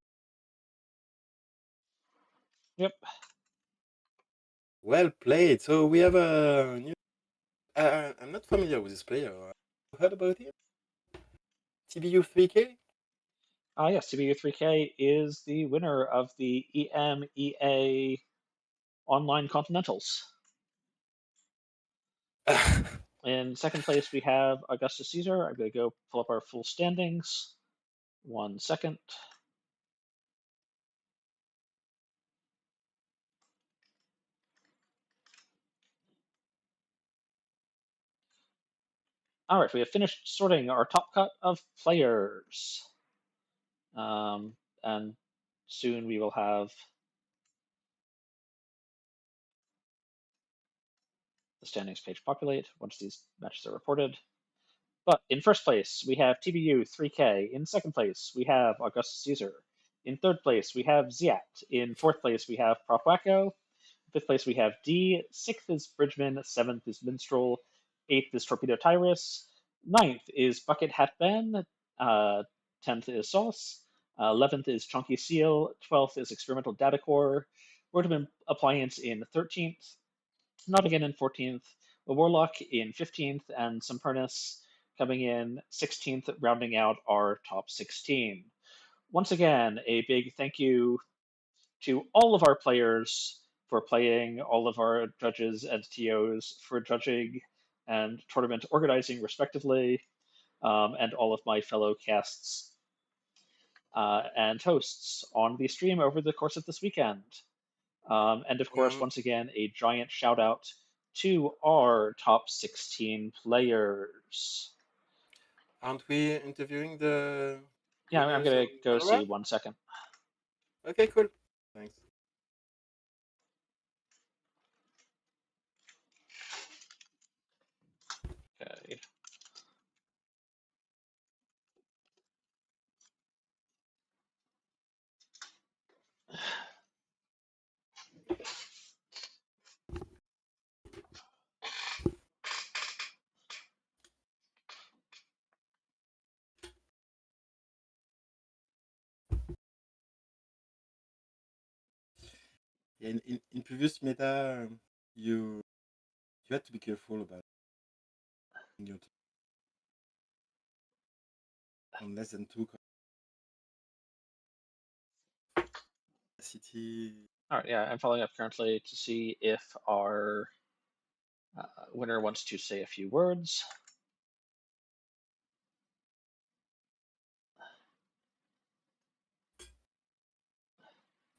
Yep. Well played. So we have a new... I'm not familiar with this player. You heard about him? TBU 3K? Yes, TBU 3K is the winner of the EMEA Online Continentals. In second place, we have Augustus Caesar. I'm going to go pull up our full standings. 1 second. All right, we have finished sorting our top cut of players. And soon we will have the standings page populate once these matches are reported. But in first place, we have TBU 3K. In second place, we have Augustus Caesar. In third place, we have Ziat. In fourth place, we have Prof Wacko. Fifth place, we have D. Sixth is Bridgman. Seventh is Minstrel. Eighth is Torpedo Tyrus. Ninth is Bucket Hat Ben. 10th is Sauce. 11th is Chunky Seal. 12th is Experimental Data Core. Wordman Appliance in 13th. Not again in 14th. The Warlock in 15th. And Sempernus coming in 16th, rounding out our top 16. Once again, a big thank you to all of our players for playing, all of our judges and TOs for judging and tournament organizing respectively, and all of my fellow casts and hosts on the stream over the course of this weekend. And of course, once again, a giant shout out to our top 16 players. Aren't we interviewing the Yeah, I'm winners going of to go Battle see Rap? 1 second. Okay, cool. Thanks. Okay. Yeah, in previous meta, you had to be careful about your on less than 2 capacity. All right, yeah, I'm following up currently to see if our winner wants to say a few words.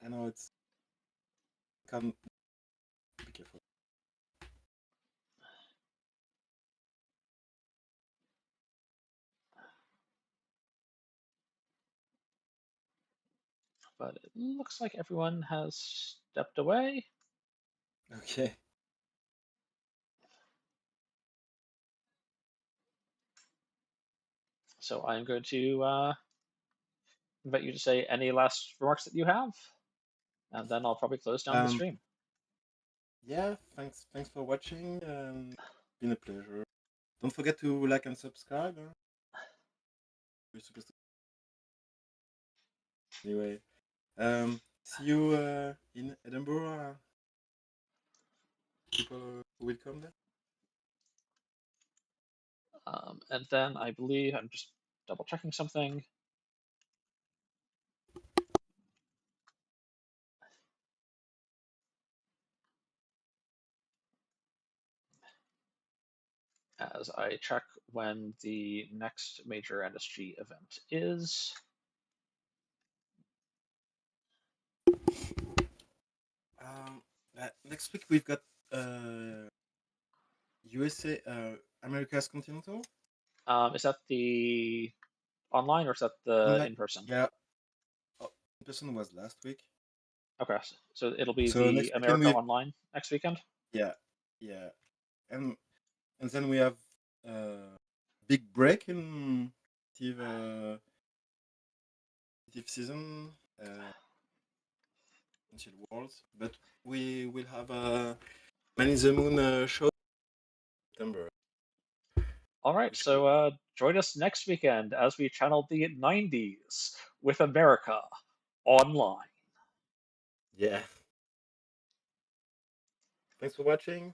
I know it's come. Be careful. But it looks like everyone has stepped away. Okay. So I'm going to invite you to say any last remarks that you have, and then I'll probably close down the stream. Yeah, thanks for watching. Been a pleasure. Don't forget to like and subscribe. Huh? We're supposed to. Anyway, see you in Edinburgh. People who will come there. And then I believe I'm just double checking something. As I check when the next major NSG event is. Next week we've got USA America's Continental. Is that the online, or is that the Online, in person? yeah. In person was last week. Okay, so it'll be So the next weekend America we, Online next weekend. yeah, yeah, and then we have big break in active season until Worlds, but we will have a Man in the Moon show in September. All right, so join us next weekend as we channel the 90s with America Online. Yeah. Thanks for watching.